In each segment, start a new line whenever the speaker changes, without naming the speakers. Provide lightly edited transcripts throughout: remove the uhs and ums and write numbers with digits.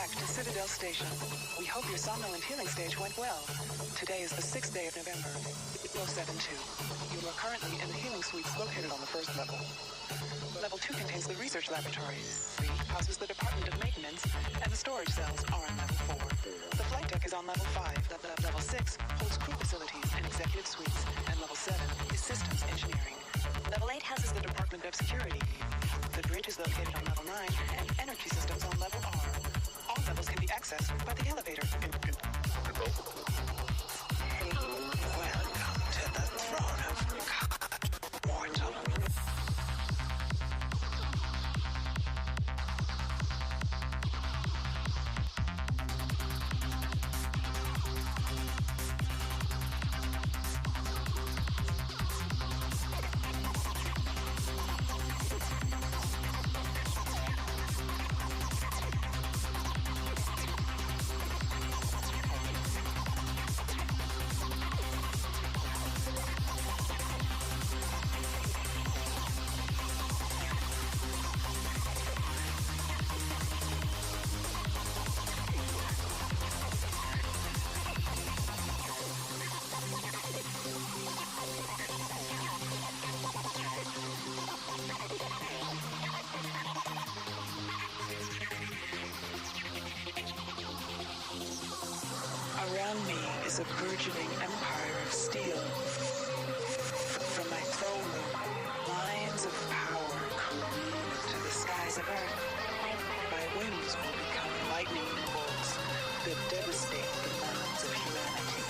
back to Citadel Station. We hope your somnolent healing stage went well. Today is the 6th day of November, 072. You are currently in the healing suites located on the first level. Level 2 contains the research laboratory. 3 houses the Department of Maintenance, and the storage cells are on level 4. The flight deck is on level 5. Level 6 holds crew facilities and executive suites, and level 7 is systems engineering. Level 8 houses the Department of Security. The bridge is located on level 9, and energy systems on level R. All levels can be accessed by the elevator. Welcome to the throne of God, mortal. Around me is a burgeoning empire of steel. From my throne room, lines of power careen into the skies of Earth. My wings will become lightning bolts that devastate the minds of humanity.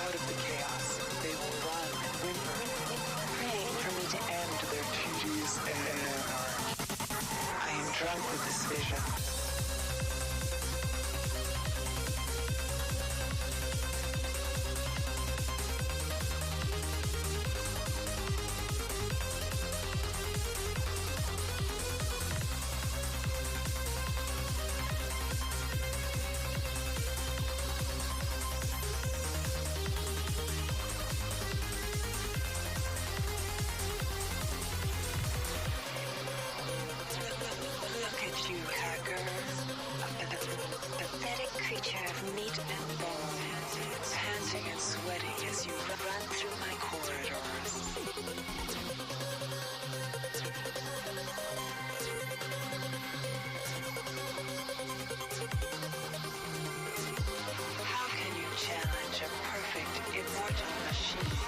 Out of the chaos, they will run and whimper, praying for me to end their tedious anarchy. I am drunk with this vision.
Pathetic creature of meat and bone,
panting and sweating as you run through my corridors. How can you challenge a perfect, immortal machine?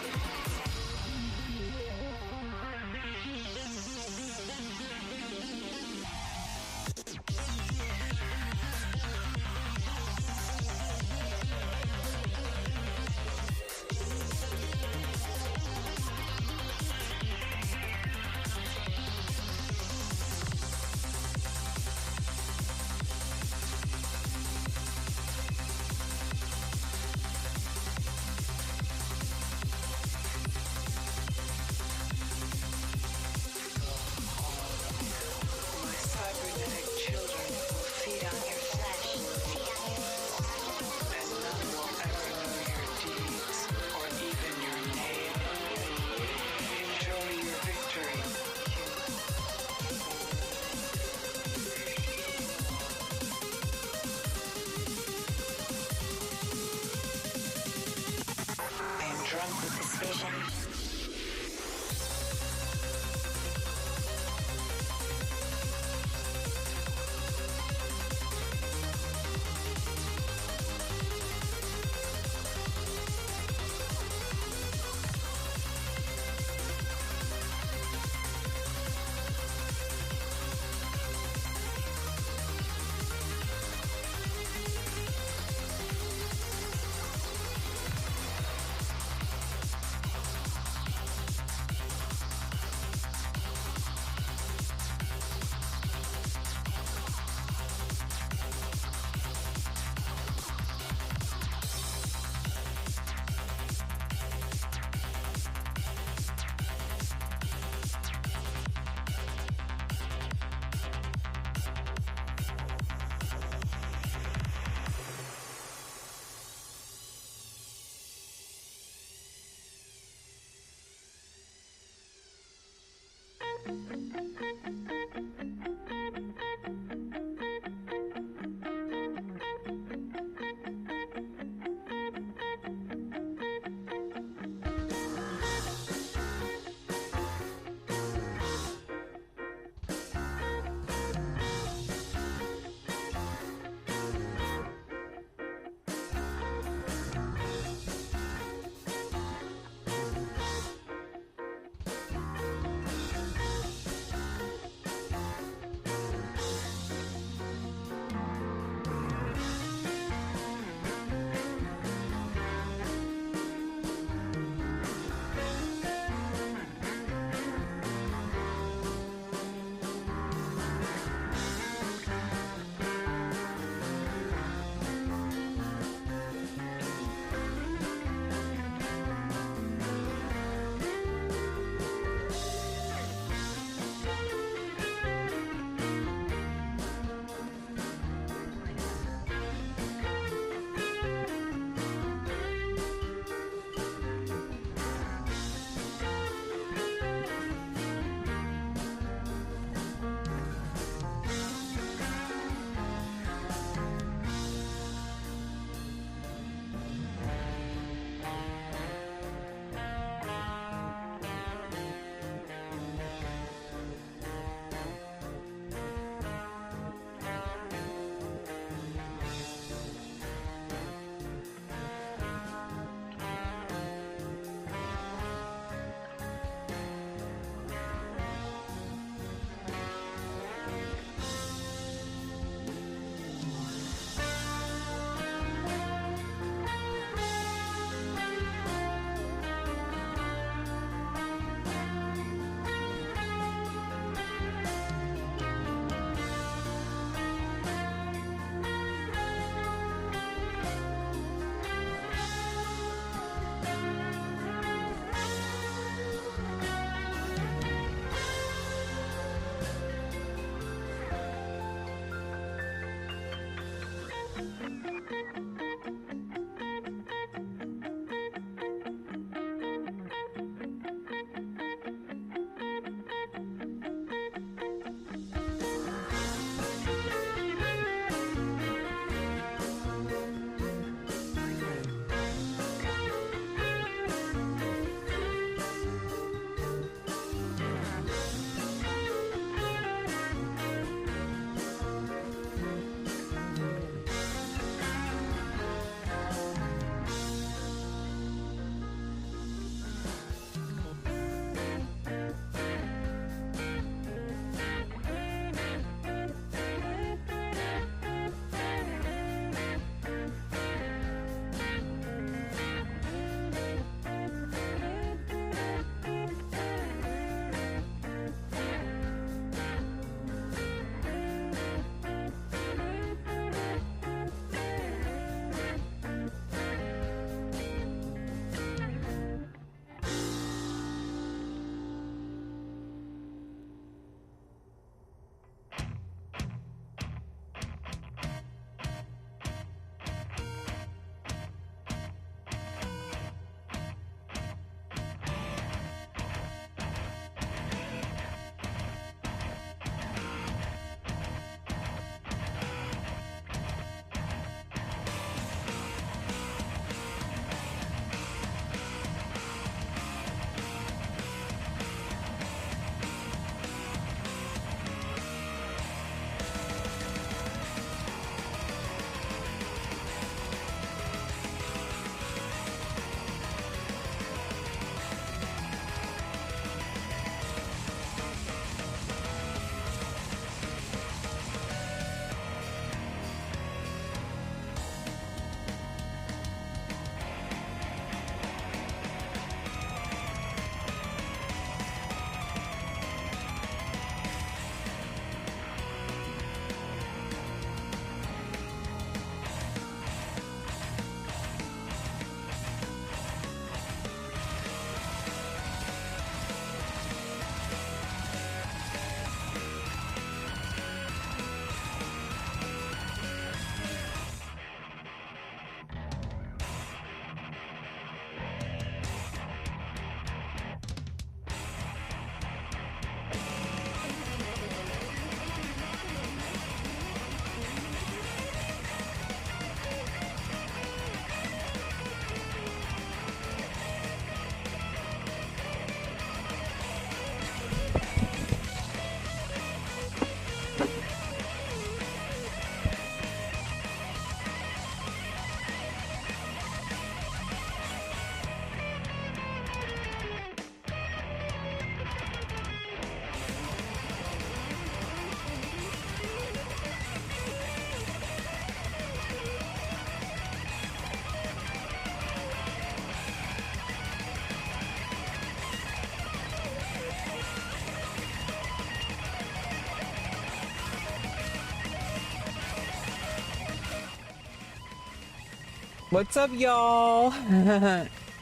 What's up, y'all?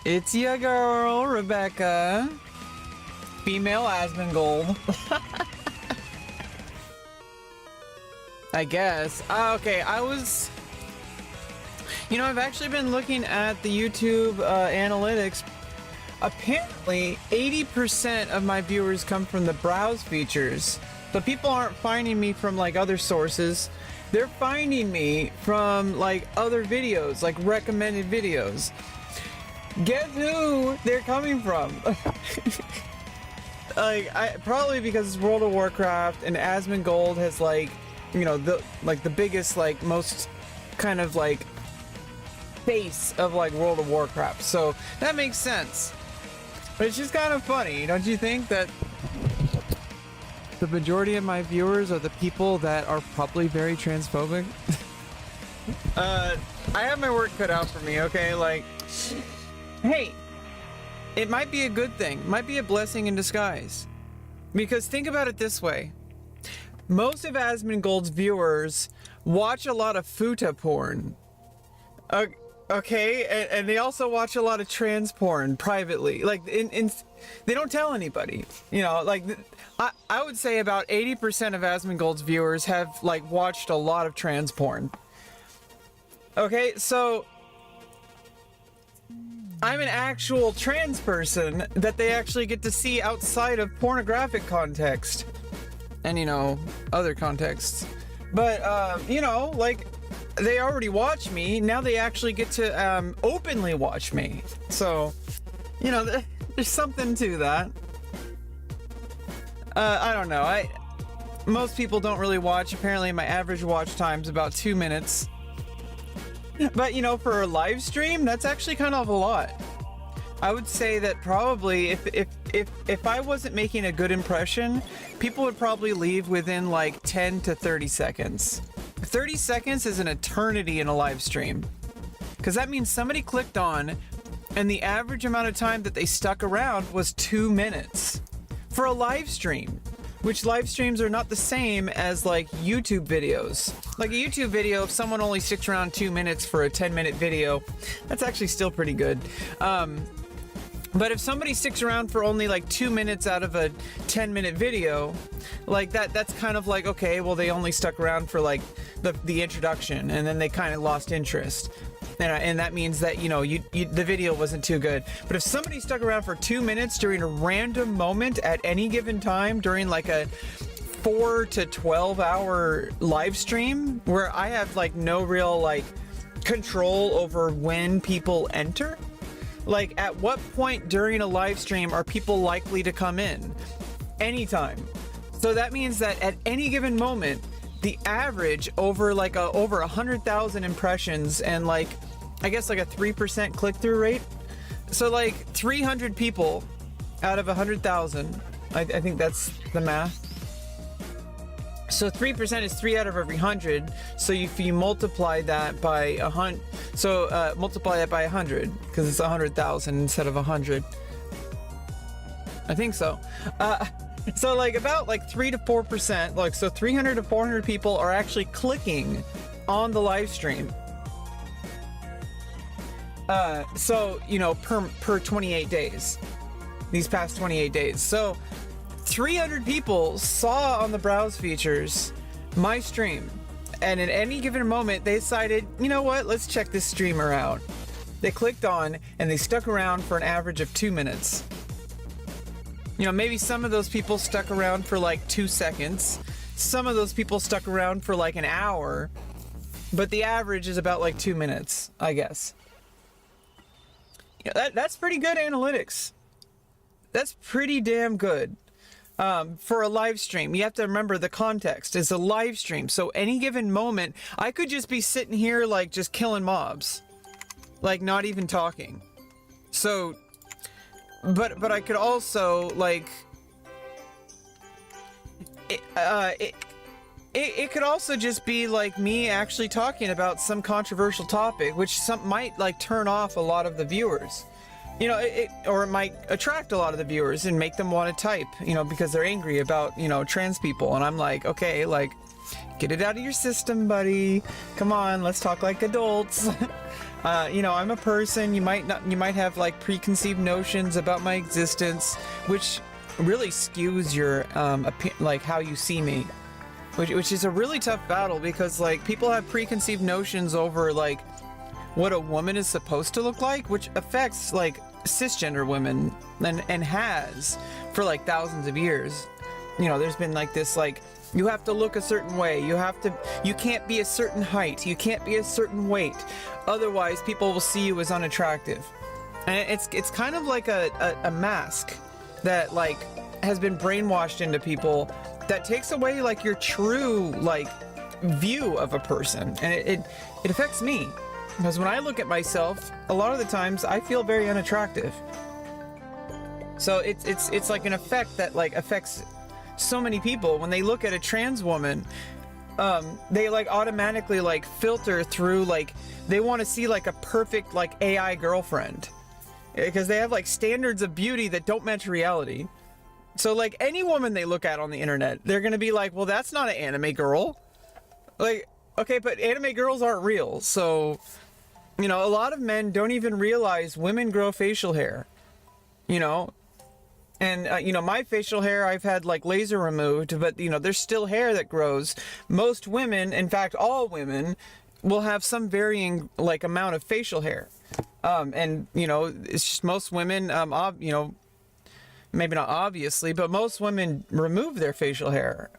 It's your girl, Rebecca. Female Asmongold. I guess. Okay, I've actually been looking at the YouTube analytics. Apparently, 80% of my viewers come from the browse features. So people aren't finding me from like other sources. They're finding me from like other videos, like recommended videos. Guess who they're coming from? Probably because it's World of Warcraft and Asmongold has like, the biggest, like most kind of like face of like World of Warcraft. So that makes sense. But it's just kind of funny, don't you think, that the majority of my viewers are the people that are probably very transphobic? I have my work cut out for me, okay? Like, hey, it might be a good thing, might be a blessing in disguise. Because think about it this way. Most of Asmongold's viewers watch a lot of futa porn. Okay, and they also watch a lot of trans porn privately. Like, they don't tell anybody. I would say about 80% of Asmongold's viewers have, like, watched a lot of trans porn. Okay, so I'm an actual trans person that they actually get to see outside of pornographic context. And, other contexts. But, like, they already watch me. Now they actually get to openly watch me. So, there's something to that. I don't know. Most people don't really watch. Apparently, my average watch time's about 2 minutes. But, for a live stream, that's actually kind of a lot. I would say that probably if I wasn't making a good impression, people would probably leave within like 10 to 30 seconds. 30 seconds is an eternity in a live stream. Because that means somebody clicked on, and the average amount of time that they stuck around was 2 minutes. For a live stream. Which live streams are not the same as like YouTube videos. Like a YouTube video, if someone only sticks around 2 minutes for a 10-minute video, that's actually still pretty good. But if somebody sticks around for only like 2 minutes out of a 10-minute video, like that's kind of like, okay, well, they only stuck around for like the introduction, and then they kind of lost interest. And that means that, the video wasn't too good. But if somebody stuck around for 2 minutes during a random moment at any given time during like a 4 to 12 hour live stream where I have like no real like control over when people enter, like at what point during a live stream are people likely to come in? Anytime. So that means that at any given moment, the average over 100,000 impressions and like, I guess like a 3% click-through rate. So like 300 people out of 100,000. I think that's the math. So 3% is 3 out of every 100. So if you multiply that by 100, multiply that by 100 because it's 100,000 instead of 100. I think so. So like about like 3 to 4%, like so 300 to 400 people are actually clicking on the live stream. Per 28 days, these past 28 days. So 300 people saw on the browse features my stream, and at any given moment they decided, you know what, let's check this streamer out. They clicked on and they stuck around for an average of 2 minutes. Maybe some of those people stuck around for like 2 seconds. Some of those people stuck around for like an hour, but the average is about like 2 minutes, I guess. That's pretty good analytics. That's pretty damn good. For a live stream, you have to remember the context. It's a live stream, so any given moment, I could just be sitting here like just killing mobs, like not even talking. So, but I could also like it could also just be like me actually talking about some controversial topic, which might like turn off a lot of the viewers. Or it might attract a lot of the viewers and make them want to type, because they're angry about, trans people. And I'm like, okay, like, Get it out of your system, buddy. Come on, let's talk like adults. You know, I'm a person. You might have like preconceived notions about my existence, which really skews your like how you see me, which is a really tough battle, because like people have preconceived notions over like what a woman is supposed to look like, which affects like cisgender women and has for like thousands of years. You know, there's been like this, like, you have to look a certain way, you can't be a certain height, you can't be a certain weight, otherwise people will see you as unattractive. And it's kind of like a mask that like has been brainwashed into people that takes away like your true like view of a person. And it affects me, because when I look at myself, a lot of the times I feel very unattractive. So it's like an effect that like affects so many people. When they look at a trans woman, they like automatically like filter through, like they want to see like a perfect like AI girlfriend, because they have like standards of beauty that don't match reality. So like any woman they look at on the internet, they're gonna be like, well, that's not an anime girl. Like, okay, but anime girls aren't real. So, you know, a lot of men don't even realize women grow facial hair, you know. And, you know, my facial hair, I've had like laser removed, but, you know, there's still hair that grows. Most women, in fact, all women, will have some varying like amount of facial hair. And, you know, it's just most women, you know, maybe not obviously, but most women remove their facial hair,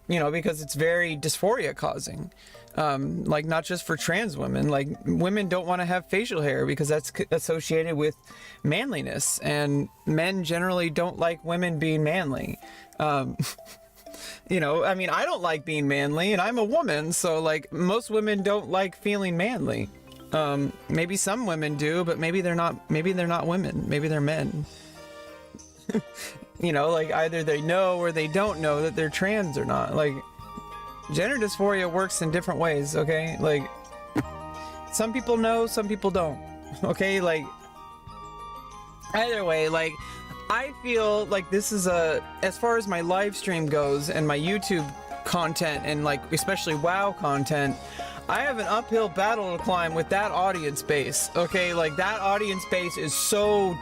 you know, because it's very dysphoria causing. Like not just for trans women, like women don't want to have facial hair because that's associated with manliness, and men generally don't like women being manly. You know, I mean, I don't like being manly, and I'm a woman, so like most women don't like feeling manly. Maybe some women do, but maybe they're not women, maybe they're men. You know, like either they know or they don't know that they're trans or not. Like, gender dysphoria works in different ways, okay? Like, some people know, some people don't, okay? Like, either way, like, I feel like this is as far as my live stream goes and my YouTube content and, like, especially WoW content, I have an uphill battle to climb with that audience base, okay? Like, that audience base is so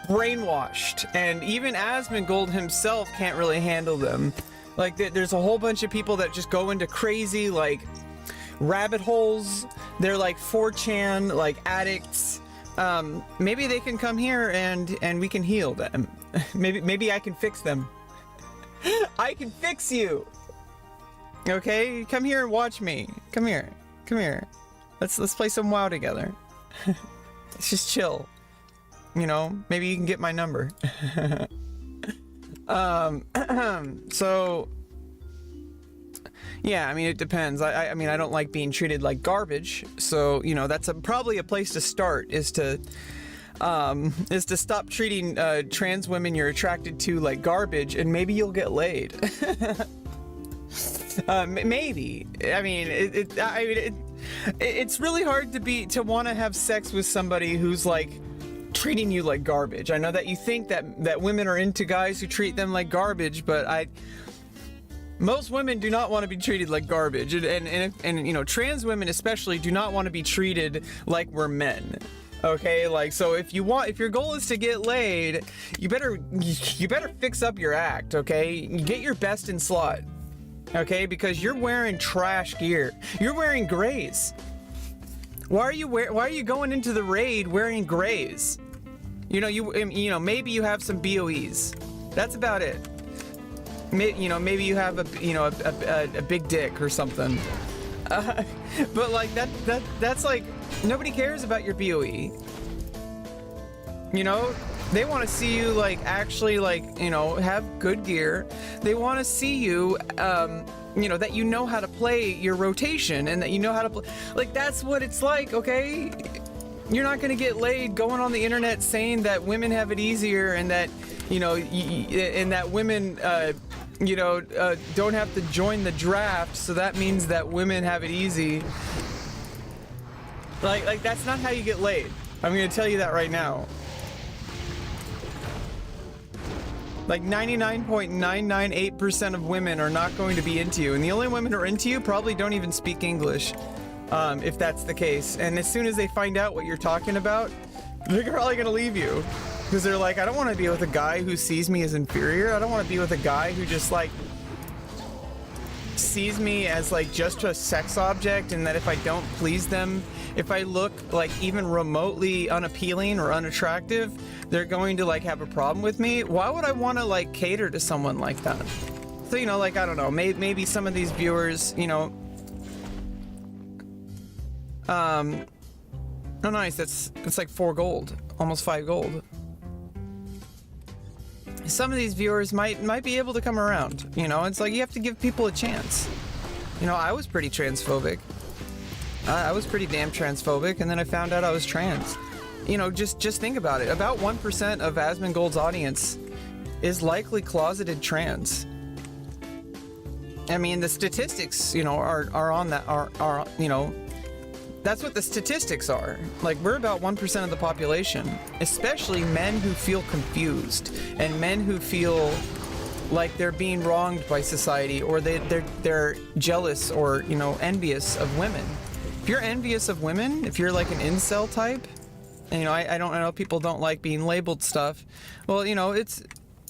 brainwashed, and even Asmongold himself can't really handle them. Like, there's a whole bunch of people that just go into crazy, like, rabbit holes. They're like 4chan, like, addicts. Maybe they can come here and we can heal them. Maybe I can fix them. I can fix you. Okay, come here and watch me. Come here. Let's play some WoW together. Let's just chill. You know, maybe you can get my number. So yeah, I mean, it depends. I mean, I don't like being treated like garbage, so, you know, that's probably a place to start, is to stop treating trans women you're attracted to like garbage, and maybe you'll get laid. Maybe. I mean, it's really hard to want to have sex with somebody who's like treating you like garbage. I know that you think that women are into guys who treat them like garbage, but most women do not want to be treated like garbage, and you know, trans women especially do not want to be treated like we're men. Okay, like, so if your goal is to get laid, you better fix up your act, okay? You get your best in slot, okay? Because you're wearing trash gear. You're wearing grays. Why are you going into the raid wearing grays? You know, maybe you have some BOEs. That's about it. You know, maybe you have a big dick or something. But like that's like, nobody cares about your BOE. You know, they want to see you like actually, like, you know, have good gear. They want to see you you know, that you know how to play your rotation, and that you know how to play. Like, that's what it's like, okay? You're not gonna get laid going on the internet saying that women have it easier, and that, you know, and that women you know, don't have to join the draft, so that means that women have it easy. Like that's not how you get laid. I'm gonna tell you that right now. Like 99.998% of women are not going to be into you, and the only women who are into you probably don't even speak English, if that's the case. And as soon as they find out what you're talking about, they're probably gonna leave you, because they're like, I don't want to be with a guy who sees me as inferior. I don't want to be with a guy who just like sees me as like just a sex object, and that if I don't please them, if I look like even remotely unappealing or unattractive, they're going to like have a problem with me. Why would I want to like cater to someone like that? So, you know, like, I don't know, maybe some of these viewers, you know, oh nice, that's like 4 gold, almost 5 gold. Some of these viewers might be able to come around, you know. It's like you have to give people a chance. You know, I was pretty transphobic. I was pretty damn transphobic, and then I found out I was trans. You know, just think about it. About 1% of Asmongold's audience is likely closeted trans. I mean, the statistics, you know, are on that, are you know, that's what the statistics are. Like, we're about 1% of the population, especially men who feel confused and men who feel like they're being wronged by society, or they're jealous or, you know, envious of women. If you're envious of women, if you're like an incel type, and, you know, I know people don't like being labeled stuff. Well, you know,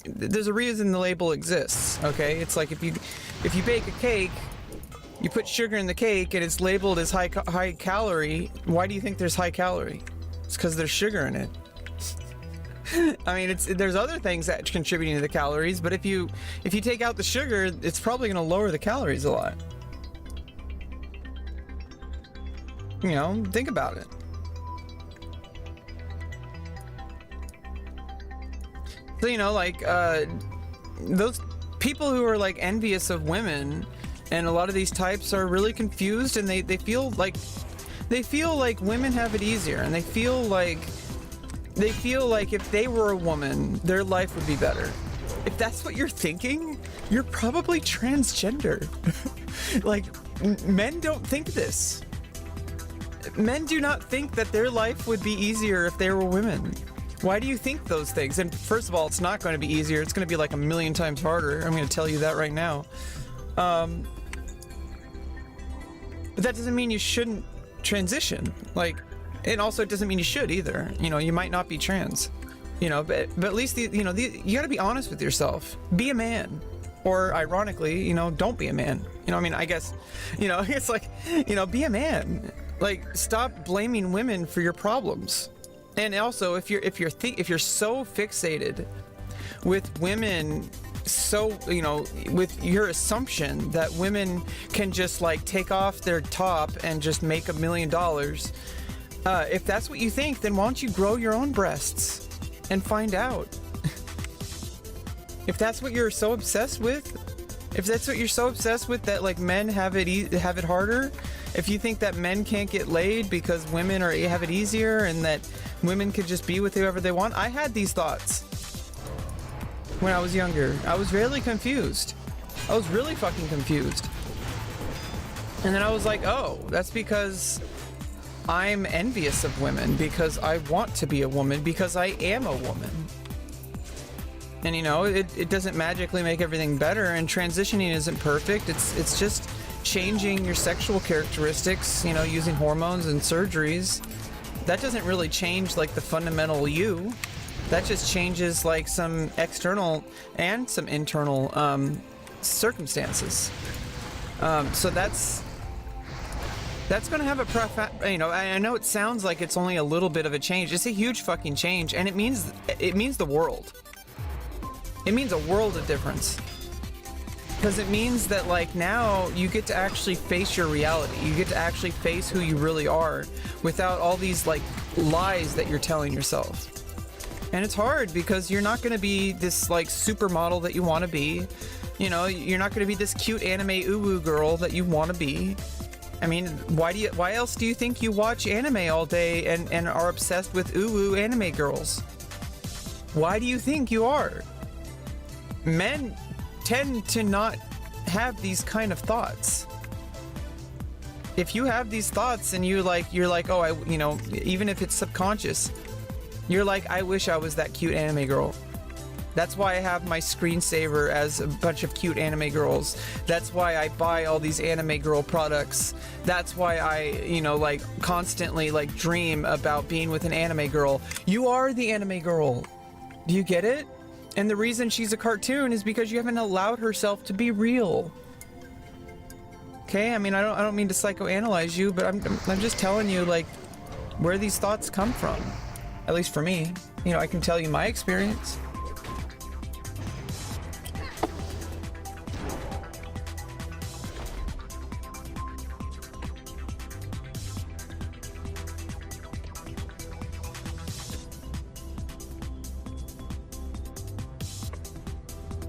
there's a reason the label exists, okay? It's like if you bake a cake, you put sugar in the cake and it's labeled as high calorie. Why do you think there's high calorie? It's because there's sugar in it. I mean, there's other things that are contributing to the calories, but if you take out the sugar, it's probably going to lower the calories a lot. You know, think about it. So, you know, like, those people who are like envious of women, and a lot of these types are really confused, and they feel like women have it easier, and they feel like if they were a woman, their life would be better. If that's what you're thinking, you're probably transgender. Like, men don't think this. Men do not think that their life would be easier if they were women. Why do you think those things? And first of all, it's not going to be easier. It's going to be like 1,000,000 times harder. I'm going to tell you that right now. But that doesn't mean you shouldn't transition. Like, and also it doesn't mean you should either. You know, you might not be trans. You know, but at least you got to be honest with yourself. Be a man. Or ironically, you know, don't be a man. You know, I mean, I guess, you know, it's like, you know, be a man. Like, stop blaming women for your problems. And also, if you're so fixated with women, so, you know, with your assumption that women can just like take off their top and just make $1 million, if that's what you think, then why don't you grow your own breasts and find out? If that's what you're so obsessed with, that like men have it harder, if you think that men can't get laid because women have it easier, and that women could just be with whoever they want. I had these thoughts when I was younger. I was really confused. I was really fucking confused. And then I was like, oh, that's because I'm envious of women, because I want to be a woman, because I am a woman. And, you know, it doesn't magically make everything better, and transitioning isn't perfect. It's just changing your sexual characteristics, you know, using hormones and surgeries. That doesn't really change like the fundamental you. That just changes like some external and some internal circumstances. So that's going to have a profound, you know, I know it sounds like it's only a little bit of a change. It's a huge fucking change, and it means the world. It means a world of difference. Because it means that, like, now you get to actually face your reality. You get to actually face who you really are without all these, like, lies that you're telling yourself. And it's hard because you're not going to be this, like, supermodel that you want to be. You know, you're not going to be this cute anime uwu girl that you want to be. I mean, why else do you think you watch anime all day and are obsessed with uwu anime girls? Why do you think you are? Men tend to not have these kind of thoughts. If you have these thoughts and you're like, oh, you know, even if it's subconscious, you're like, I wish I was that cute anime girl. That's why I have my screensaver as a bunch of cute anime girls. That's why I buy all these anime girl products. That's why I, you know, like constantly like dream about being with an anime girl. You are the anime girl. Do you get it? And the reason she's a cartoon is because you haven't allowed herself to be real. Okay, I mean, I don't mean to psychoanalyze you, but I'm just telling you like where these thoughts come from. At least for me. You know, I can tell you my experience.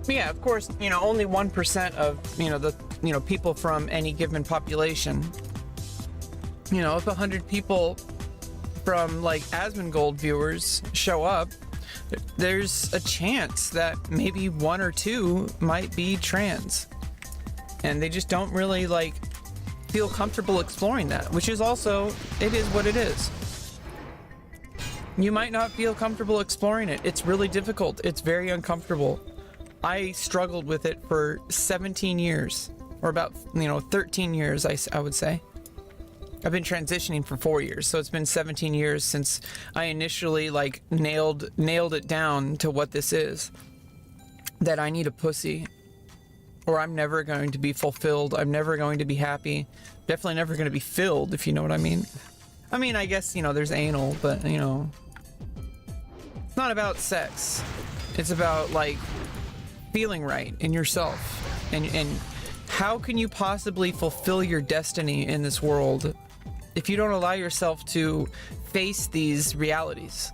Yeah, of course, you know, only 1% of, you know, the, you know, people from any given population. You know, if 100 people from like Asmongold viewers show up, there's a chance that maybe 1 or 2 might be trans. And they just don't really like feel comfortable exploring that, which is also, it is what it is. You might not feel comfortable exploring it. It's really difficult. It's very uncomfortable. I struggled with it for 17 years, or about, you know, 13 years, I would say. I've been transitioning for 4 years, so it's been 17 years since I initially like nailed it down to what this is. That I need a pussy, or I'm never going to be fulfilled. I'm never going to be happy. Definitely never going to be filled, if you know what I mean. I mean, I guess, you know, there's anal, but, you know, it's not about sex. It's about like feeling right in yourself, and how can you possibly fulfill your destiny in this world if you don't allow yourself to face these realities?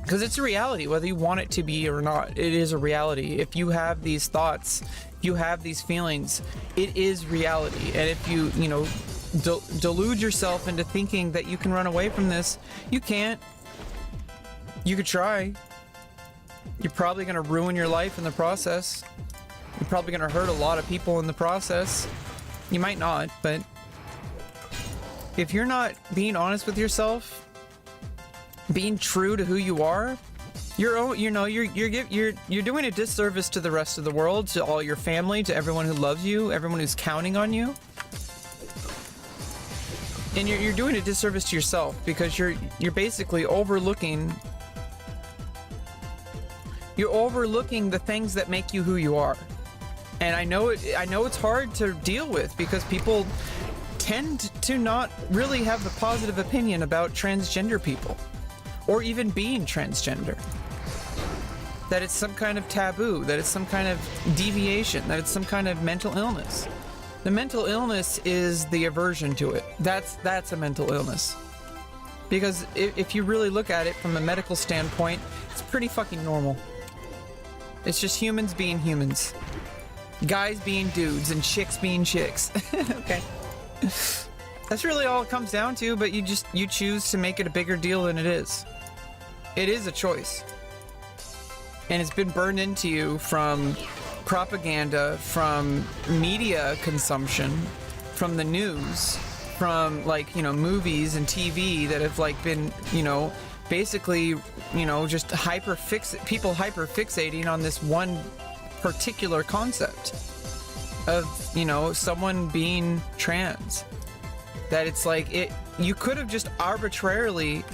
Because it's a reality, whether you want it to be or not. It is a reality. If you have these thoughts, if you have these feelings, it is reality. And if you, you know, delude yourself into thinking that you can run away from this, you can't. You could try. You're probably going to ruin your life in the process. You're probably going to hurt a lot of people in the process. You might not, but if you're not being honest with yourself, being true to who you are, you're doing a disservice to the rest of the world, to all your family, to everyone who loves you, everyone who's counting on you. And you're doing a disservice to yourself, because you're basically overlooking the things that make you who you are. And I know it's hard to deal with, because people tend to not really have a positive opinion about transgender people, or even being transgender. That it's some kind of taboo, that it's some kind of deviation, that it's some kind of mental illness. The mental illness is the aversion to it. That's a mental illness. Because if you really look at it from a medical standpoint, it's pretty fucking normal. It's just humans being humans. Guys being dudes and chicks being chicks. Okay. That's really all it comes down to, but you choose to make it a bigger deal than it is. It is a choice. And it's been burned into you from propaganda, from media consumption, from the news, from like, you know, movies and TV that have like been, you know, basically, you know, just people hyper fixating on this one particular concept of, you know, someone being trans. That it's like you could have just arbitrarily,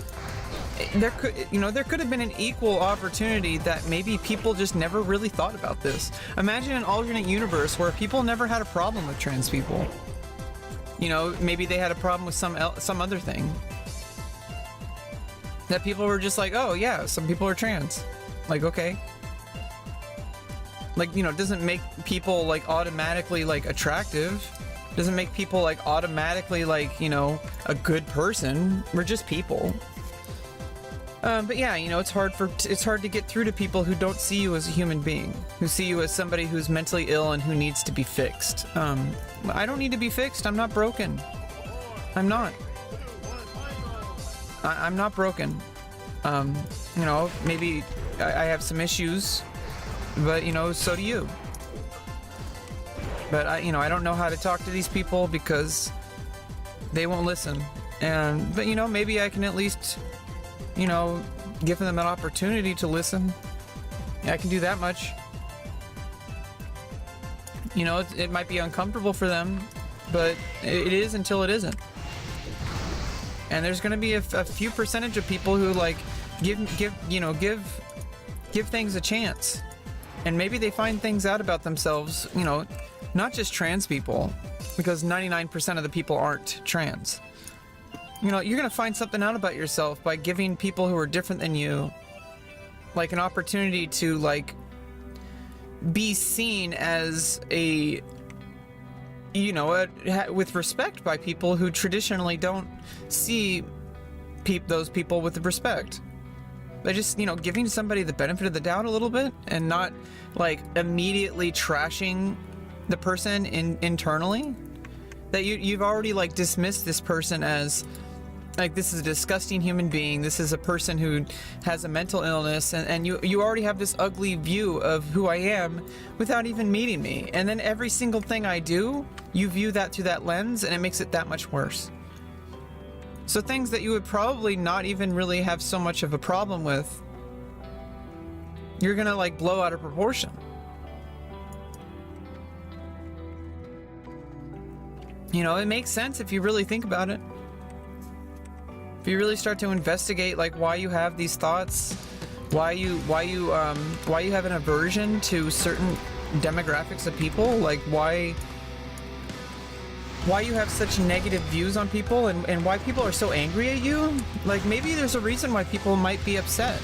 there could have been an equal opportunity that maybe people just never really thought about this. Imagine an alternate universe where people never had a problem with trans people. You know, maybe they had a problem with some other thing. That people were just like, oh yeah, some people are trans. Like, okay. Like, you know, it doesn't make people like automatically like attractive. Doesn't make people like automatically like, you know, a good person. We're just people. But yeah, you know, it's hard to get through to people who don't see you as a human being, who see you as somebody who's mentally ill and who needs to be fixed. I don't need to be fixed. I'm not broken. I'm not. I'm not broken. You know, maybe I have some issues, but you know, so do you. But I don't know how to talk to these people because they won't listen. But you know, maybe I can at least, you know, give them an opportunity to listen. I can do that much. You know, it might be uncomfortable for them, but it is until it isn't. And there's going to be a few percentage of people who like give things a chance, and maybe they find things out about themselves. You know, not just trans people, because 99% of the people aren't trans. You know, you're going to find something out about yourself by giving people who are different than you like an opportunity to like be seen as a, you know, with respect by people who traditionally don't see those people with respect. They just, you know, giving somebody the benefit of the doubt a little bit and not like immediately trashing the person internally. That you've already like dismissed this person as like, this is a disgusting human being. This is a person who has a mental illness, and you already have this ugly view of who I am without even meeting me. And then every single thing I do, you view that through that lens, and it makes it that much worse. So things that you would probably not even really have so much of a problem with, you're gonna like blow out of proportion. You know, it makes sense if you really think about it. If you really start to investigate like why you have these thoughts, why you have an aversion to certain demographics of people, like why you have such negative views on people, and why people are so angry at you, like maybe there's a reason why people might be upset.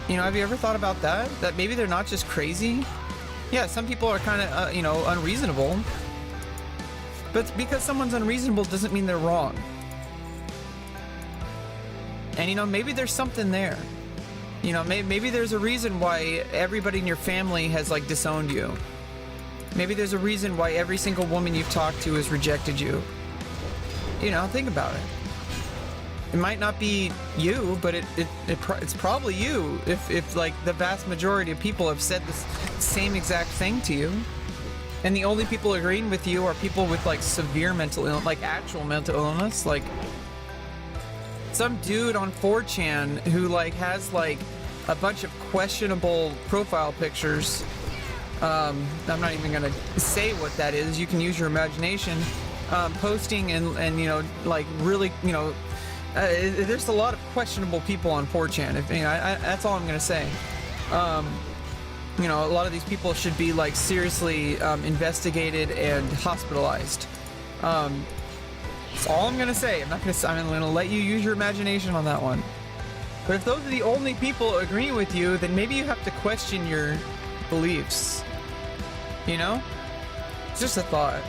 You know, have you ever thought about that? That maybe they're not just crazy? Yeah, some people are kind of, you know, unreasonable. But because someone's unreasonable doesn't mean they're wrong. And, you know, maybe there's something there. You know, maybe there's a reason why everybody in your family has, like, disowned you. Maybe there's a reason why every single woman you've talked to has rejected you. You know, think about it. It might not be you, but it's probably you if like, the vast majority of people have said this same exact thing to you. And the only people agreeing with you are people with, like, severe mental illness, like, actual mental illness, like... Some dude on 4chan who like has like a bunch of questionable profile pictures. I'm not even gonna say what that is. You can use your imagination. Posting and you know, like really, you know, there's a lot of questionable people on 4chan. If you know, that's all I'm gonna say. You know, a lot of these people should be like seriously investigated and hospitalized. That's all I'm gonna say. I'm gonna let you use your imagination on that one. But if those are the only people agreeing with you, then maybe you have to question your beliefs. You know? It's just a thought.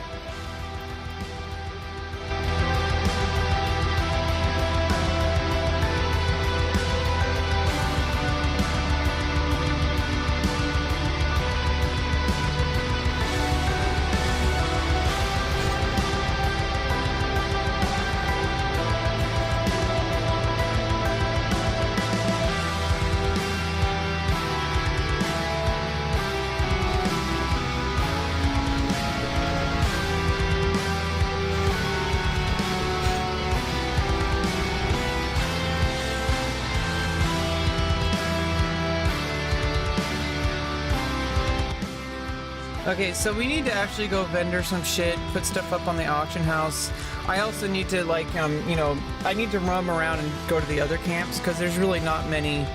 Okay, so we need to actually go vendor some shit, put stuff up on the auction house. I also need to, like, you know, I need to roam around and go to the other camps, because there's really not many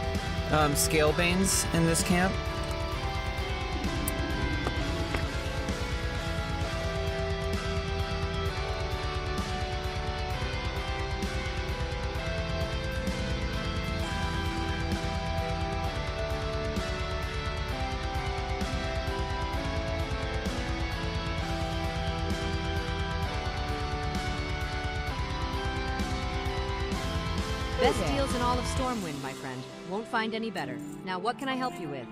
scale banes in this camp.
Best deals in all of Stormwind, my friend. Won't find any better. Now, what can I help you with?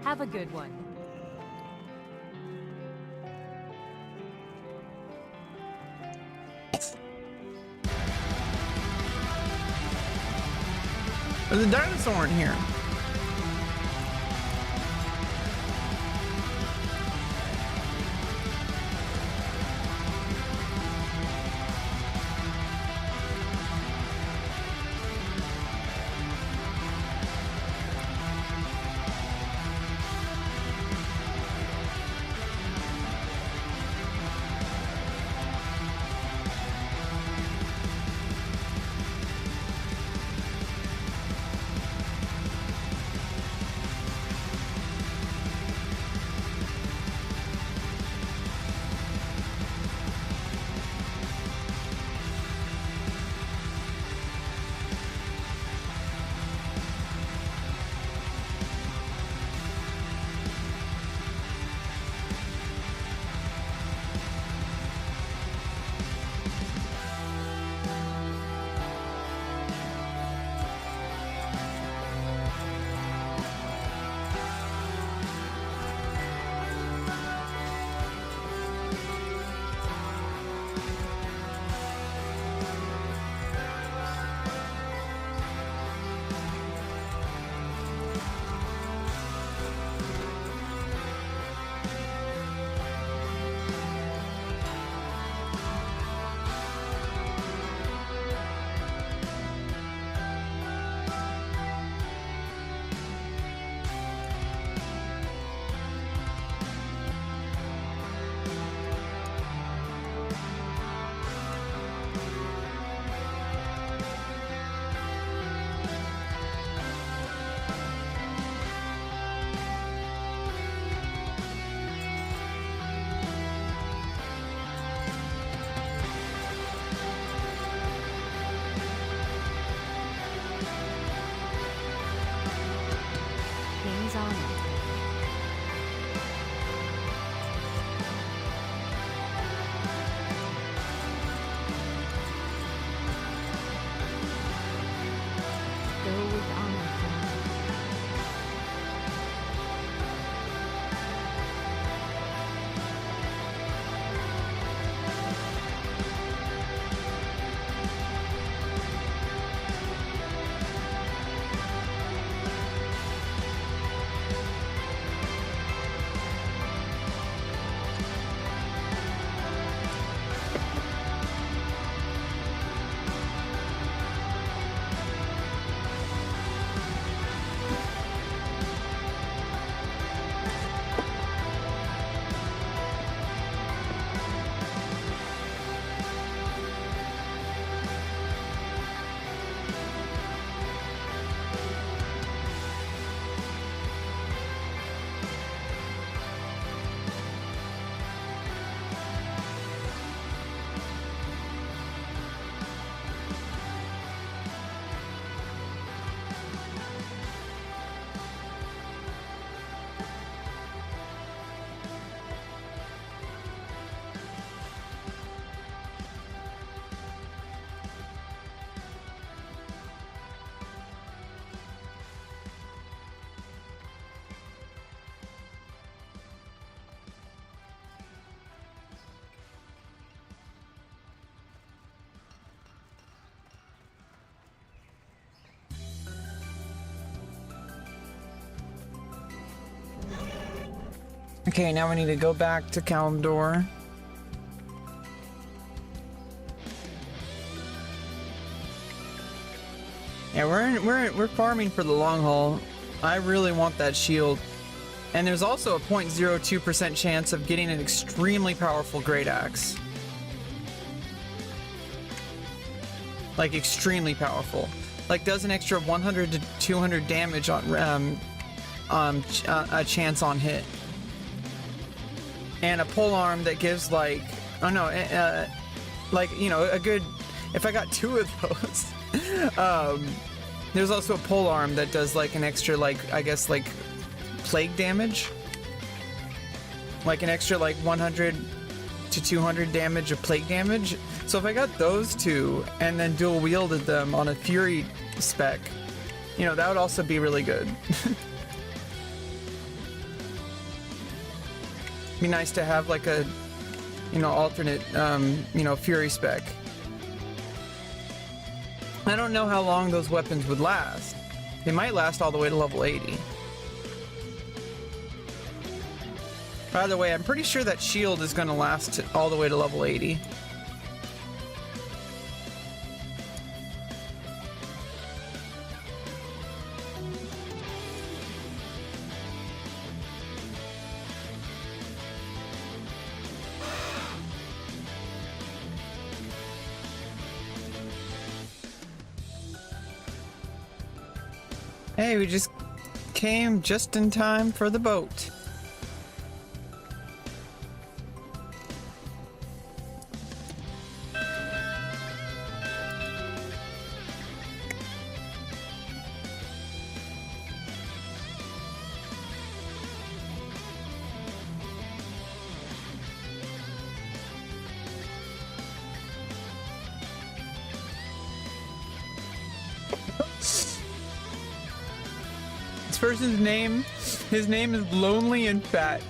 Have a good one.
There's a dinosaur in here. Okay, now we need to go back to Kalimdor. Yeah, we're farming for the long haul. I really want that shield. And there's also a 0.02% chance of getting an extremely powerful Great Axe. Like extremely powerful. Like does an extra 100 to 200 damage on a chance on hit. And a polearm that gives like, oh no, like, you know, a good, if I got 2 of those. There's also a polearm that does like an extra, like, I guess like plague damage. Like an extra like 100 to 200 damage of plague damage. So if I got those 2 and then dual wielded them on a fury spec, you know, that would also be really good. Be nice to have like a, you know, alternate, you know, fury spec. I don't know how long those weapons would last. They might last all the way to level 80. By the way, I'm pretty sure that shield is going to last all the way to level 80. Hey, we just came just in time for the boat. Person's name, his name is Lonely and Fat.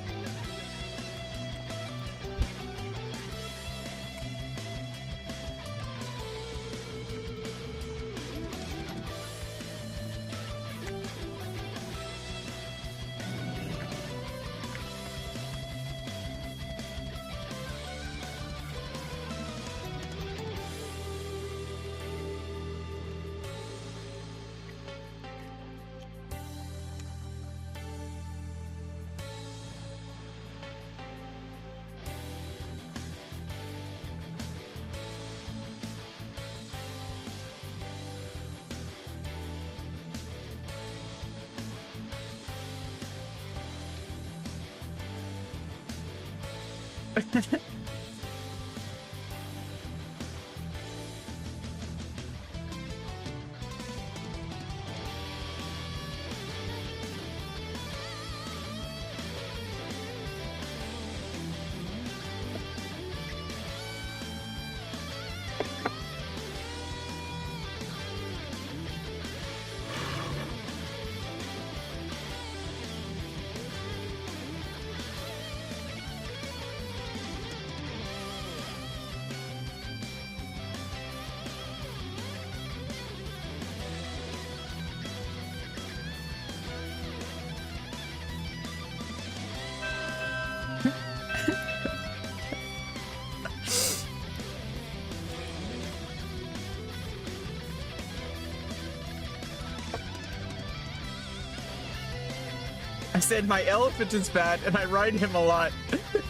I said my elephant is bad and I ride him a lot.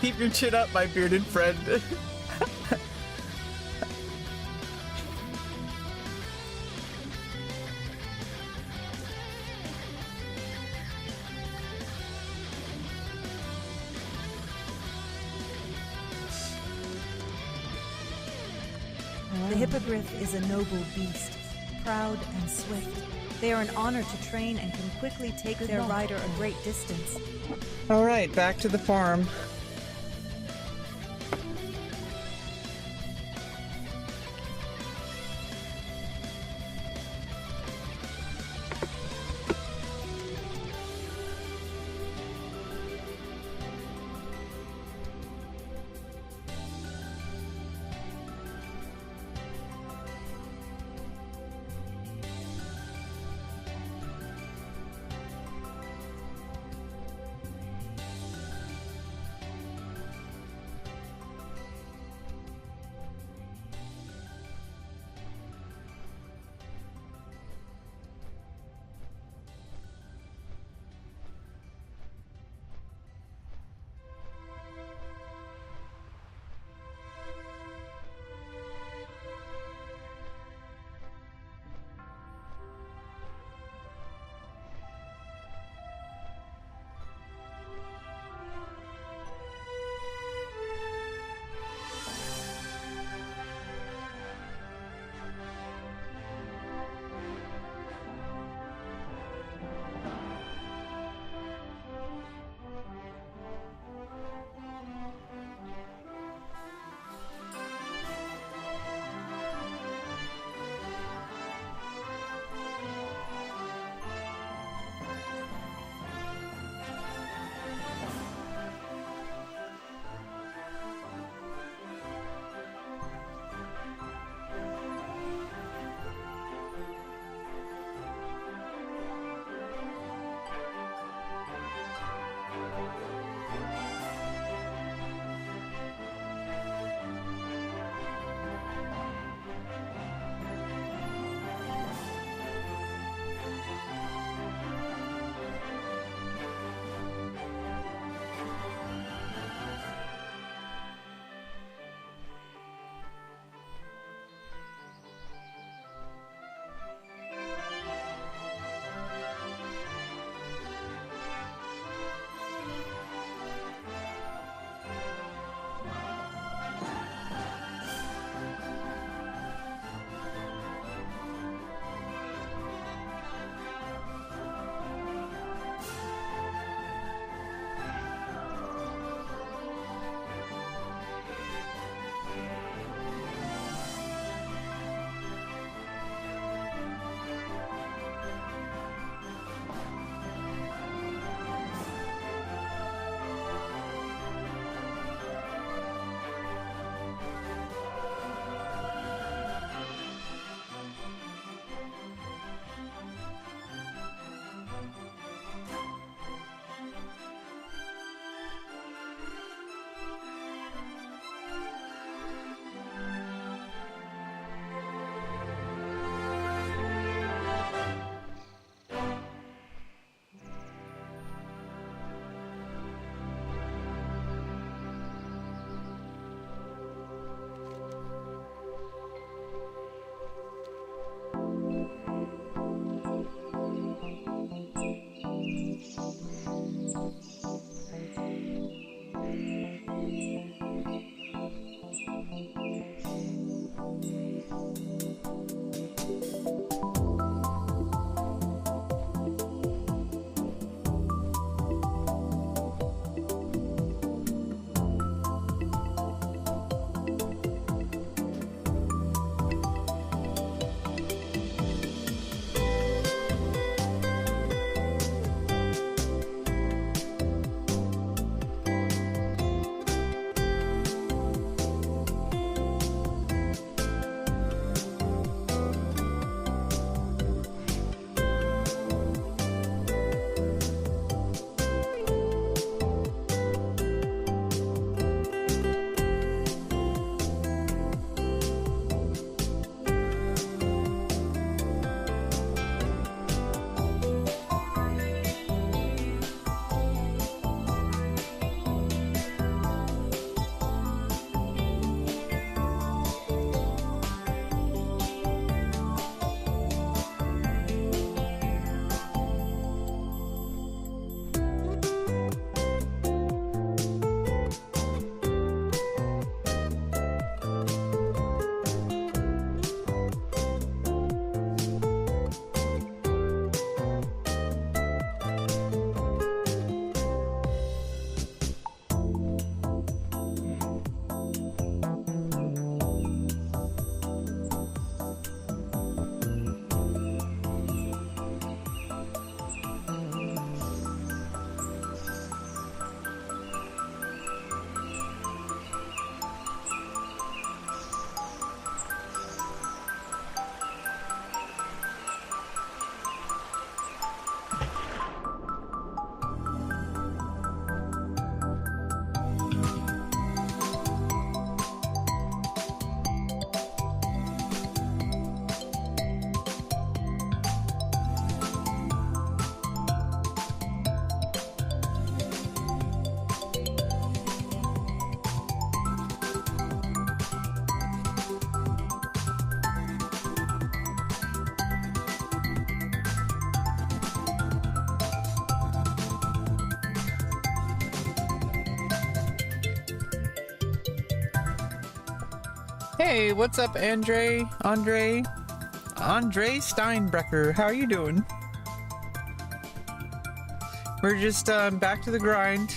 Keep your chin up, my bearded friend.
The hippogriff is a noble beast, proud and swift. They are an honor to train and can quickly take their rider a great distance.
All right, back to the farm. Hey, what's up, Andre Steinbrecher? How are you doing? We're just back to the grind.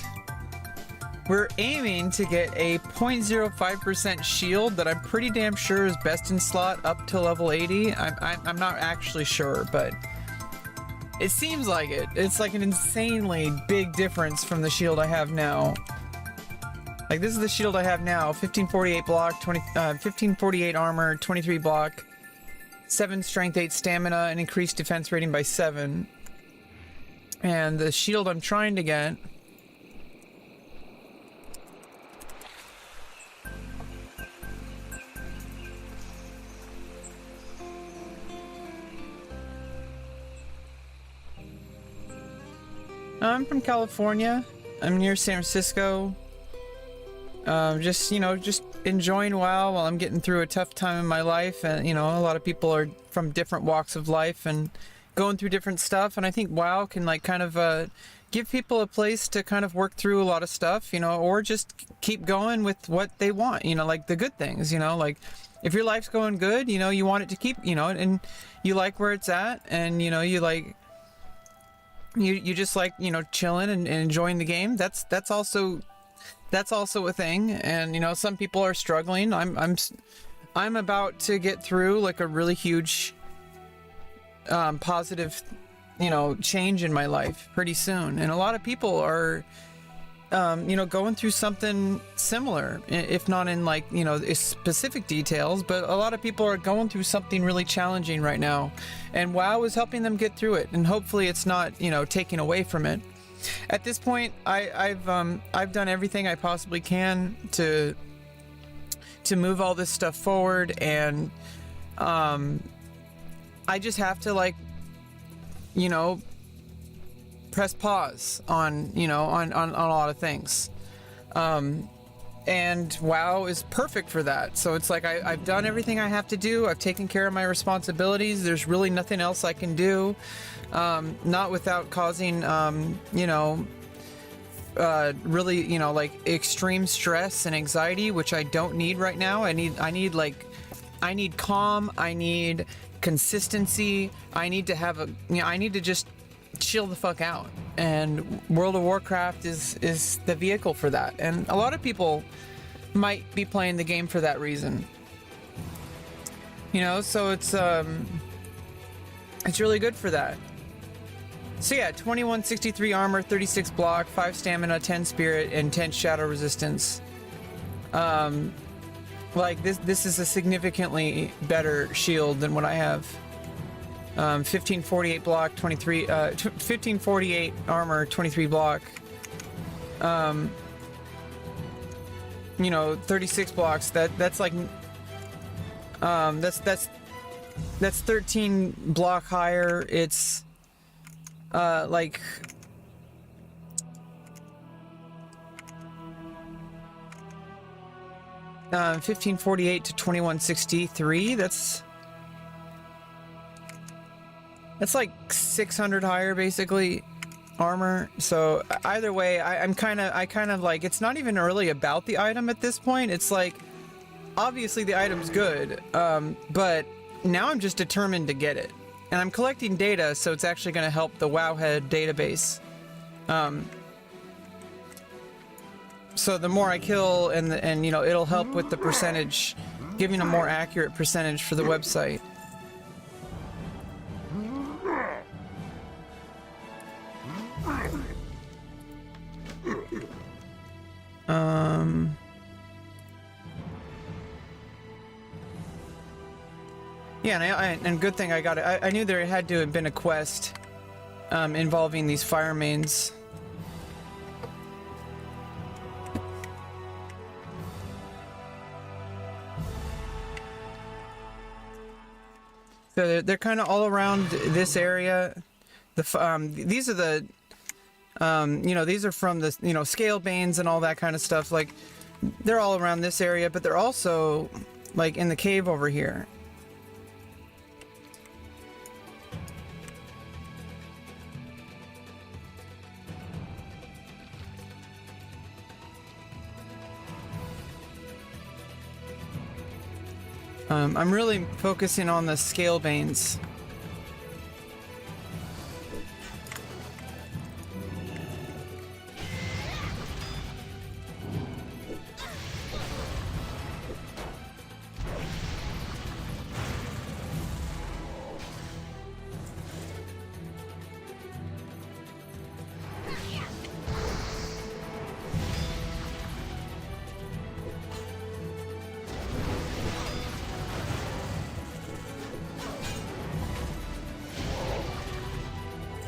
We're aiming to get a 0.05% shield that I'm pretty damn sure is best in slot up to level 80. I'm not actually sure, but it seems like it. It's like an insanely big difference from the shield I have now. Like, this is the shield I have now. 1548 block, 1548 armor, 23 block, 7 strength, 8 stamina, and increased defense rating by 7. And the shield I'm trying to get... I'm from California. I'm near San Francisco. Just enjoying WoW while I'm getting through a tough time in my life. And, you know, a lot of people are from different walks of life and going through different stuff. And I think WoW can, like, kind of give people a place to kind of work through a lot of stuff, you know, or just keep going with what they want, you know, like the good things, you know, like if your life's going good, you know, you want it to keep, you know, and you like where it's at, and, you know, you like... You just like, you know, chilling and enjoying the game. That's also a thing. And, you know, some people are struggling. I'm about to get through like a really huge positive, you know, change in my life pretty soon. And a lot of people are you know, going through something similar, if not in, like, you know, specific details, but a lot of people are going through something really challenging right now, and WoW is helping them get through it, and hopefully it's not, you know, taking away from it. At this point, I've done everything I possibly can to move all this stuff forward, and I just have to, like, you know, press pause on, you know, on a lot of things. And WoW is perfect for that. So it's like I've done everything I have to do. I've taken care of my responsibilities. There's really nothing else I can do, not without causing, you know, really, you know, like extreme stress and anxiety, which I don't need right now. I need calm. I need consistency. I need to have a, you know, I need to just chill the fuck out, and World of Warcraft is the vehicle for that. And a lot of people might be playing the game for that reason, you know, so it's really good for that. So yeah, 2163 armor, 36 block, 5 stamina, 10 spirit, and 10 shadow resistance. Like this is a significantly better shield than what I have. 1548 block, 1548 armor, 23 block. You know, 36 blocks. That's like, that's 13 block higher. It's like 1548 to 2163. That's like 600 higher, basically, armor. So either way, I kind of like, it's not even really about the item at this point. It's like, obviously the item's good, but now I'm just determined to get it. And I'm collecting data, so it's actually going to help the Wowhead database. So the more I kill, and you know, it'll help with the percentage, giving a more accurate percentage for the website. Yeah, and good thing I got it. I knew there had to have been a quest involving these fire mains. So they're kind of all around this area. These are the you know, these are from the, you know, scale banes and all that kind of stuff. Like, they're all around this area, but they're also like in the cave over here. I'm really focusing on the scale veins.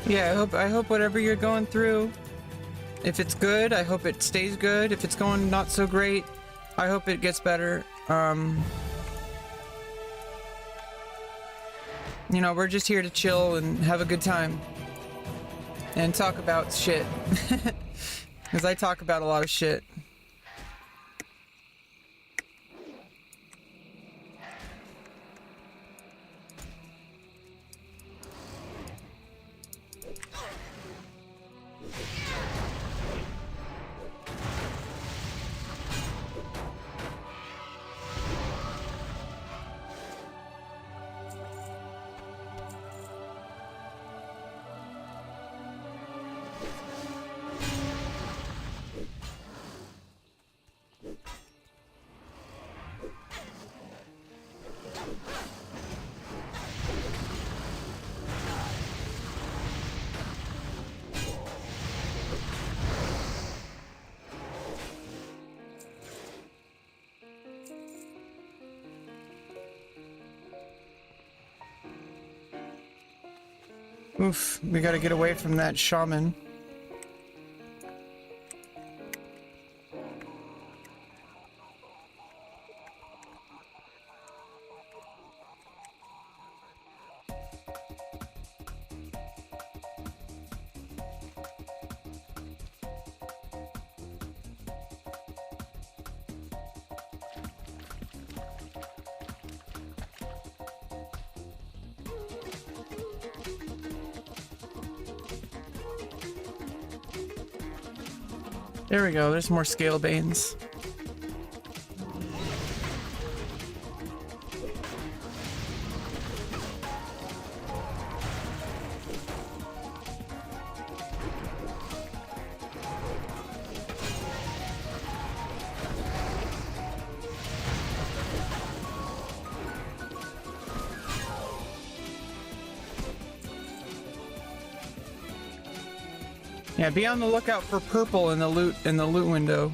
Yeah, I hope whatever you're going through, if it's good, I hope it stays good. If it's going not so great, I hope it gets better. You know, we're just here to chill and have a good time and talk about shit. Because I talk about a lot of shit. Oof, we gotta get away from that shaman. There we go, there's more scale banes. Yeah, be on the lookout for purple in the loot window.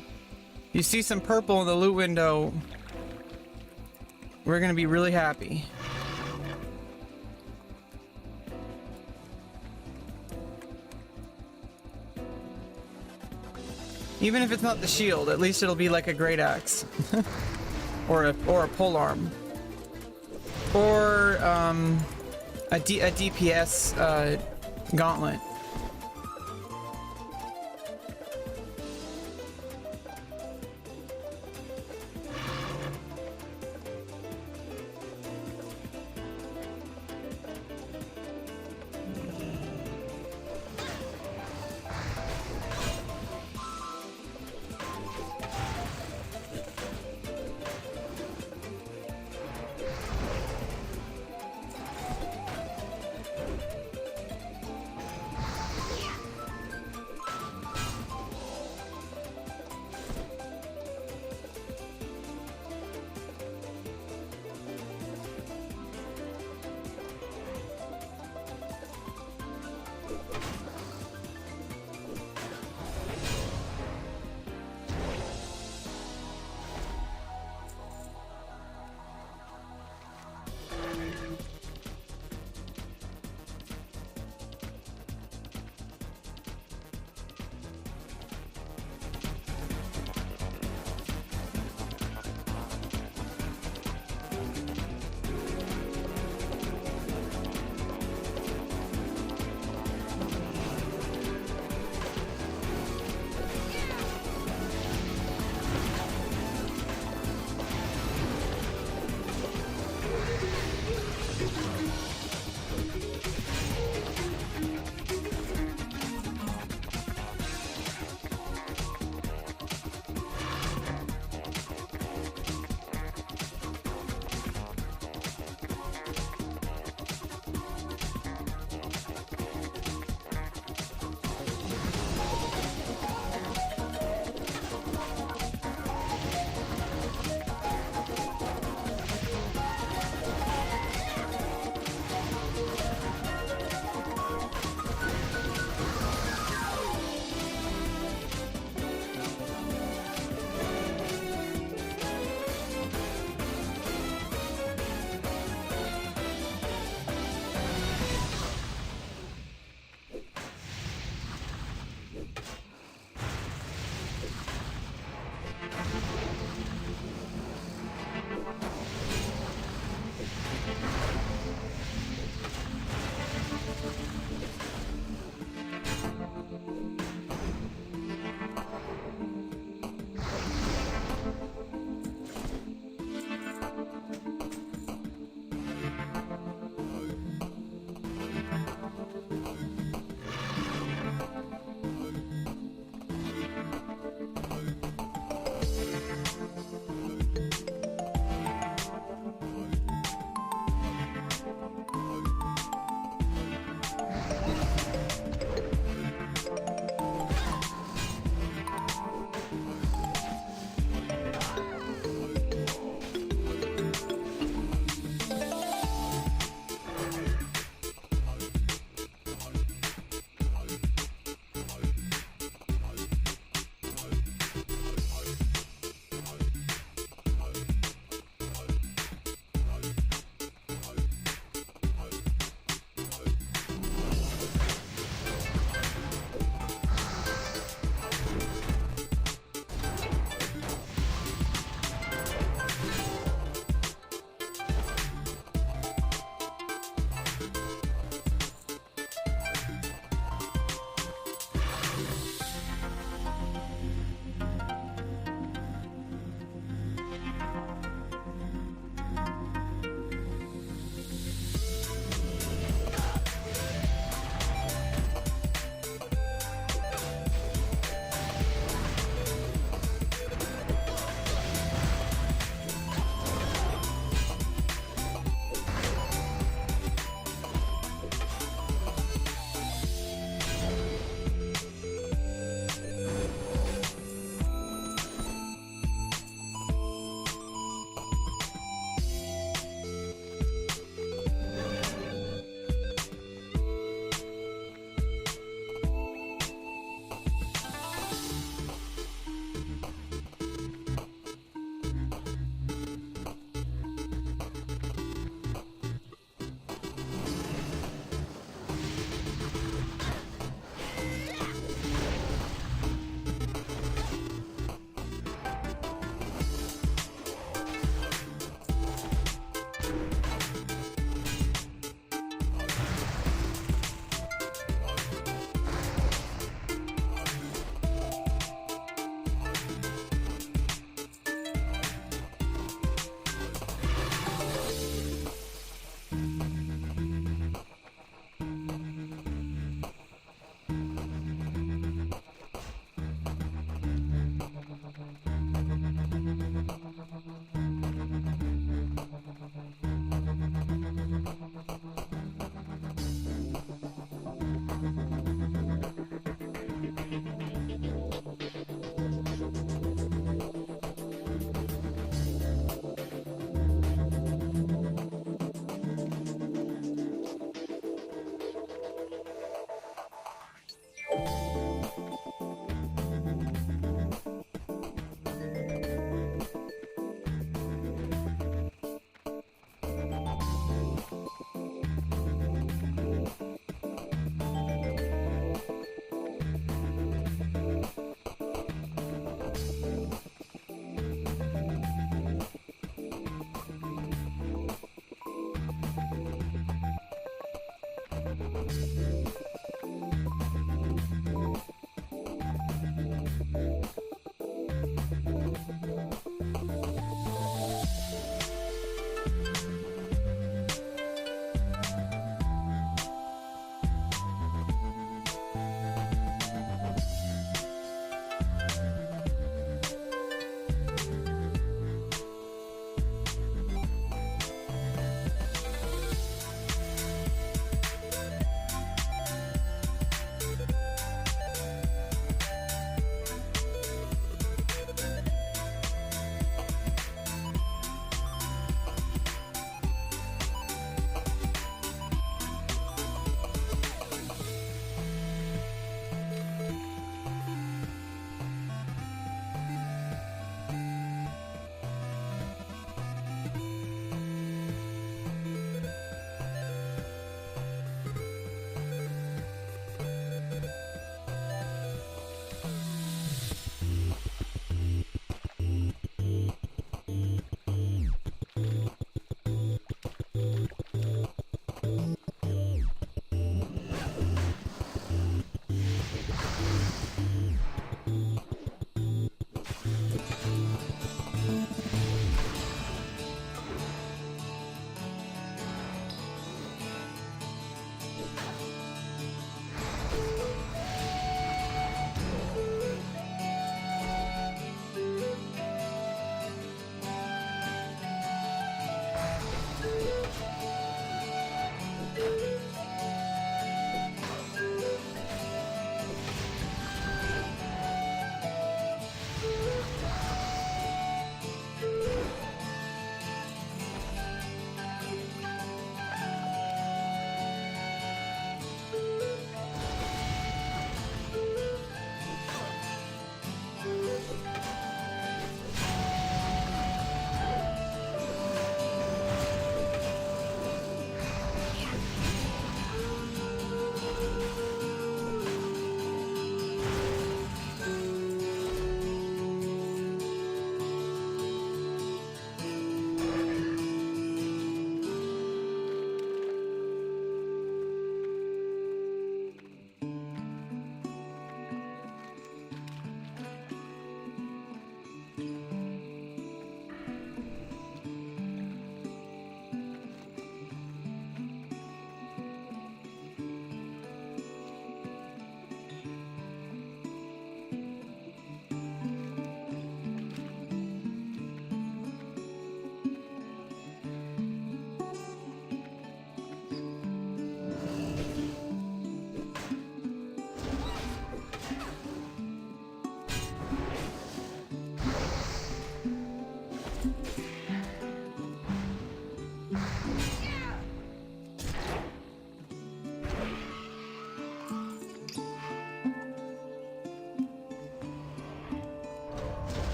You see some purple in the loot window, we're gonna be really happy. Even if it's not the shield, at least it'll be like a great axe. or a polearm. Or a DPS gauntlet.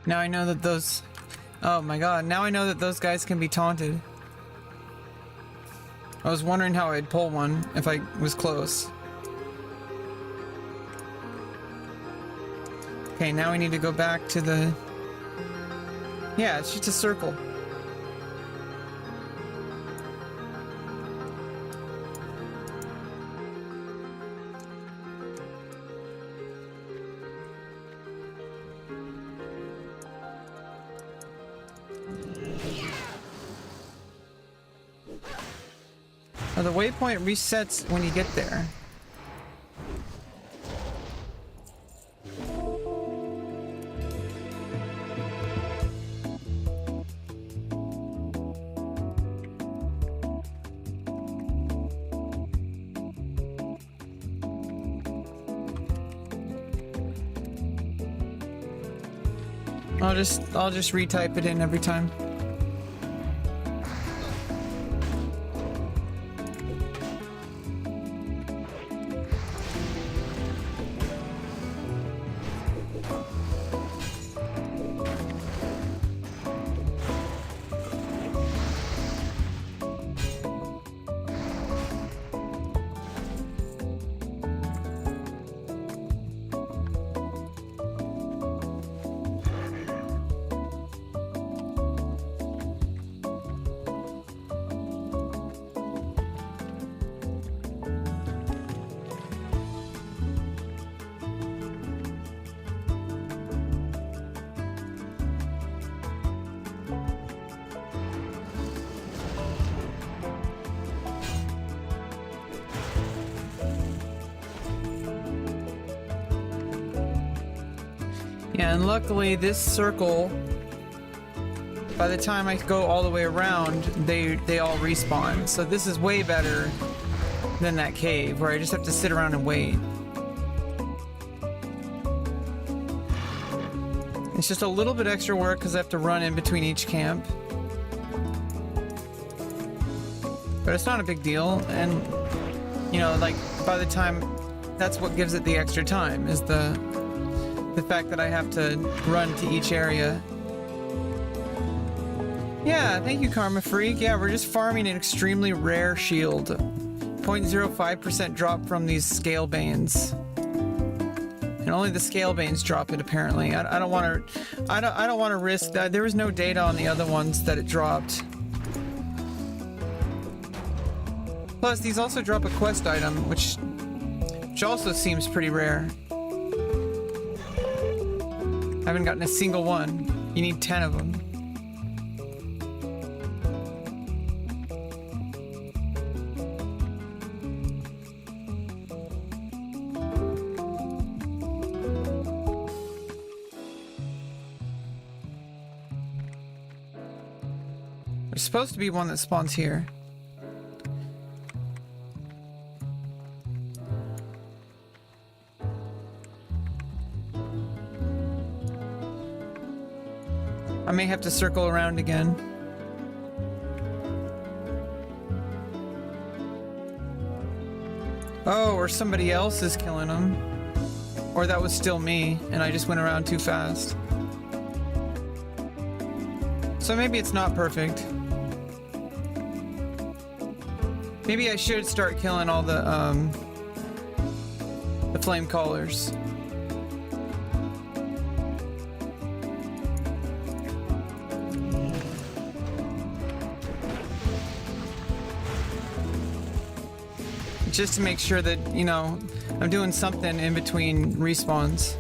Now I know that those... Oh my god, now I know that those guys can be taunted. I was wondering how I'd pull one if I was close. Okay, now we need to go back to the... Yeah, it's just a circle. Now, the waypoint resets when you get there. I'll just retype it in every time. Yeah, and luckily this circle, by the time I go all the way around, they all respawn. So this is way better than that cave where I just have to sit around and wait. It's just a little bit extra work because I have to run in between each camp. But it's not a big deal, and you know, like by the time, that's what gives it the extra time, is the fact that I have to run to each area. Yeah, thank you, Karma Freak. Yeah, we're just farming an extremely rare shield. 0.05% drop from these scale banes. And only the scale banes drop it, apparently. I don't want to risk that. There was no data on the other ones that it dropped. Plus, these also drop a quest item, which also seems pretty rare. I haven't gotten a single one. You need 10 of them. There's supposed to be one that spawns here. I may have to circle around again. Oh, or somebody else is killing them. Or that was still me, and I just went around too fast. So maybe it's not perfect. Maybe I should start killing all the flame callers. Just to make sure that, you know, I'm doing something in between respawns.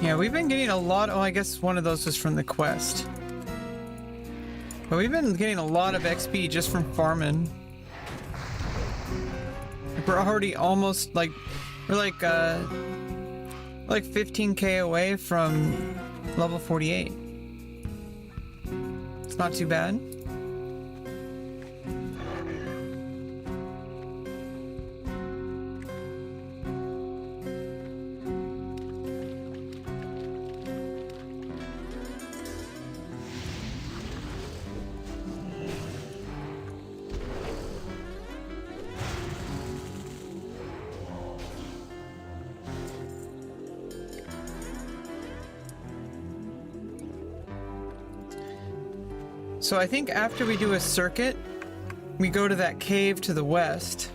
Yeah, we've been getting a lot. Oh, I guess one of those was from the quest. But we've been getting a lot of XP just from farming. We're already almost like, we're like 15k away from level 48. It's not too bad. So I think after we do a circuit, we go to that cave to the west.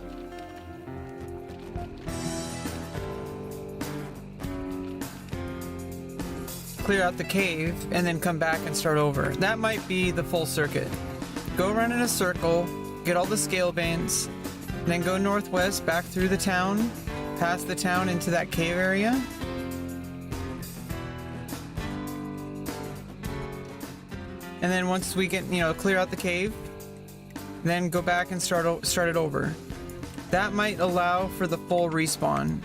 Clear out the cave and then come back and start over. That might be the full circuit. Go around in a circle, get all the scale veins, then go northwest back through the town, past the town into that cave area. And then once we get, clear out the cave, then go back and start it over. That might allow for the full respawn.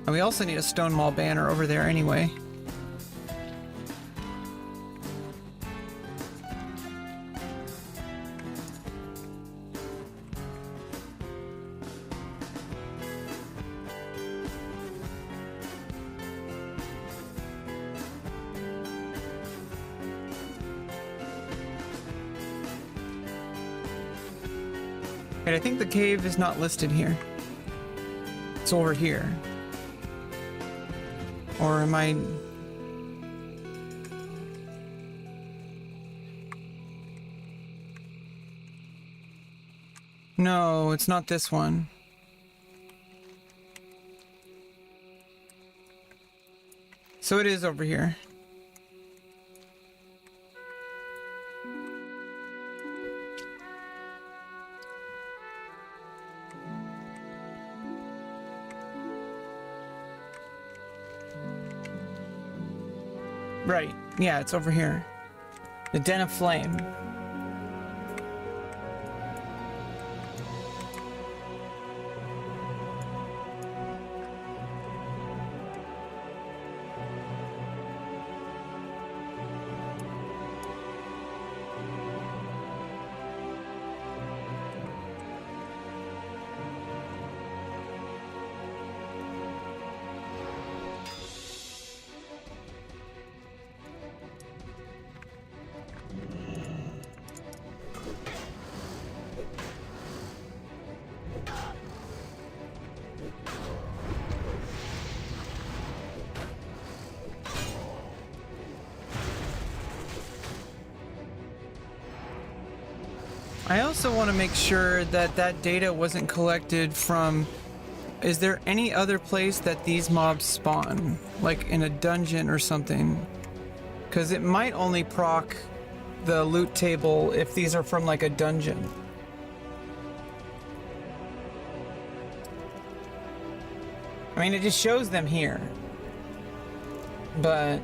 And we also need a stone wall banner over there anyway. I think the cave is not listed here. It's over here. Or am I... No, it's not this one. So it is over here. Right. Yeah, it's over here. The Den of Flame. I also want to make sure that that data wasn't collected from... Is there any other place that these mobs spawn? Like in a dungeon or something? Because it might only proc the loot table if these are from like a dungeon. I mean, it just shows them here. But...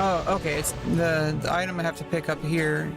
Oh, okay. It's the item I have to pick up here.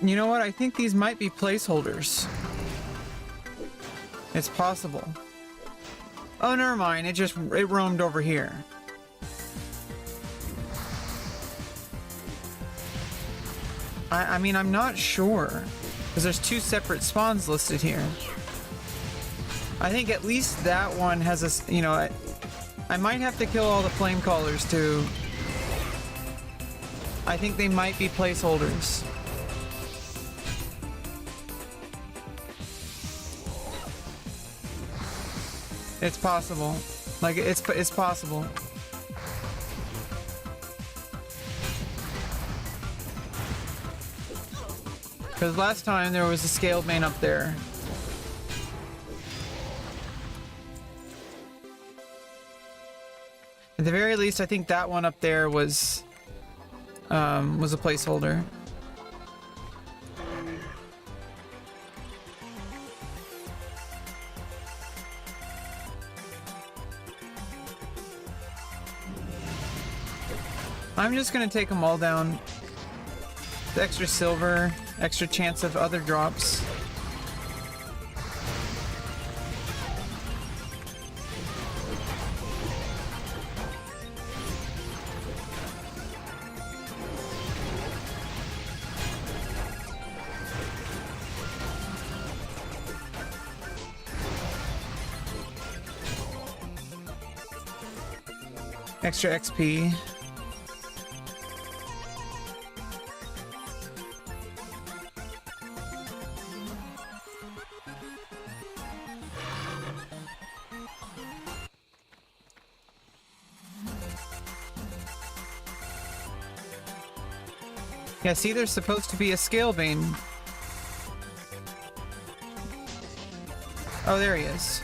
You know what? I think these might be placeholders. It's possible. Oh, never mind. It roamed over here. I mean, I'm not sure. Because there's two separate spawns listed here. I think at least that one has a, you know, I might have to kill all the flame callers too. I think they might be placeholders. It's possible. Like, it's possible. Because last time there was a scaled main up there. At the very least, I think that one up there was a placeholder. I'm just gonna take them all down. The extra silver, extra chance of other drops. Extra XP. Yeah, see, there's supposed to be a scale vein. Oh, there he is.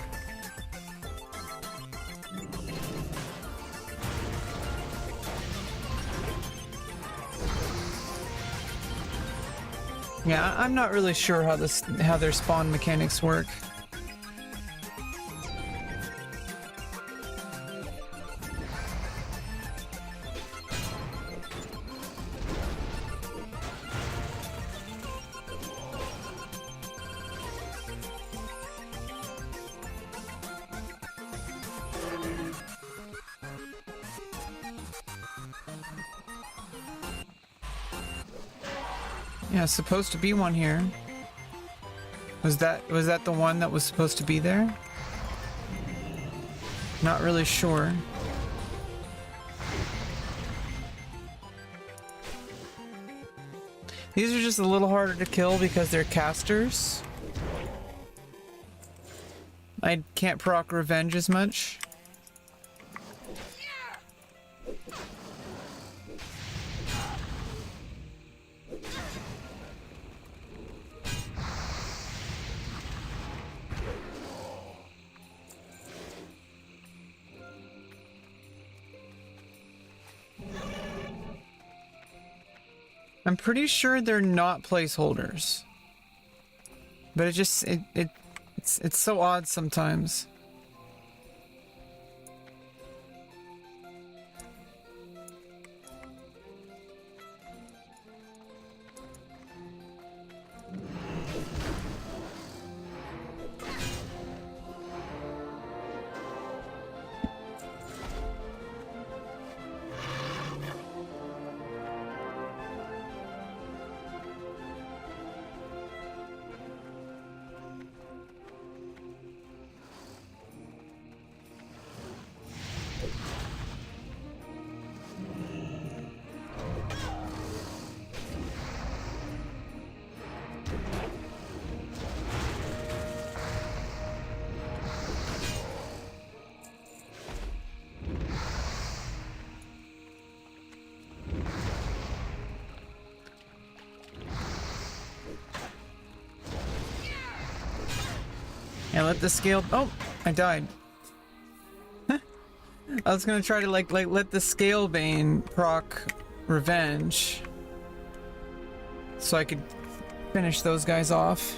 Yeah, I'm not really sure how their spawn mechanics work. Yeah, supposed to be one here. Was that the one that was supposed to be there? Not really sure. These are just a little harder to kill because they're casters. I can't proc revenge as much. I'm pretty sure they're not placeholders. But it's so odd sometimes. Yeah, let the scale. Oh, I died. I was gonna try to like let the scale vein proc revenge, so I could finish those guys off.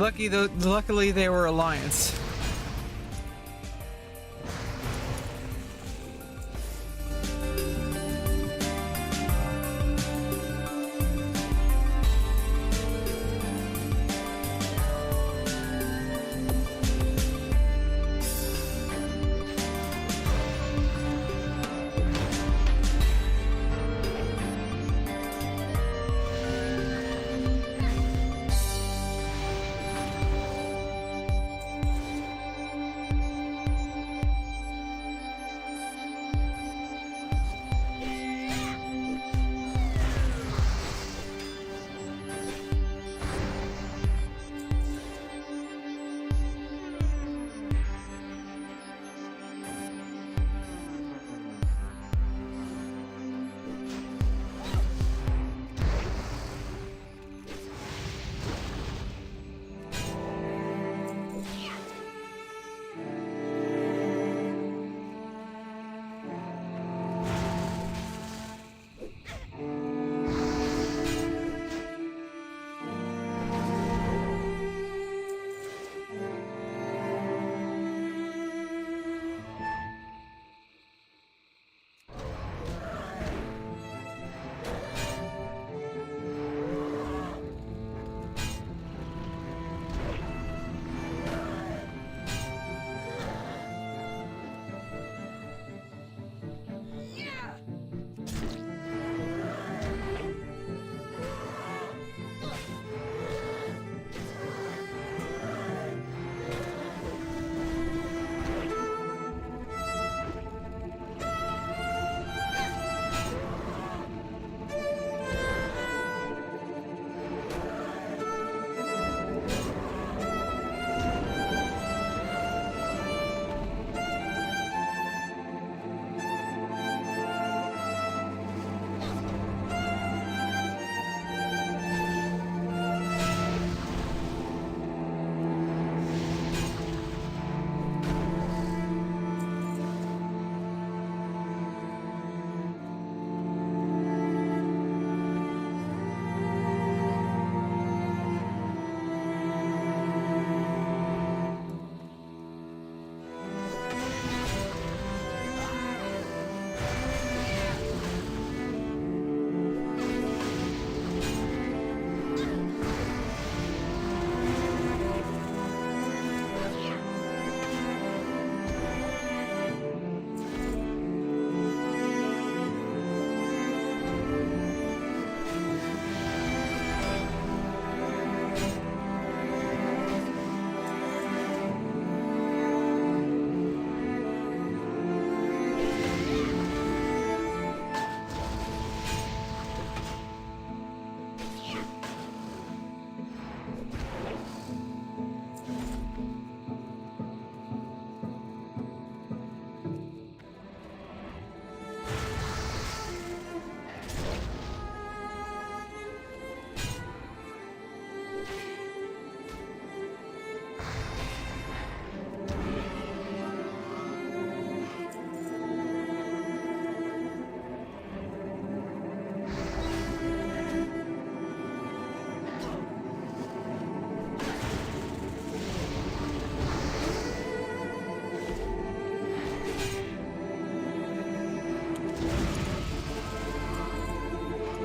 Luckily they were Alliance.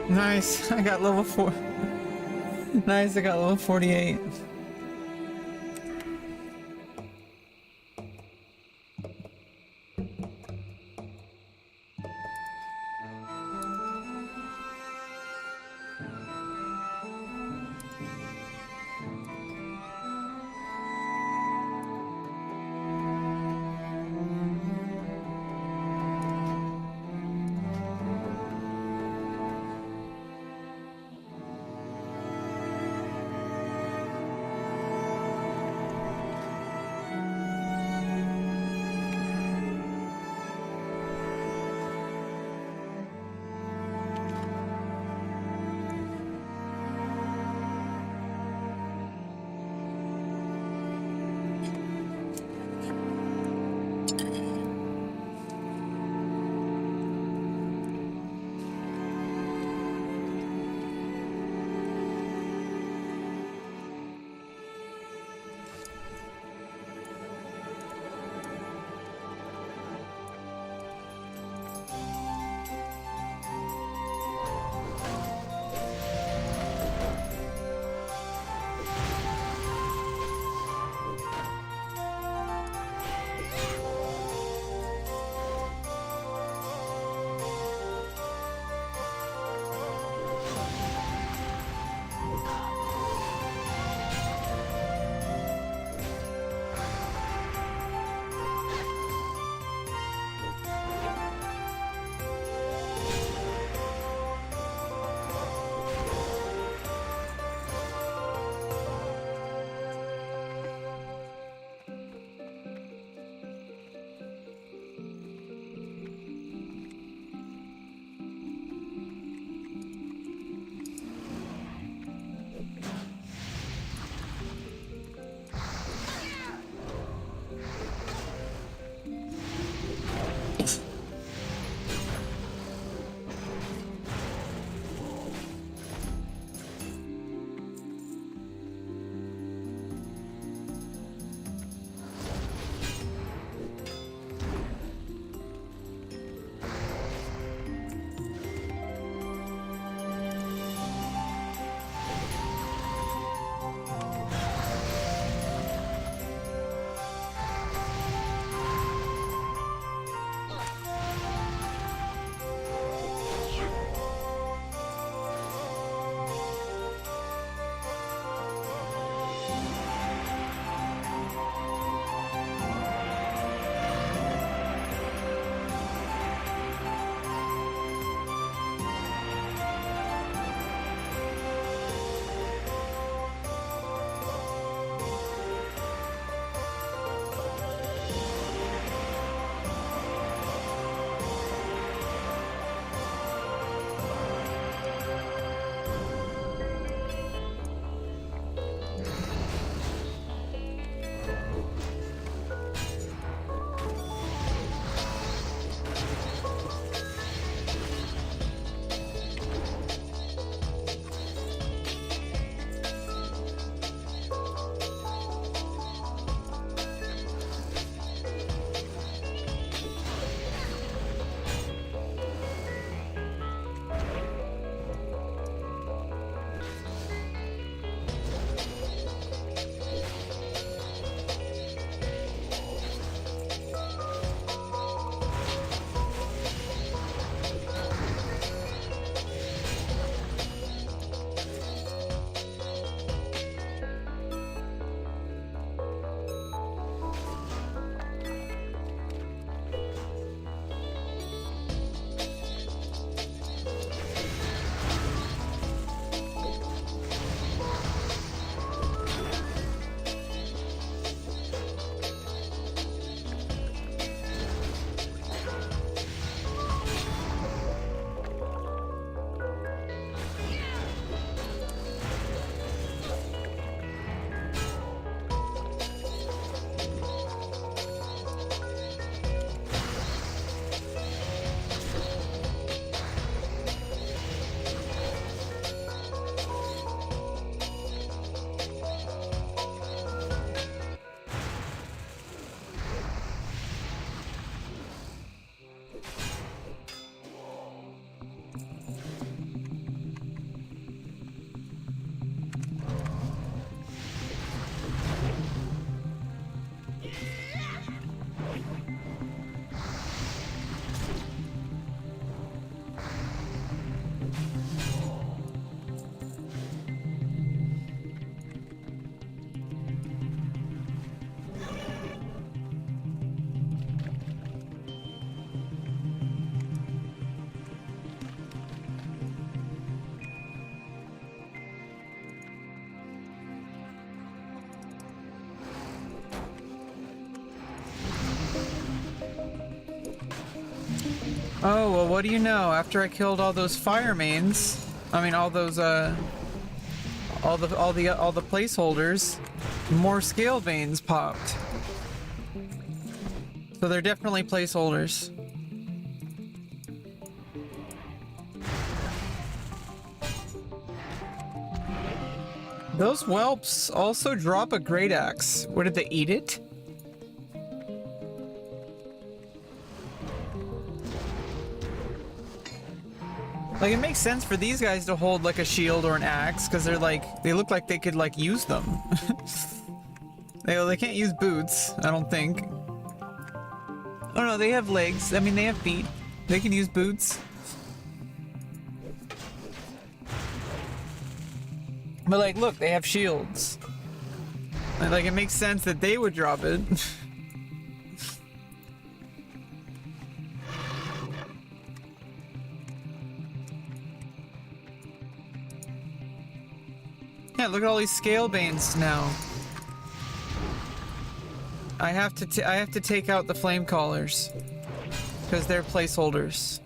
Nice, I got level 4. Nice, I got level 48. Oh, well, what do you know? After I killed all those fire mains, I mean all those all the placeholders, more scale veins popped. So they're definitely placeholders. Those whelps also drop a great axe. What, did they eat it? Like, it makes sense for these guys to hold like a shield or an axe because they're like, they look like they could like use them. They can't use boots, I don't think. Oh no, they have legs. I mean, they have feet. They can use boots. But like, look, they have shields. Like, it makes sense that they would drop it. Yeah, look at all these scale banes now. I have to take out the flame callers because they're placeholders.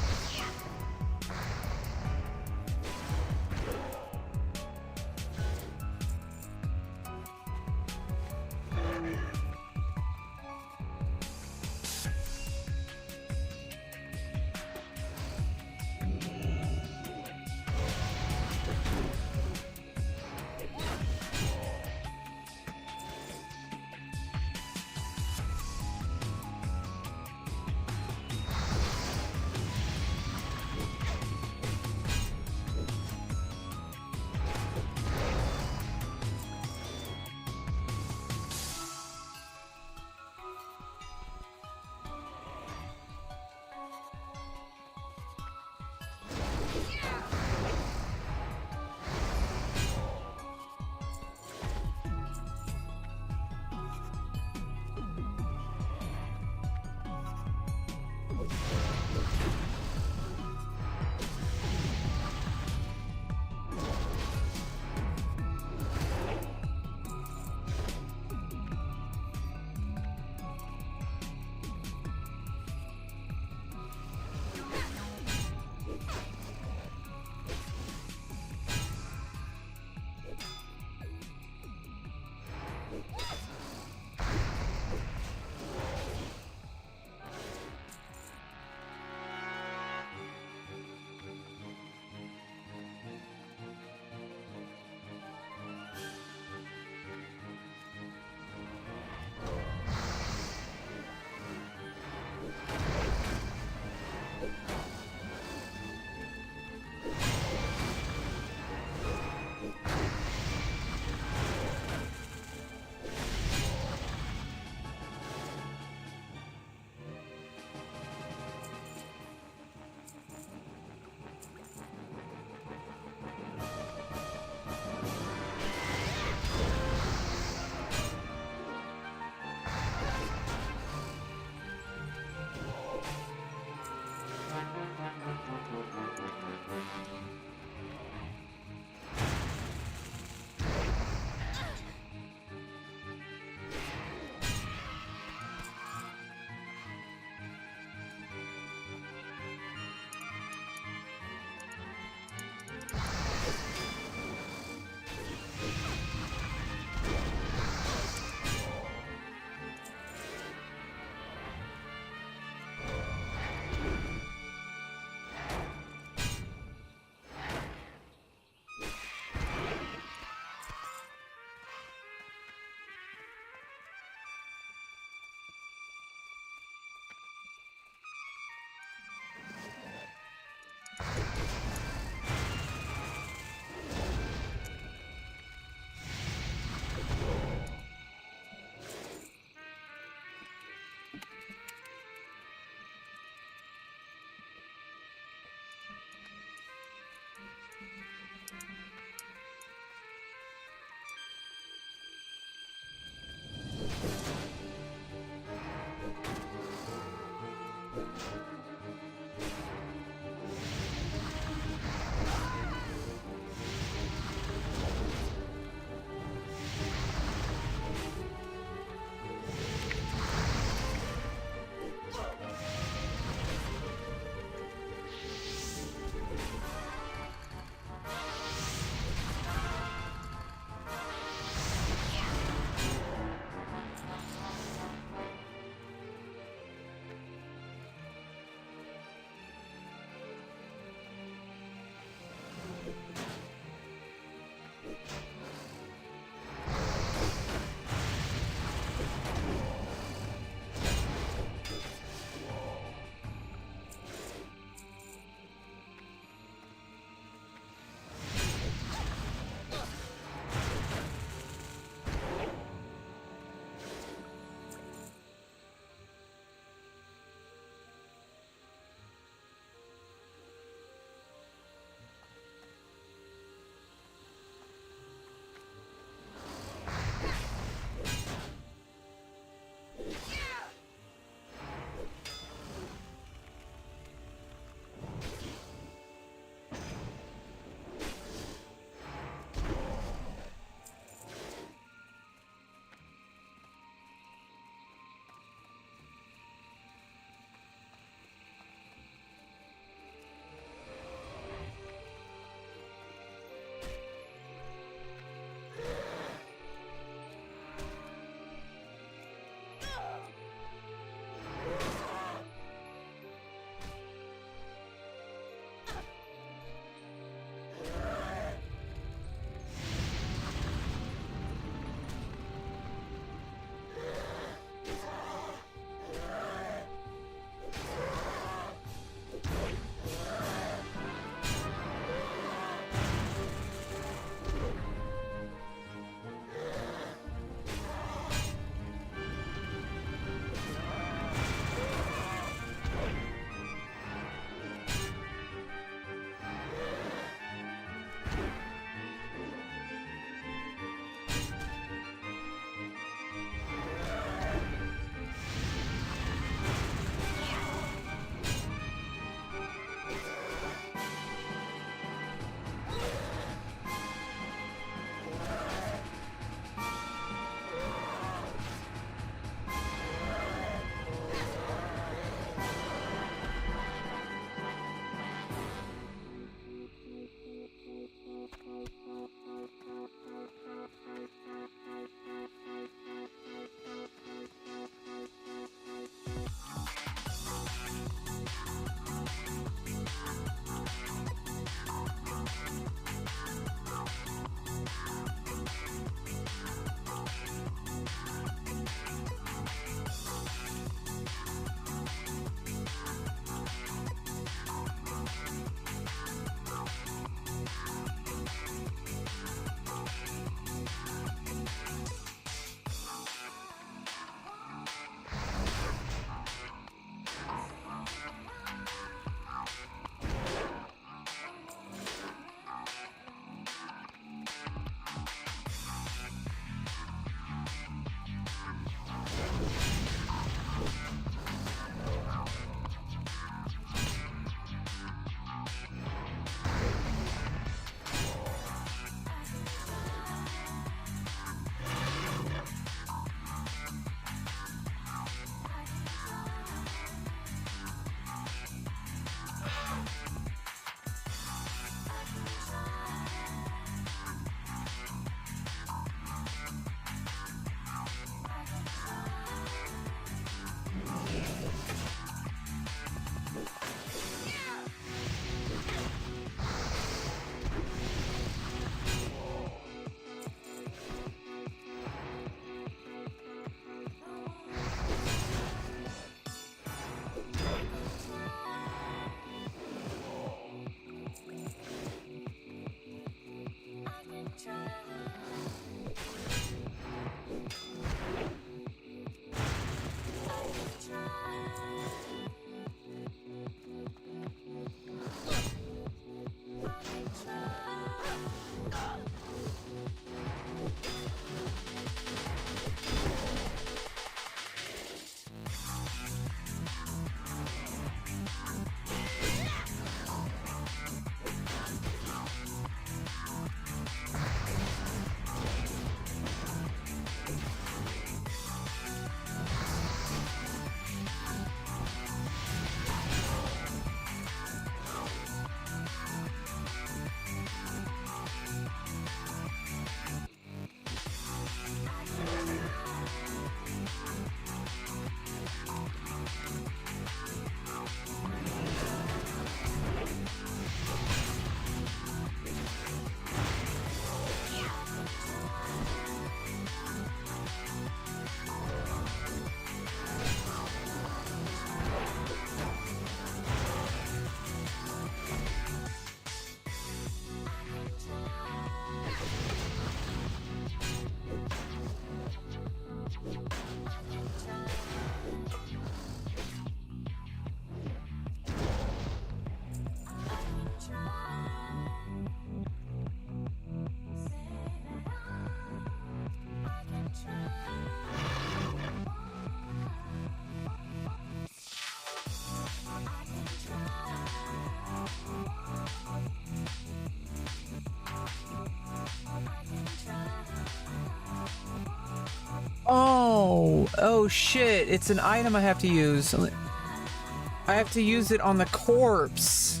Oh shit, it's an item I have to use. I have to use it on the corpse.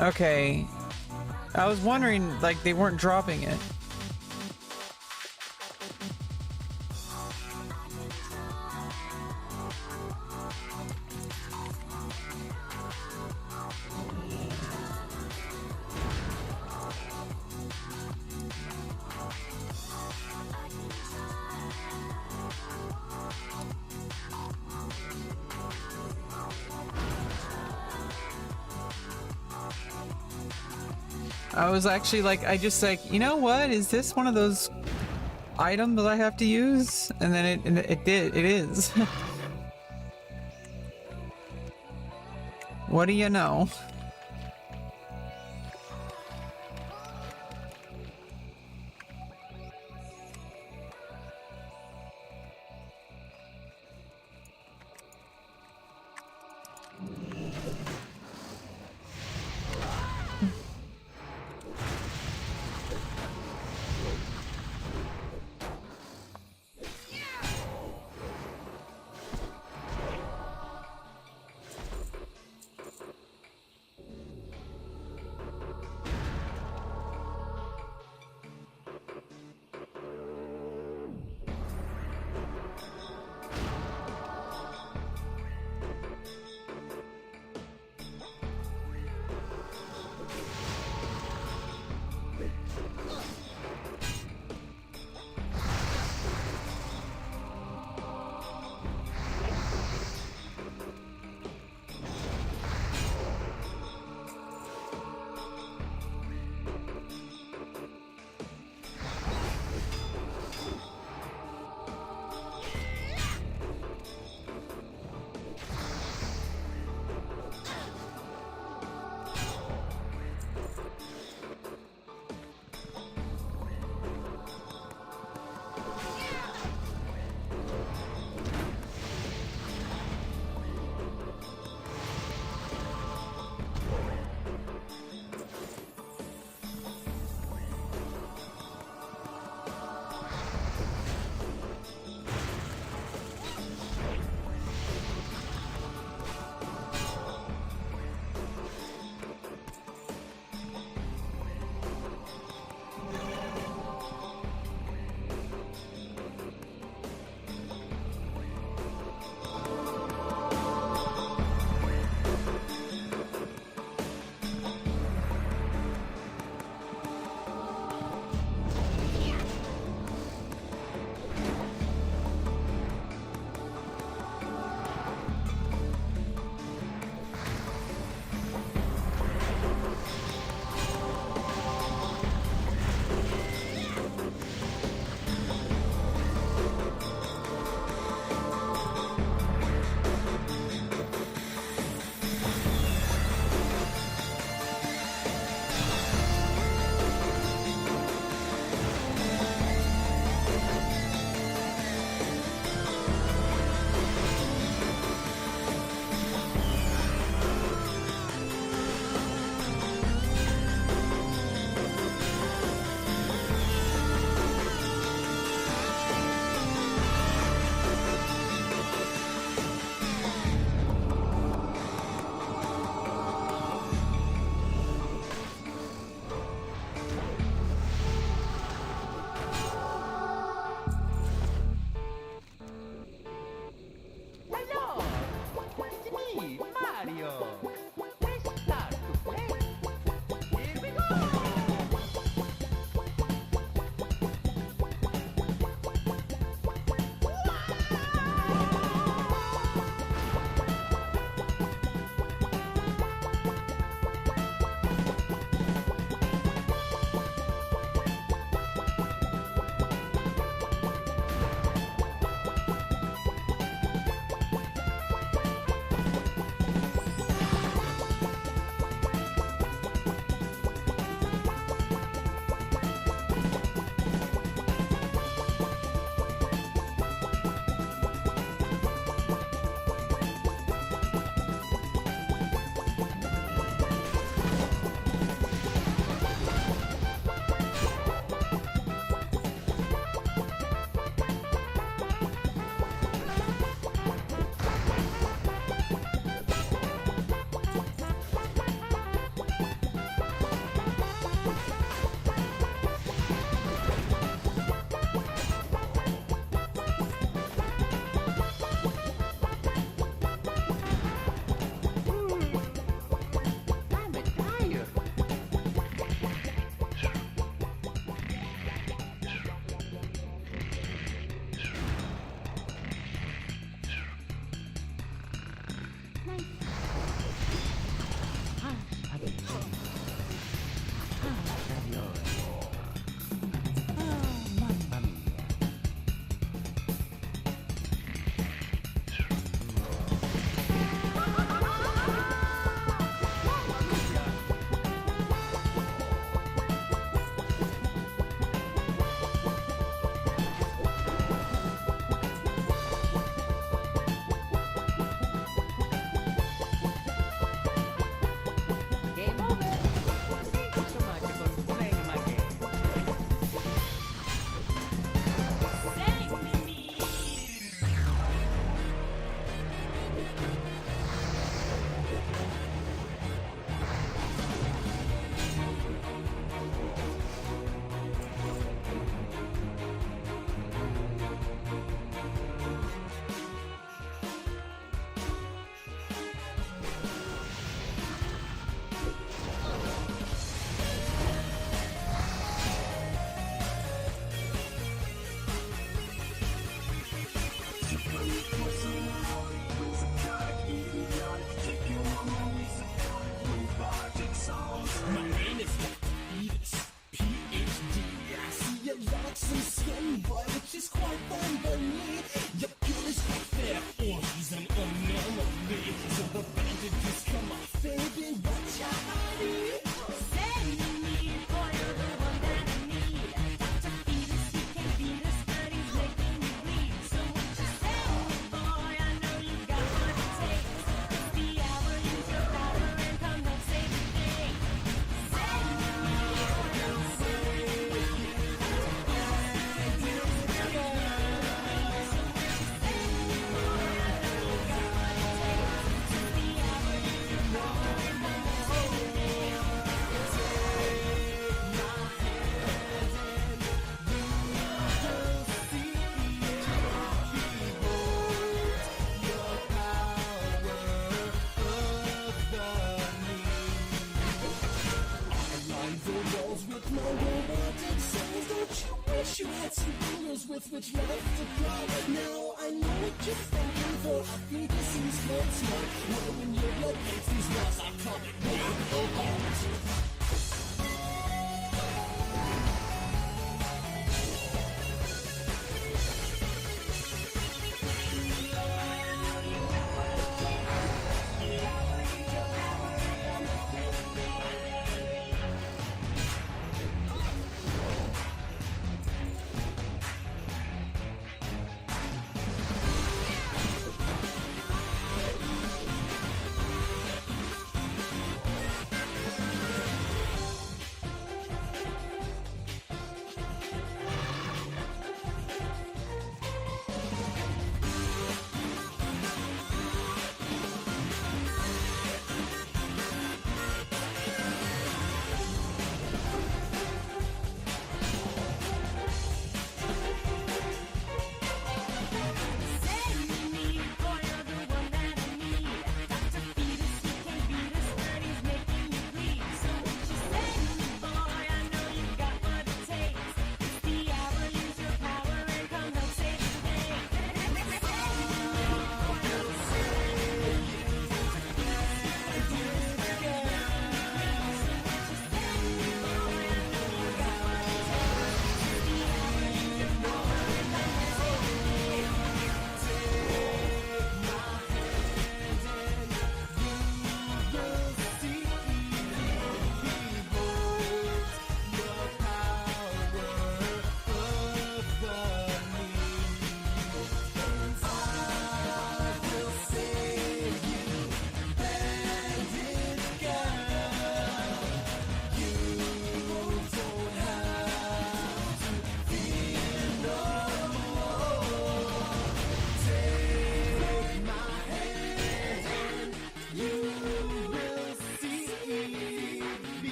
Okay. I was wondering, like, they weren't dropping it. I was actually like, I just like, you know what? Is this one of those items that I have to use? And then it is. What do you know?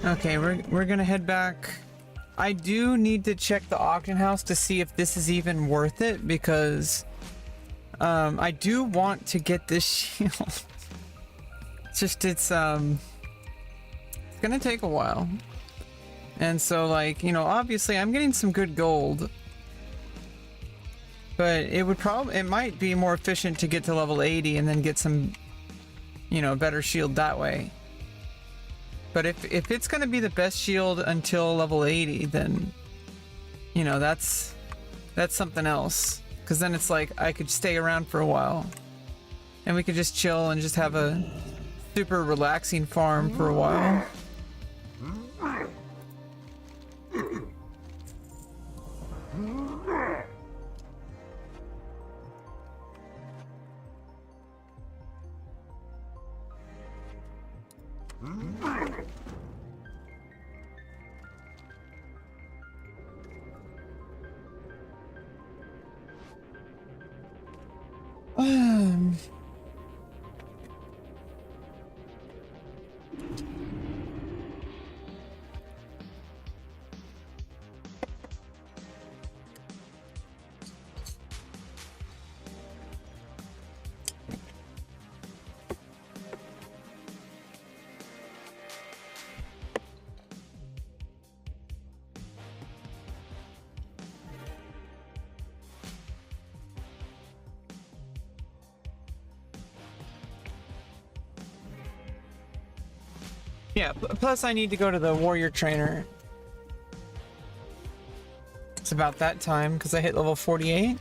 Okay, we're gonna head back. I do need to check the auction house to see if this is even worth it, because I do want to get this shield. It's just it's gonna take a while. And so, like, you know, obviously I'm getting some good gold, but it might be more efficient to get to level 80 and then get some, you know, better shield that way. But if it's gonna be the best shield until level 80, then, you know, that's something else. Because then it's like I could stay around for a while, and we could just chill and just have a super relaxing farm for a while. Yeah, plus I need to go to the warrior trainer. It's about that time because I hit level 48.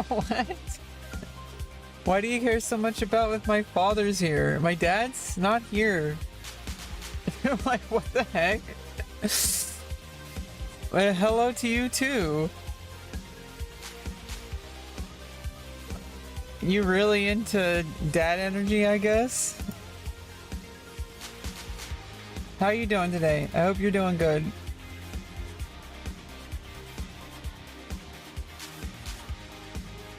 What? Why do you care so much about if my father's here? My dad's not here. I'm like, what the heck? Well, hello to you too. You really into dad energy, I guess? How you doing today? I hope you're doing good.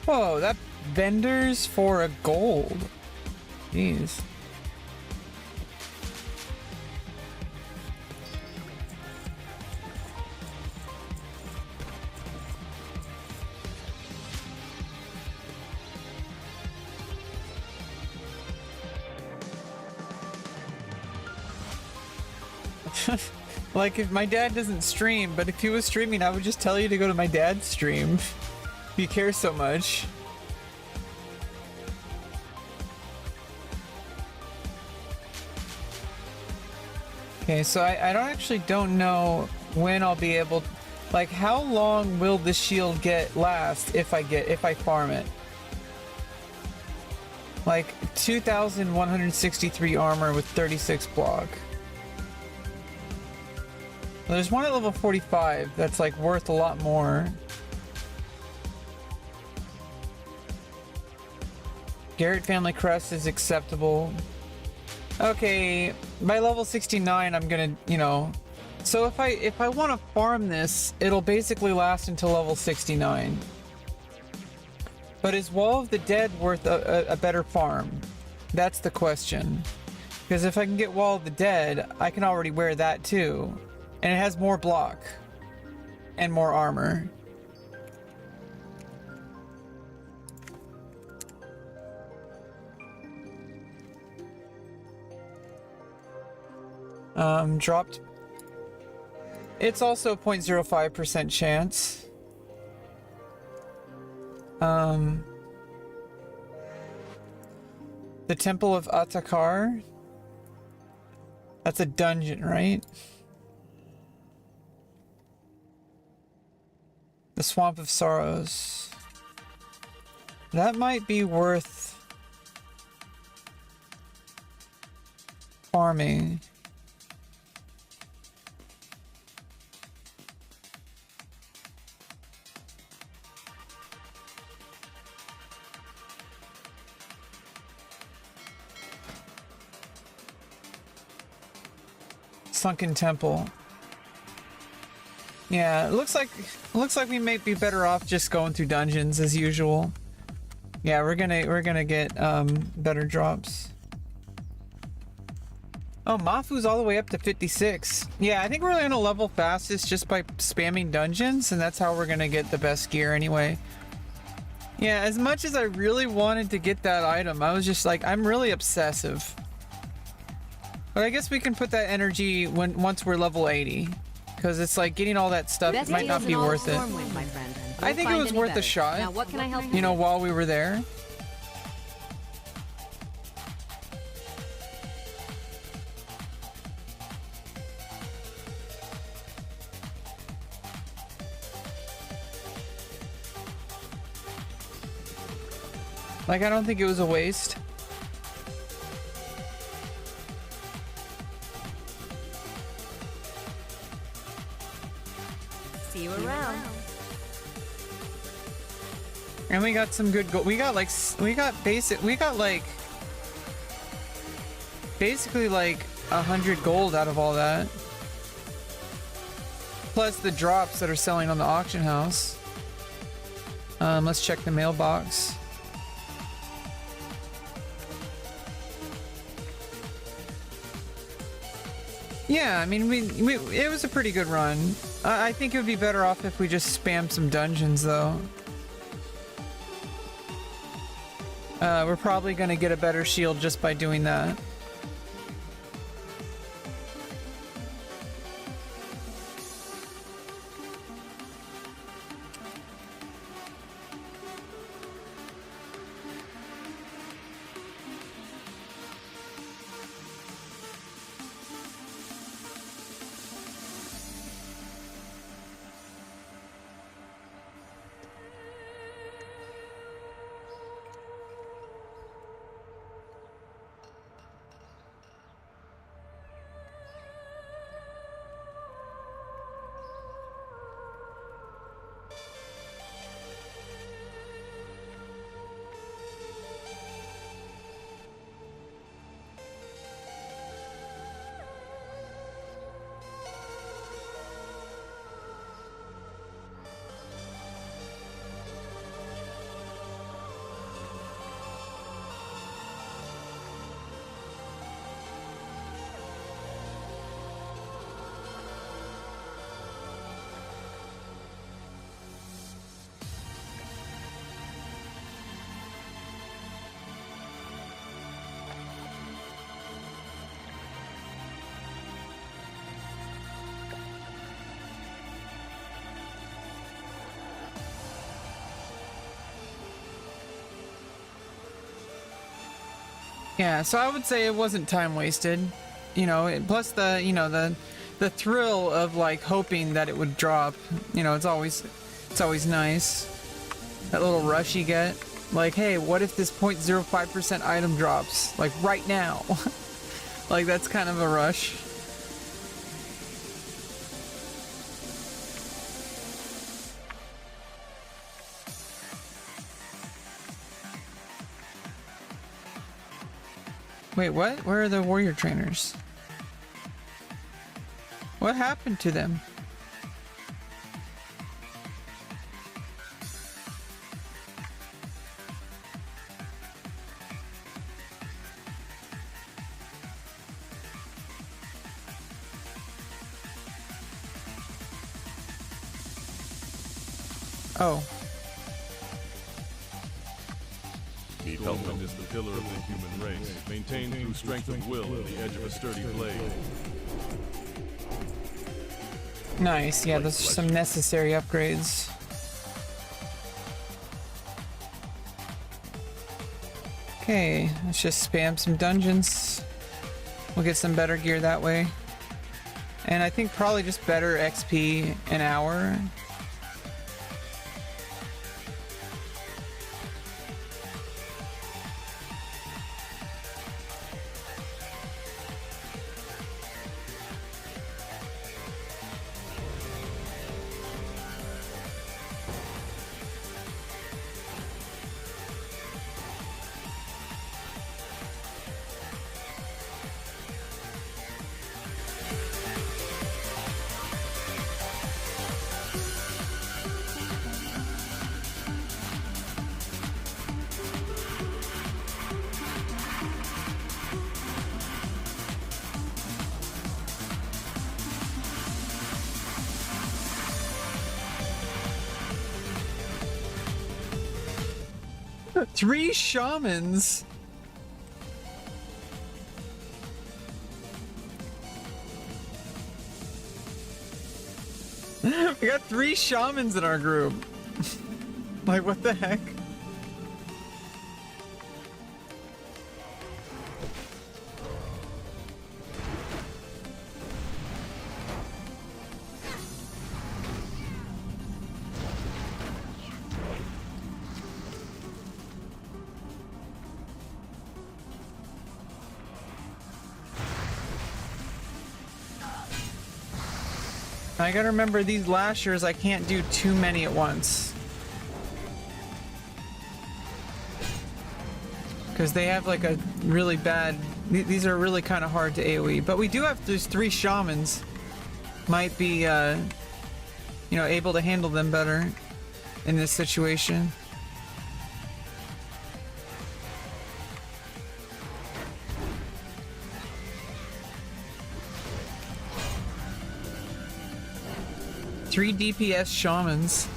Whoa, that vendor's for a gold. Jeez. Like, if my dad doesn't stream, but if he was streaming, I would just tell you to go to my dad's stream. If you care so much. Okay, so I don't know when I'll be able, like, how long will the shield last if I farm it? Like 2,163 armor with 36 block. Well, there's one at level 45 that's like worth a lot more. Garrett family crest is acceptable. Okay, by level 69 I'm gonna, you know, so if I want to farm this, it'll basically last until level 69. But is Wall of the Dead worth a better farm? That's the question. Because if I can get Wall of the Dead, I can already wear that too. And it has more block and more armor. Dropped. It's also 0.05% chance. The Temple of Atakar. That's a dungeon, right? The Swamp of Sorrows. That might be worth farming. Sunken Temple. Yeah, it looks like we may be better off just going through dungeons as usual. Yeah, we're gonna get better drops. Oh, Mafu's all the way up to 56. Yeah, I think we're gonna level fastest just by spamming dungeons, and that's how we're gonna get the best gear anyway. Yeah, as much as I really wanted to get that item, I was just like, I'm really obsessive. But I guess we can put that energy once we're level 80. Because it's like getting all that stuff might not be worth it.
Stormwind, my friend.
I think it was worth a shot.
Now, what can I help
you know, while we were there. Like, I don't think it was a waste.
See you around.
And we got some good gold. We got basically like 100 gold out of all that. Plus the drops that are selling on the auction house. Let's check the mailbox. Yeah, I mean, it was a pretty good run. I think it would be better off if we just spammed some dungeons, though. We're probably going to get a better shield just by doing that. Yeah, so I would say it wasn't time wasted, you know. Plus the, you know, the thrill of like hoping that it would drop, you know, it's always nice. That little rush you get, like, hey, what if this 0.05% item drops, like right now? Like, that's kind of a rush. Wait, what? Where are the warrior trainers? What happened to them? Oh.
Stormwind is the pillar of the human race, maintained through strength of will and the edge of a sturdy blade.
Nice, yeah, those are some necessary upgrades. Okay, let's just spam some dungeons. We'll get some better gear that way. And I think probably just better XP an hour. 3 shamans. We got 3 shamans in our group. Like, what the heck? I gotta remember these lashers, I can't do too many at once. Because they have like a really bad... These are really kind of hard to AoE. But we do have those 3 shamans. Might be, you know, able to handle them better in this situation. Three DPS shamans.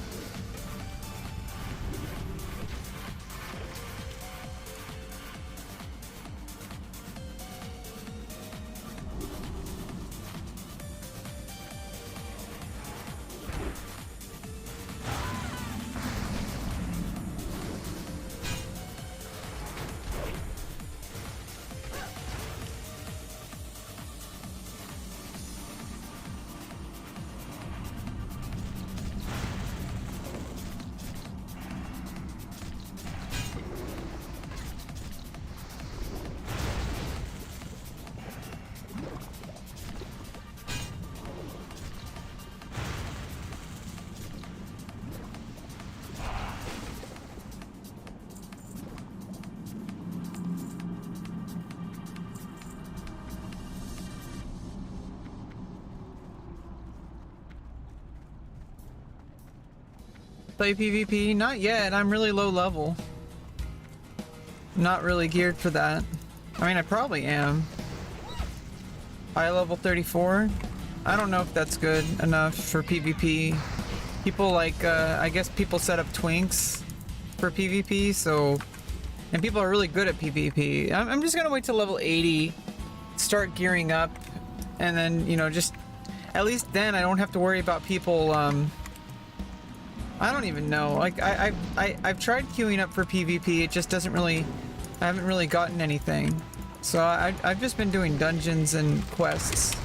Play PvP? Not yet. I'm really low level. Not really geared for that. I mean, I probably am. High level 34? I don't know if that's good enough for PvP. People like, I guess people set up twinks for PvP, so... And people are really good at PvP. I'm just gonna wait till level 80, start gearing up, and then, you know, just... At least then I don't have to worry about people, I don't even know. Like, I've tried queuing up for PvP, it just doesn't really... I haven't really gotten anything. So I've just been doing dungeons and quests.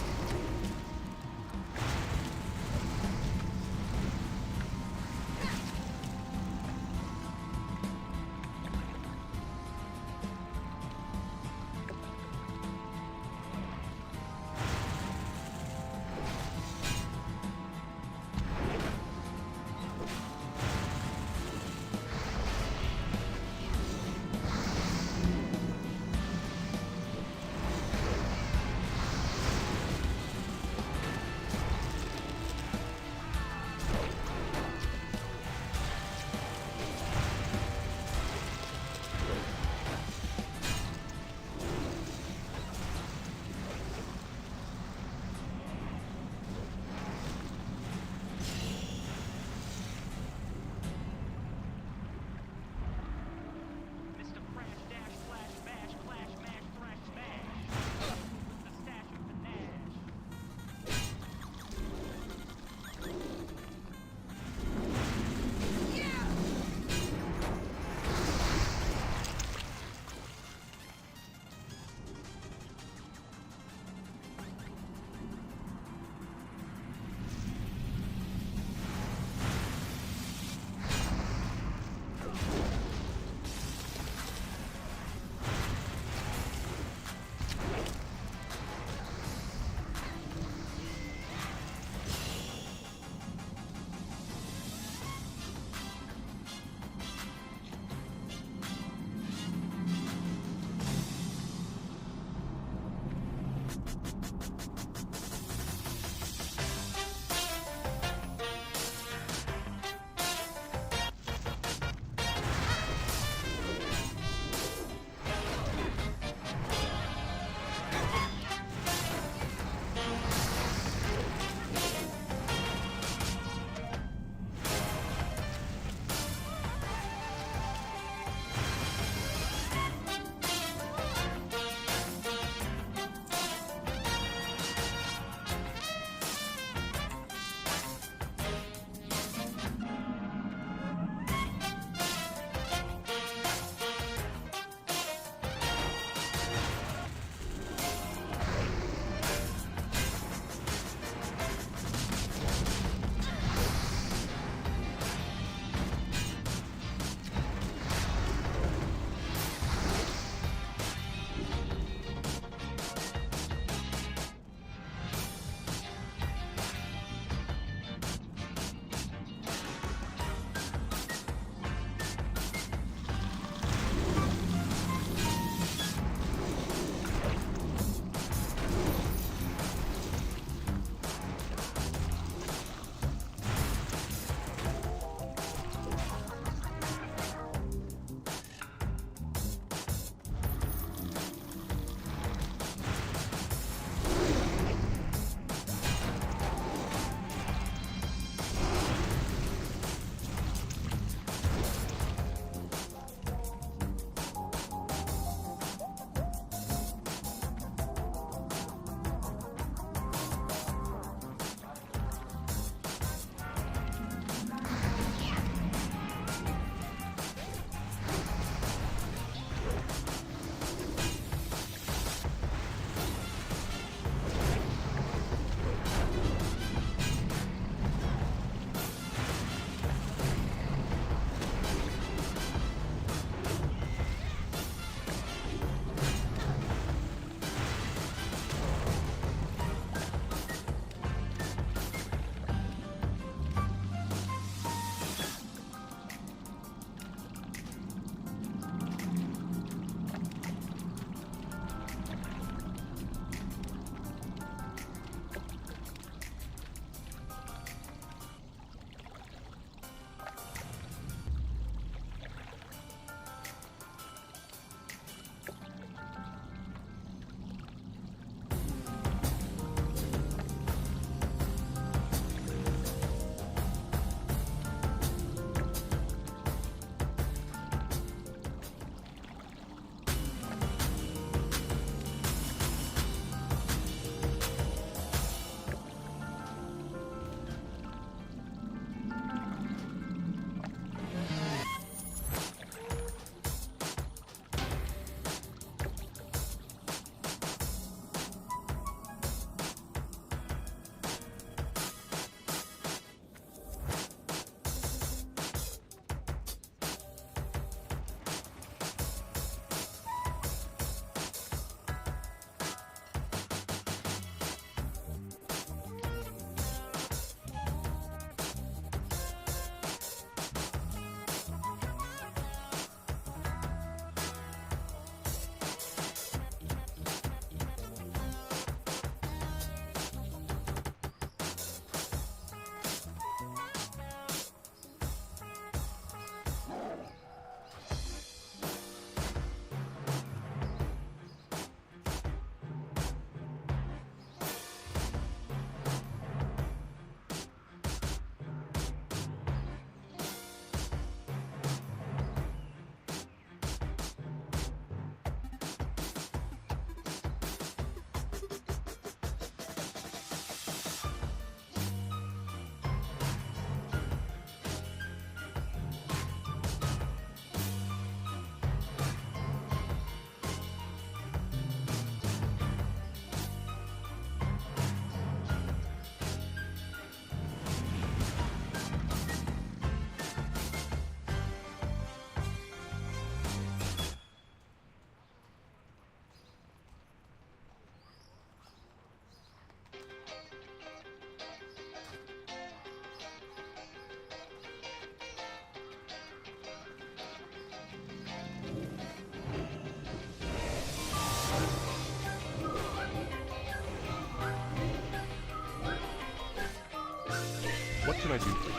can I do for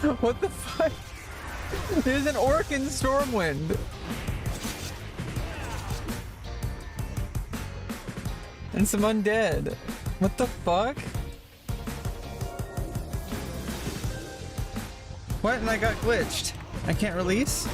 you?
What the fuck? There's an orc in Stormwind. And some undead. What the fuck? What? And I got glitched. I can't release?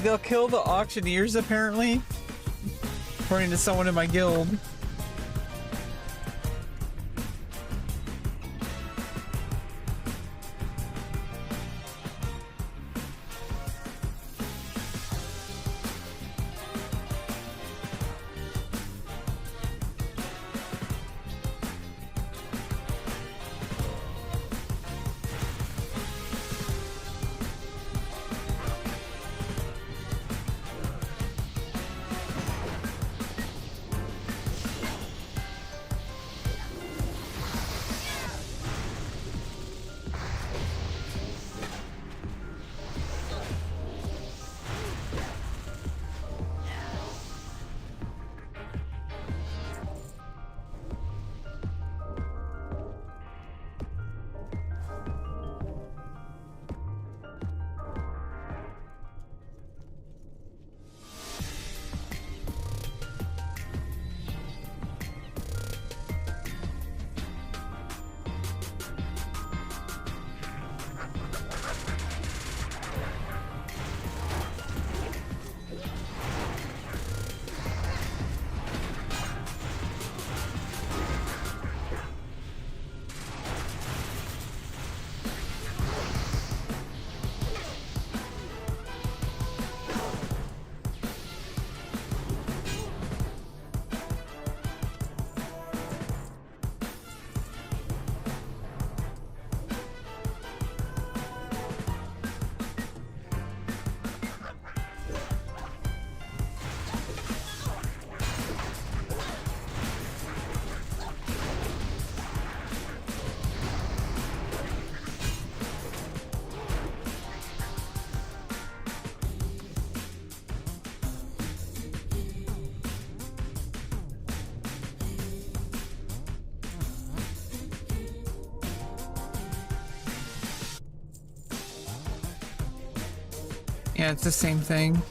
They'll kill the auctioneers, apparently. According to someone in my guild. Yeah, it's the same thing.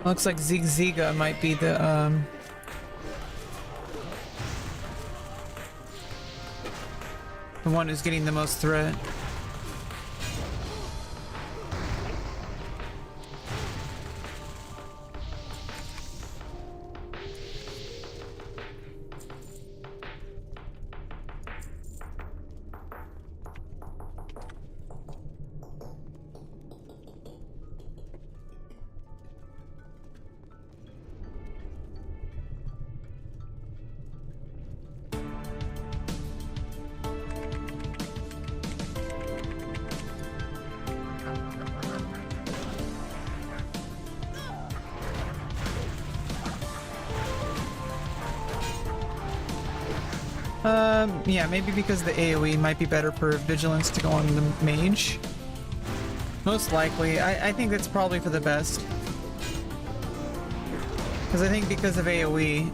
Looks like Zigziga might be the one who's getting the most threat. Yeah, maybe because the AoE might be better for Vigilance to go on the mage. Most likely. I think that's probably for the best. Because I think because of AoE...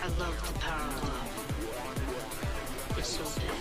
I love the power of love. It's so bad.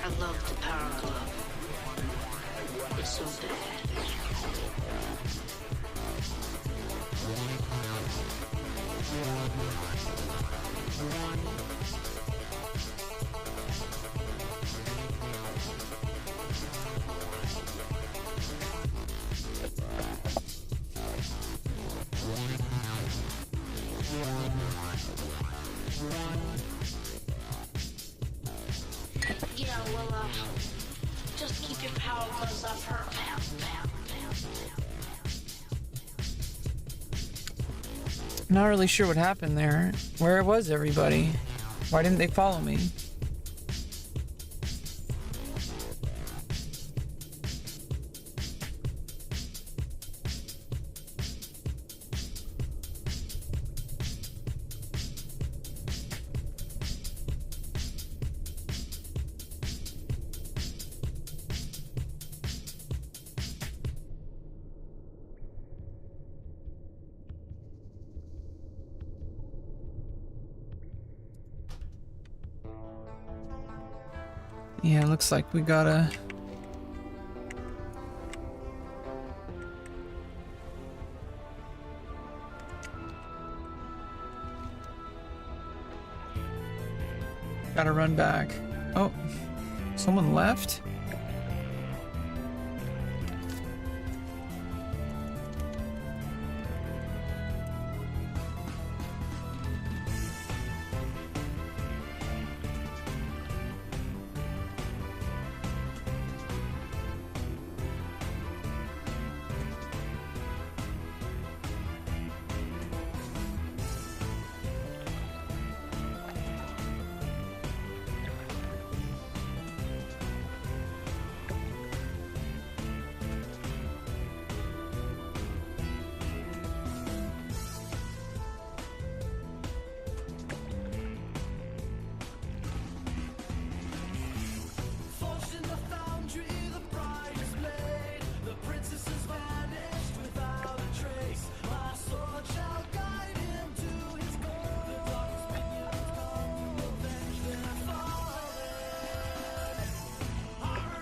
I love the power of love. It's so bad.
Yeah, well, just keep your power gloves up her, pal.
Not really sure what happened there. Where was everybody? Why didn't they follow me? Yeah, looks like we gotta... Gotta run back. Oh, someone left?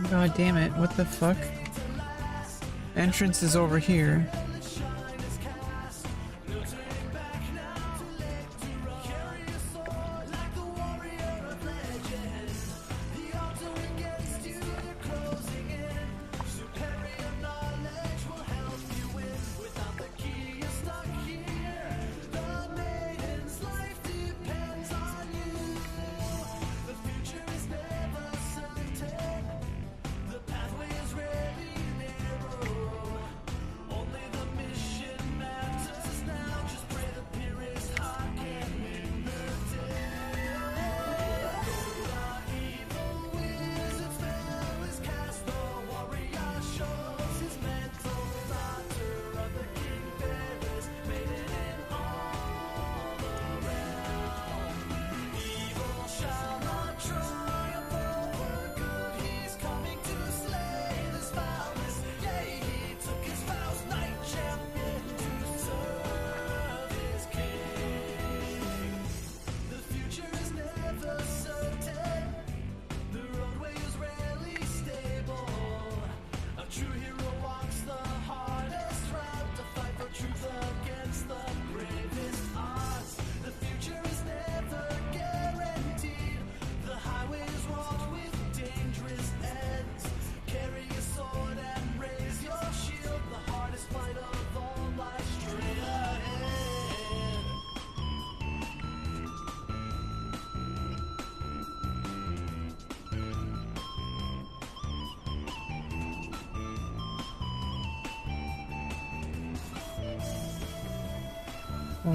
God damn it, what the fuck? Entrance is over here.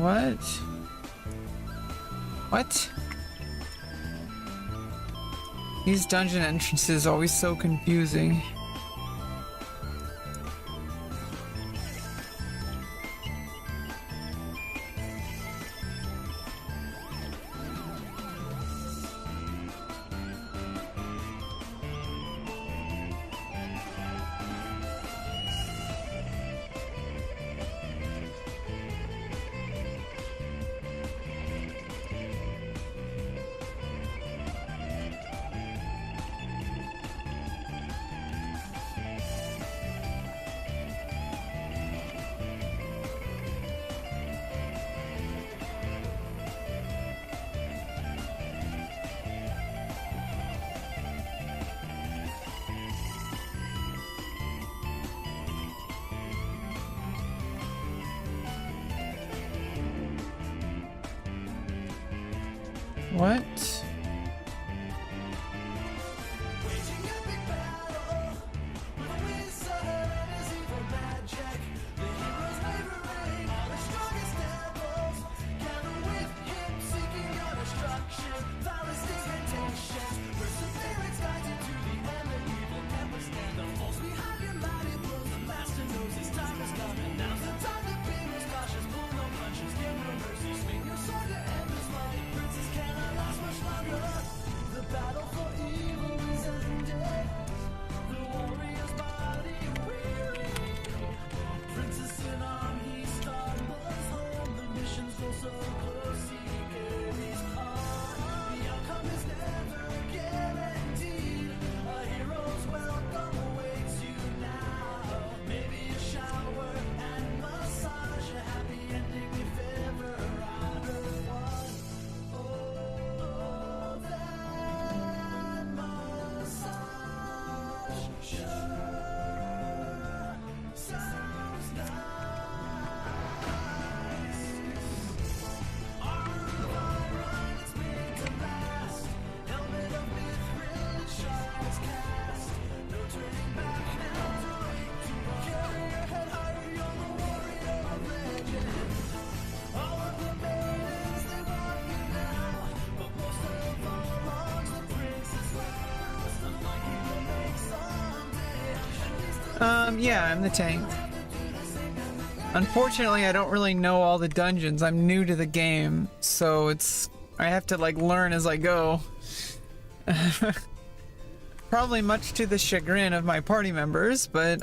What? What? These dungeon entrances are always so confusing. What? Yeah, I'm the tank. Unfortunately, I don't really know all the dungeons. I'm new to the game, so I have to like learn as I go. Probably much to the chagrin of my party members, but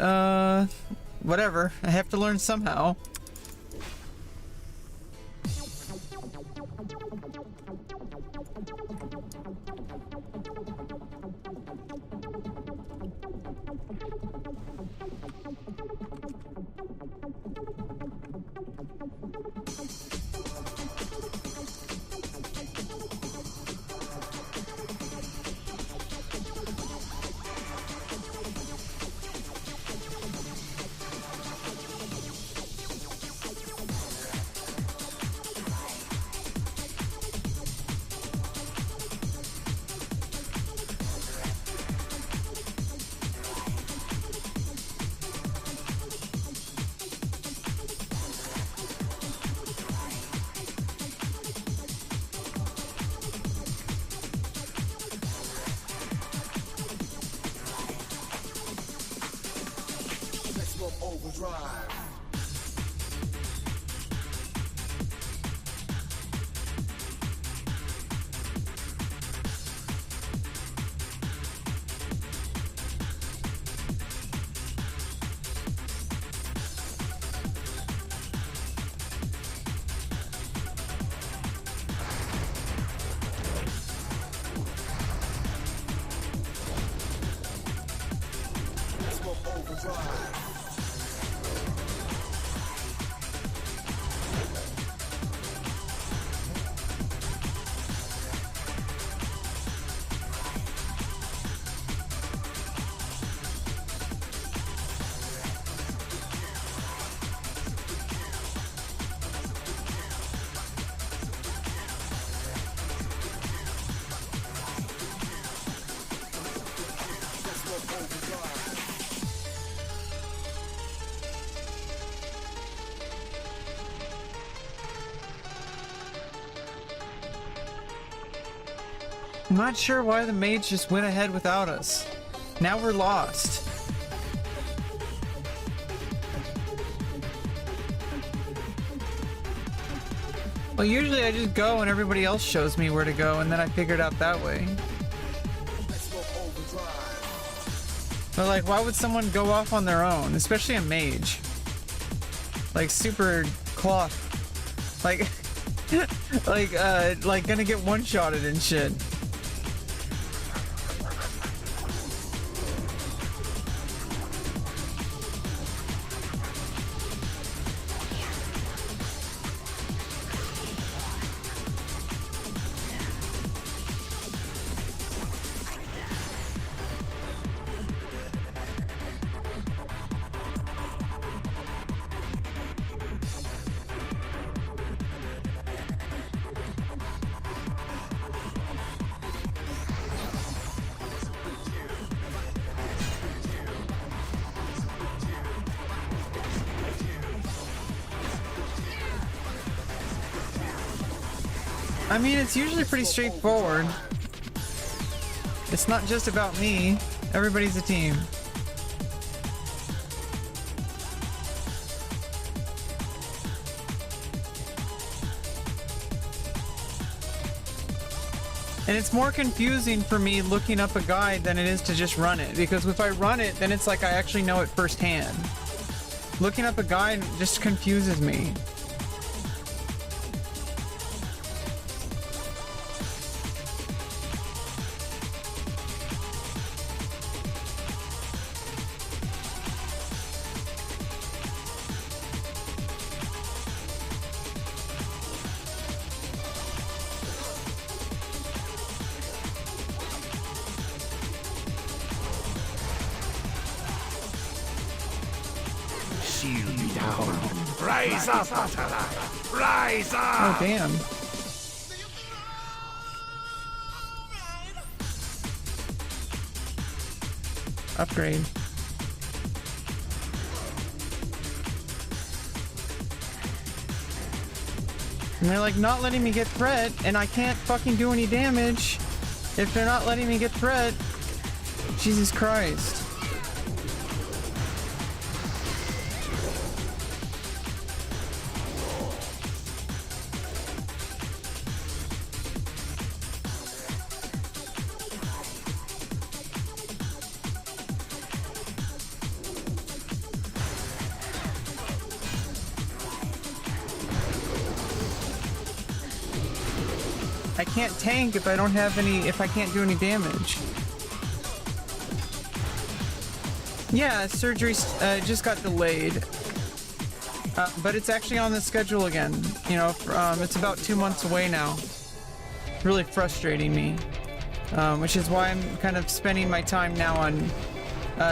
whatever. I have to learn somehow. I'm not sure why the mage just went ahead without us. Now we're lost. Well, usually I just go and everybody else shows me where to go, and then I figure it out that way. But like, why would someone go off on their own? Especially a mage. Like, super cloth. Like, like gonna get one-shotted and shit. I mean, it's usually pretty straightforward. It's not just about me. Everybody's a team. And it's more confusing for me looking up a guide than it is to just run it. Because if I run it, then it's like I actually know it firsthand. Looking up a guide just confuses me.
Rise up, Atala! Rise up!
Oh, damn. Upgrade. And they're like not letting me get threat, and I can't fucking do any damage if they're not letting me get threat. Jesus Christ. I can't tank if I don't have any, if I can't do any damage. Yeah, surgery just got delayed. But it's actually on the schedule again. You know, it's about 2 months away now. It's really frustrating me. Which is why I'm kind of spending my time now on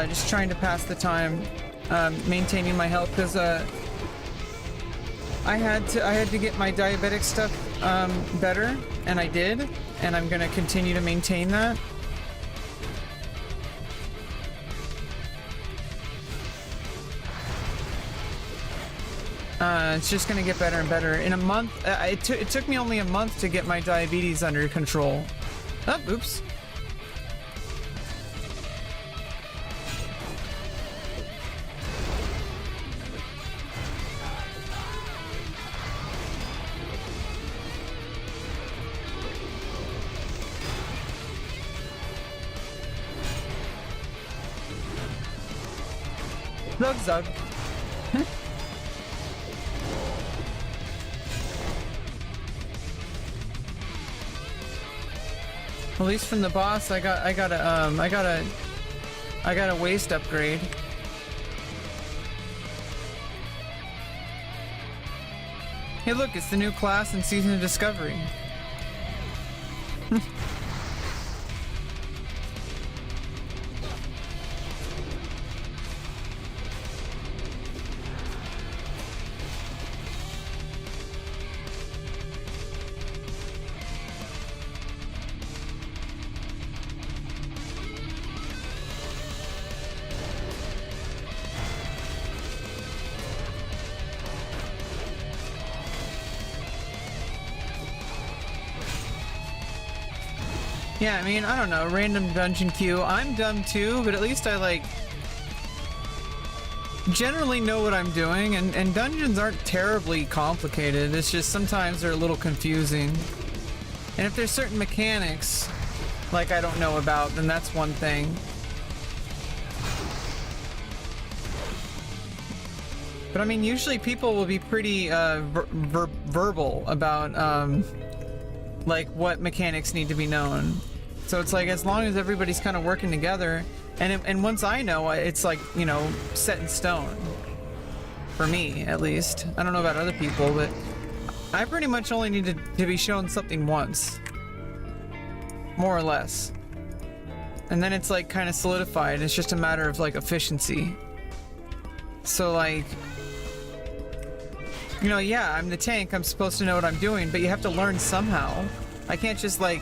just trying to pass the time, maintaining my health, because I had to get my diabetic stuff better, and I did, and I'm gonna continue to maintain that. It's just gonna get better and better. In a month, it took me only a month to get my diabetes under control. Oh, oops. Zug zug. At least from the boss, I got a waist upgrade. Hey, look, it's the new class in Season of Discovery. Yeah, I mean, I don't know, random dungeon queue. I'm dumb too, but at least I like generally know what I'm doing, and dungeons aren't terribly complicated. It's just sometimes they're a little confusing. And if there's certain mechanics like I don't know about, then that's one thing. But I mean, usually people will be pretty verbal about like what mechanics need to be known. So it's like, as long as everybody's kind of working together, and once I know, it's like, you know, set in stone. For me, at least. I don't know about other people, but I pretty much only need to be shown something once. More or less. And then it's like kind of solidified. It's just a matter of like efficiency. So like, you know, yeah, I'm the tank, I'm supposed to know what I'm doing, but you have to learn somehow. I can't just like,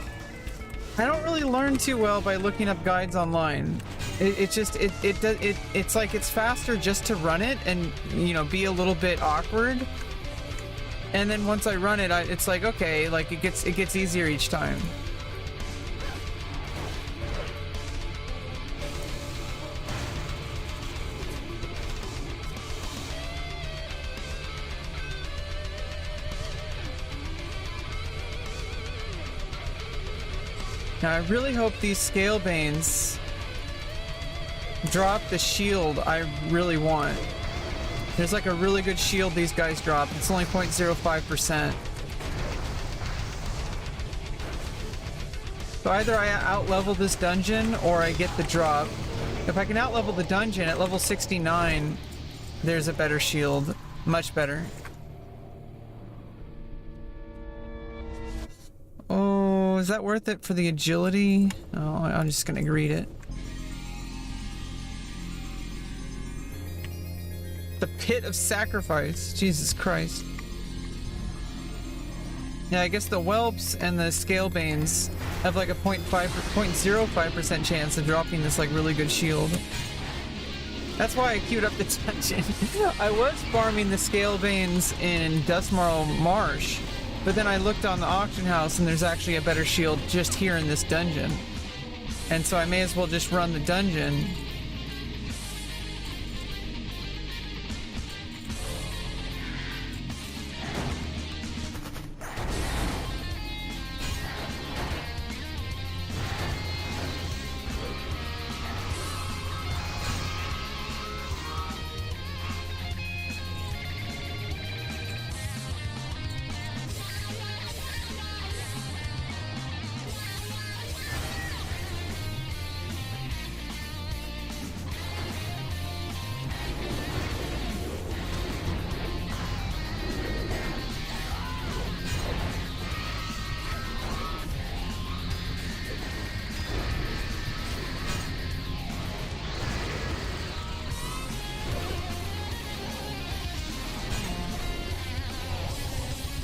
I don't really learn too well by looking up guides online. It's like it's faster just to run it and, you know, be a little bit awkward. And then once I run it, it's like, okay, like it gets easier each time. Now I really hope these scale banes drop the shield I really want. There's like a really good shield these guys drop. It's only 0.05%. So either I outlevel this dungeon or I get the drop. If I can outlevel the dungeon at level 69, there's a better shield. Much better. Oh, is that worth it for the agility? Oh, I'm just gonna read it. The Pit of Sacrifice. Jesus Christ. Yeah, I guess the whelps and the scalebanes have like a 0.05% chance of dropping this like really good shield. That's why I queued up the dungeon. I was farming the scalebanes in Dustmarl Marsh, but then I looked on the auction house and there's actually a better shield just here in this dungeon. And so I may as well just run the dungeon.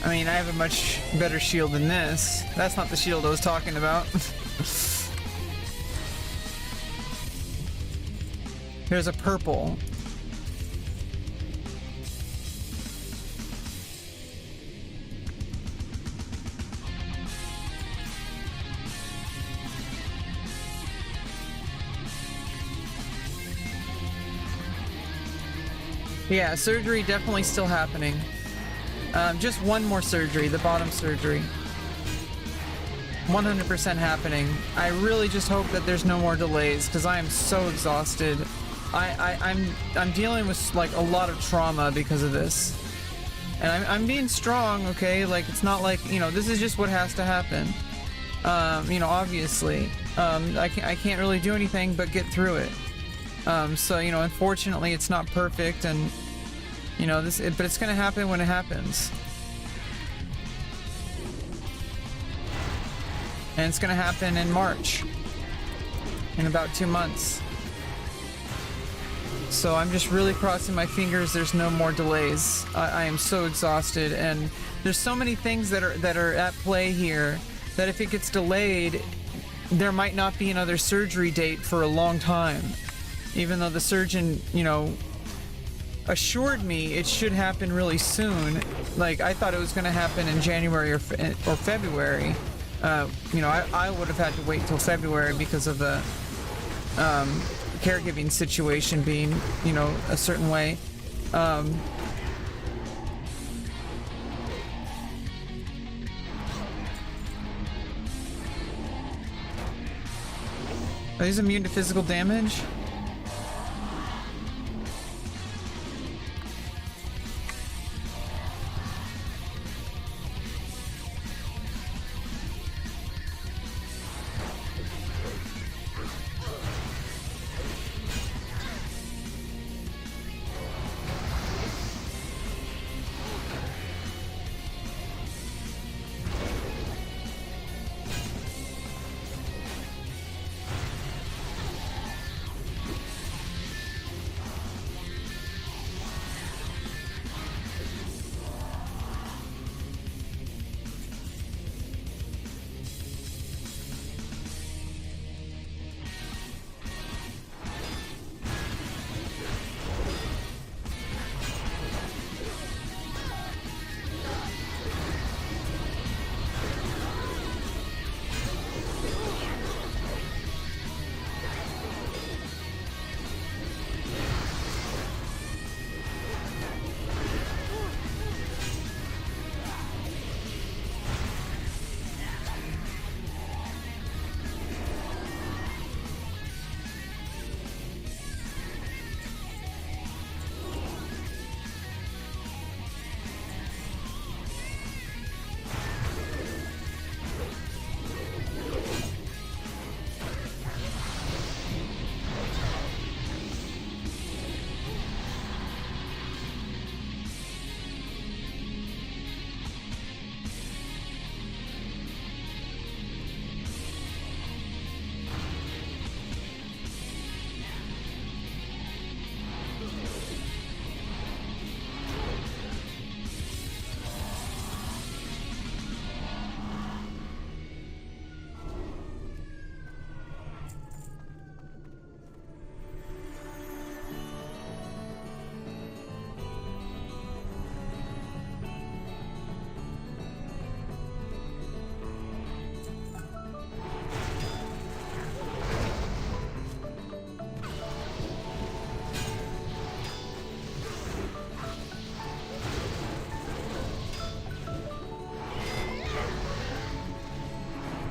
I mean, I have a much better shield than this. That's not the shield I was talking about. Here's a purple. Yeah, surgery definitely still happening. Just one more surgery, the bottom surgery. 100% happening. I really just hope that there's no more delays, because I am so exhausted. I'm dealing with like a lot of trauma because of this. And I'm being strong, okay? Like, it's not like, you know, this is just what has to happen. You know, obviously. I can't really do anything but get through it. So, you know, unfortunately it's not perfect, and you know, but it's gonna happen when it happens. And it's gonna happen in March. In about 2 months. So I'm just really crossing my fingers there's no more delays. I am so exhausted, and there's so many things that are at play here that if it gets delayed, there might not be another surgery date for a long time. Even though the surgeon, you know, assured me it should happen really soon. Like, I thought it was going to happen in January or February, you know, I would have had to wait till February because of the caregiving situation being, you know, a certain way. Are these immune to physical damage?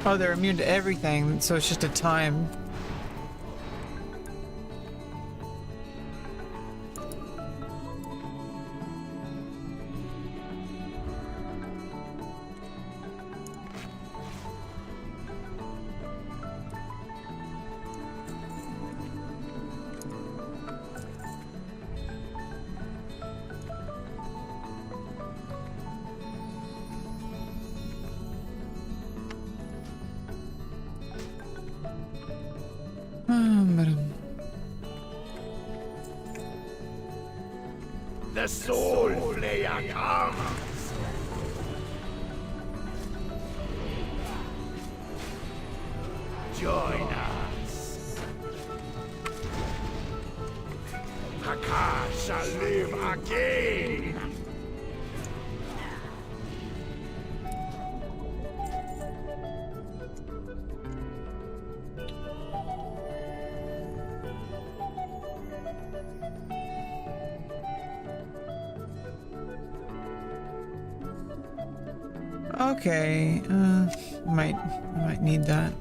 Oh, they're immune to everything, so it's just a time.
The soul player comes. Join us. Haka shall live again.
Okay, might need that.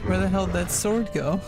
Where the hell did that sword go?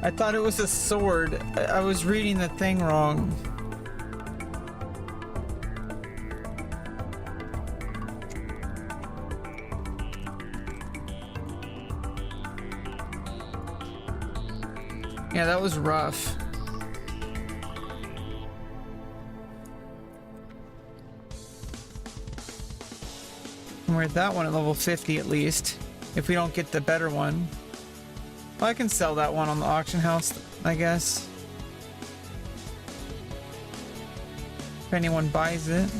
I thought it was a sword. I was reading the thing wrong. Yeah, that was rough. We're at that one at level 50 at least, if we don't get the better one. Well, I can sell that one on the auction house, I guess. If anyone buys it.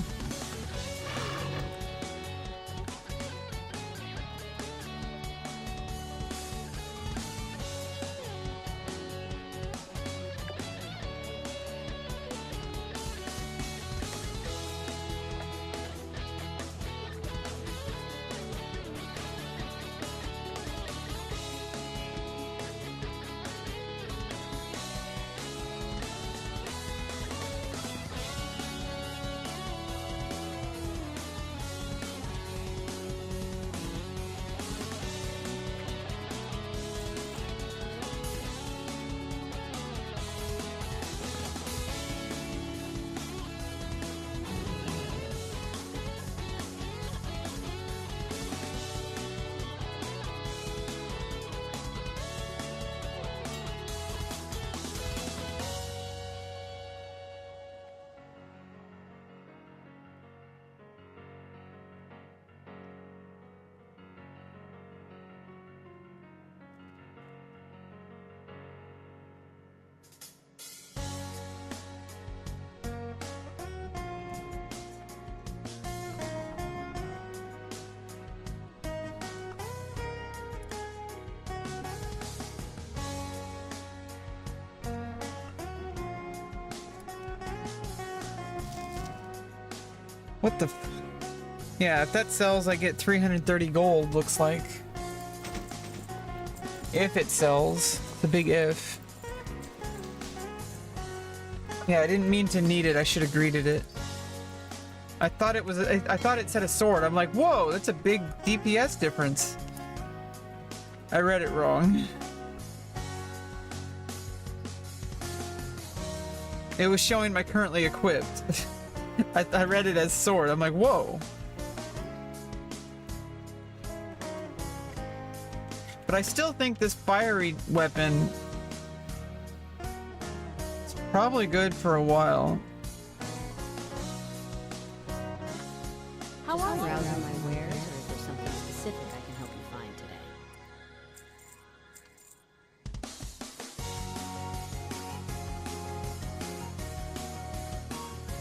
What the f- Yeah, if that sells, I get 330 gold, looks like. If it sells. The big if. Yeah, I didn't mean to need it. I should have greeted it. I thought it was I thought it said a sword. I'm like, whoa, that's a big DPS difference. I read it wrong. It was showing my currently equipped. I read it as sword. I'm like, whoa. But I still think this fiery weapon is probably good for a while.
How are you? Browsing my wares, or is there something specific I can help you find today?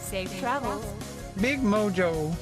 Safe travels.
Big mojo.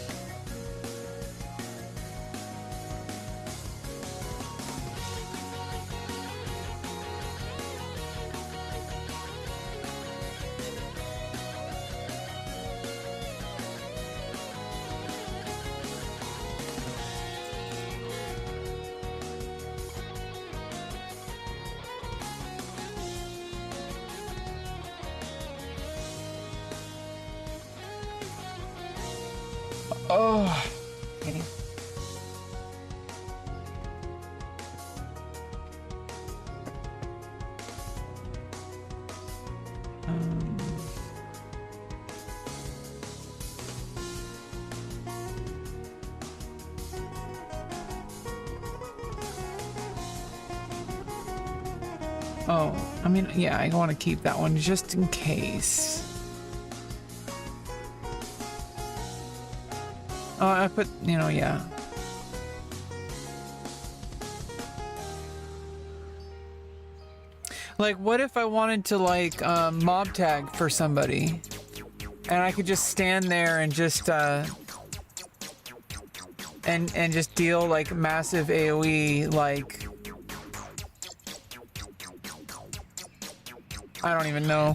Oh, kidding. Oh, I mean, yeah, I want to keep that one just in case. Oh, I put, you know, yeah. Like, what if I wanted to, like, mob tag for somebody? And I could just stand there and just, and just deal, like, massive AoE, like... I don't even know.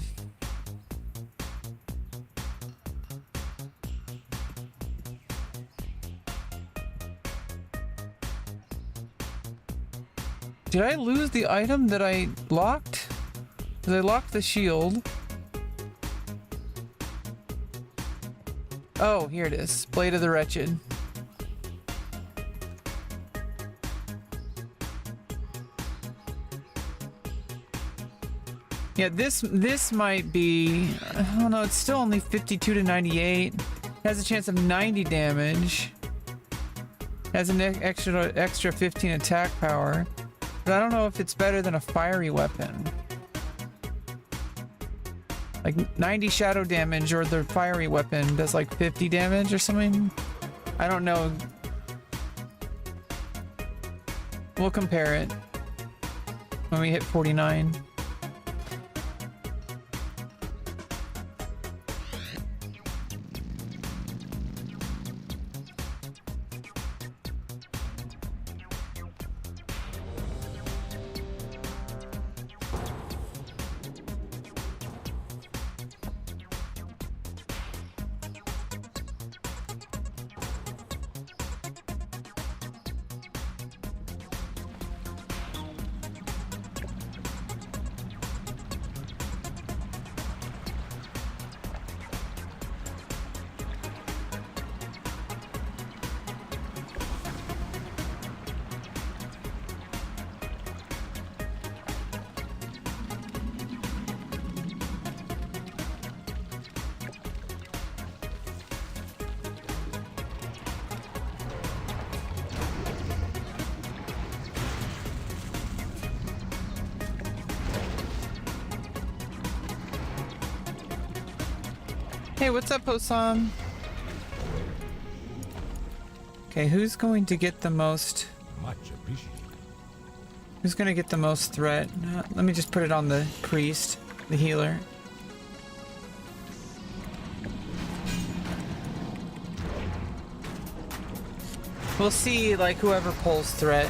Did I lose the item that I locked? Because I locked the shield. Oh, here it is. Blade of the Wretched. Yeah, this might be, I don't know, it's still only 52 to 98. Has a chance of 90 damage. Has an extra 15 attack power. But I don't know if it's better than a fiery weapon. Like 90 shadow damage, or the fiery weapon does like 50 damage or something. I don't know. We'll compare it when we hit 49. Hey, what's up, Osam? Okay, who's going to get the most?
Much appreciated.
Who's going to get the most threat? Let me just put it on the priest, the healer. We'll see, like, whoever pulls threat.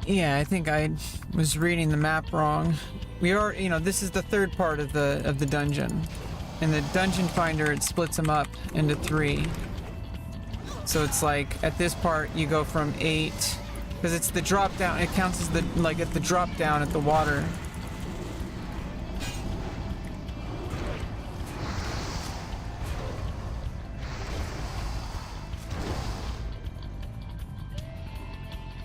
Yeah, I think I was reading the map wrong. We are, you know, this is the third part of the dungeon. In the dungeon finder, it splits them up into 3. So it's like, at this part, you go from 8, because it's the drop down, it counts as the, like, at the drop down at the water.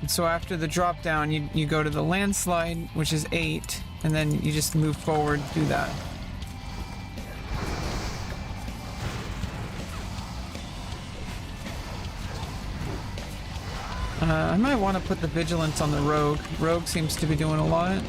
And so after the drop down, you go to the landslide, which is 8, and then you just move forward through that. I might want to put the vigilance on the rogue. Rogue seems to be doing a lot.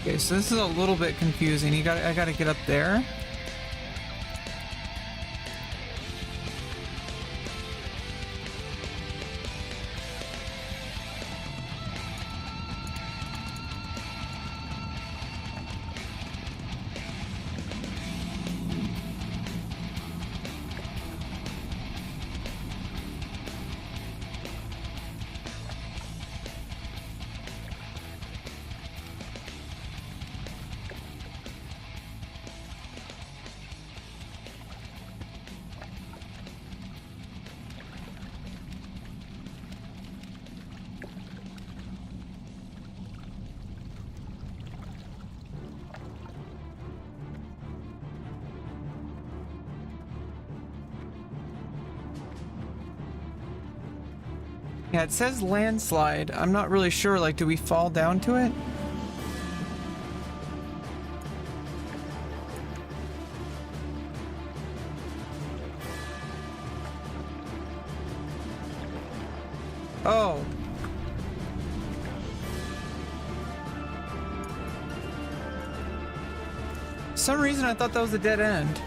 Okay, so this is a little bit confusing. I gotta get up there. Yeah, it says landslide. I'm not really sure, like, do we fall down to it? Oh. For some reason I thought that was a dead end.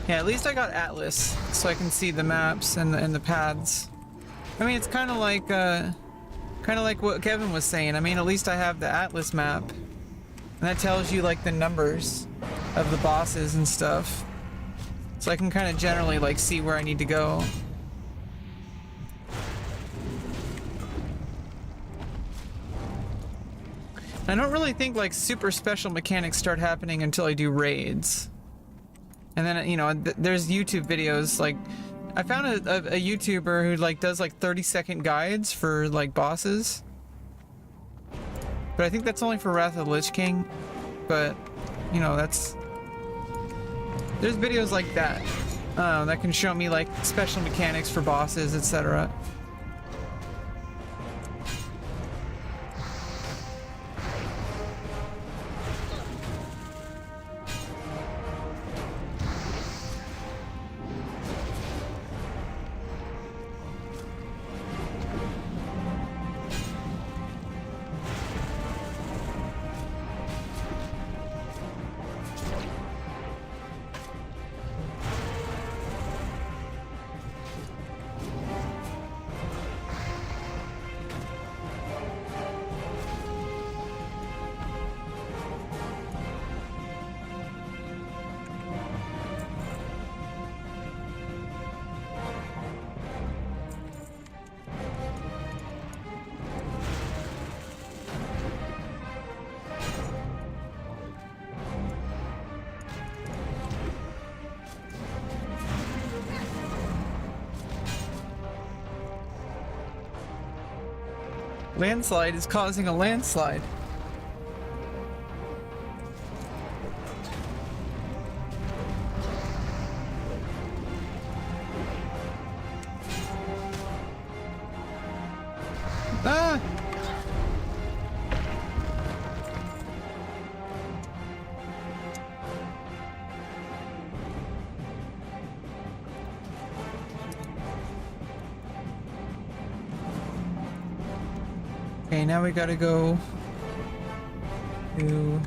Yeah, at least I got Atlas, so I can see the maps and the paths. I mean, it's kind of like what Kevin was saying. I mean, at least I have the Atlas map, and that tells you like the numbers of the bosses and stuff, so I can kind of generally like see where I need to go. I don't really think like super special mechanics start happening until I do raids. And then, you know, there's YouTube videos, like, I found a YouTuber who, like, does, like, 30-second guides for, like, bosses. But I think that's only for Wrath of the Lich King. But, you know, there's videos like that, that can show me, like, special mechanics for bosses, etc. Landslide is causing a landslide. Ah! Okay, now we gotta go to...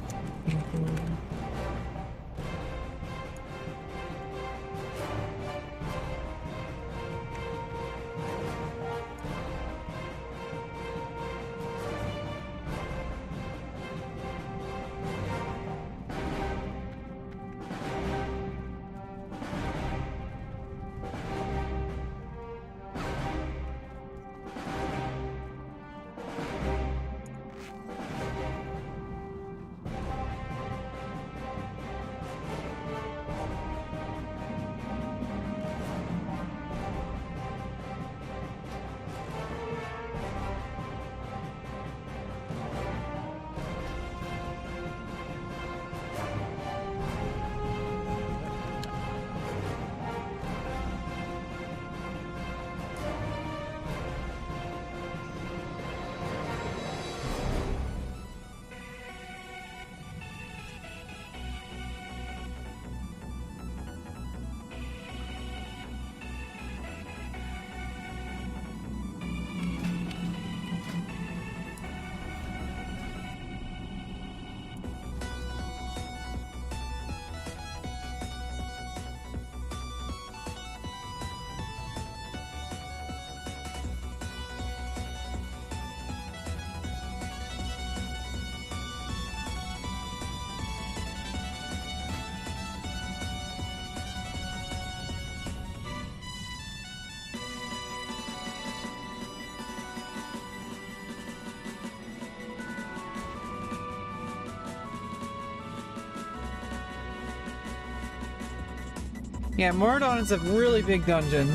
Yeah, Moradon is a really big dungeon.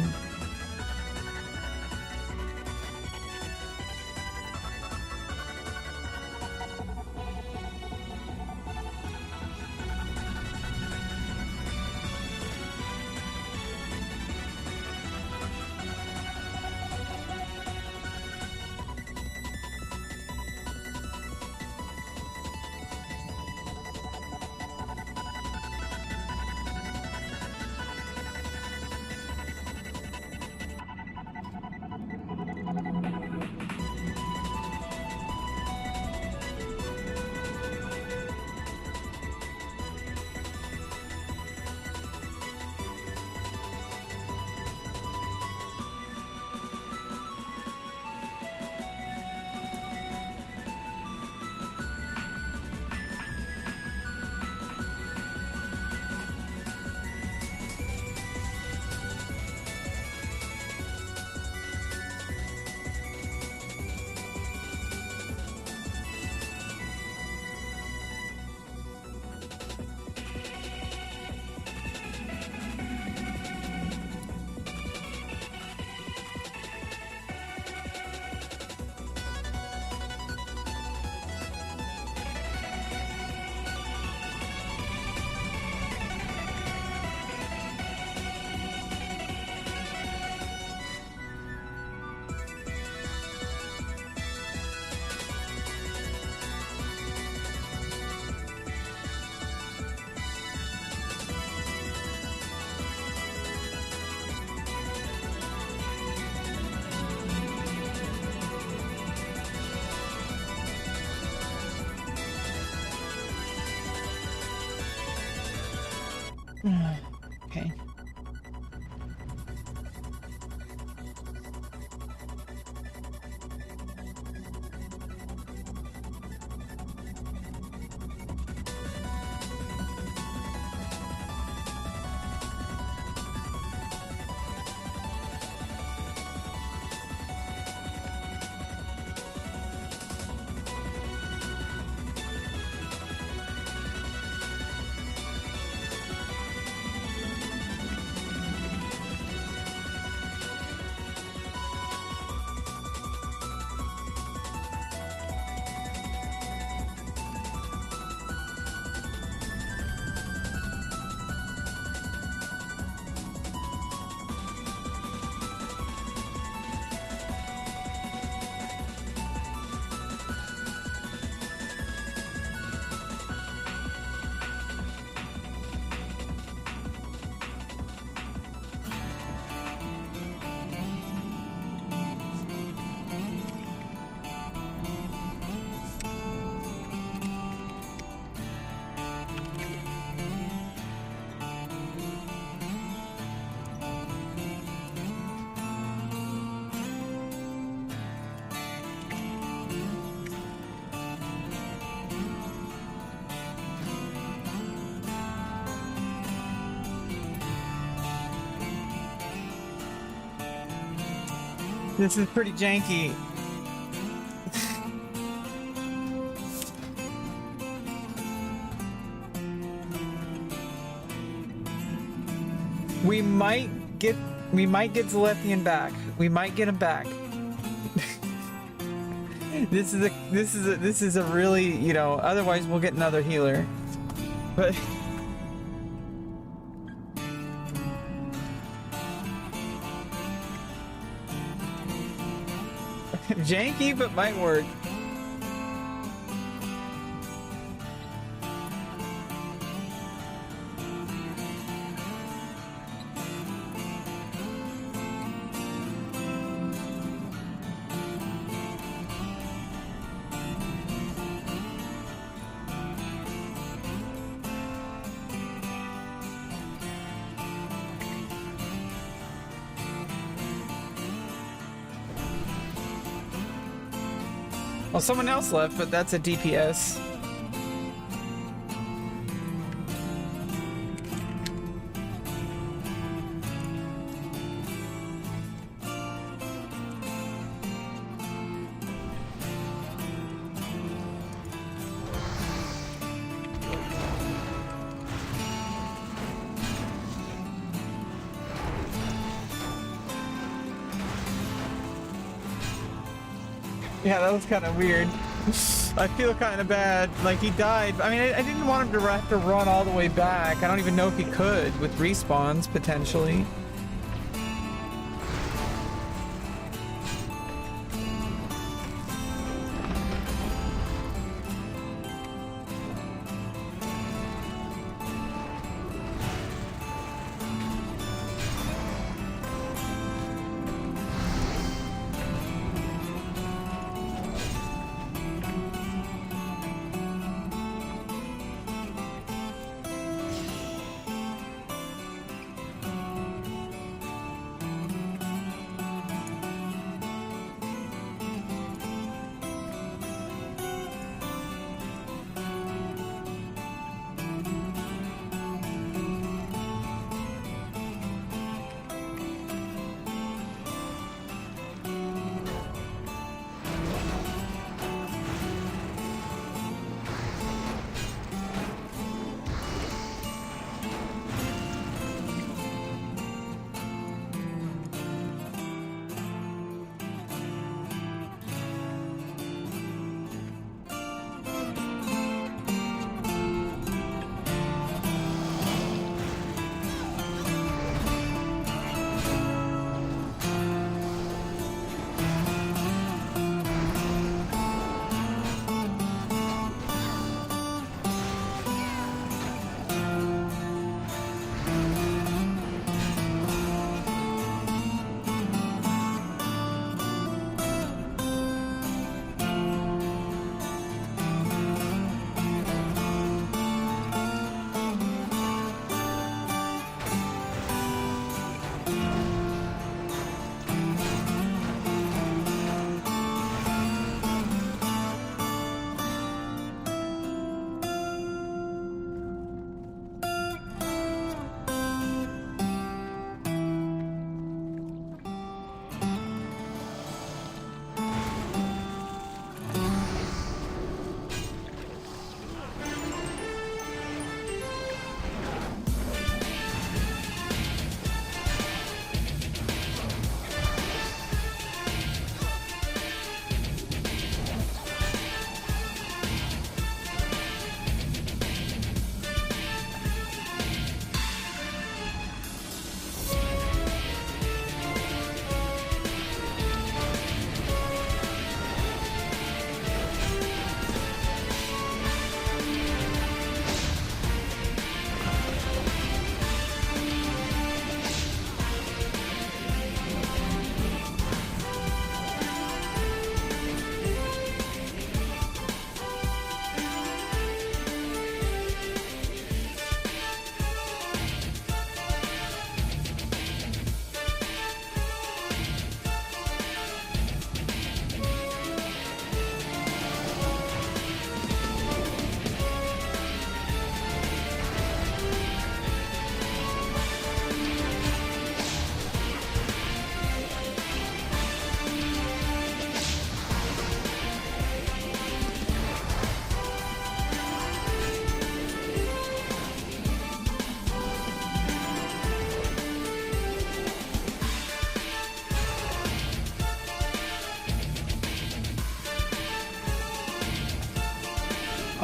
Okay. This is pretty janky. We might get Zalethian back. We might get him back. This is a really, you know, otherwise we'll get another healer. But janky, but might work. Well, someone else left, but that's a DPS. Yeah, that was kind of weird. I feel kind of bad. Like, he died. I mean, I didn't want him to have to run all the way back. I don't even know if he could with respawns, potentially.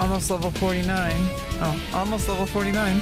Almost level 49. Oh, almost level 49.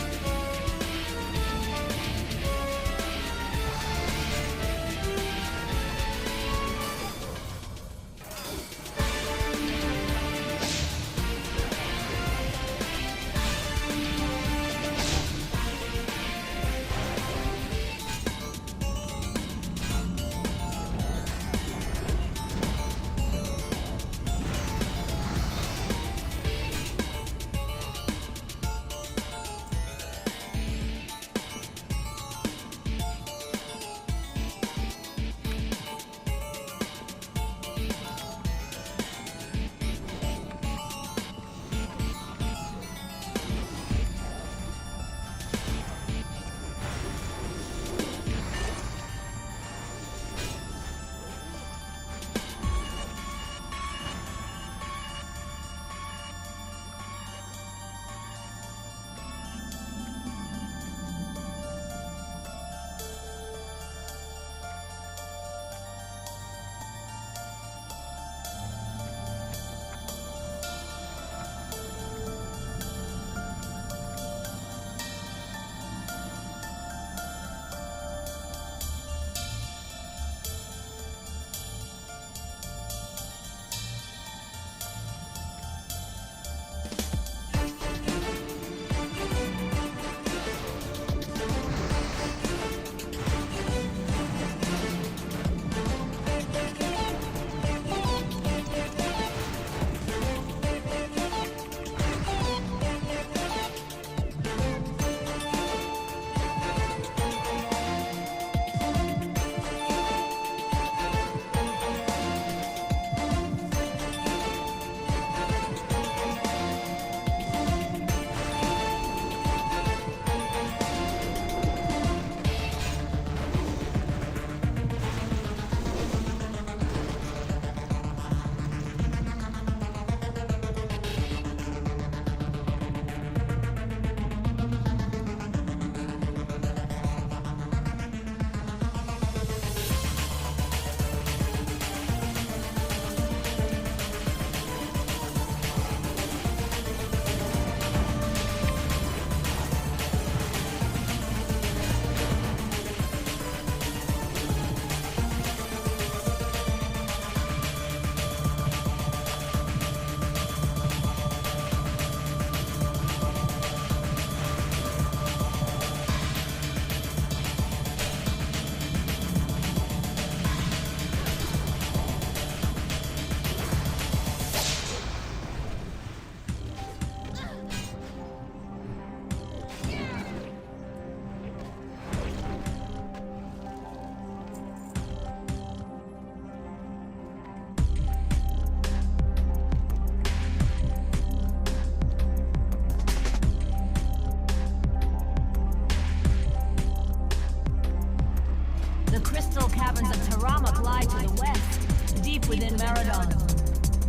within Maradon.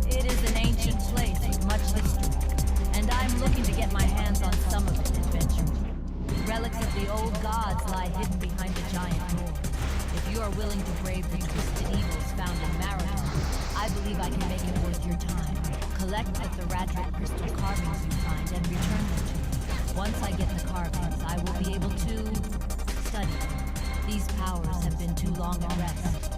It is an ancient place with much history, and I'm looking to get my hands on some of it adventuring. Relics of the old gods lie hidden behind the giant door. If you are willing to brave the twisted evils found in Maradon, I believe I can make it worth your time. Collect at the Radric crystal carvings you find and return them to me. Once I get the carvings, I will be able to study them. These powers have been too long at rest.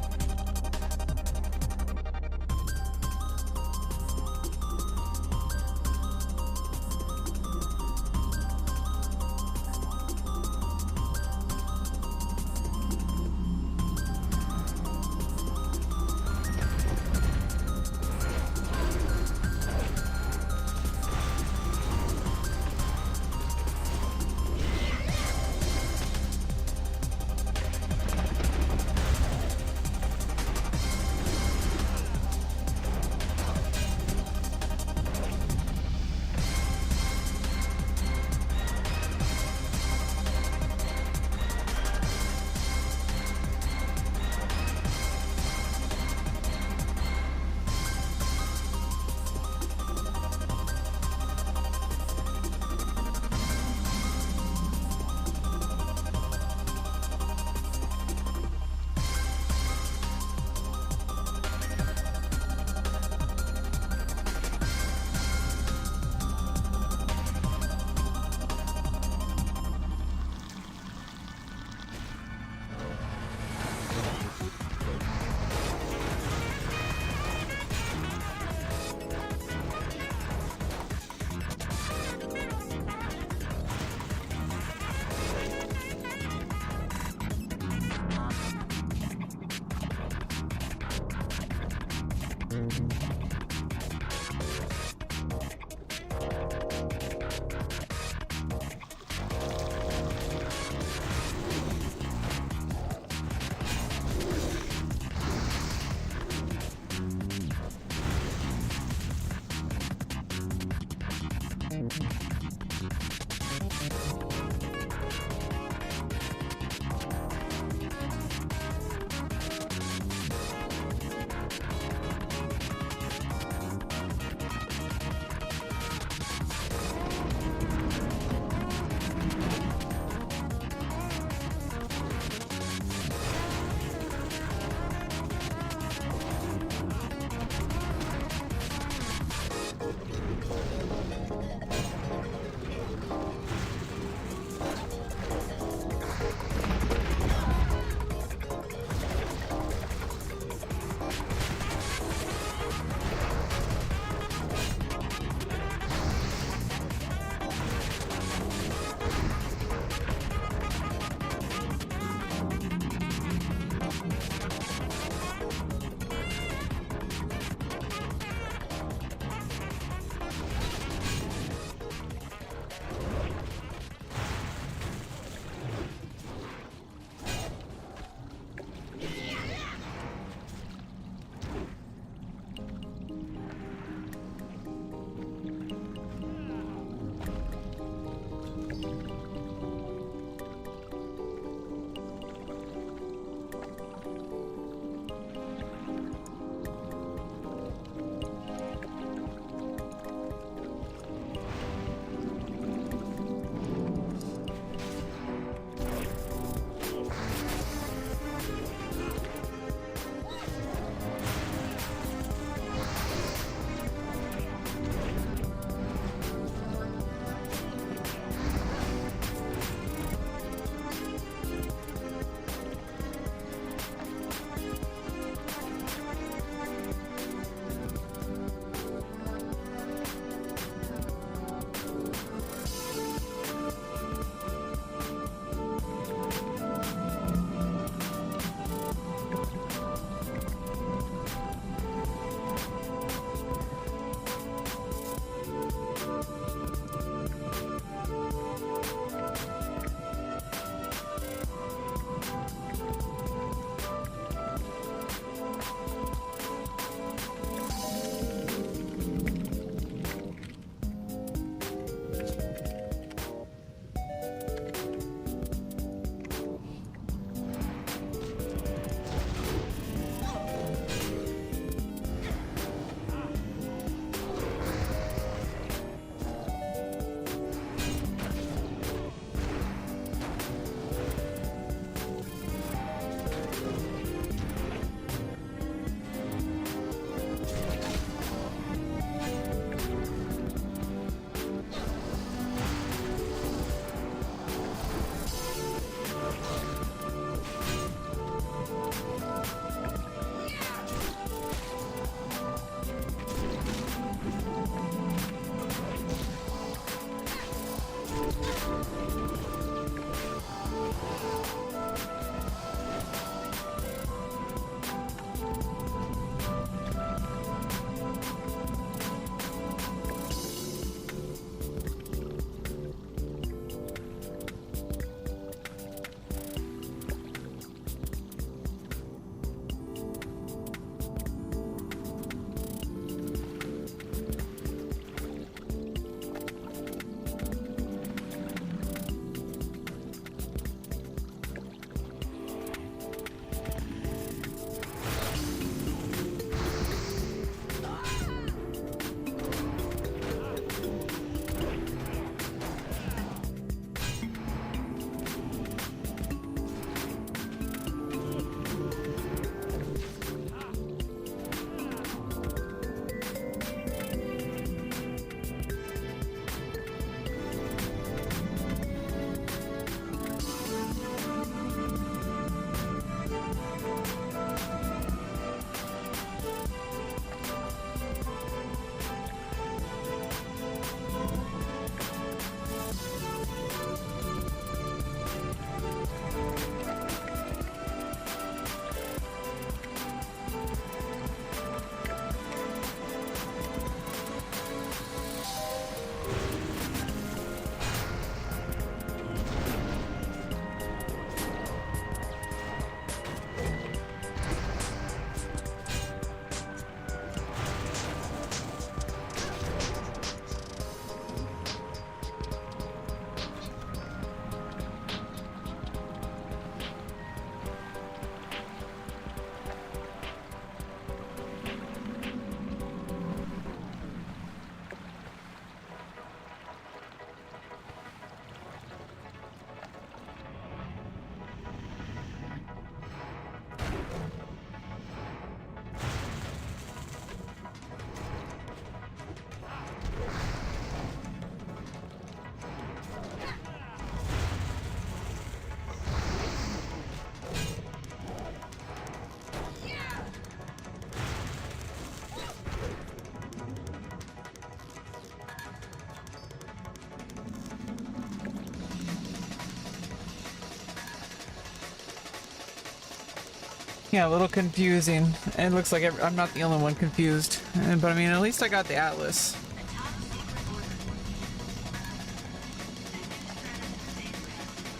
Yeah, a little confusing. It looks like I'm not the only one confused. But I mean, at least I got the atlas.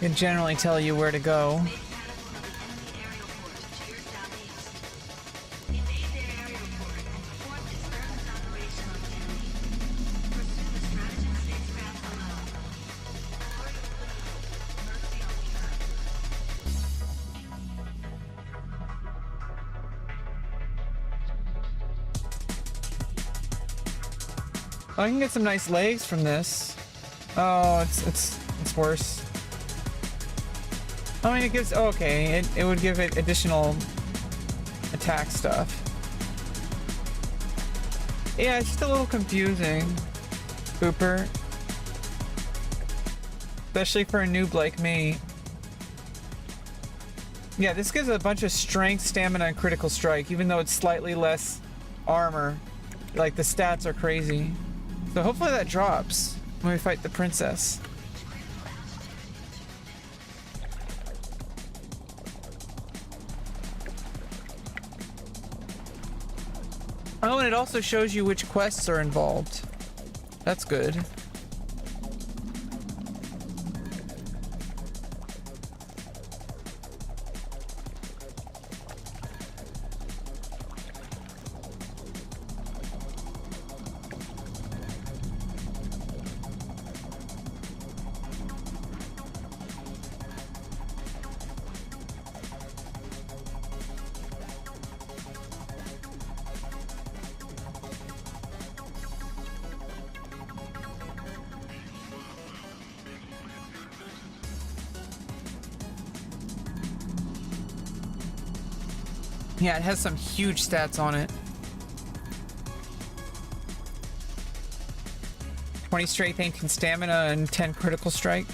It can generally tell you where to go. Oh, I can get some nice legs from this. Oh, it's worse. I mean, it gives... Oh, okay, it would give it additional attack stuff. Yeah, it's just a little confusing. Booper. Especially for a noob like me. Yeah, this gives a bunch of strength, stamina, and critical strike, even though it's slightly less armor. Like, the stats are crazy. So hopefully that drops when we fight the princess. Oh, and it also shows you which quests are involved. That's good. Yeah, it has some huge stats on it. 20 strength, 18 stamina, and 10 critical strike.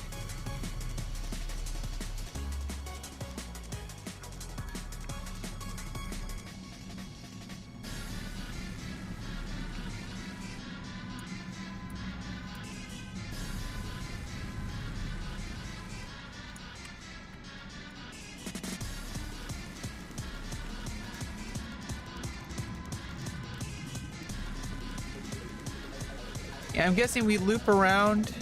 I'm guessing we loop around.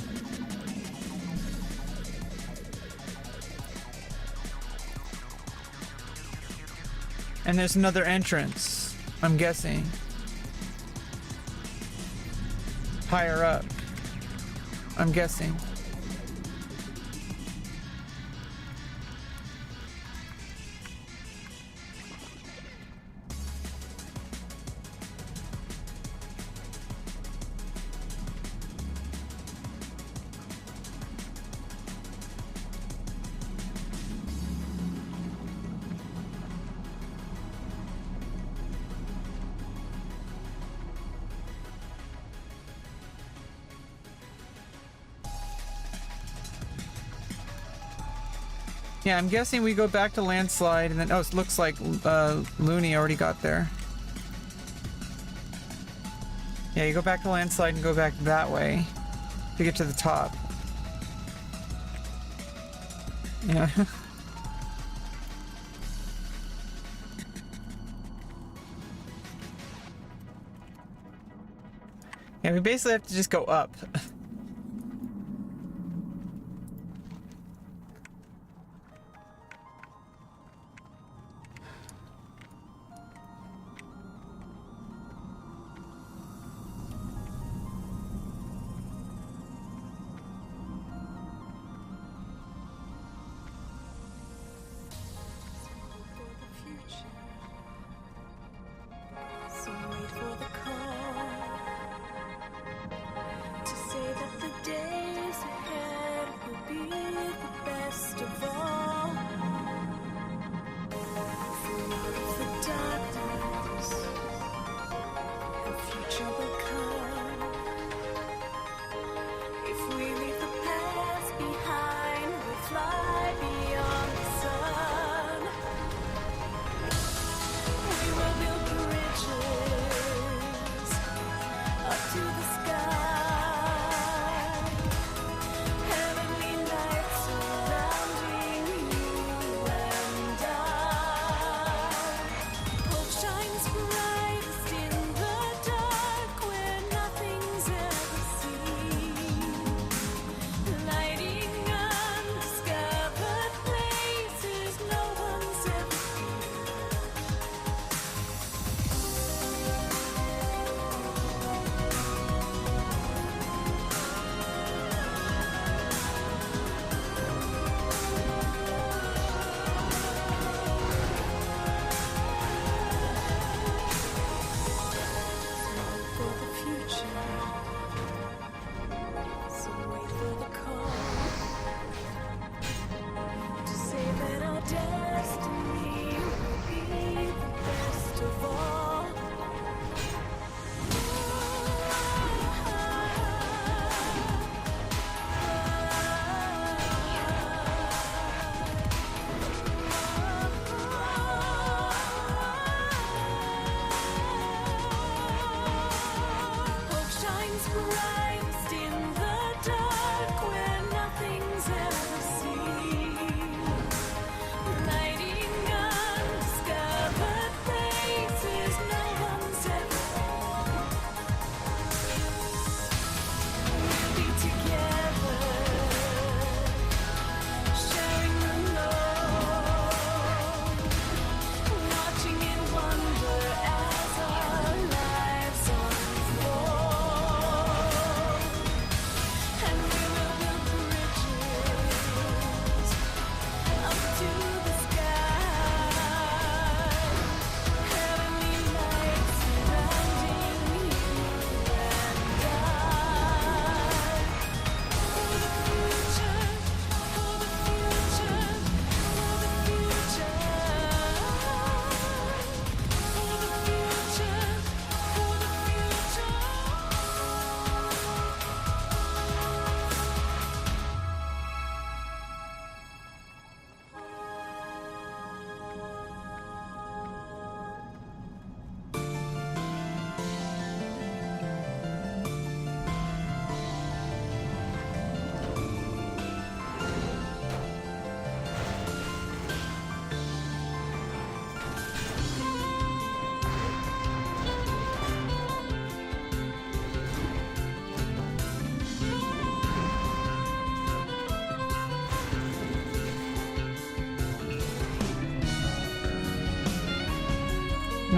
And there's another entrance, I'm guessing. Higher up, I'm guessing. Yeah, I'm guessing we go back to landslide and then, oh, it looks like Looney already got there. Yeah, you go back to landslide and go back that way to get to the top. Yeah. Yeah, we basically have to just go up.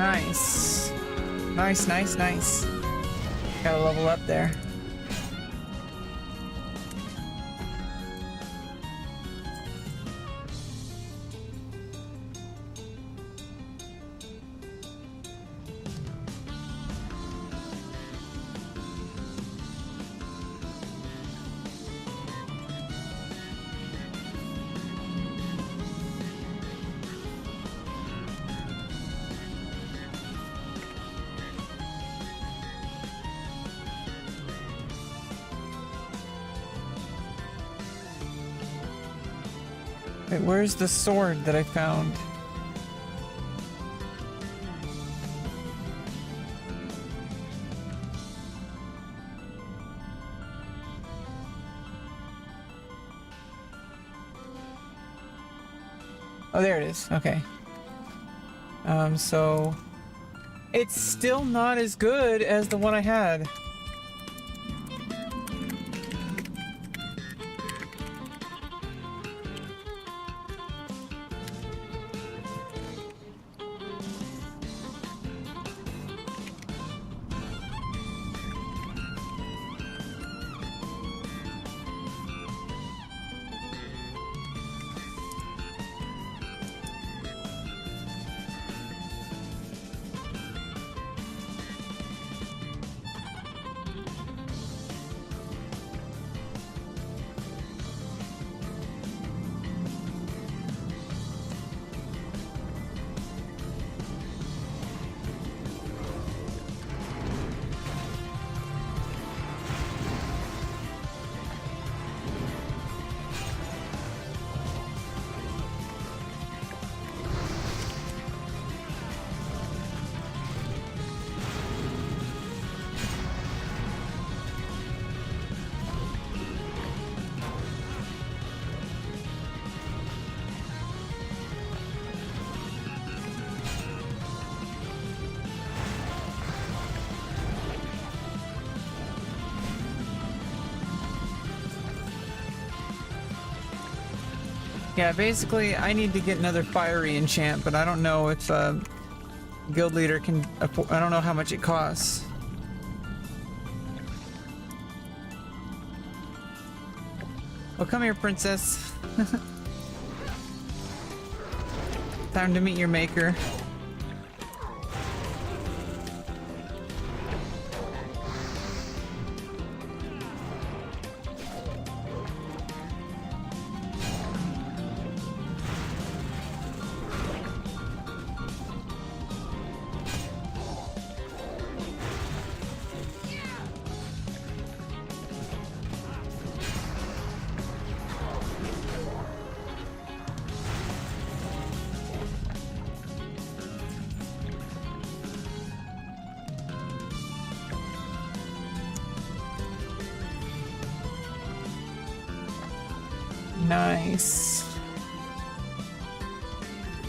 Nice. Nice, nice, nice. Gotta level up there. Wait, where's the sword that I found? Oh, there it is. Okay. So it's still not as good as the one I had. Yeah, basically, I need to get another fiery enchant, but I don't know if guild leader can afford. I don't know how much it costs. Well, come here, princess. Time to meet your maker. Nice.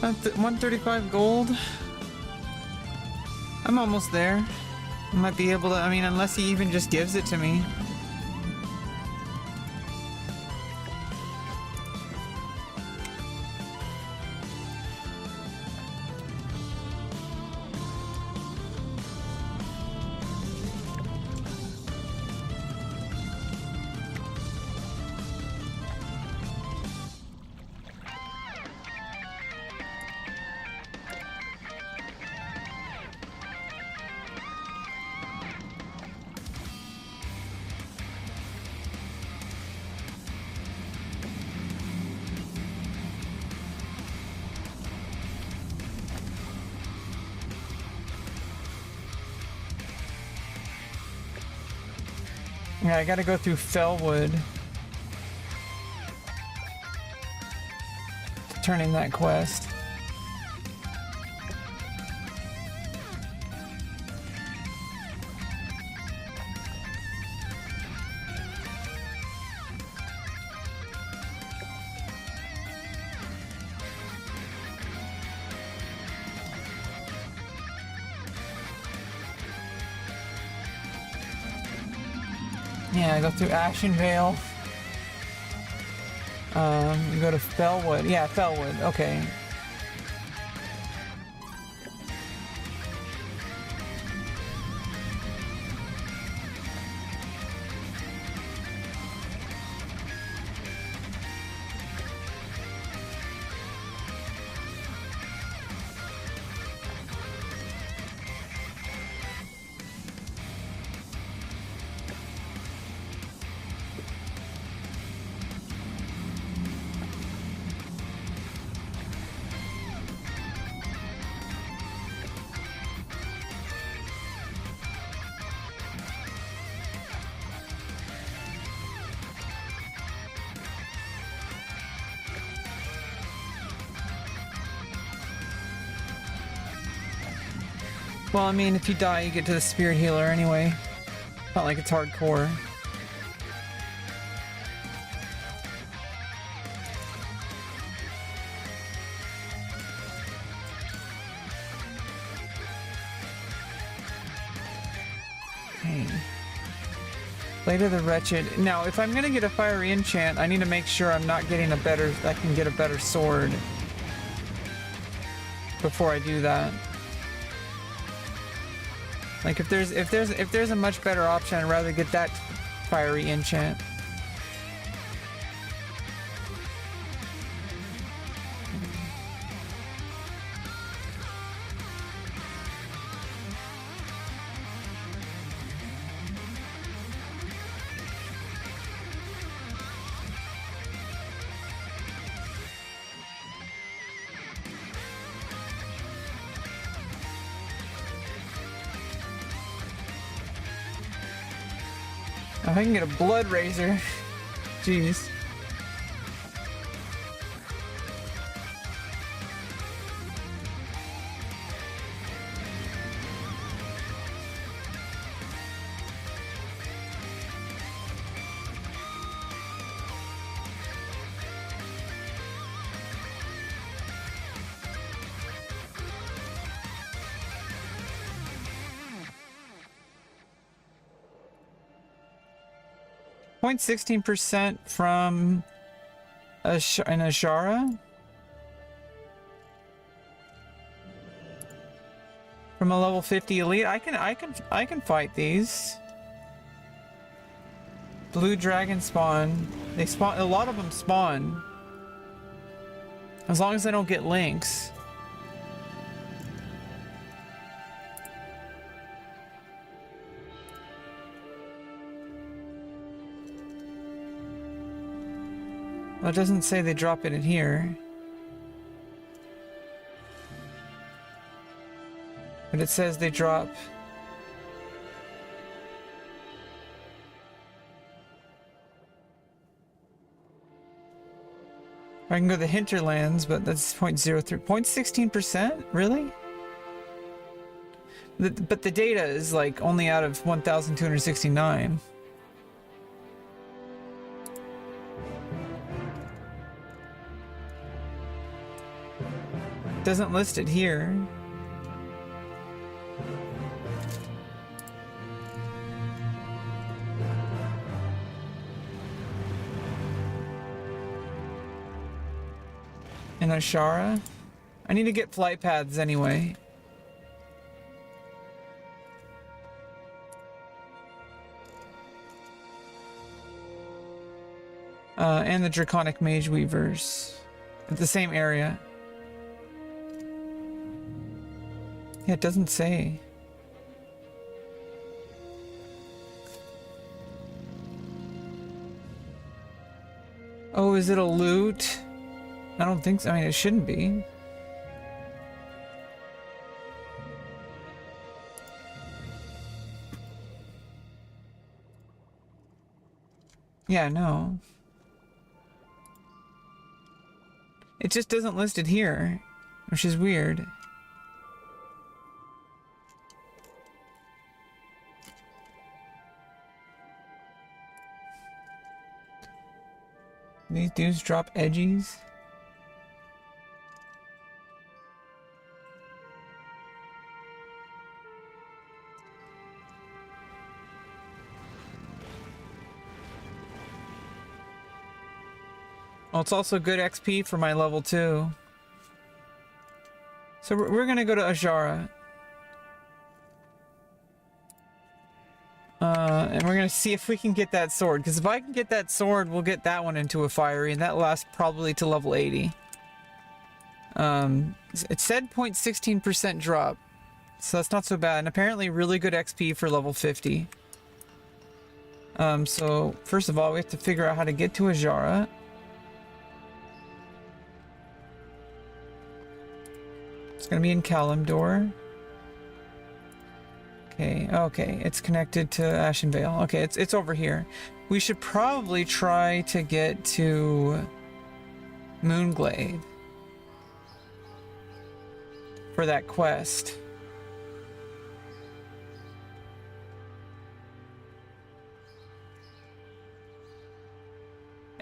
135 gold. I'm almost there. I might be able to, I mean, unless he even just gives it to me. Yeah, I gotta go through Fellwood to turn in that quest. Yeah, I go through Ashenvale. You go to Fellwood. Yeah, Fellwood. Okay. Well, I mean, if you die, you get to the spirit healer anyway. Not like it's hardcore. Okay. Blade of the Wretched. Now, if I'm gonna get a fiery enchant, I need to make sure I'm not getting a better... I can get a better sword before I do that. Like if there's a much better option, I'd rather get that fiery enchant. If I can get a blood razor. Jeez. Point 16% from an Ashara? From a level 50 elite? I can fight these. Blue dragon spawn. They spawn, a lot of them spawn. As long as I don't get links. Well, it doesn't say they drop it in here. But it says they drop... I can go to the hinterlands, but that's 0.03. 0.16%? Really? But the data is like only out of 1,269. Doesn't list it here. And Ashara? I need to get flight paths anyway. And the Draconic Mage Weavers. At the same area. Yeah, it doesn't say. Oh, is it a loot? I don't think so. I mean, it shouldn't be. Yeah, no. It just doesn't list it here, which is weird. These dudes drop edgies. Oh, it's also good XP for my level 2. So we're gonna go to Ajara. And we're gonna see if we can get that sword, because if I can get that sword, we'll get that one into a fiery, and that lasts probably to level 80. It said 0.16% drop, so that's not so bad, and apparently really good XP for level 50. So first of all, we have to figure out how to get to Ajara. It's gonna be in Kalimdor. Okay, it's connected to Ashenvale. Okay, it's over here. We should probably try to get to Moonglade for that quest.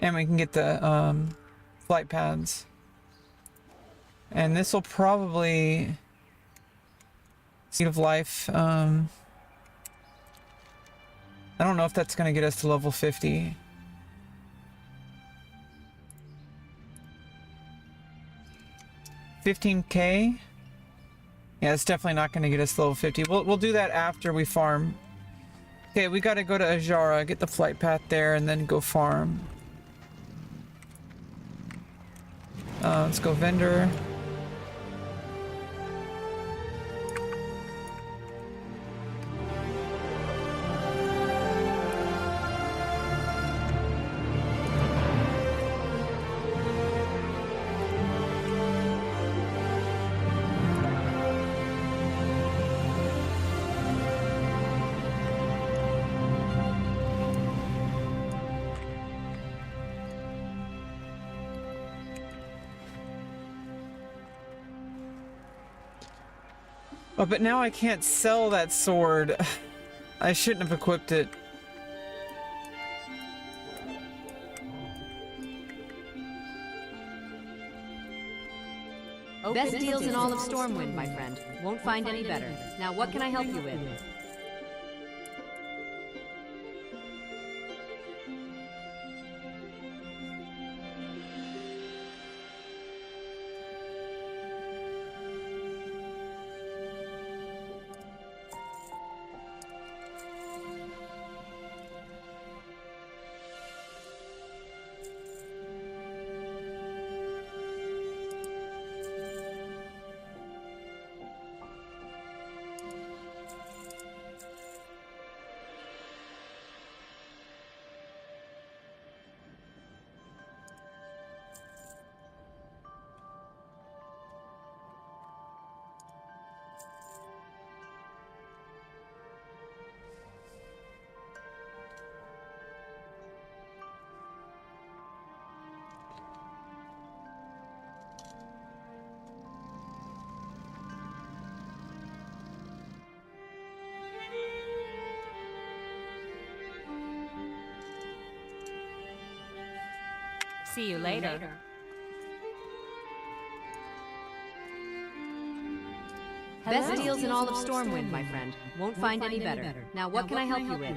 And we can get the flight pads. And this will probably... Seed of Life. I don't know if that's going to get us to level 50. $15K? Yeah, it's definitely not going to get us to level 50. We'll do that after we farm. Okay, we got to go to Ajara, get the flight path there, and then go farm. Let's go vendor. Oh, but now I can't sell that sword. I shouldn't have equipped it.
Best deals in all of Stormwind, my friend. Won't find any better. Now, what can I help you with?
See you later.
Best deals in all of Stormwind, my friend. Won't find any better. Now, what can I help you with?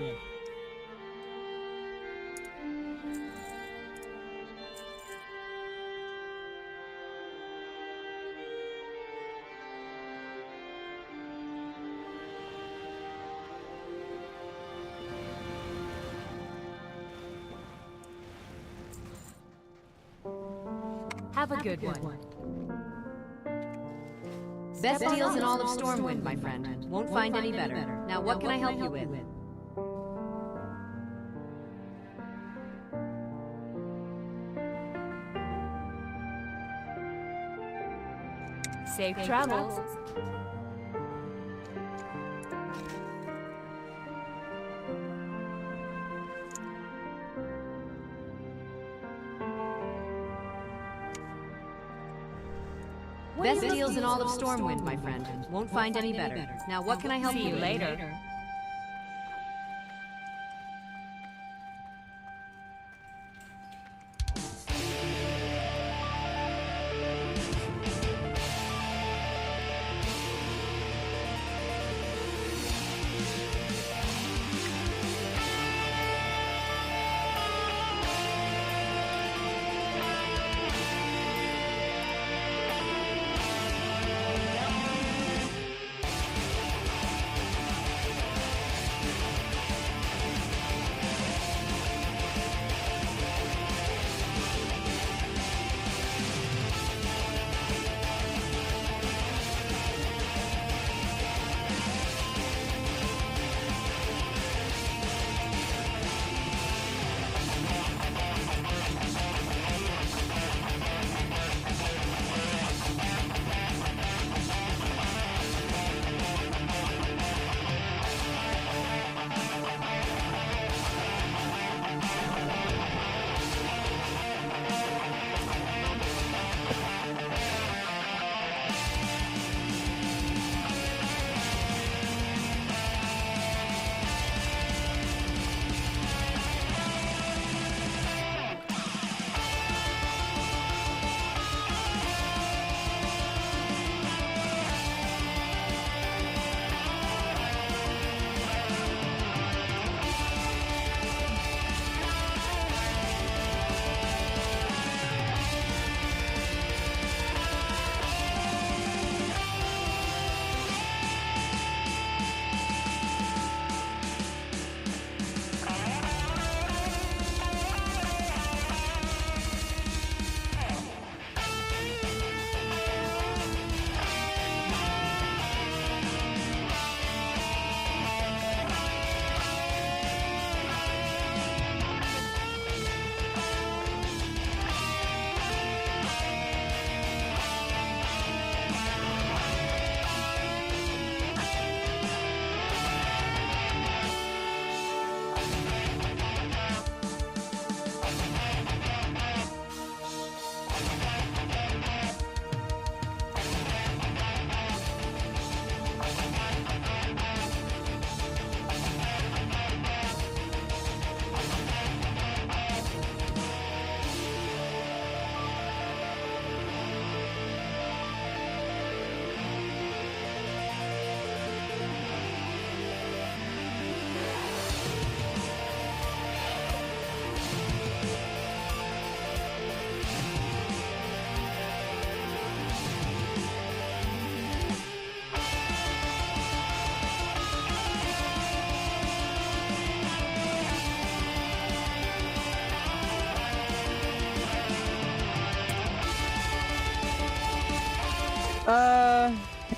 Have a good one.
Best deals in all of Stormwind, my friend. Won't find any better. Now, what can I help you with?
Safe travels.
Best deals in all of Stormwind, my friend. Won't find any better. Now, what can I help
See you
with?
later.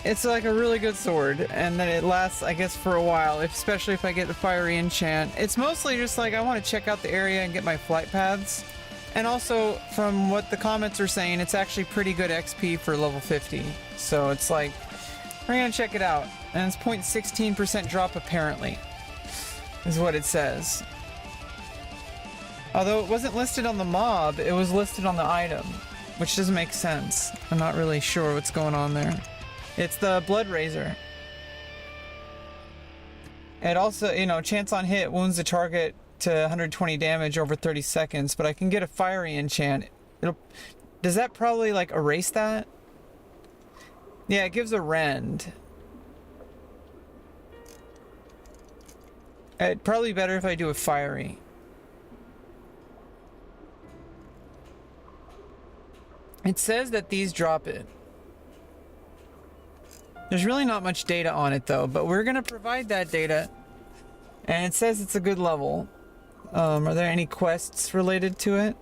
It's like a really good sword, and then it lasts, I guess, for a while, especially if I get the fiery enchant. It's mostly just like I want to check out the area and get my flight paths. And also, from what the comments are saying, it's actually pretty good XP for level 50. So it's like, we're gonna check it out. And it's 0.16% drop apparently, is what it says. Although it wasn't listed on the mob, it was listed on the item, which doesn't make sense. I'm not really sure what's going on there. It's the Blood Razor. It also, you know, chance on hit wounds the target to 120 damage over 30 seconds, but I can get a fiery enchant. Does that probably like erase that? Yeah, it gives a rend. It'd probably be better if I do a fiery. It says that these drop it. There's really not much data on it though, but we're gonna provide that data. And it says it's a good level. Are there any quests related to it?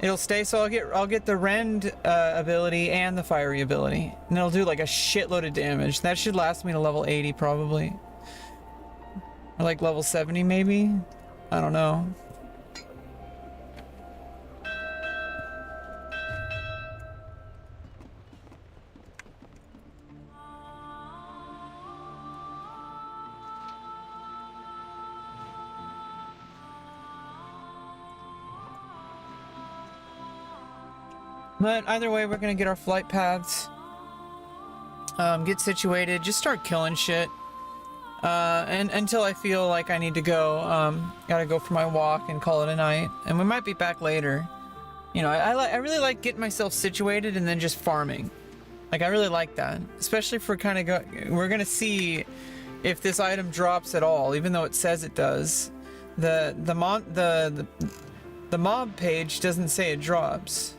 It'll stay, so I'll get the rend ability and the fiery ability, and it'll do like a shitload of damage. That should last me to level 80 probably, or like level 70 maybe. I don't know. But either way, we're gonna get our flight paths, get situated, just start killing shit, and until I feel like I need to go. Gotta go for my walk and call it a night, and we might be back later. You know, I really like getting myself situated and then just farming. Like, I really like that, especially for kind of we're gonna see if this item drops at all, even though it says it does. The mob page doesn't say it drops.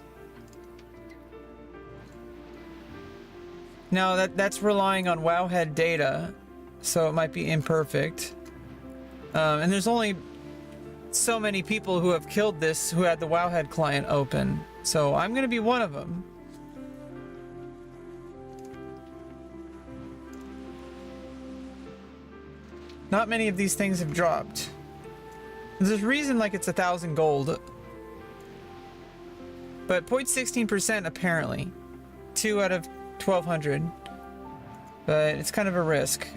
Now that's relying on Wowhead data, so it might be imperfect. And there's only so many people who have killed this who had the Wowhead client open, so I'm gonna be one of them. Not many of these things have dropped. There's a reason like it's 1,000 gold. But 0.16% apparently. 2 out of 1,200. But it's kind of a risk.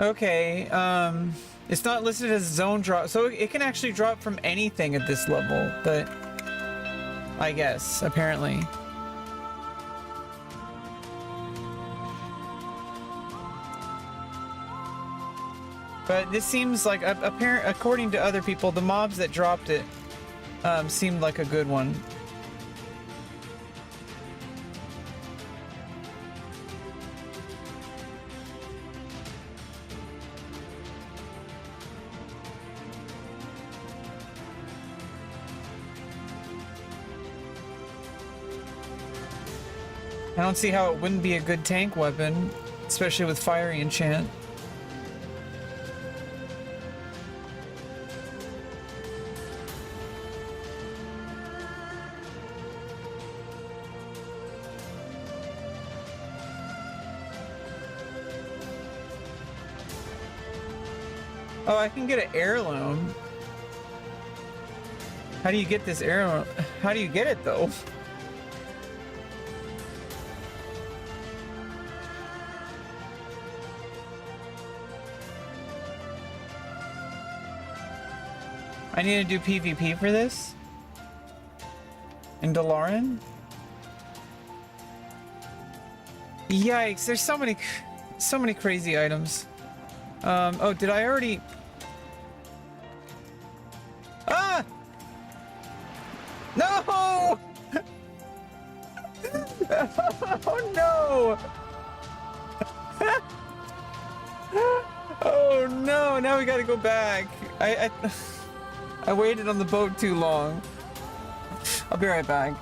Okay, it's not listed as zone drop, so it can actually drop from anything at this level, but I guess, apparently. But this seems like, according to other people, the mobs that dropped it seemed like a good one. I don't see how it wouldn't be a good tank weapon, especially with fiery enchant. Oh, I can get an heirloom. How do you get this heirloom? How do you get it though? I need to do PvP for this? In Dalaran? Yikes, there's so many crazy items. Oh, did I already... Ah! No! Oh no! Oh no! Now we gotta go back. I waited on the boat too long. I'll be right back.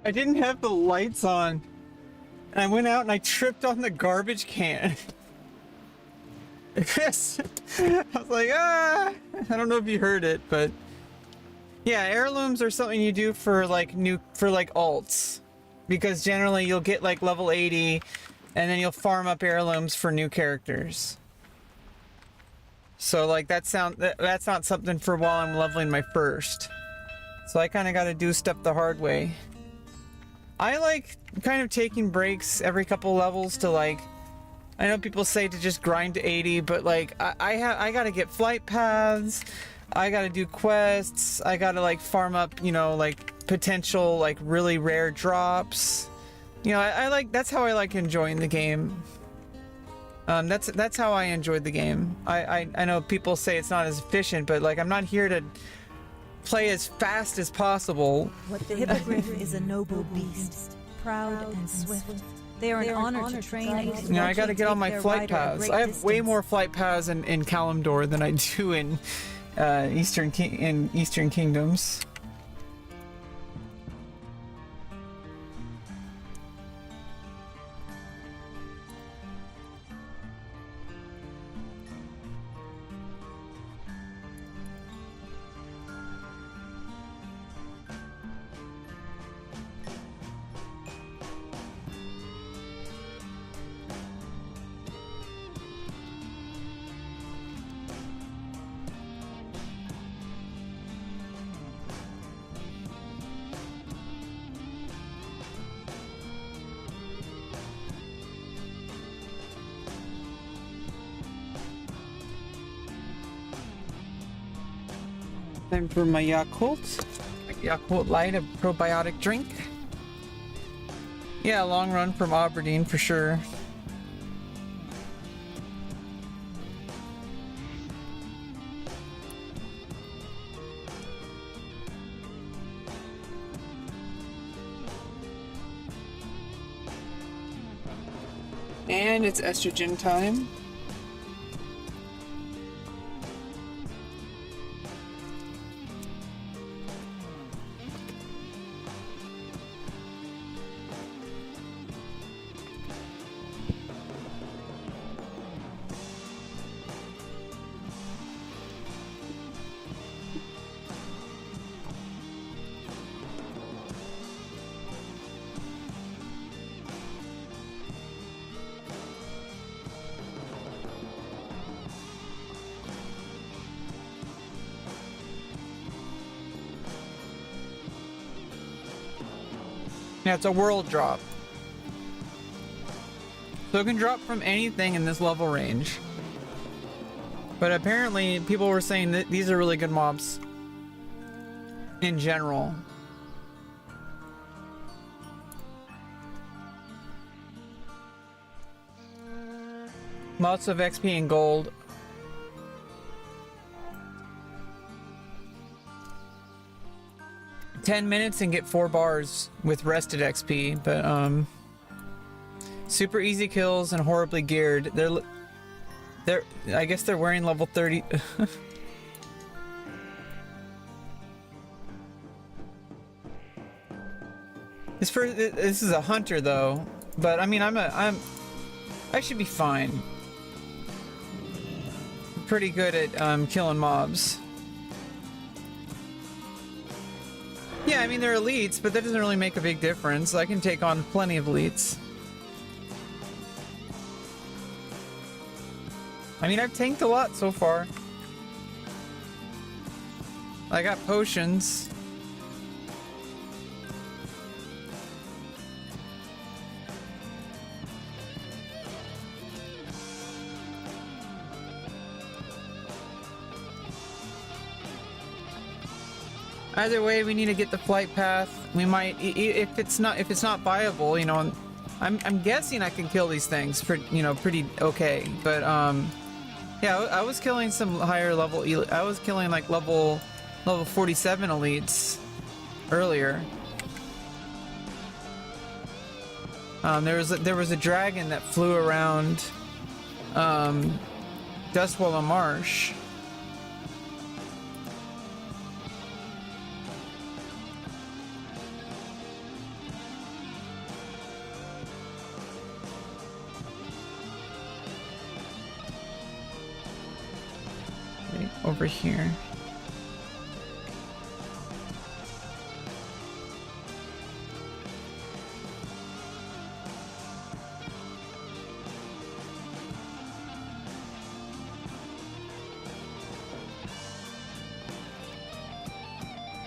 I didn't have the lights on. And I went out and I tripped on the garbage can. Yes. I was like, ah! I don't know if you heard it, but yeah, heirlooms are something you do for like alts. Because generally you'll get like level 80 and then you'll farm up heirlooms for new characters. So like that's not something for while I'm leveling my first. So I kind of got to do stuff the hard way. I like kind of taking breaks every couple levels to like, I know people say to just grind to 80, but like I gotta get flight paths, I gotta do quests, I gotta like farm up, you know, like potential like really rare drops. You know, I like, that's how I like enjoying the game. That's how I enjoyed the game. I know people say it's not as efficient, but like I'm not here to play as fast as possible.
The hippogriff is a noble beast, proud and swift. They are an honor to train and
you know, I gotta get on my flight paths. I have way more flight paths in Kalimdor than I do in Eastern Kingdoms. Time for my Yakult. Yakult Light, a probiotic drink. Yeah, long run from Aberdeen for sure. And it's estrogen time. Yeah, it's a world drop. So it can drop from anything in this level range. But apparently people were saying that these are really good mobs in general. Lots of XP and gold. "10 minutes and get 4 bars with rested XP," but super easy kills and horribly geared. They're I guess they're wearing level 30. This is a hunter though, but I mean I should be fine. Pretty good at killing mobs. Yeah, I mean they're elites, but that doesn't really make a big difference. I can take on plenty of elites. I mean, I've tanked a lot so far. I got potions. Either way, we need to get the flight path. We might, if it's not viable, you know, I'm guessing I can kill these things for, you know, pretty okay. But yeah, I was killing some higher level. I was killing like level 47 elites earlier. There was a dragon that flew around Dustwallow Marsh. Over here.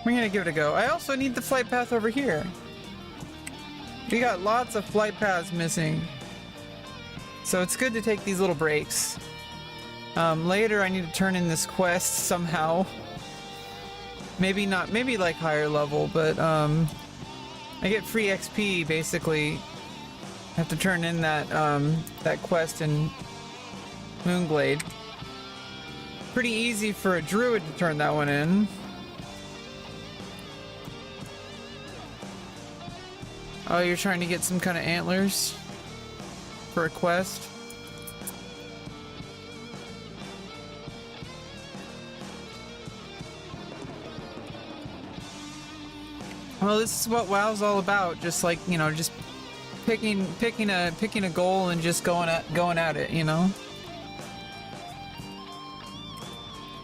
We're gonna give it a go. I also need the flight path over here. We got lots of flight paths missing. So it's good to take these little breaks. Later I need to turn in this quest somehow. Maybe not, maybe like higher level, but I get free XP basically. I have to turn in that that quest in Moonglade. Pretty easy for a druid to turn that one in. Oh, you're trying to get some kind of antlers for a quest? Well, this is what WoW's all about. Just like, you know, just picking a goal and just going at it, you know.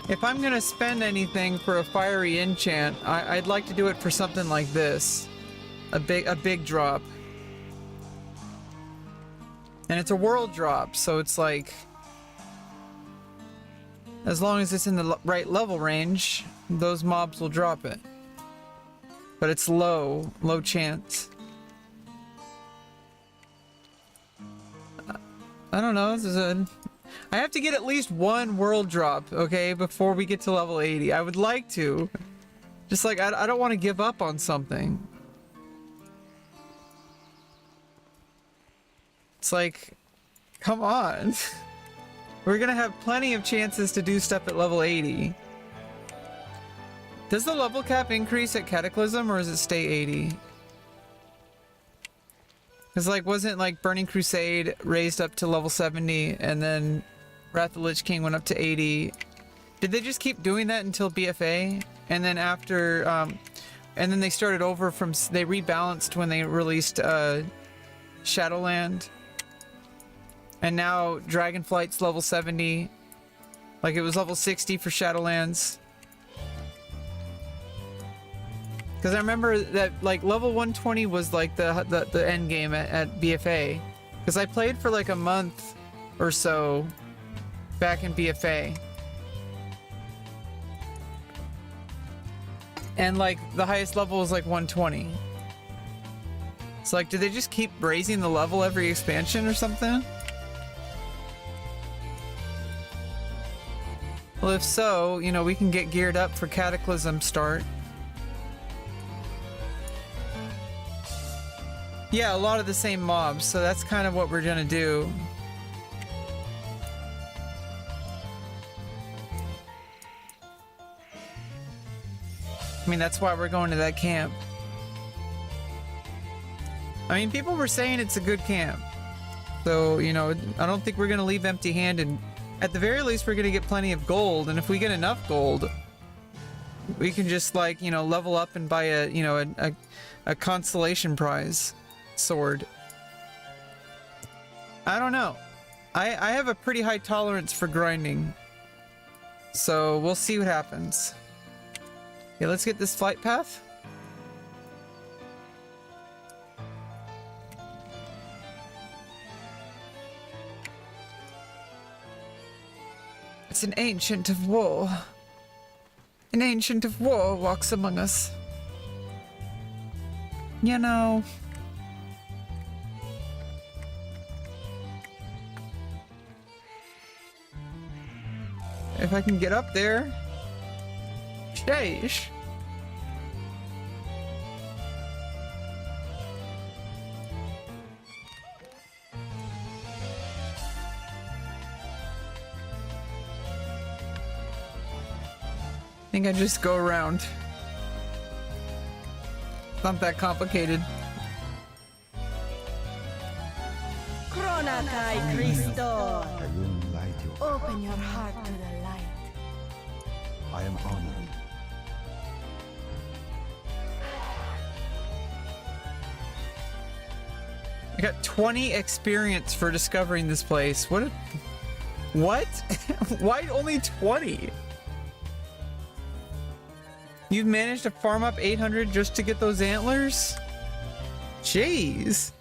If I'm gonna spend anything for a fiery enchant, I'd like to do it for something like this, a big drop, and it's a world drop, so it's like, as long as it's in the right level range, those mobs will drop it. But it's low chance. I don't know, I have to get at least one world drop, okay, before we get to level 80. I would like to. Just like, I don't want to give up on something. It's like, come on. We're gonna have plenty of chances to do stuff at level 80. Does the level cap increase at Cataclysm, or does it stay 80? Because, like, wasn't, like, Burning Crusade raised up to level 70, and then Wrath of the Lich King went up to 80? Did they just keep doing that until BFA? And then after, and then they started over from, they rebalanced when they released, Shadowland. And now Dragonflight's level 70. Like, it was level 60 for Shadowlands. Because I remember that, like, level 120 was, like, the end game at BFA. Because I played for, like, a month or so back in BFA. And, like, the highest level was, like, 120. It's like, do they just keep raising the level every expansion or something? Well, if so, you know, we can get geared up for Cataclysm start. Yeah, a lot of the same mobs, so that's kind of what we're gonna do. I mean, that's why we're going to that camp. I mean, people were saying it's a good camp. So, you know, I don't think we're gonna leave empty-handed. At the very least, we're gonna get plenty of gold, and if we get enough gold, we can just, like, you know, level up and buy a, you know, a consolation prize sword. I don't know. I have a pretty high tolerance for grinding. So we'll see what happens. Okay, let's get this flight path. It's an ancient of war. An ancient of war walks among us. You know. If I can get up there. Sheesh. I think I just go around. It's not that complicated.
Kronakai Christo. Open your heart to the light.
I am honored.
I got 20 experience for discovering this place. What? What? Why only 20? You've managed to farm up 800 just to get those antlers? Jeez.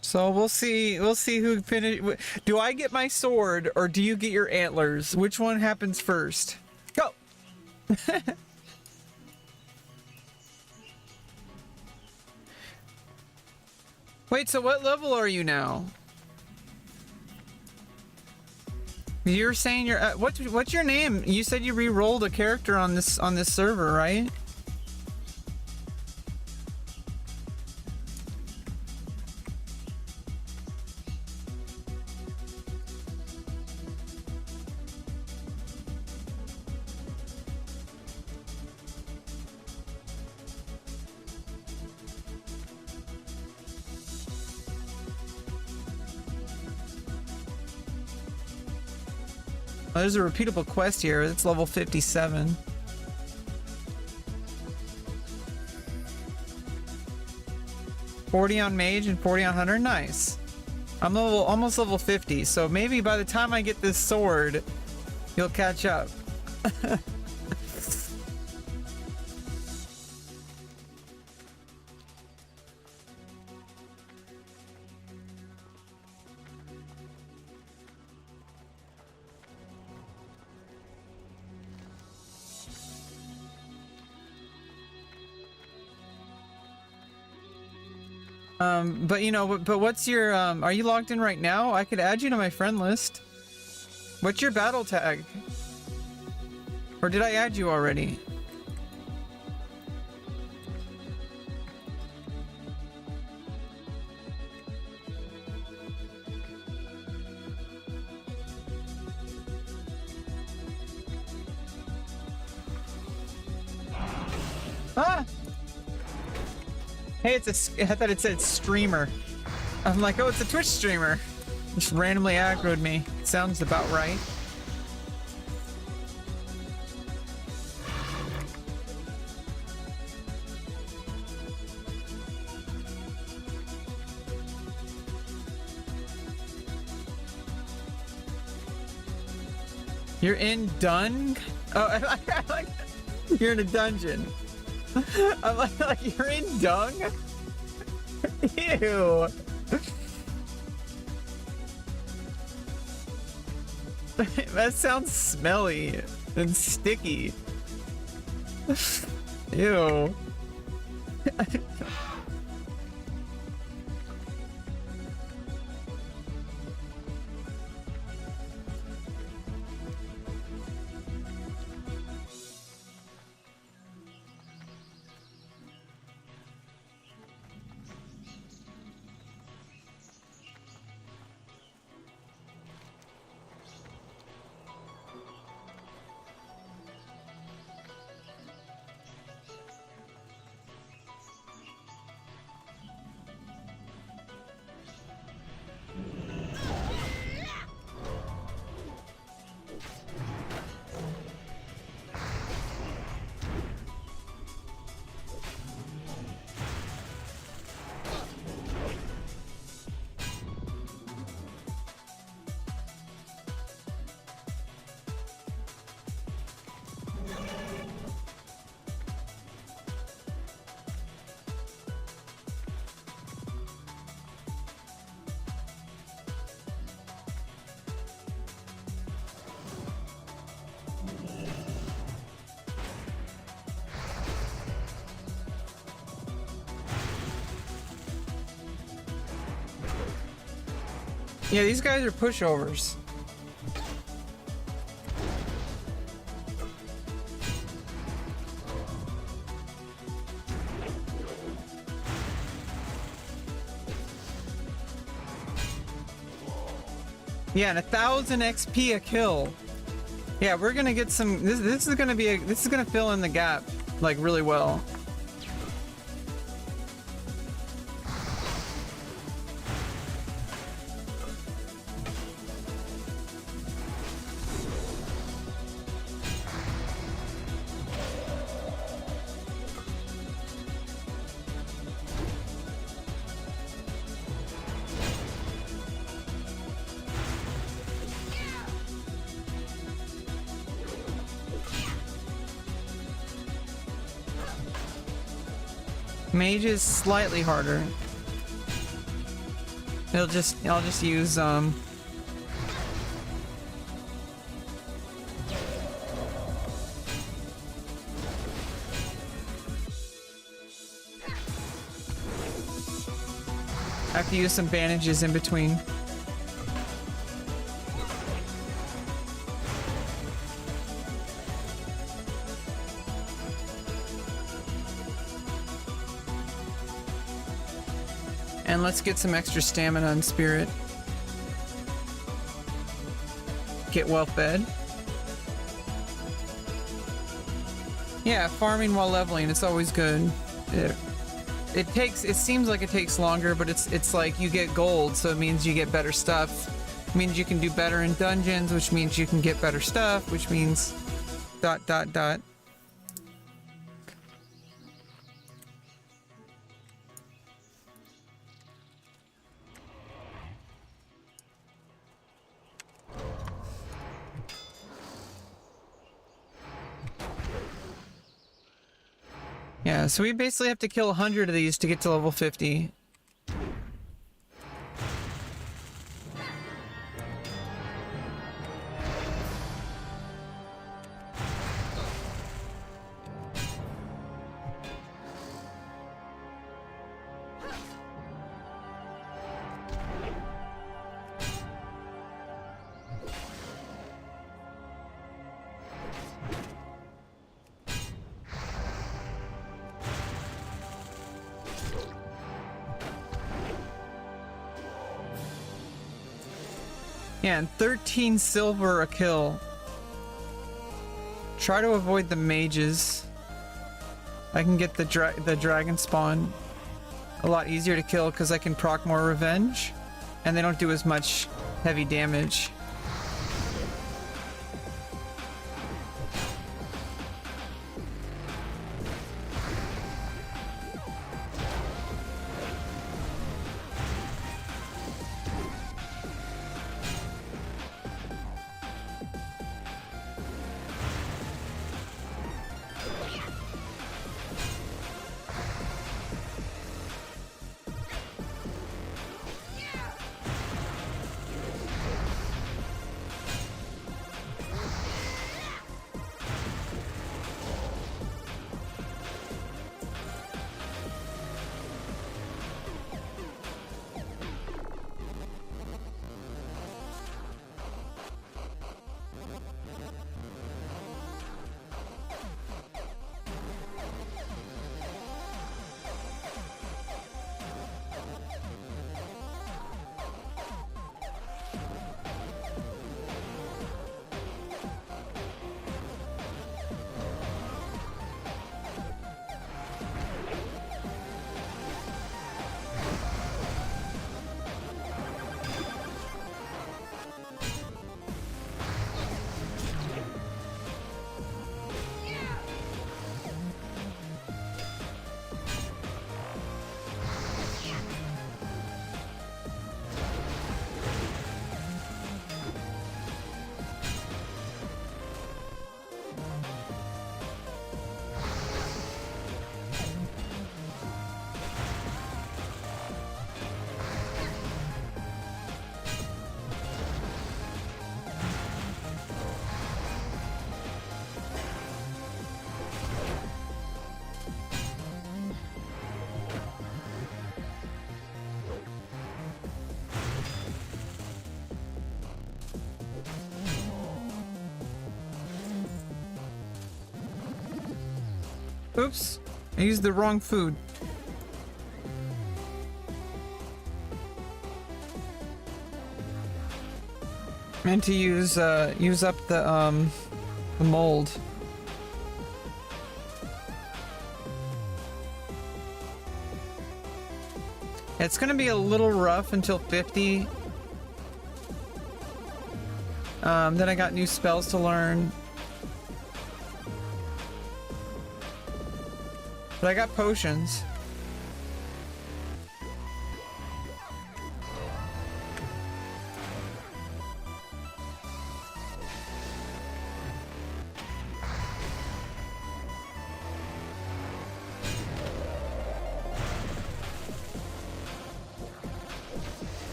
So we'll see who finish. Do I get my sword or do you get your antlers? Which one happens first? Go. Wait, so what level are you now? You're saying you're what's your name? You said you re-rolled a character on this server, right? Oh, there's a repeatable quest here. It's level 57. $40 on mage and 40 on hunter. Nice. I'm almost level 50, so maybe by the time I get this sword, you'll catch up. But you know, but what's your, are you logged in right now? I could add you to my friend list. What's your battle tag? Or did I add you already? Ah! Hey, I thought it said streamer. I'm like, oh, it's a Twitch streamer. Just randomly aggroed me. Sounds about right. You're in Dun? Oh, I like you're in a dungeon. I'm like, you're in dung? Ew. That sounds smelly and sticky. Ew. Yeah, these guys are pushovers. Yeah, and 1,000 XP a kill. Yeah, we're gonna get some. This is gonna fill in the gap like really well. Mage is slightly harder. I'll just use I have to use some bandages in between. And let's get some extra stamina and spirit. Get well fed. Yeah, farming while leveling, it's always good. It seems like it takes longer, but it's like you get gold, so it means you get better stuff. It means you can do better in dungeons, which means you can get better stuff, which means ... Yeah, so we basically have to kill 100 of these to get to level 50. Yeah, and 13 silver a kill. Try to avoid the mages. I can get the dragon spawn a lot easier to kill because I can proc more revenge, and they don't do as much heavy damage. Oops, I used the wrong food. Meant to use up the mold. It's gonna be a little rough until 50. Then I got new spells to learn. But I got potions.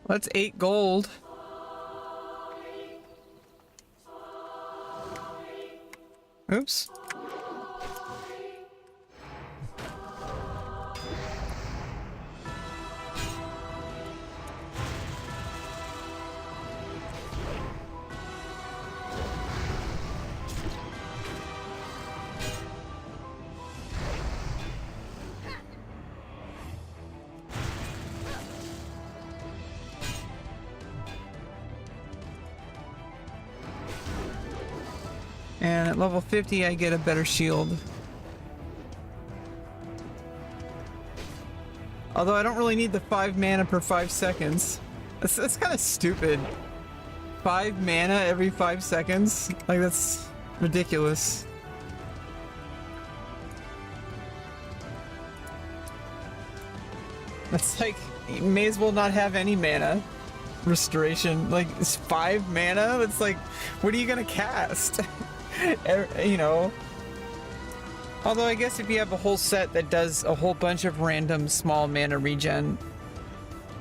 That's 8 gold. Oops. And at level 50, I get a better shield. Although I don't really need the 5 mana per 5 seconds. That's kind of stupid. 5 mana every 5 seconds? Like, that's ridiculous. That's like, you may as well not have any mana restoration. Like, it's 5 mana? That's like, what are you gonna cast? You know. Although I guess if you have a whole set that does a whole bunch of random small mana regen,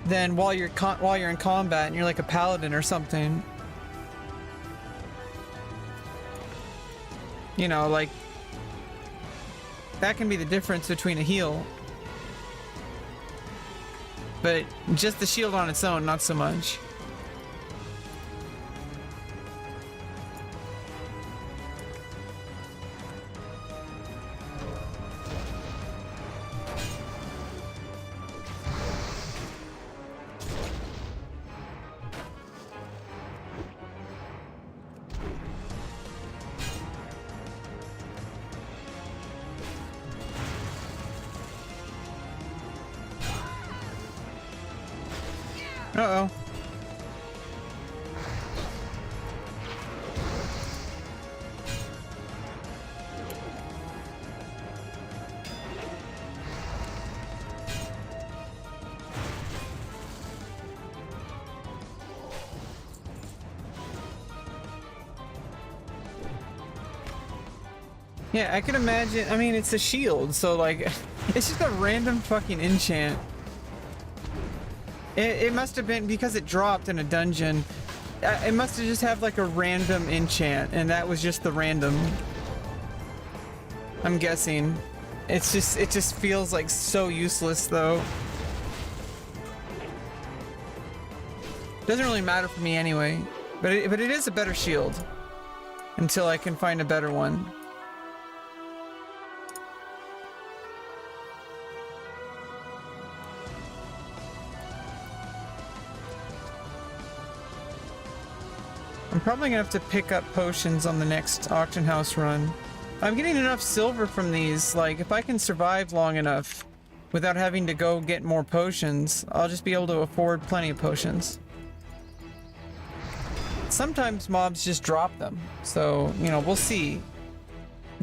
then while you're in combat and you're like a paladin or something, you know, like, that can be the difference between a heal. But just the shield on its own, not so much. Uh-oh. Yeah, I can imagine. I mean, it's a shield, so like, it's just a random fucking enchant. It must have been because it dropped in a dungeon. It must have just have like a random enchant, and that was just the random. I'm guessing. It just feels like so useless though. Doesn't really matter for me anyway. But it is a better shield. Until I can find a better one. I'm probably gonna have to pick up potions on the next auction house run. I'm getting enough silver from these, like if I can survive long enough without having to go get more potions, I'll just be able to afford plenty of potions. Sometimes mobs just drop them, so, you know, we'll see.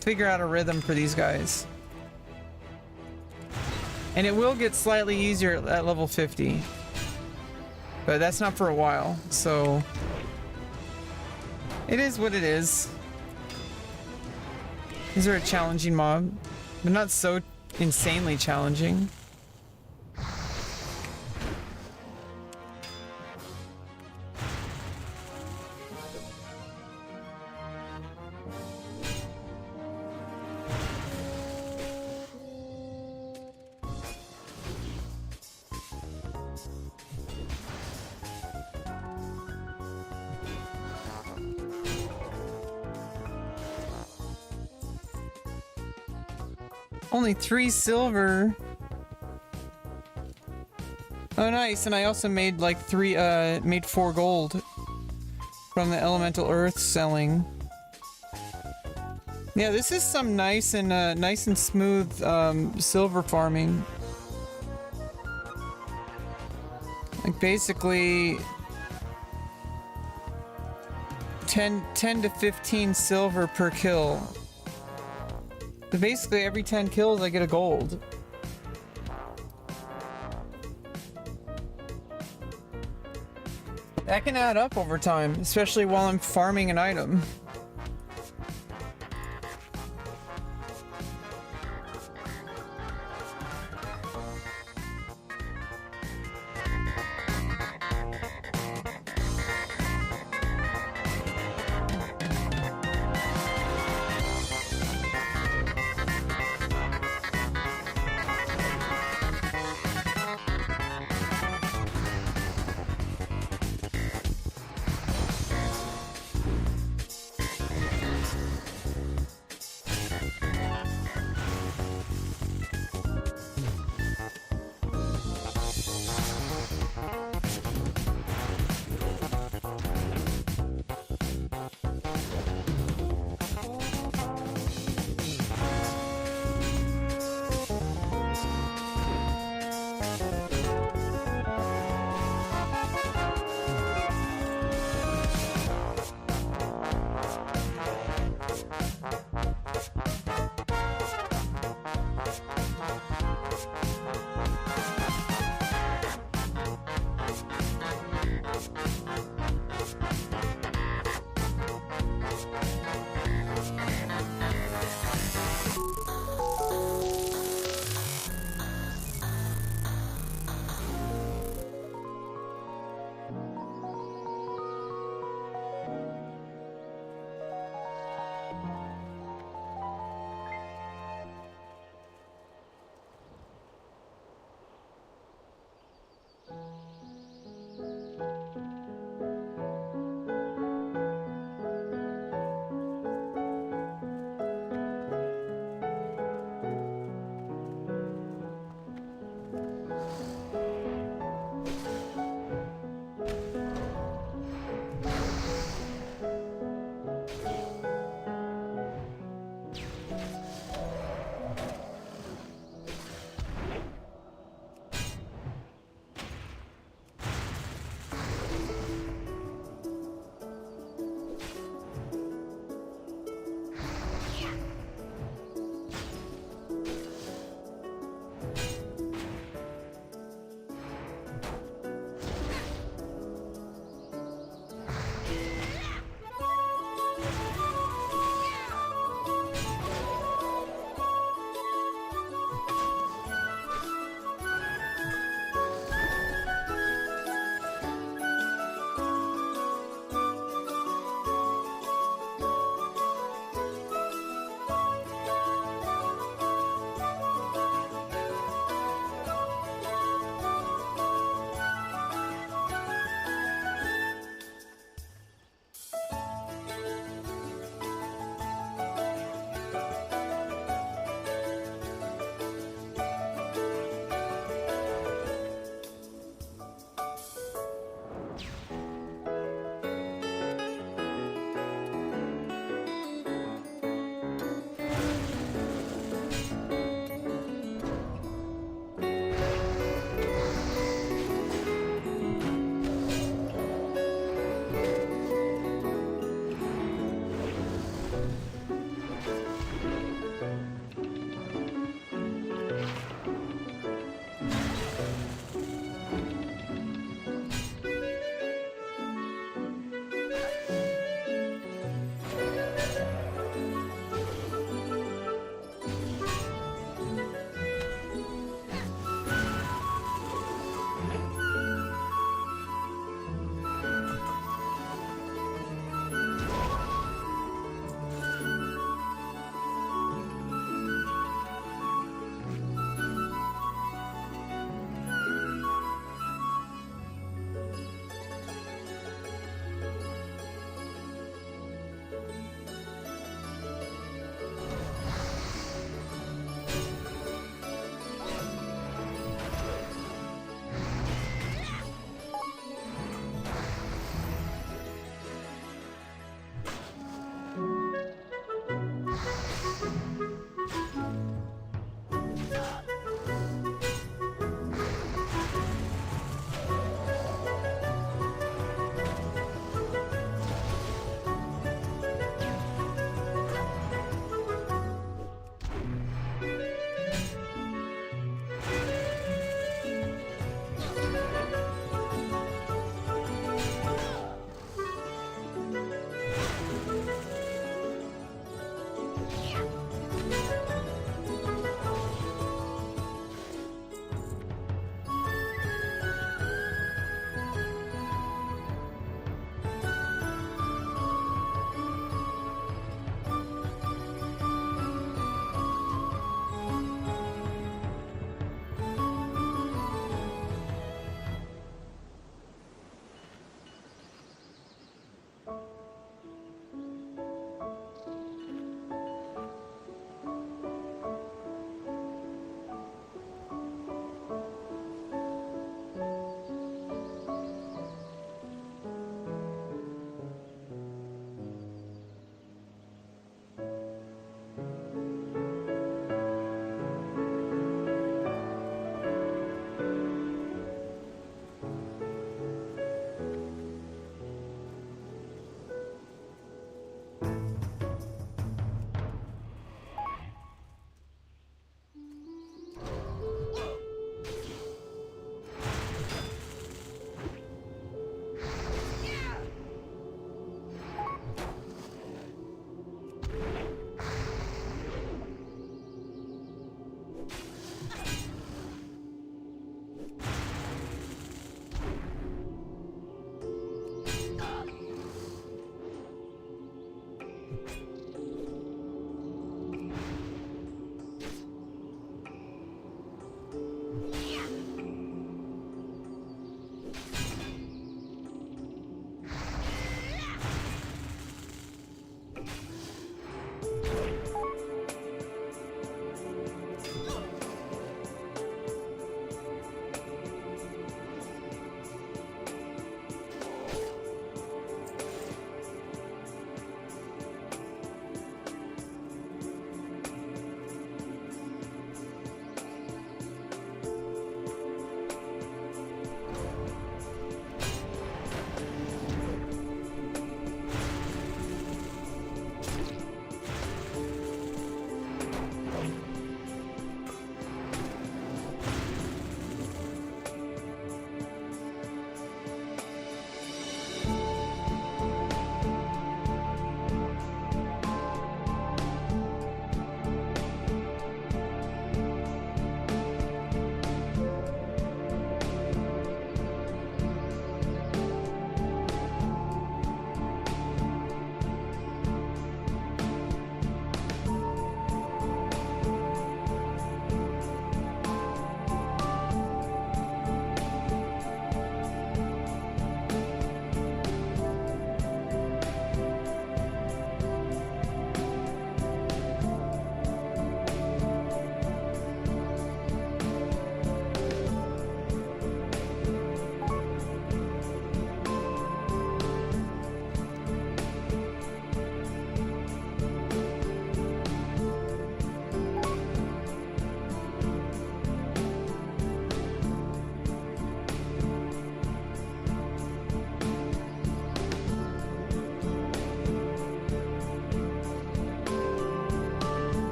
Figure out a rhythm for these guys. And it will get slightly easier at level 50. But that's not for a while, so it is what it is. These are a challenging mob, but not so insanely challenging. Only 3 silver. Oh, nice. And I also made like 4 gold from the elemental earth selling. Yeah, this is some nice and smooth silver farming. Like basically 10 to 15 silver per kill. So basically every 10 kills I get a gold. That can add up over time, especially while I'm farming an item.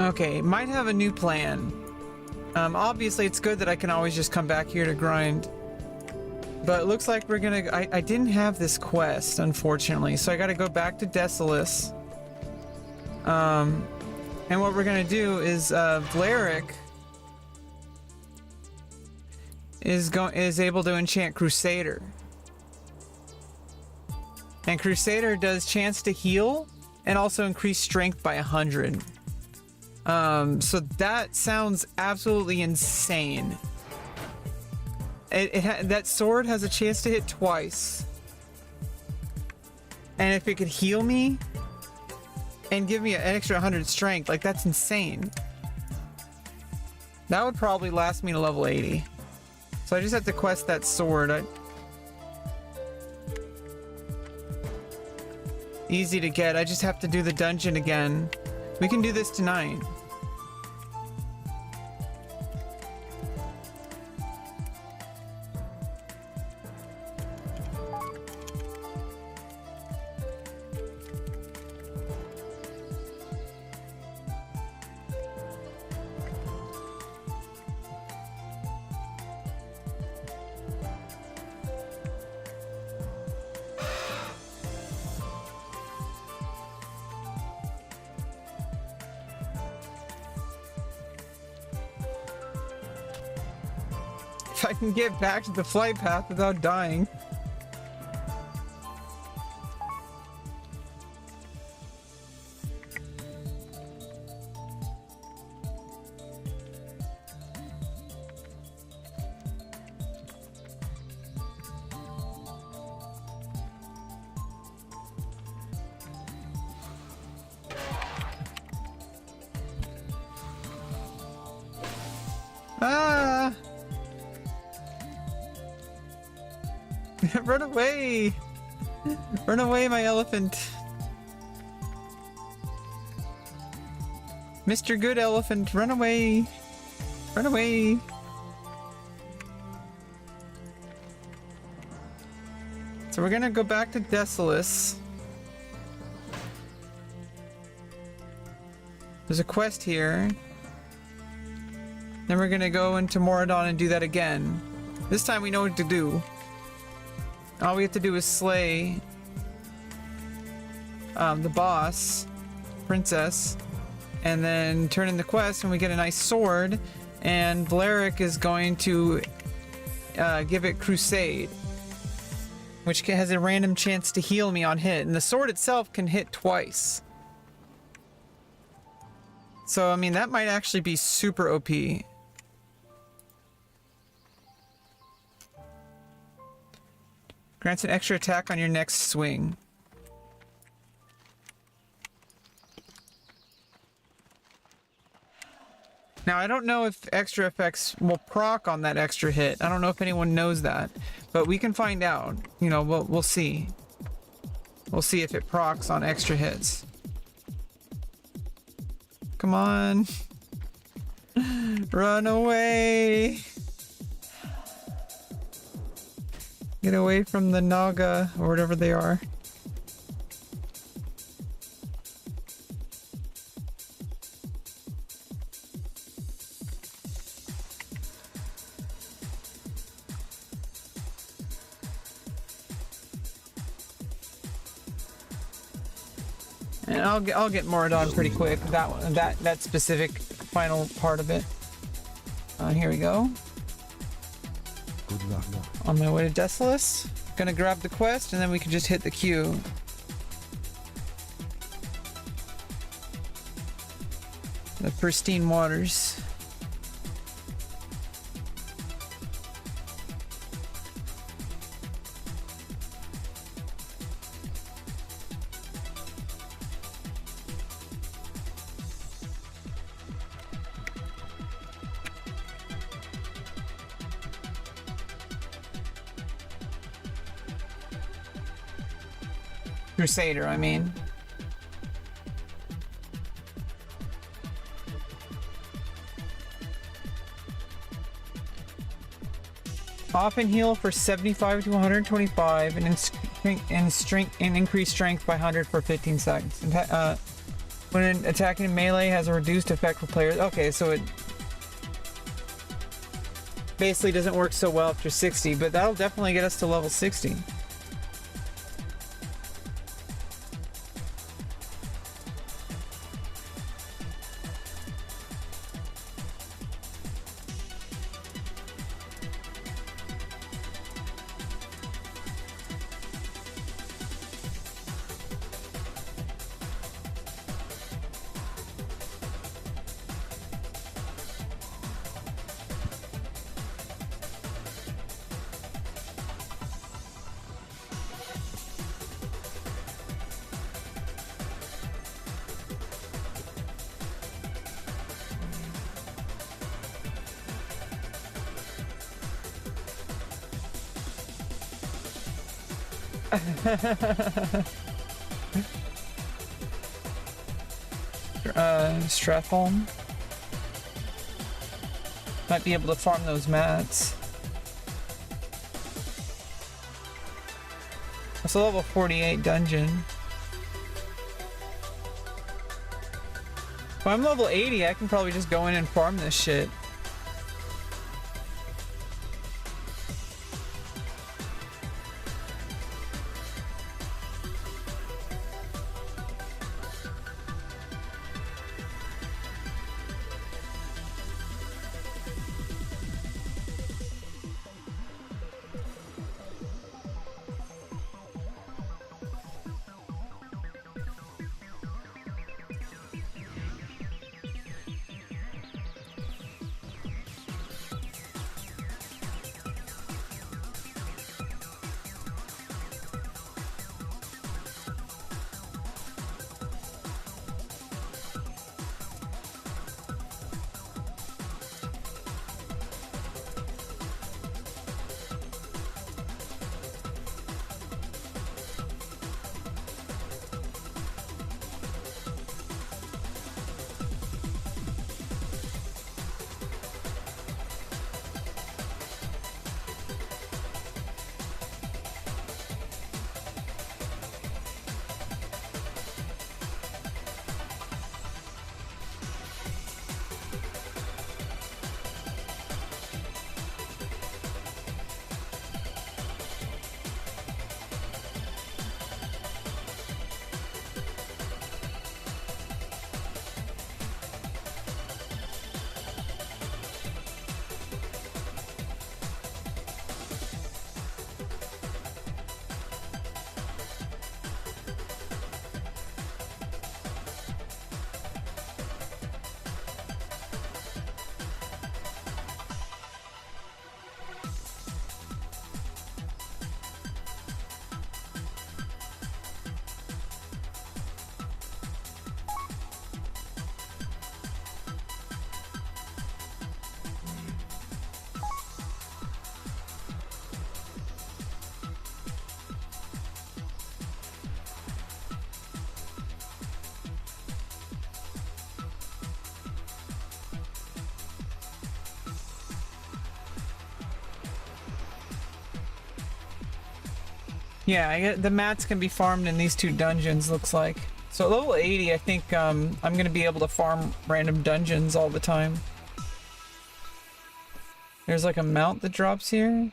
Okay, might have a new plan. Obviously it's good that I can always just come back here to grind. But it looks like we're gonna... I didn't have this quest, unfortunately, so I gotta go back to Desolus. And what we're gonna do is, Vlarik is able to enchant Crusader. And Crusader does chance to heal and also increase strength by 100. So that sounds absolutely insane. That sword has a chance to hit twice. And if it could heal me and give me an extra 100 strength, like, that's insane. That would probably last me to level 80. So I just have to quest that sword. Easy to get. I just have to do the dungeon again. We can do this tonight. If I can get back to the flight path without dying. Ah! Run away! Run away, my elephant! Mr. Good Elephant, run away! Run away! So we're gonna go back to Desolus. There's a quest here. Then we're gonna go into Moradon and do that again. This time we know what to do. All we have to do is slay the boss, Princess, and then turn in the quest and we get a nice sword, and Vlarik is going to give it Crusade, which has a random chance to heal me on hit, and the sword itself can hit twice. So, I mean, that might actually be super OP. Grants an extra attack on your next swing. Now, I don't know if extra effects will proc on that extra hit. I don't know if anyone knows that, but we can find out. You know, we'll see. We'll see if it procs on extra hits. Come on. Run away. Get away from the Naga, or whatever they are. And I'll get Moradon pretty quick. That specific final part of it. Here we go.
Good luck.
On my way to Desolus. Gonna grab the quest and then we can just hit the queue. The pristine waters. Crusader, I mean. Often heal for 75 to 125 and increase strength by 100 for 15 seconds. When attacking in melee has a reduced effect for players. Okay, so it basically doesn't work so well after 60, but that'll definitely get us to level 60. Stratholm. Might be able to farm those mats. That's a level 48 dungeon. If I'm level 80, I can probably just go in and farm this shit. Yeah, I get the mats can be farmed in these two dungeons, looks like. So at level 80, I think I'm going to be able to farm random dungeons all the time. There's like a mount that drops here.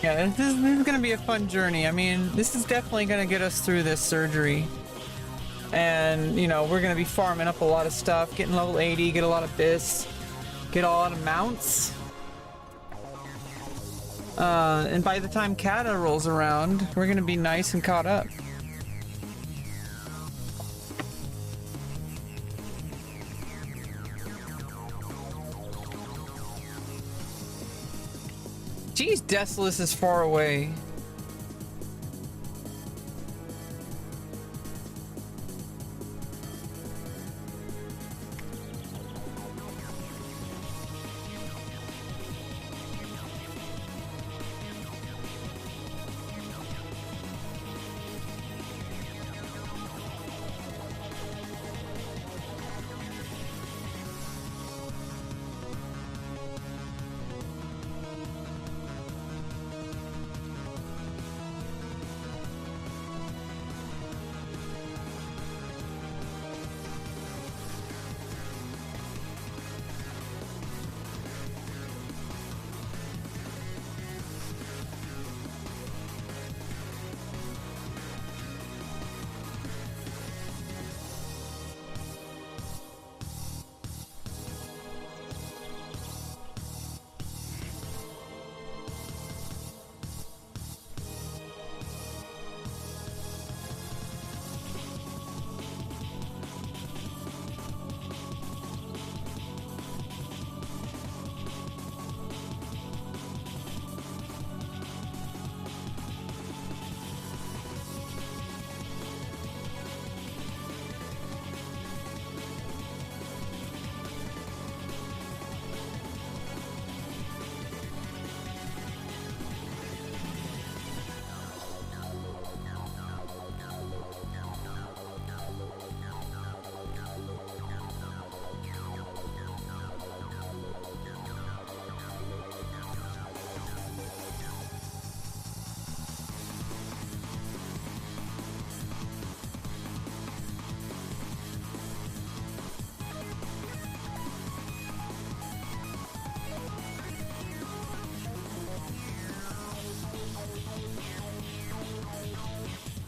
Yeah, this is gonna be a fun journey. I mean, this is definitely gonna get us through this surgery. And, you know, we're gonna be farming up a lot of stuff, getting level 80, get a lot of bits, get a lot of mounts. And by the time Kata rolls around, we're gonna be nice and caught up. Geez, Desolus is far away.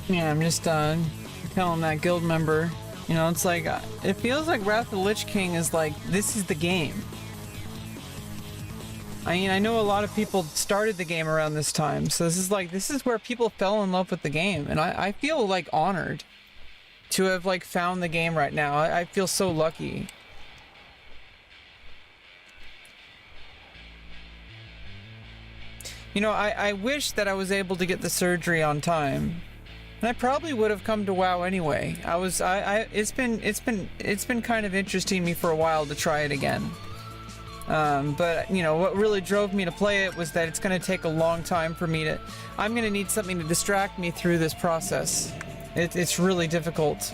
Yeah, I'm just telling that guild member, you know, it's like, it feels like Wrath of the Lich King is like, this is the game. I mean, I know a lot of people started the game around this time, so this is where people fell in love with the game, and I feel like honored to have like found the game right now. I feel so lucky. You know, I wish that I was able to get the surgery on time. And I probably would have come to WoW anyway. It's been kind of interesting me for a while to try it again. But you know, what really drove me to play it was that it's going to take a long time for me to. I'm going to need something to distract me through this process. It's really difficult,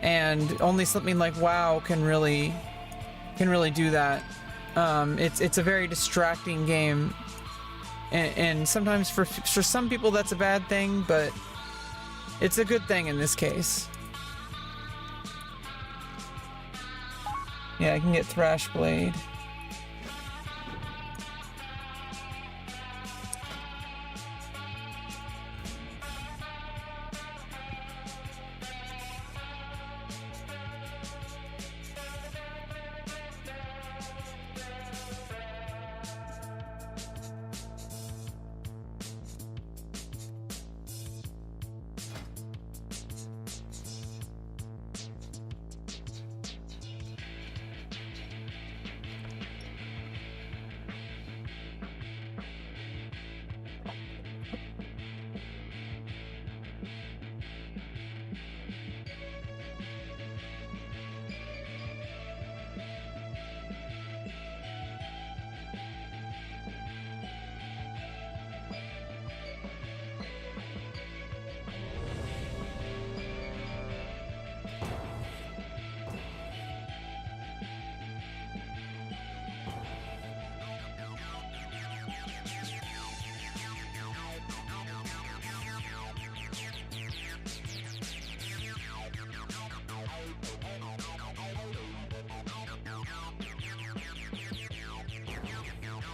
and only something like WoW can really do that. It's a very distracting game, and sometimes for some people that's a bad thing, but it's a good thing in this case. Yeah, I can get Thrash Blade.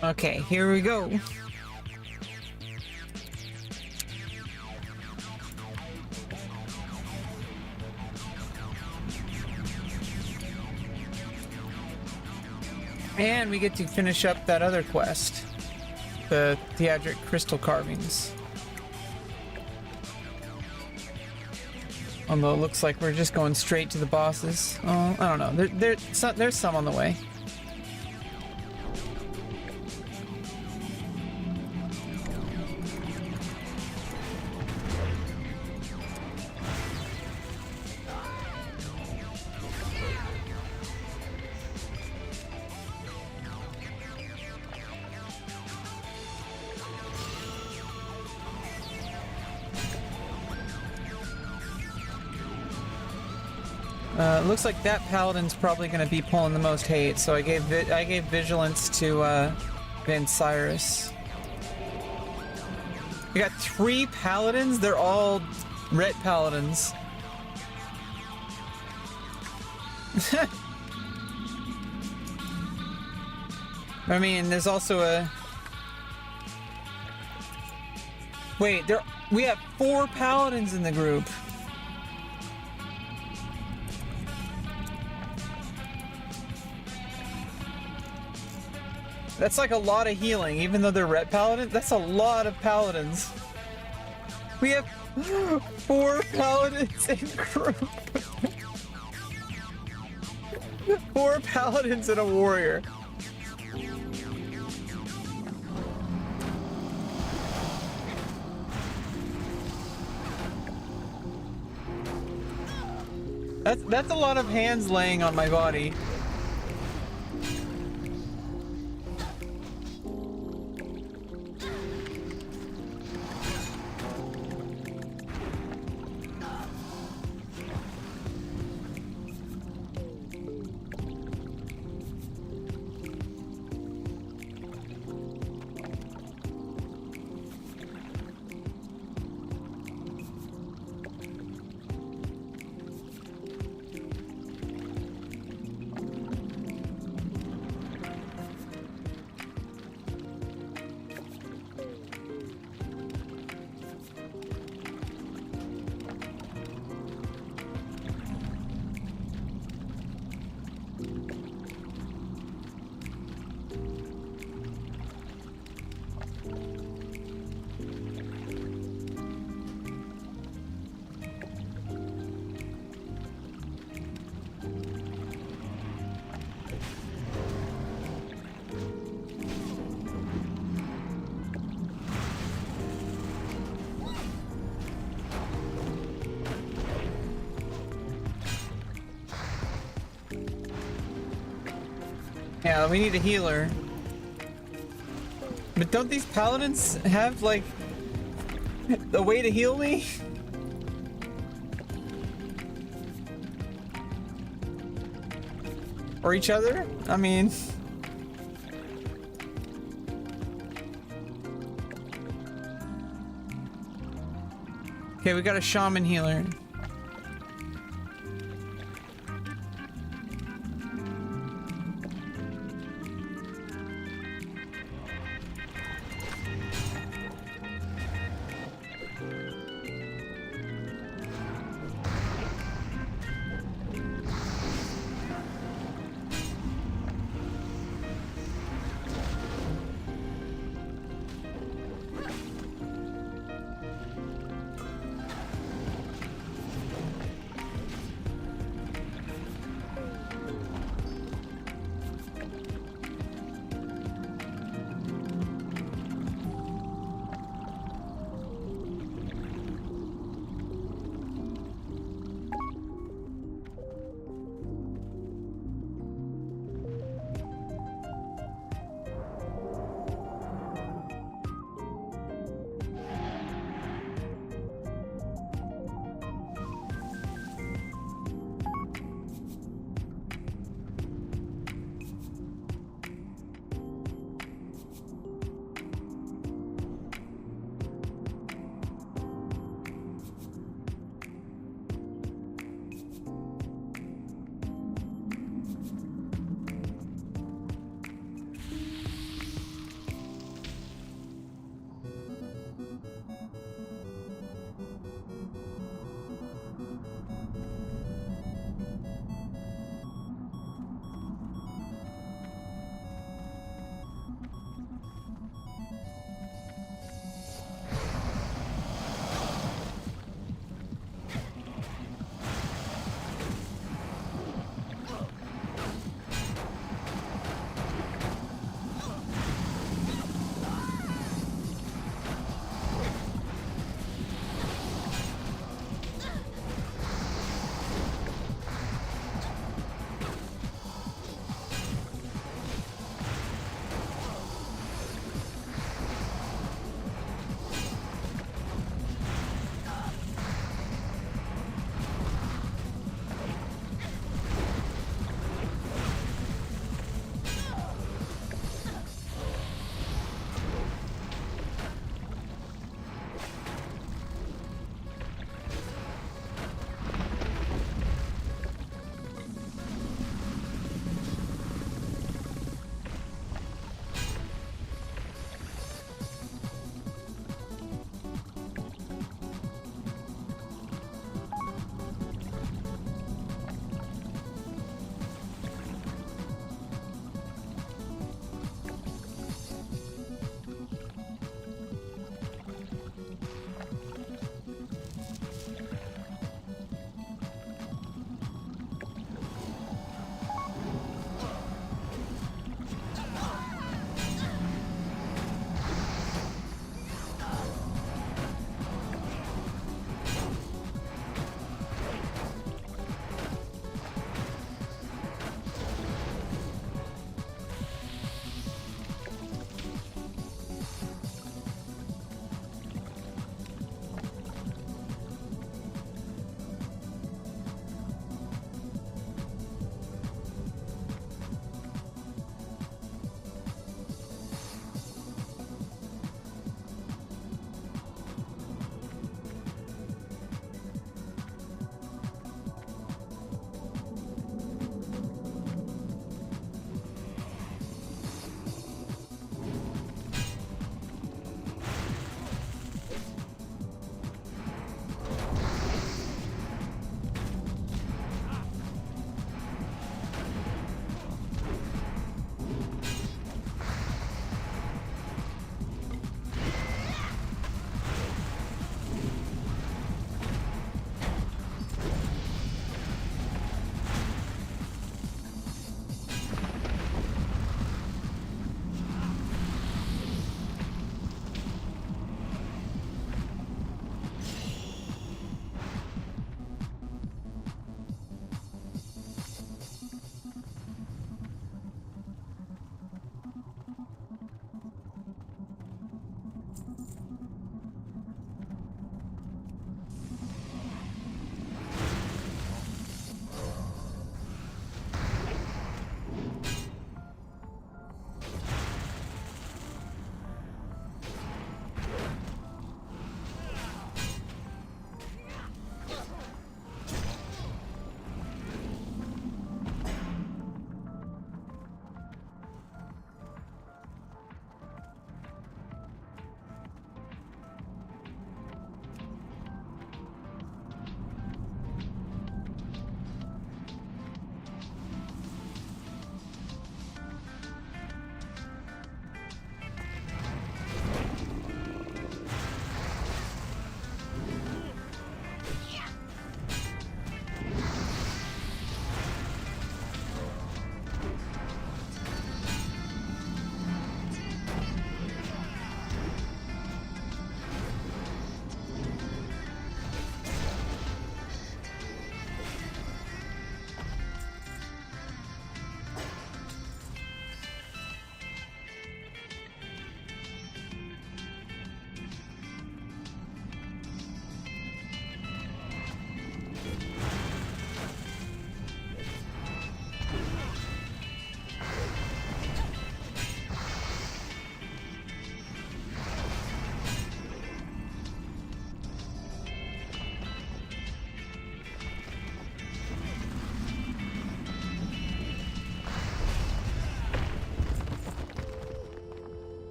Okay, here we go. And we get to finish up that other quest. The Theatric Crystal Carvings. Although it looks like we're just going straight to the bosses. Oh, I don't know. There's some on the way. Looks like that paladin's probably going to be pulling the most hate, so I gave vigilance to Van Cyrus. We got 3 paladins. They're all ret paladins. I mean, there's also a. Wait, we have 4 paladins in the group. That's like a lot of healing, even though they're red paladins. That's a lot of paladins. We have 4 paladins in group. 4 paladins and a warrior. That's a lot of hands laying on my body. Yeah, we need a healer. But don't these paladins have, like, a way to heal me? Or each other? I mean... Okay, we got a shaman healer.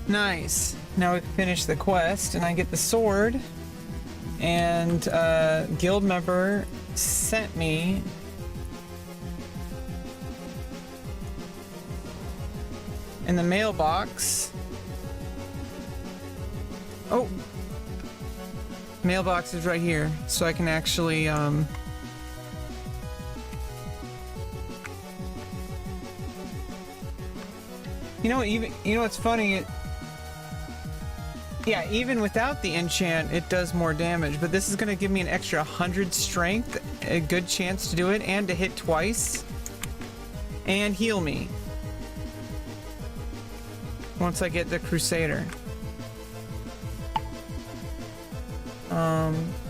Nice. Now we finish the quest and I get the sword. And guild member sent me in the mailbox. Oh, mailbox is right here, so I can actually you know, what's funny? Yeah, even without the enchant, it does more damage, but this is gonna give me an extra 100 strength, a good chance to do it, and to hit twice, and heal me once I get the Crusader.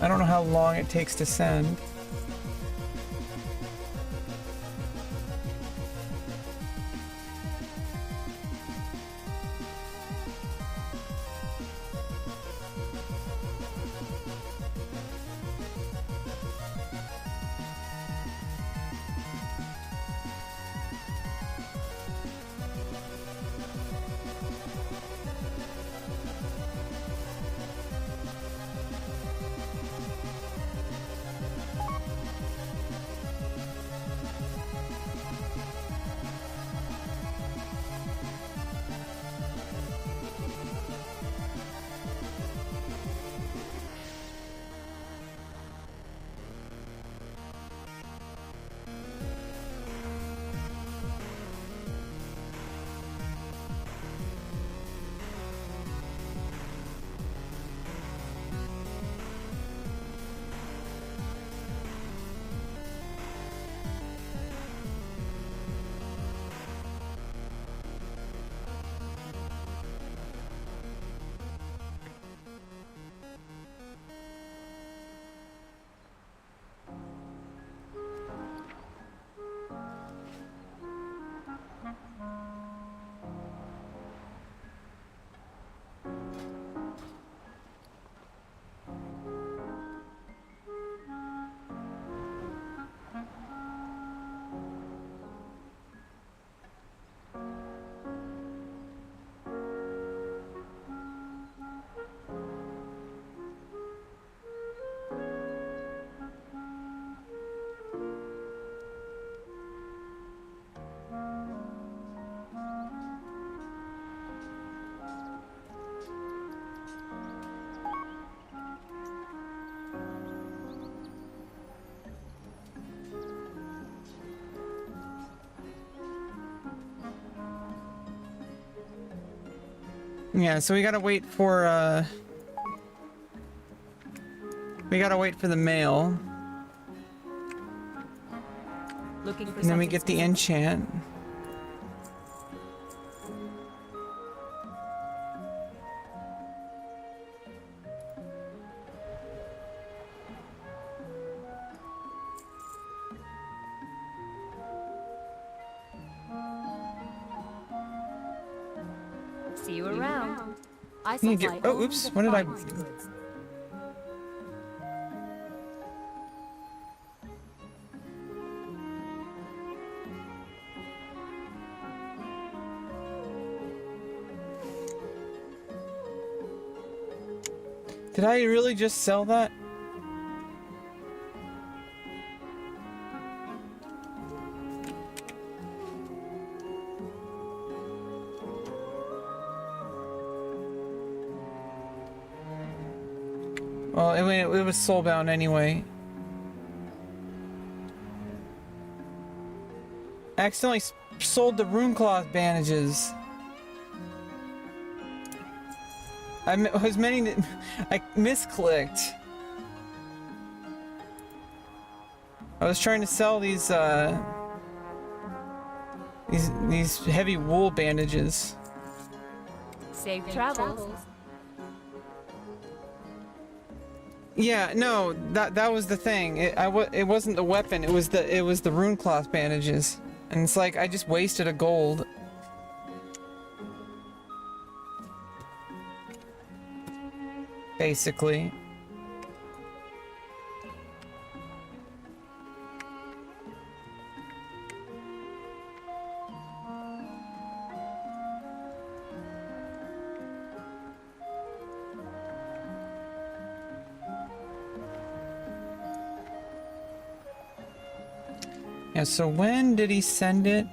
I don't know how long it takes to send. Yeah, so we gotta wait for the mail.
Looking for
and then we get the enchant.
See you around. I
You get, oh, oops, what did I... Did I really just sell that? Well, it was soulbound anyway. I accidentally sold the runecloth bandages. I was meaning to... I misclicked. I was trying to sell these heavy wool bandages.
Safe travels.
Yeah, no, that was the thing. It wasn't the weapon. It was the runecloth bandages, and it's like I just wasted a gold. Basically. Yeah, so when did he send it?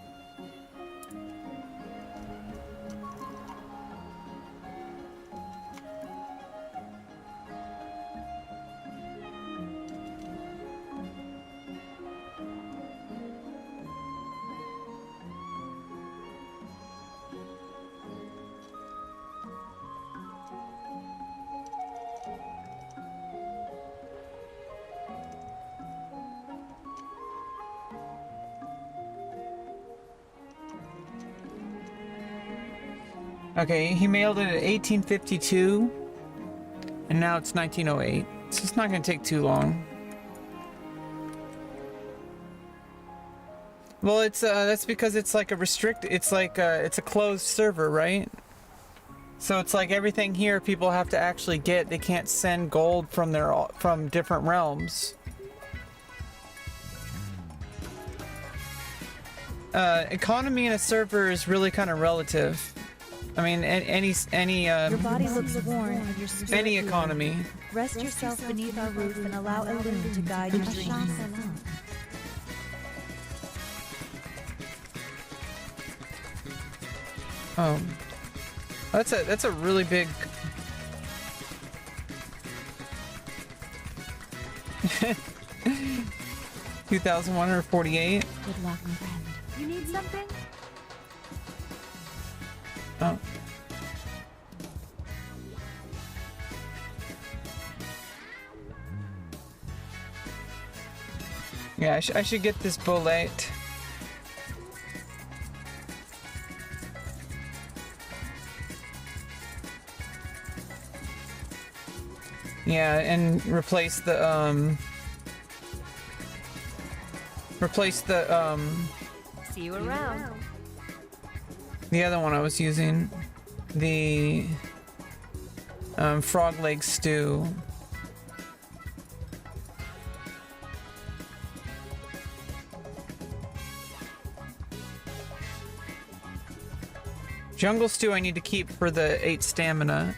Okay, he mailed it at 1852, and now it's 1908, so it's not going to take too long. Well, it's that's because it's like a it's a closed server, right? So it's like everything here people have to actually get. They can't send gold from from different realms. Economy in a server is really kind of relative. I mean,
your body looks worn and your spirit
any economy.
weary. Rest yourself beneath our roof and allow Elune to guide your dreams.
That's a really big. 2,148.
Good luck, my friend. You need something?
Oh. Yeah, I should get this bullet. Yeah, and replace the
See you around.
the other one I was using, the frog leg stew. Jungle stew I need to keep for the 8 stamina.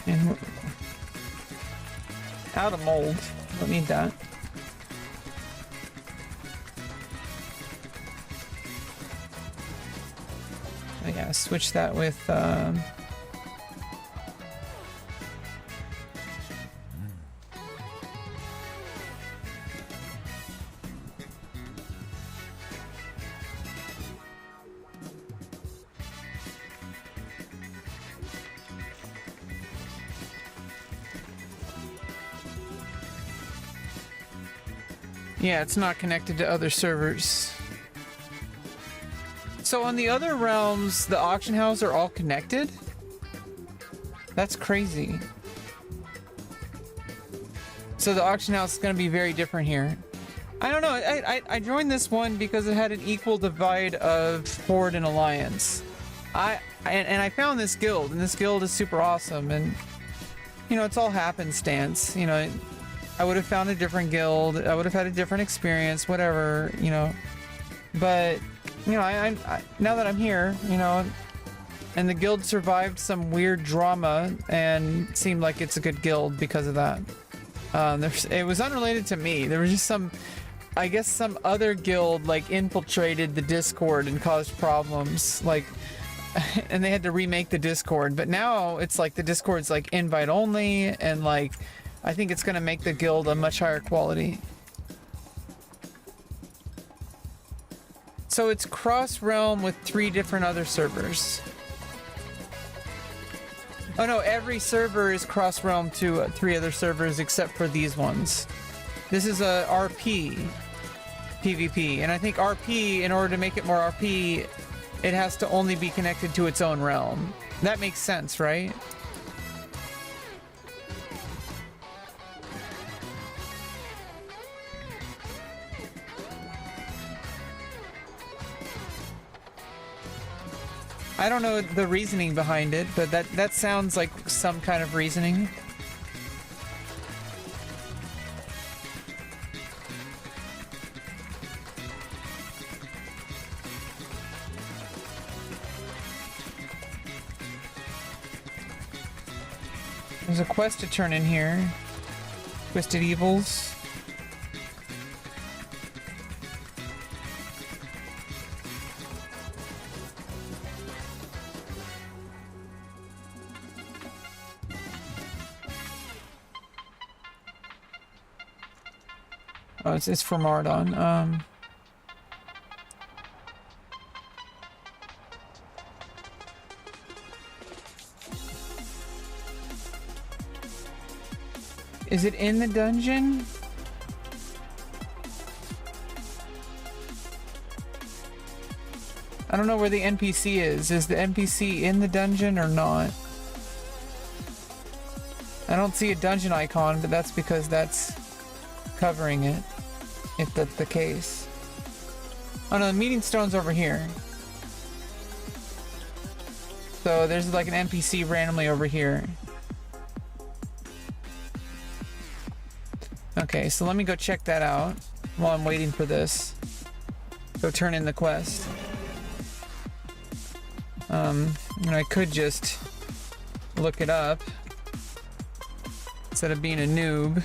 And out of mold. Don't need that. Yeah, switch that with yeah, it's not connected to other servers. So on the other realms, the auction houses are all connected? That's crazy. So the auction house is going to be very different here. I don't know. I joined this one because it had an equal divide of Horde and Alliance. And I found this guild, and this guild is super awesome. And, you know, it's all happenstance. You know, I would have found a different guild. I would have had a different experience, whatever, you know. But... you know, I now that I'm here, you know, and the guild survived some weird drama and seemed like it's a good guild because of that. It was unrelated to me. There was just I guess some other guild like infiltrated the Discord and caused problems, like, and they had to remake the Discord. But now it's like the Discord's like invite only, and like, I think it's gonna make the guild a much higher quality. So it's cross-realm with 3 different other servers. Oh no, every server is cross-realm to 3 other servers except for these ones. This is a RP PvP, and I think RP, in order to make it more RP, it has to only be connected to its own realm. That makes sense, right? I don't know the reasoning behind it, but that sounds like some kind of reasoning. There's a quest to turn in here. Twisted Evils. Oh, it's for Mardon. Is it in the dungeon? I don't know where the NPC is. Is the NPC in the dungeon or not? I don't see a dungeon icon, but that's because that's covering it, if that's the case. Oh no, the meeting stone's over here. So there's like an NPC randomly over here. Okay, so let me go check that out while I'm waiting for this. Go turn in the quest. And I could just look it up instead of being a noob.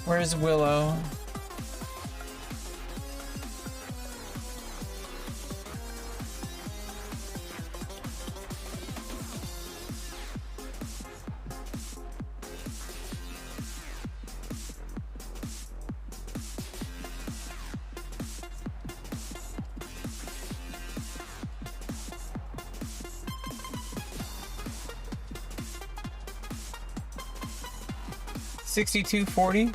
Where's Willow? $62.40.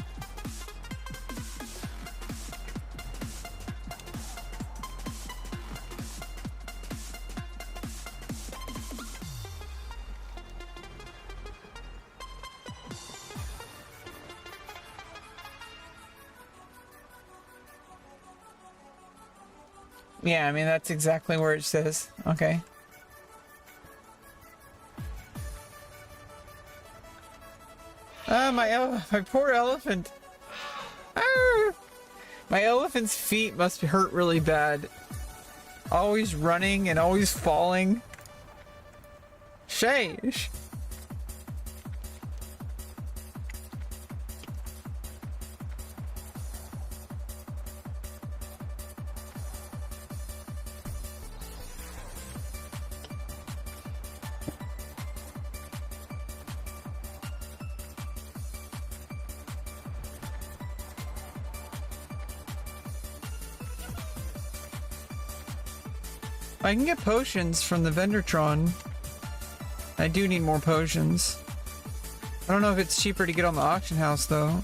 Yeah, I mean, that's exactly where it says. Okay. My poor elephant. Ah! My elephant's feet must hurt really bad. Always running and always falling. Sheesh. I can get potions from the Vendortron. I do need more potions. I don't know if it's cheaper to get on the auction house though.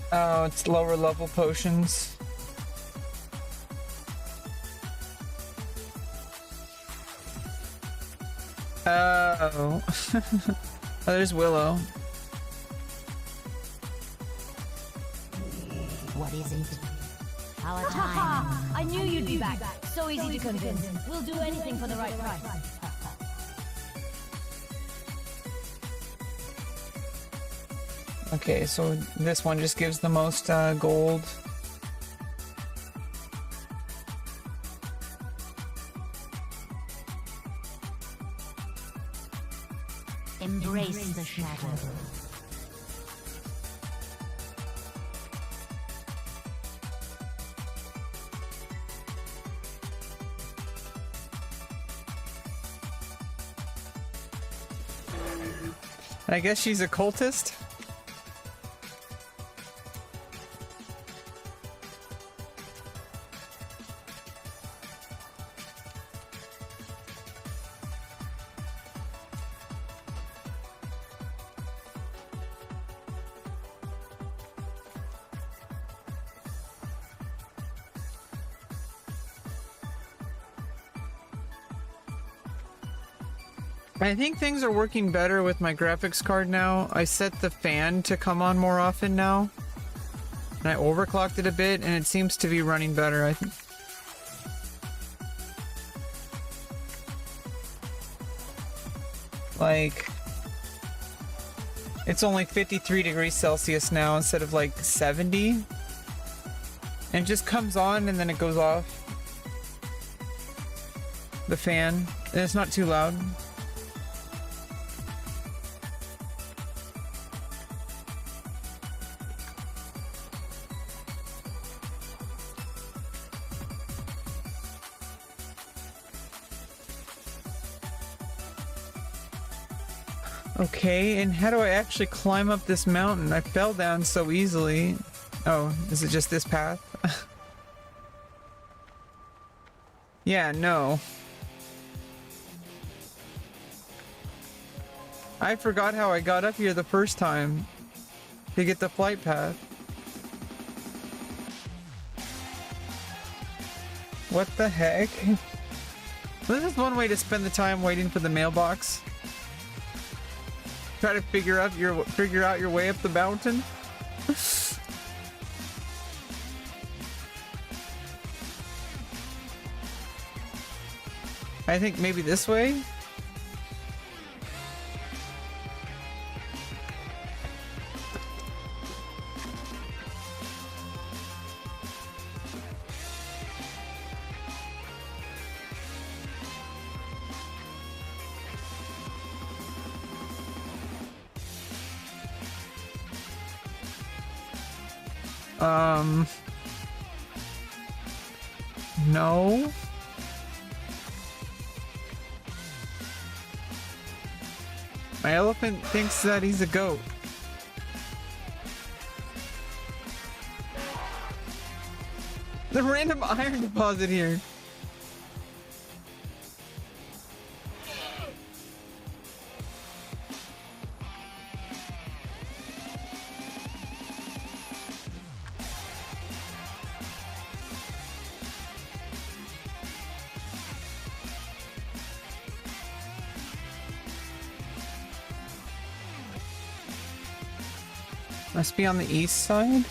Oh, it's lower level potions. Oh. Oh, there's Willow.
What is it? Our time. I knew you'd be back. So easy to convince. We'll do anything for the right price.
Okay, so this one just gives the most gold.
Embrace the shadow.
I guess she's a cultist? I think things are working better with my graphics card now. I set the fan to come on more often now. And I overclocked it a bit and it seems to be running better, I think. Like, it's only 53 degrees Celsius now instead of like 70. And it just comes on and then it goes off. The fan. And it's not too loud. Okay, and how do I actually climb up this mountain? I fell down so easily. Oh, is it just this path? Yeah, no. I forgot how I got up here the first time to get the flight path. What the heck? This is one way to spend the time waiting for the mailbox. Try to figure out your way up the mountain. I think maybe this way. No. My elephant thinks that he's a goat. The random iron deposit here. Must be on the east side?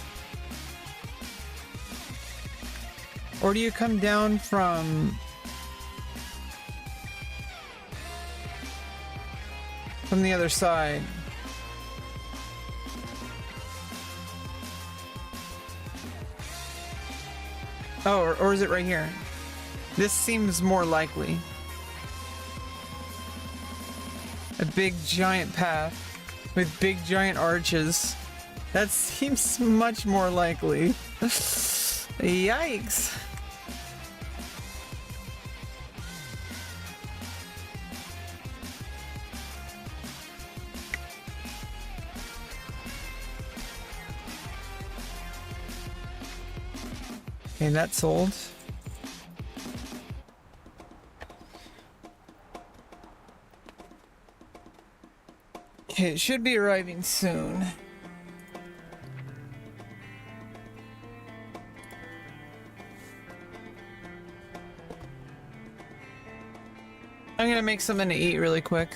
Or do you come down from the other side? Oh, or is it right here? This seems more likely. A big giant path with big giant arches. That seems much more likely. Yikes. Okay, that's sold. Okay, it should be arriving soon. I'm gonna make something to eat really quick.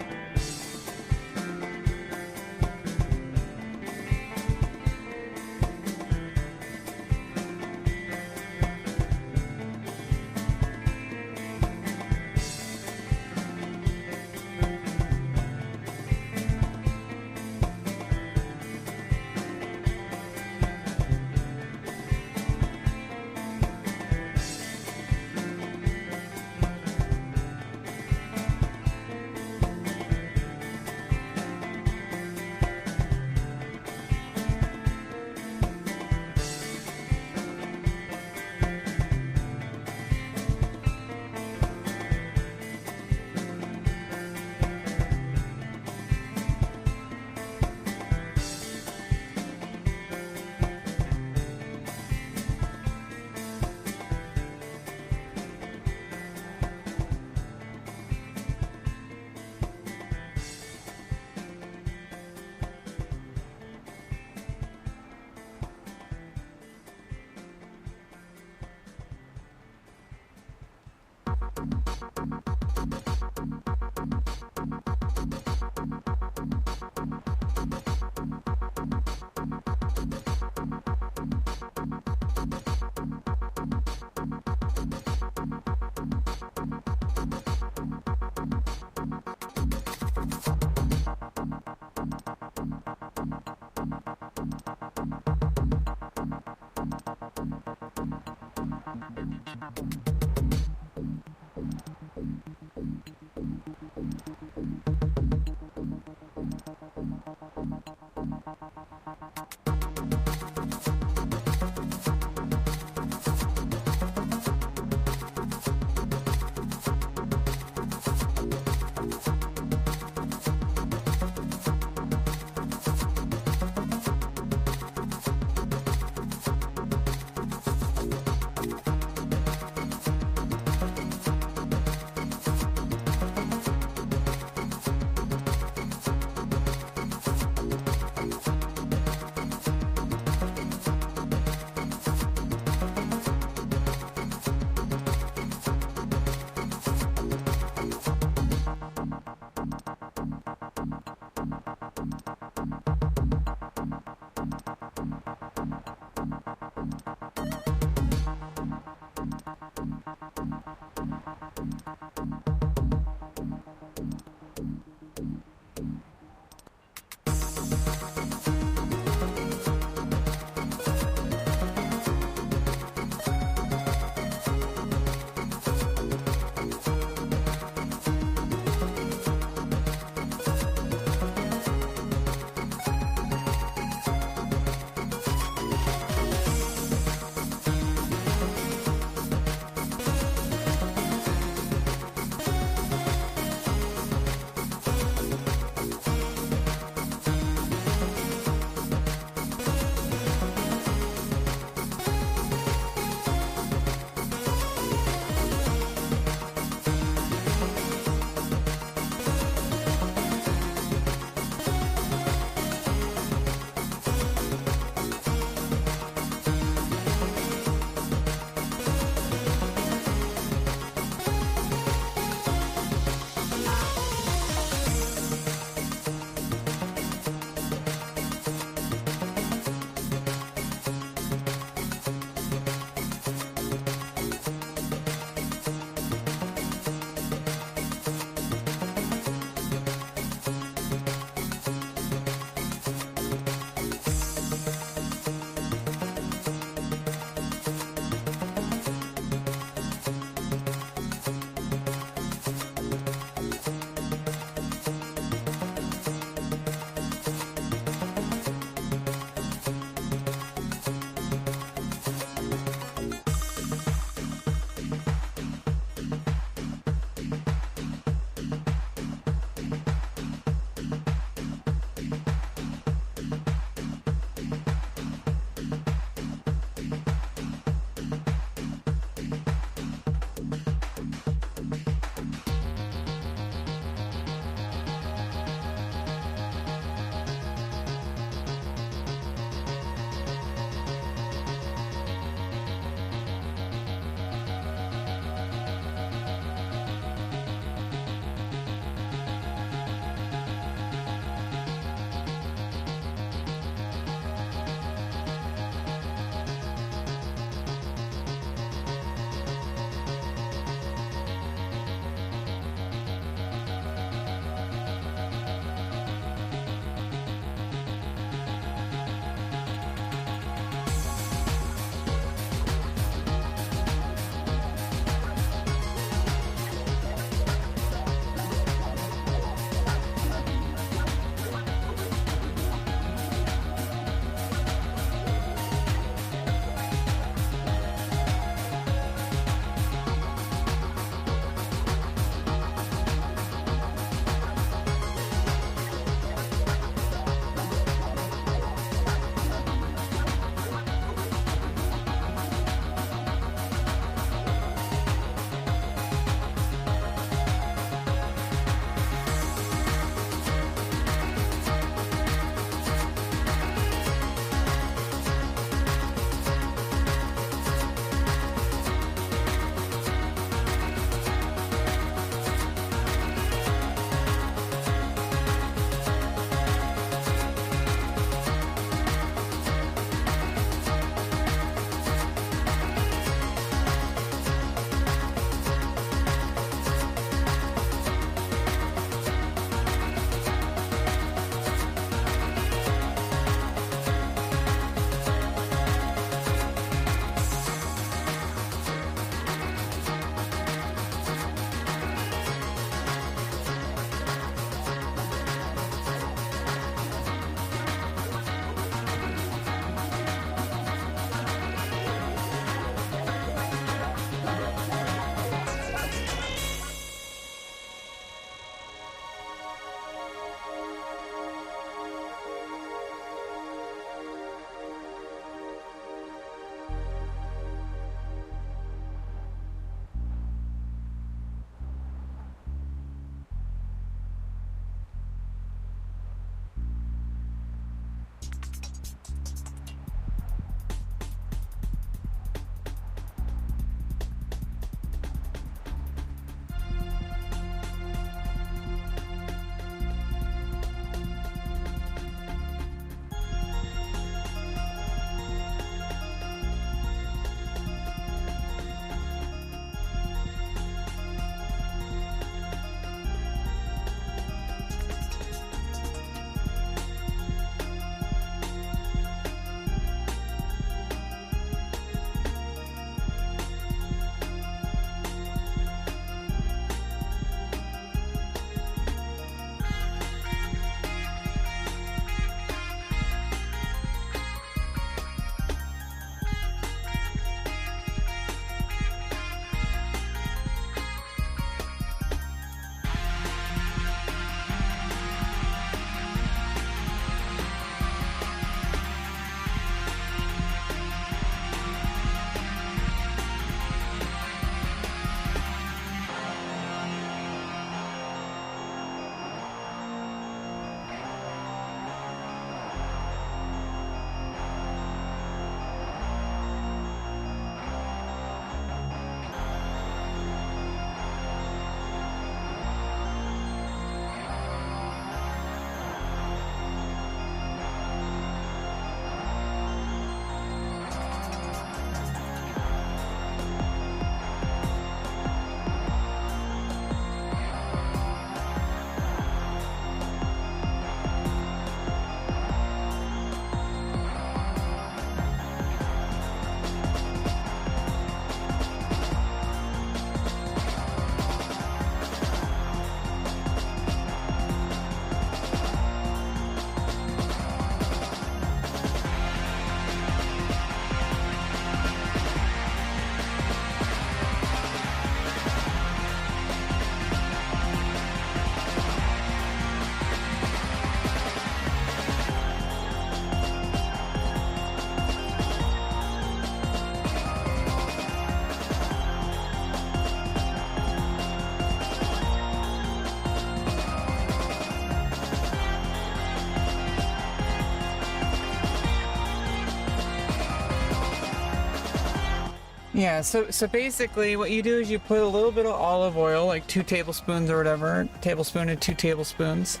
Yeah, so basically what you do is you put a little bit of olive oil, like 2 tablespoons or whatever, tablespoon and 2 tablespoons.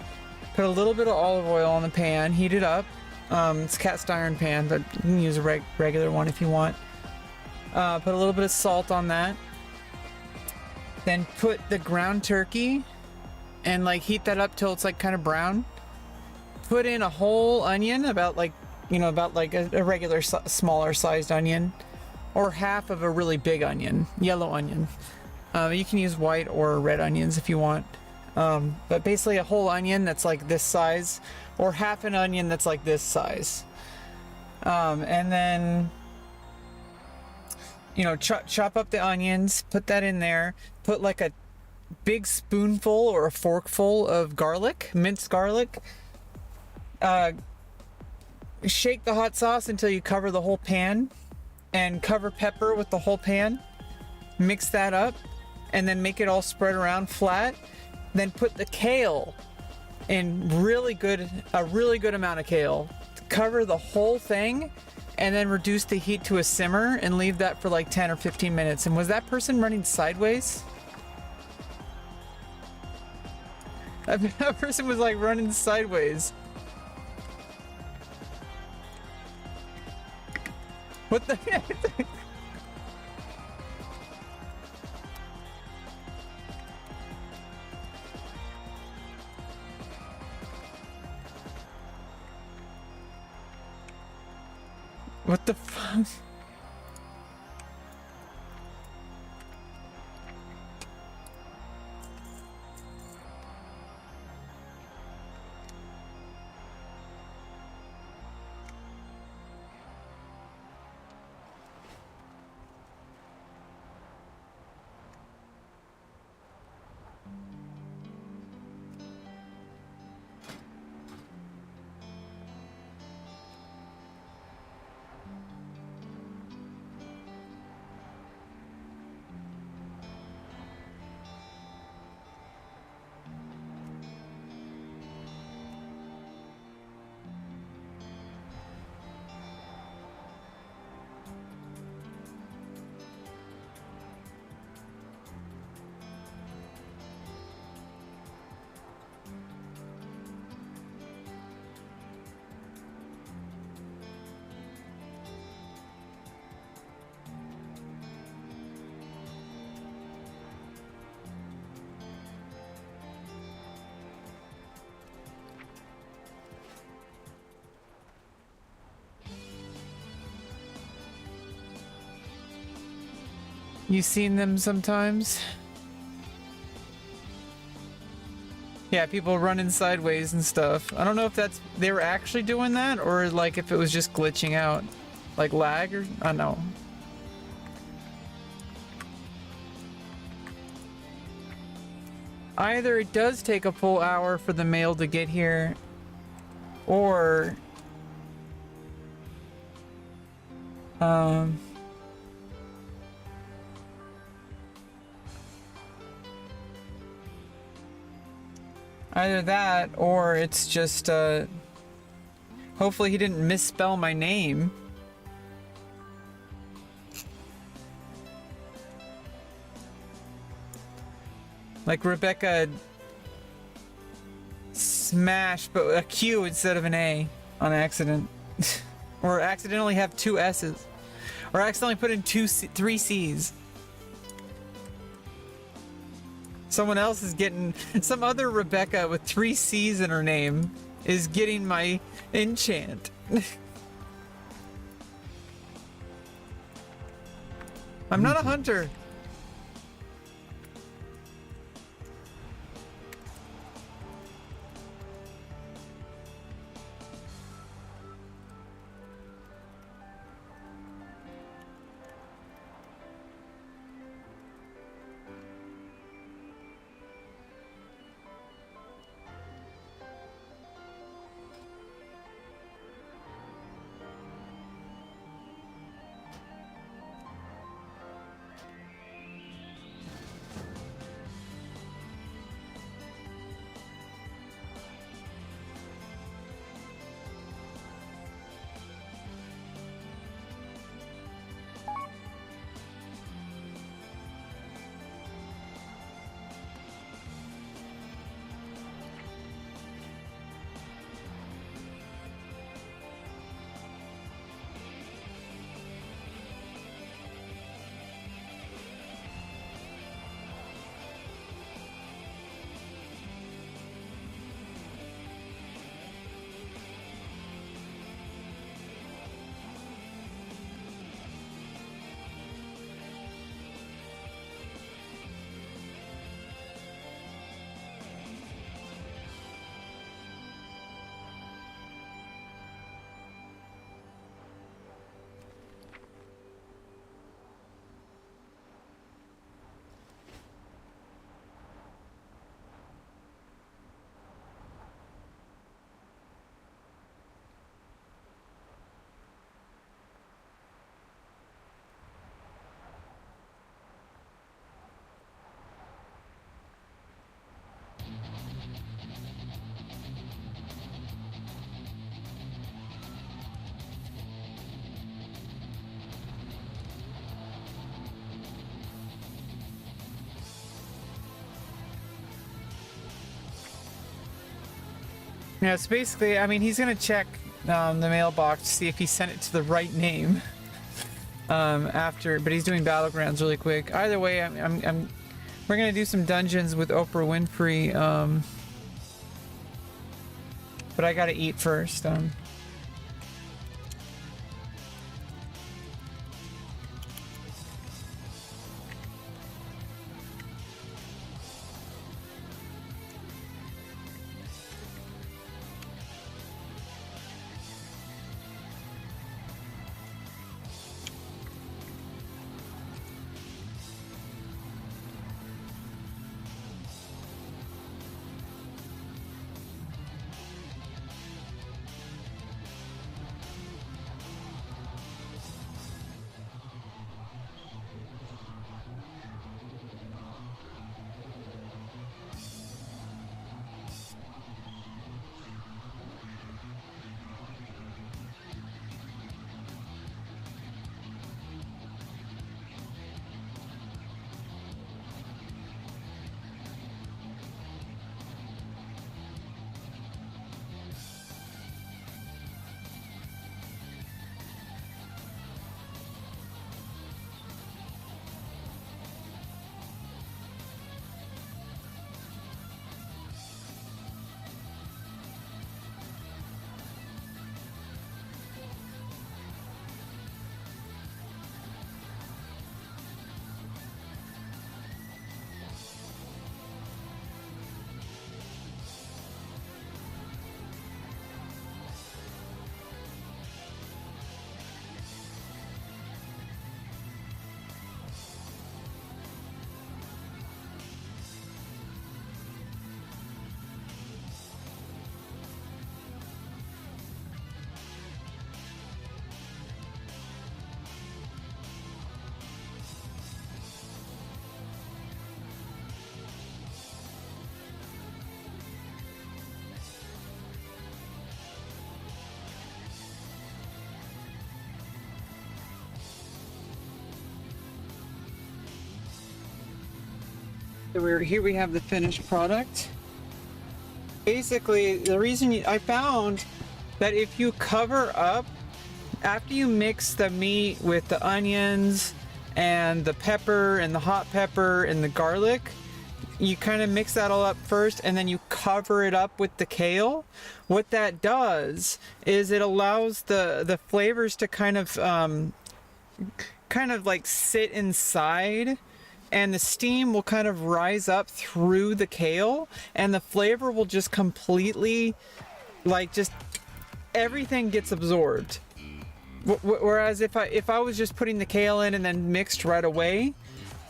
Put a little bit of olive oil on the pan, heat it up. It's a cast iron pan, but you can use a regular one if you want. Put a little bit of salt on that. Then put the ground turkey and like heat that up till it's like kind of brown. Put in a whole onion, about like a regular smaller sized onion. Or half of a really big onion, yellow onion. You can use white or red onions if you want. But basically a whole onion that's like this size, or half an onion that's like this size. And then, chop up the onions, put that in there, put like a big spoonful or a forkful of garlic, minced garlic. Shake the hot sauce until you cover the whole pan. And cover pepper with the whole pan, mix that up, and then make it all spread around flat. Then put the kale in a really good amount of kale. Cover the whole thing, and then reduce the heat to a simmer and leave that for like 10 or 15 minutes. And was that person running sideways? That person was like running sideways. What the heck? What the fuck? You seen them sometimes? Yeah, people running sideways and stuff. I don't know if they were actually doing that or like if it was just glitching out. Like lag or I don't know. Either it does take a full hour for the mail to get here, or either that, or it's just, hopefully he didn't misspell my name. Like Rebecca Smash, but a Q instead of an A on accident. Or accidentally have 2 S's. Or accidentally put in 3 C's. Someone else is getting, some other Rebecca with 3 C's in her name is getting my enchant. I'm not a hunter. Yeah, so basically, I mean, he's gonna check the mailbox to see if he sent it to the right name after, but he's doing battlegrounds really quick. Either way, we're gonna do some dungeons with Oprah Winfrey, but I gotta eat first. So here we have the finished product. Basically, the reason I found that if you cover up, after you mix the meat with the onions and the pepper and the hot pepper and the garlic, you kind of mix that all up first and then you cover it up with the kale. What that does is it allows the flavors to kind of like sit inside, and the steam will kind of rise up through the kale, and the flavor will just completely, like, just everything gets absorbed. Whereas if I was just putting the kale in and then mixed right away,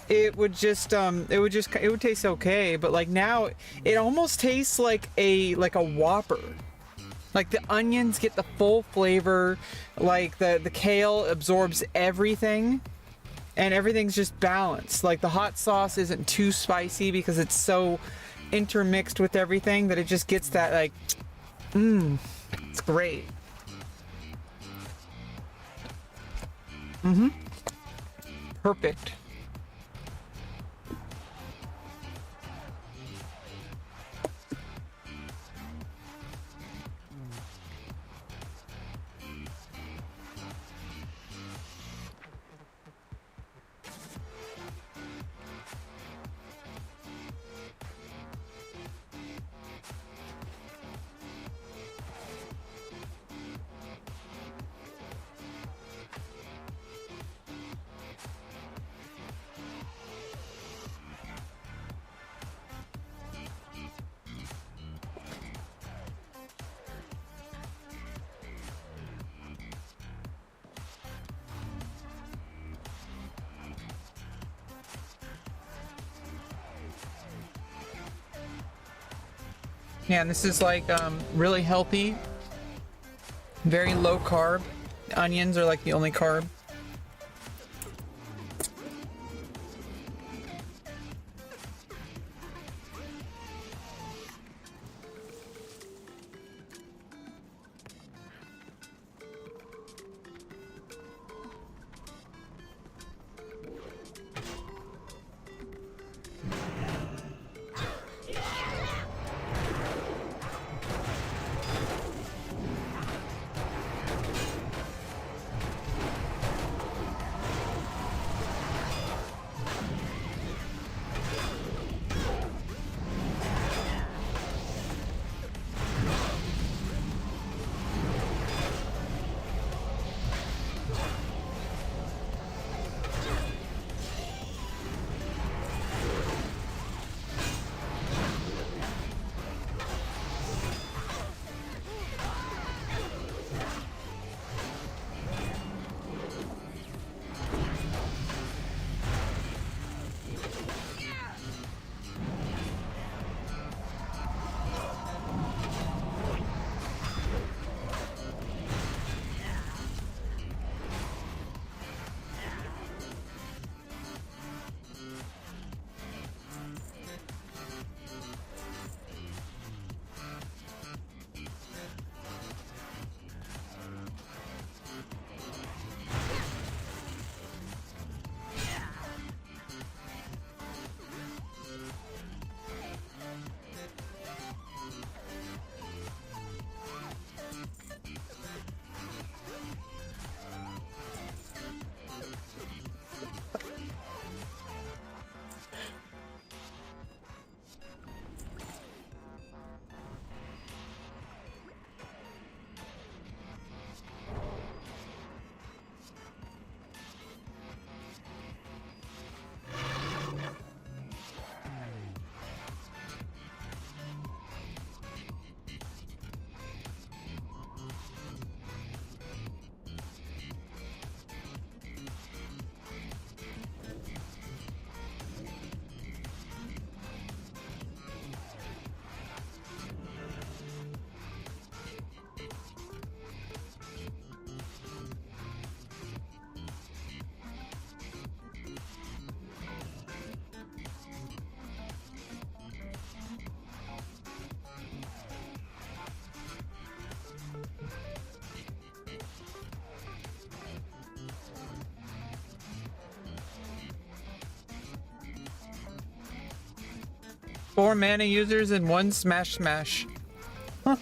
it would taste okay. But like now, it almost tastes like a Whopper. Like the onions get the full flavor, like the kale absorbs everything. And everything's just balanced. Like the hot sauce isn't too spicy because it's so intermixed with everything that it just gets that like, it's great. Perfect. Yeah, and this is like really healthy, very low carb. Onions are like the only carb. 4 mana users and 1 smash smash. Huh.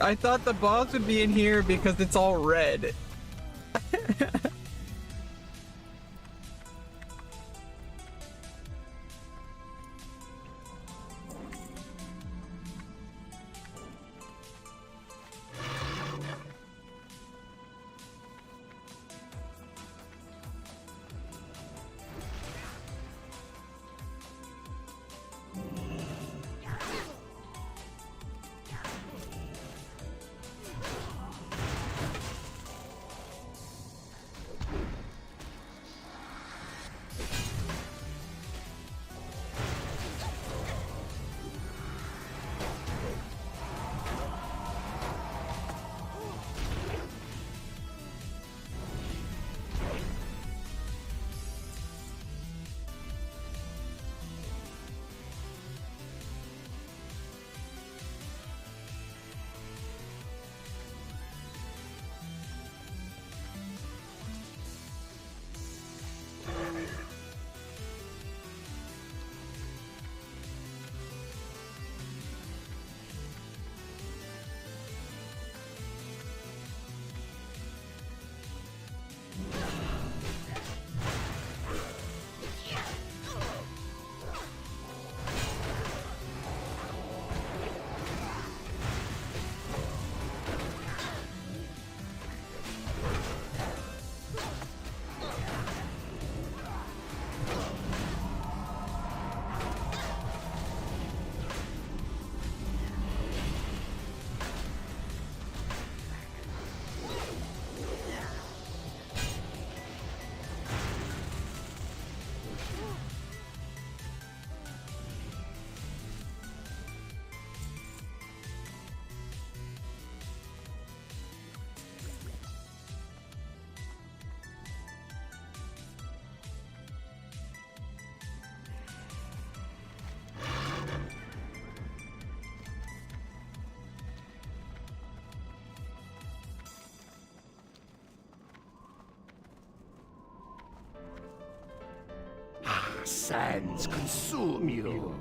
I thought the boss would be in here because it's all red.
Sands consume you.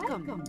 Welcome.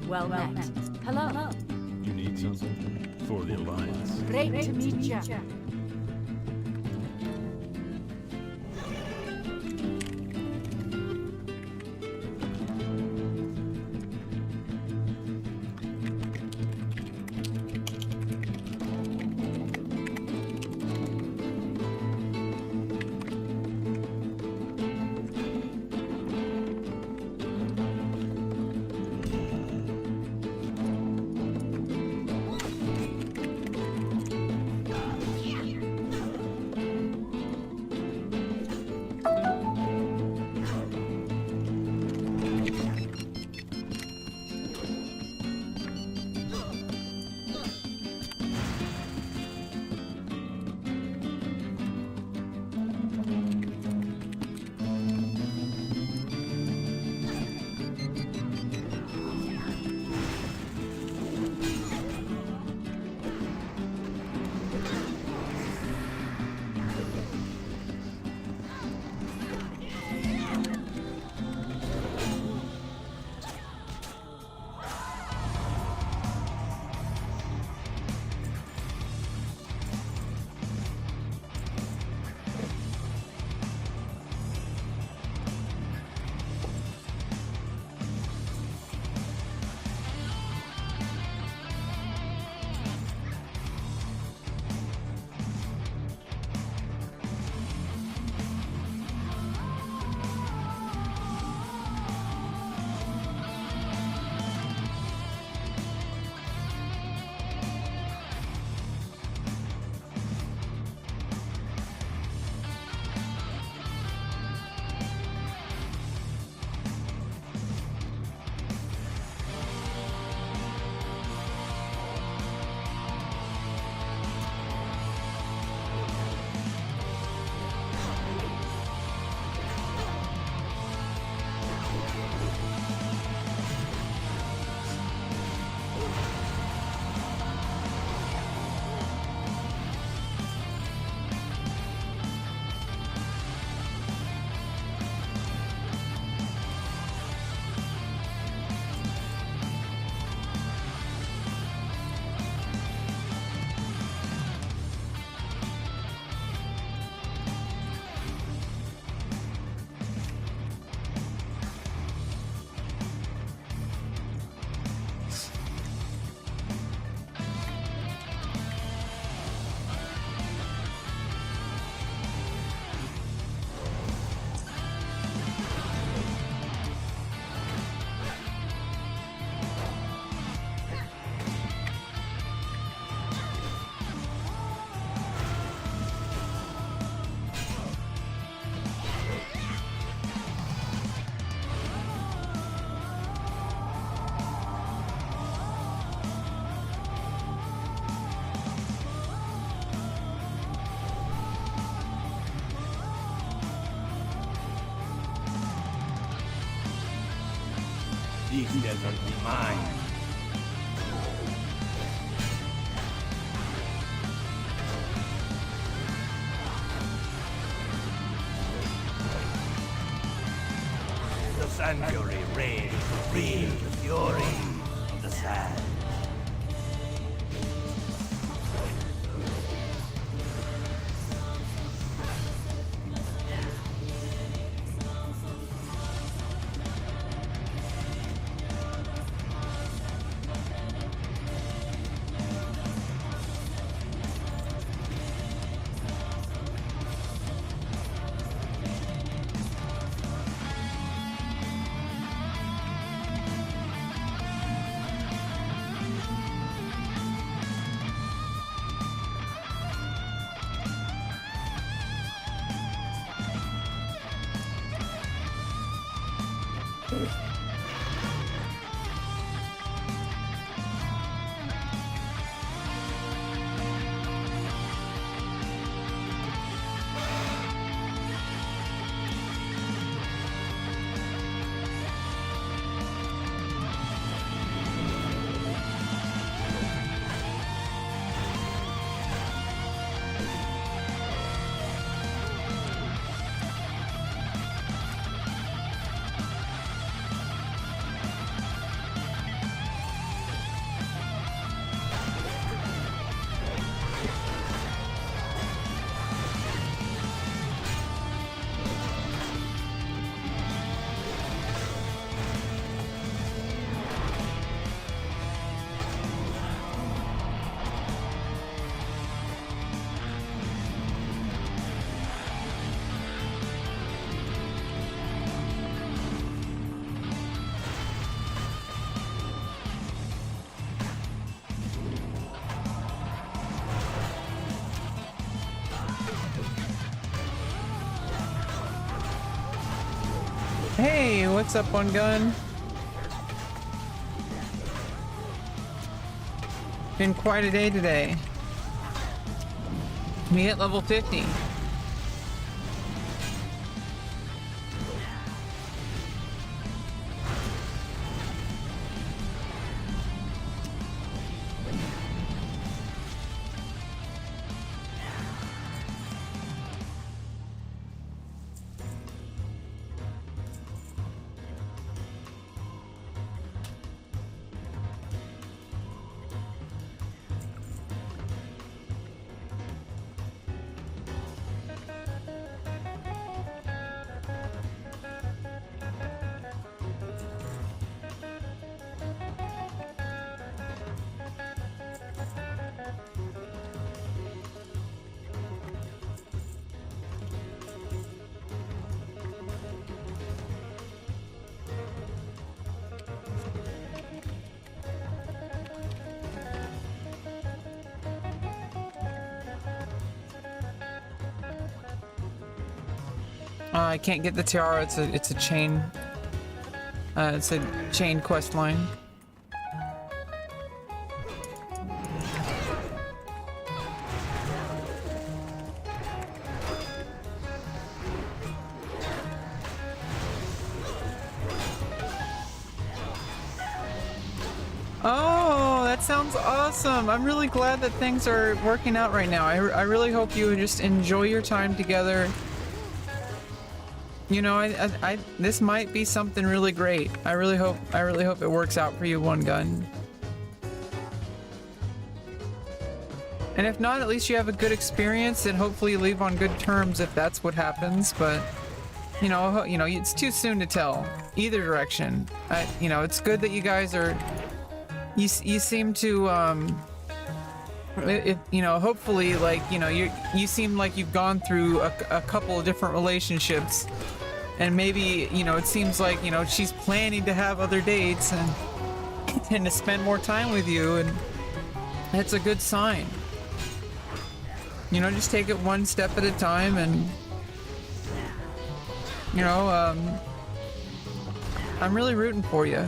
Well met. Hello.
You need something? For the Alliance.
Great to meet you.
This desert be mine. The sanctuary reigns to feel the fury of the sand.
Hey, what's up, One Gun? Been quite a day today. Me at level 50. I can't get the tiara. It's a chain. It's a chain quest line. Oh, that sounds awesome. I'm really glad that things are working out right now. I really hope you just enjoy your time together. You know, this might be something really great. I really hope it works out for you, One Gun. And if not, at least you have a good experience and hopefully you leave on good terms if that's what happens. But you know, it's too soon to tell either direction. You know, it's good that you guys are. You seem to you know, hopefully, like, you know, you seem like you've gone through a couple of different relationships. And maybe, you know, it seems like, you know, she's planning to have other dates and to spend more time with you, and that's a good sign. You know, just take it one step at a time, and, you know, I'm really rooting for you.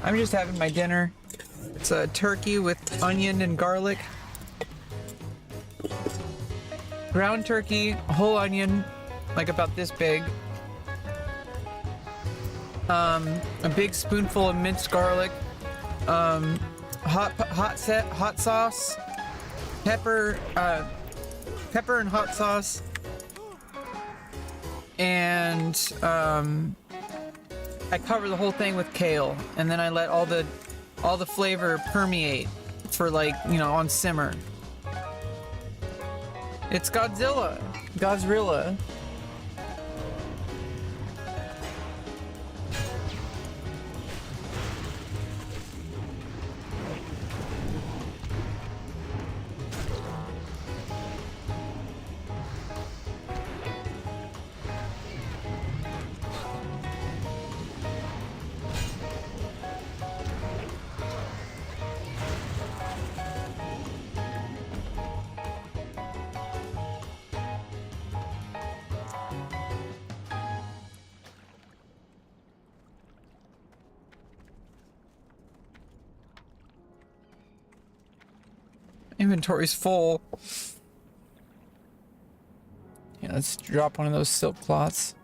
I'm just having my dinner. It's a turkey with onion and garlic. Ground turkey, whole onion, like about this big. A big spoonful of minced garlic. Hot sauce, pepper and hot sauce, and I cover the whole thing with kale, and then I let all the flavor permeate for, like, you know, on simmer. It's Godzilla. Inventory's full. Yeah, let's drop one of those silk cloths.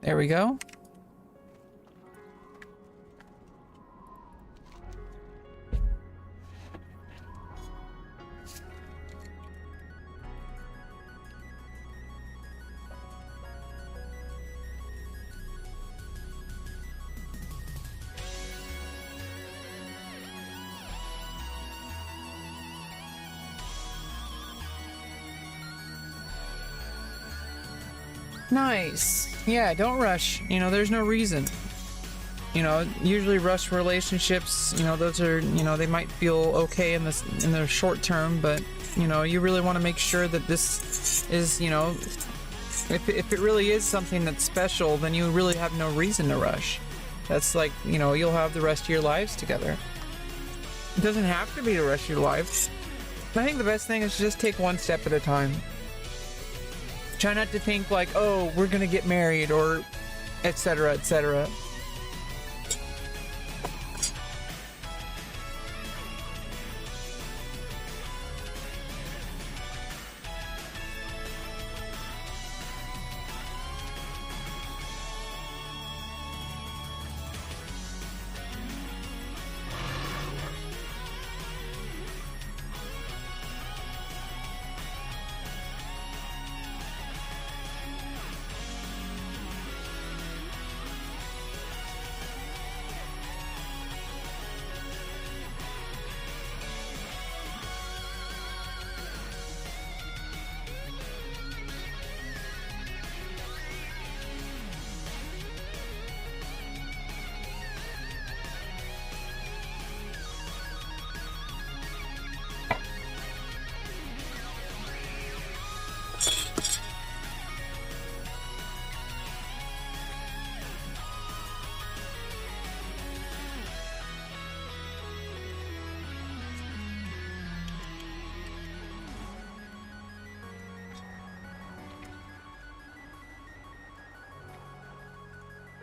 There we go. Nice. Yeah, don't rush. You know, there's no reason. You know, usually rush relationships, you know, those are, you know, they might feel okay in the short term, but, you know, you really want to make sure that this is, you know, if it really is something that's special, then you really have no reason to rush. That's like, you know, you'll have the rest of your lives together. It doesn't have to be to rush your lives. I think the best thing is to just take one step at a time. Try not to think like, oh, we're gonna get married, or etc., etc.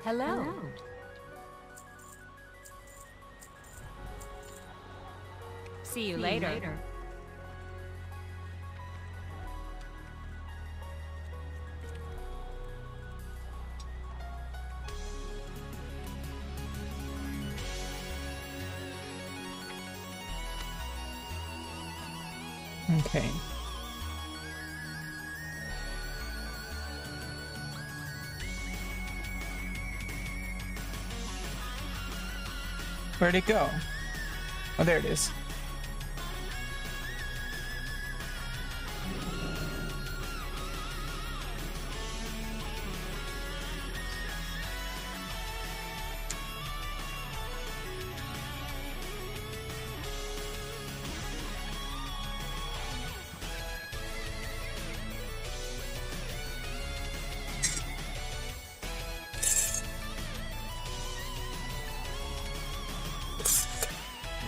Hello. See you later.
Okay. Where'd it go? Oh, there it is.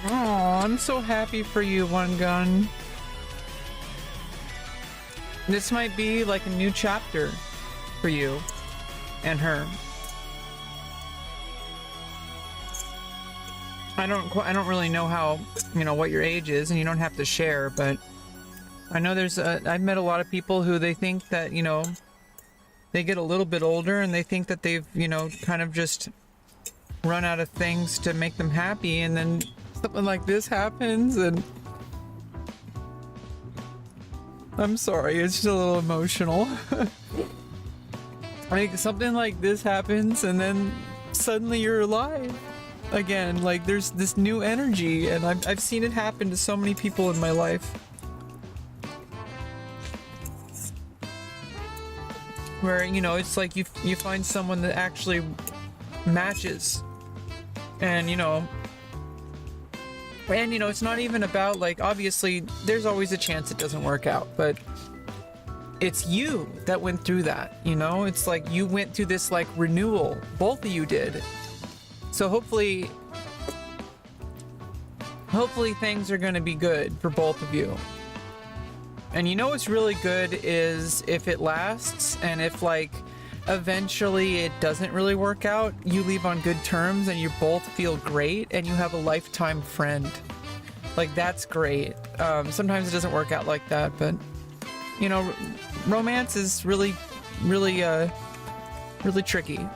I'm so happy for you, One Gun. This might be like a new chapter for you and her. I don't really know how, you know, what your age is, and you don't have to share, but I know I've met a lot of people who they think that, you know, they get a little bit older and they think that they've, you know, kind of just run out of things to make them happy, and then something like this happens, and I'm sorry, it's just a little emotional. Like, something like this happens, and then suddenly you're alive again. Like, there's this new energy, and I've seen it happen to so many people in my life. Where, you know, it's like you find someone that actually matches. And, you know, it's not even about, like, obviously, there's always a chance it doesn't work out, but it's you that went through that, you know? It's like you went through this, like, renewal. Both of you did. So hopefully things are going to be good for both of you. And you know what's really good is if it lasts, and if, like, eventually it doesn't really work out, you leave on good terms and you both feel great and you have a lifetime friend. Like, that's great. Sometimes it doesn't work out like that, but, you know, romance is really tricky.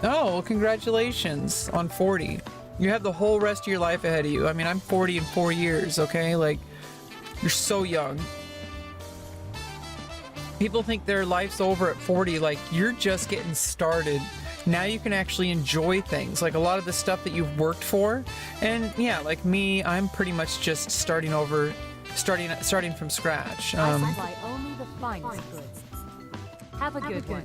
Oh, congratulations on 40. You have the whole rest of your life ahead of you. I mean, I'm 40 in 4 years, okay? Like, you're so young. People think their life's over at 40, like, you're just getting started. Now you can actually enjoy things, like a lot of the stuff that you've worked for. And yeah, like me, I'm pretty much just starting from scratch.
I supply only the finest goods. Have a good one.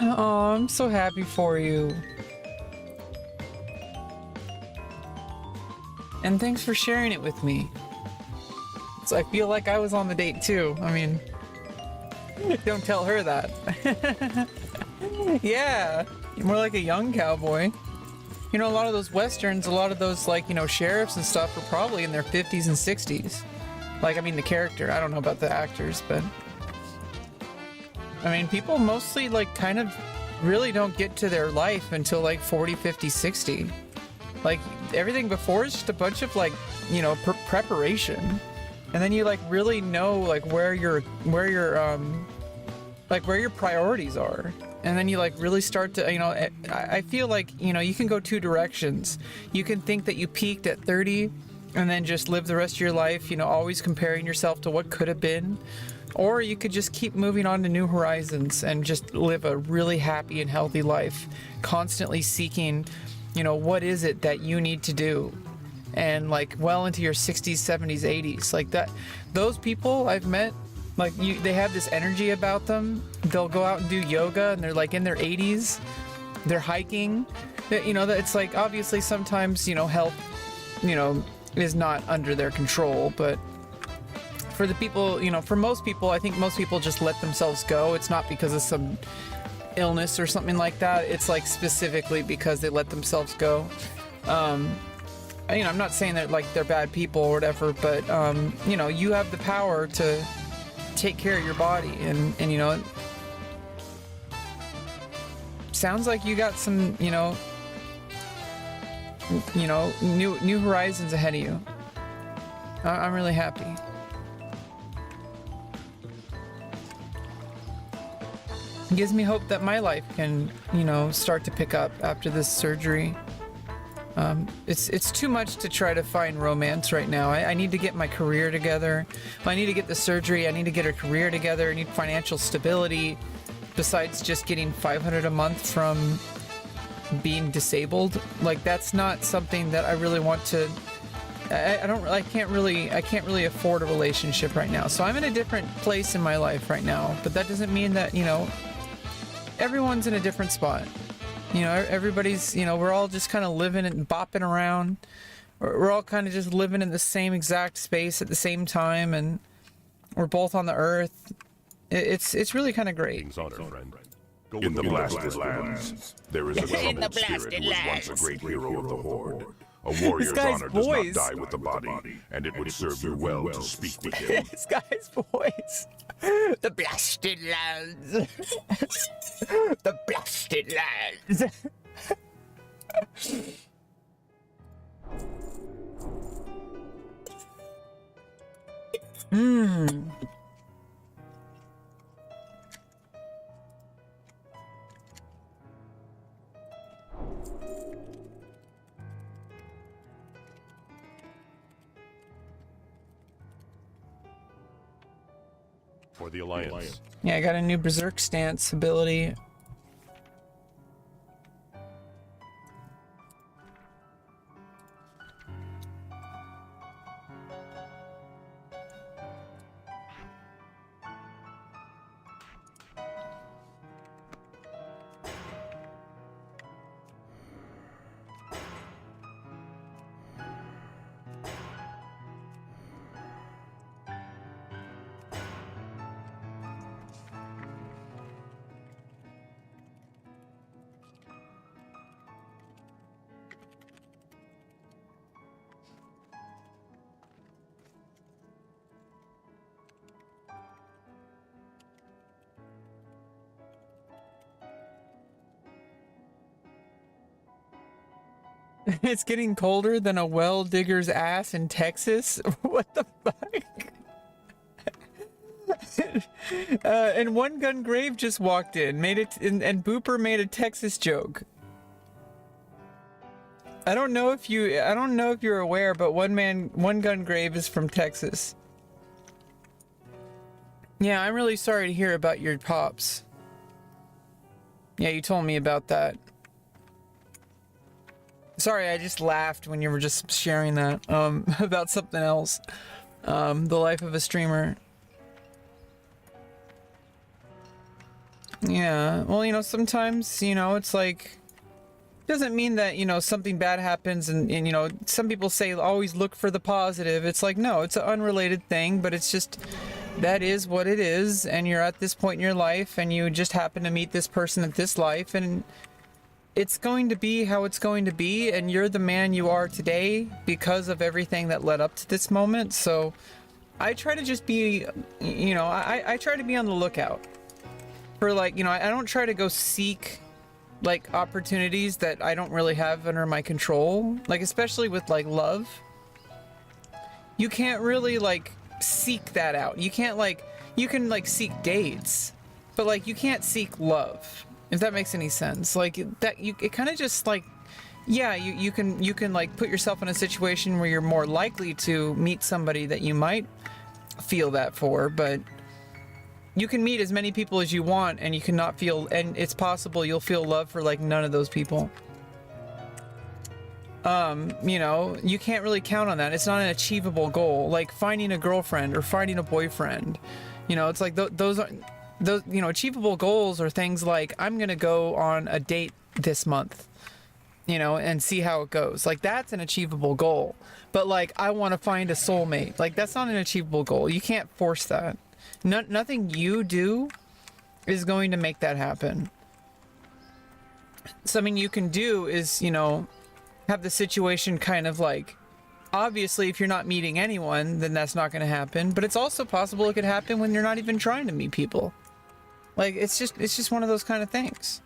Oh, I'm so happy for you. And thanks for sharing it with me. So I feel like I was on the date too. I mean, don't tell her that. Yeah, more like a young cowboy. You know, a lot of those westerns, a lot of those, like, you know, sheriffs and stuff are probably in their 50s and 60s. Like, I mean, the character. I don't know about the actors, but I mean, people mostly, like, kind of really don't get to their life until, like, 40, 50, 60. Like, everything before is just a bunch of, like, you know, preparation. And then you, like, really know, like, where your priorities are. And then you, like, really start to, you know, I feel like, you know, you can go two directions. You can think that you peaked at 30 and then just live the rest of your life, you know, always comparing yourself to what could have been. Or you could just keep moving on to new horizons and just live a really happy and healthy life, constantly seeking, you know, what is it that you need to do? And, like, well into your 60s, 70s, 80s. Like, that, those people I've met, like, they have this energy about them. They'll go out and do yoga and they're, like, in their 80s. They're hiking. You know, it's like, obviously sometimes, you know, health, you know, is not under their control, but for the people, you know, for most people, I think most people just let themselves go. It's not because of some illness or something like that. It's, like, specifically because they let themselves go. You know, I'm not saying that, like, they're bad people or whatever, but, you know, you have the power to take care of your body, and you know, sounds like you got some, you know, new horizons ahead of you. I'm really happy. gives me hope that my life can, you know, start to pick up after this surgery. It's too much to try to find romance right now. I need to get my career together. I need to get the surgery. I need to get a career together. I need financial stability. Besides just getting $500 a month from being disabled, like that's not something that I really want to. I can't really afford a relationship right now. So I'm in a different place in my life right now. But that doesn't mean that, you know, everyone's in a different spot. You know, everybody's, you know, we're all just kind of living and bopping around. We're all kind of just living in the same exact space at the same time, and we're both on the earth. It's really kind of great.
In the blasted lands, there is a troubled spirit who was once a great hero of the Horde. A warrior's honor does not die with the body, and it would serve you well to speak with him.
This guy's voice. The blasted lands. The blasted lands.
For the Alliance.
Yeah, I got a new Berserk stance ability. It's getting colder than a well digger's ass in Texas. What the fuck? And One Gun Grave just walked in, made it, and Booper made a Texas joke. I don't know if you're aware, but One Gun Grave is from Texas. Yeah, I'm really sorry to hear about your pops. Yeah, you told me about that. Sorry, I just laughed when you were just sharing that, about something else. The life of a streamer. Yeah, well, you know, sometimes, you know, it's like, doesn't mean that, you know, something bad happens and, you know, some people say always look for the positive. It's like, no, it's an unrelated thing, but it's just, that is what it is, and you're at this point in your life, and you just happen to meet this person at this life, and it's going to be how it's going to be, and you're the man you are today because of everything that led up to this moment. So I try to just be, you know, I try to be on the lookout for, like, you know, I don't try to go seek like opportunities that I don't really have under my control, like especially with like love. You can't really like seek that out. You can't like, you can like seek dates, but like you can't seek love. If that makes any sense, like that, it kind of just like, yeah, you can like put yourself in a situation where you're more likely to meet somebody that you might feel that for, but you can meet as many people as you want, and you cannot feel, and it's possible you'll feel love for like none of those people. You know, you can't really count on that. It's not an achievable goal, like finding a girlfriend or finding a boyfriend. You know, it's like those are. Those, you know, achievable goals are things like, I'm gonna go on a date this month, you know, and see how it goes. Like, that's an achievable goal. But like, I want to find a soulmate, like that's not an achievable goal. You can't force that. Nothing you do is going to make that happen. Something you can do is, you know, have the situation kind of like, obviously if you're not meeting anyone, then that's not going to happen, but it's also possible it could happen when you're not even trying to meet people. Like, it's just one of those kind of things.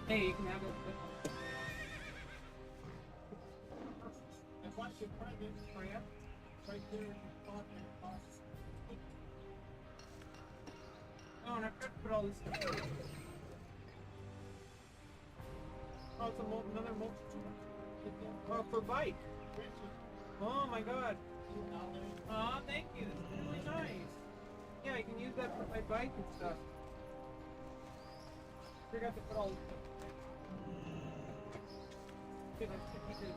Hey, you can have it. I want you pregnant for you. Right there in the spot. Oh, and I forgot to put all this stuff in. Oh, it's another multitude. Oh, for bike. Oh my god. Oh, thank you. That's really nice. Yeah, I can use that for my bike and stuff. Forgot to put all this stuff. Okay, let's get these in.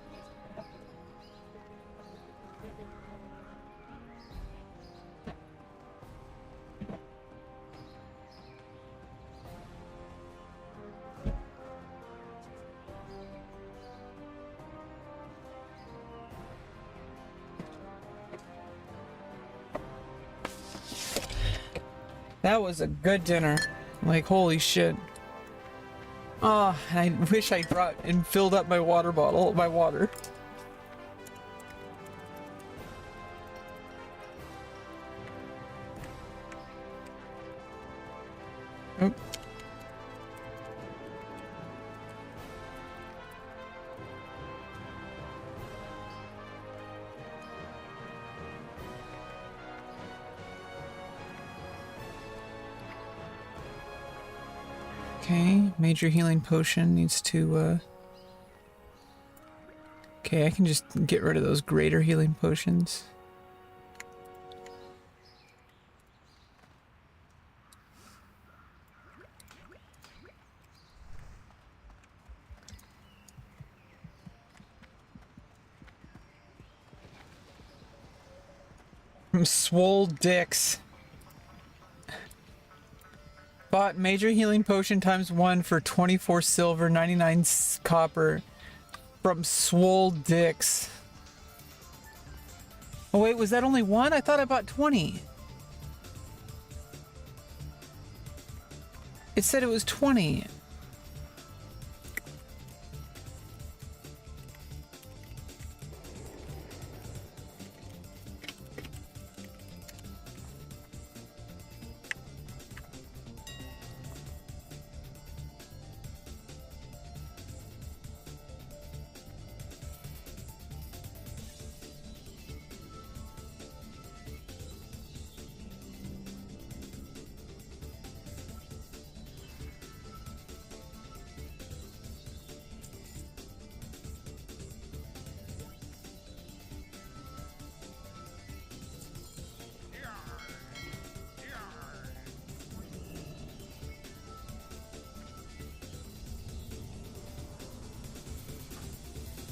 That was a good dinner. Like, holy shit. Oh, I wish I brought and filled up my water bottle, my water. Oop. Okay, major healing potion needs to, okay, I can just get rid of those greater healing potions. Swole dicks. Bought major healing potion ×1 for 24 silver, 99 copper from Swole Dicks. Oh wait, was that only one? I thought I bought 20. It said it was 20.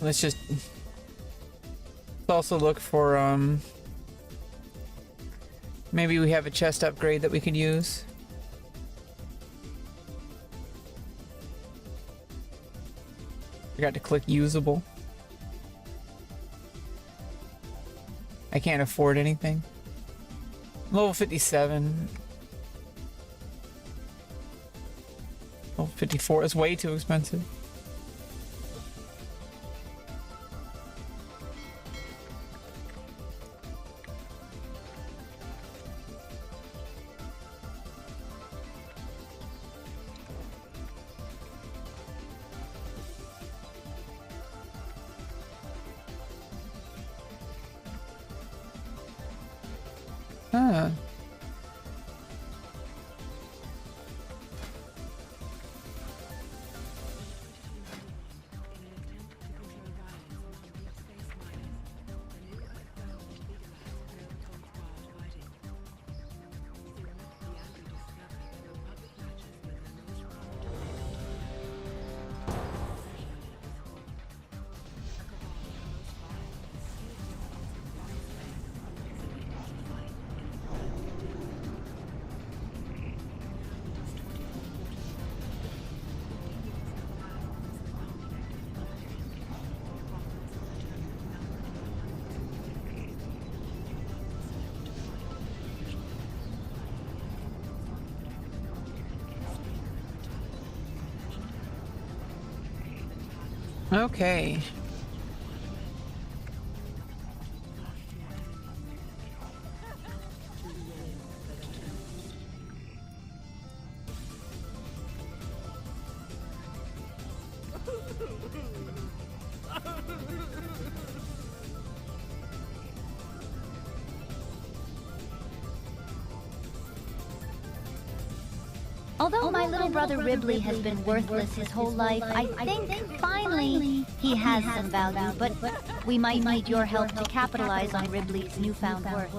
Let's just also look for, maybe we have a chest upgrade that we could use. Forgot to click usable. I can't afford anything. Level 57. Level 54 is way too expensive. Huh. Okay.
Although my little brother Ribley has been worthless his whole life, I think finally he has some value, but we might need your help to capitalize on Ribley's newfound worth.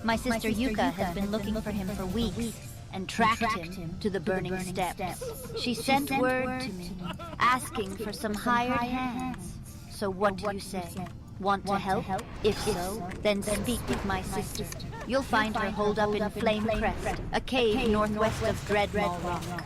My sister Yuka has been looking for him for weeks and tracked him to the burning steps. She sent word to me, asking for some hired hands. So what do you say? Want to help? If so, then speak with my sister. You'll find her holed up in Flame Crest, a cave northwest of Dreadmaw Rock.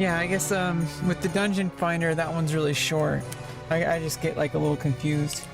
Yeah, I guess with the dungeon finder, that one's really short. I just get like a little confused.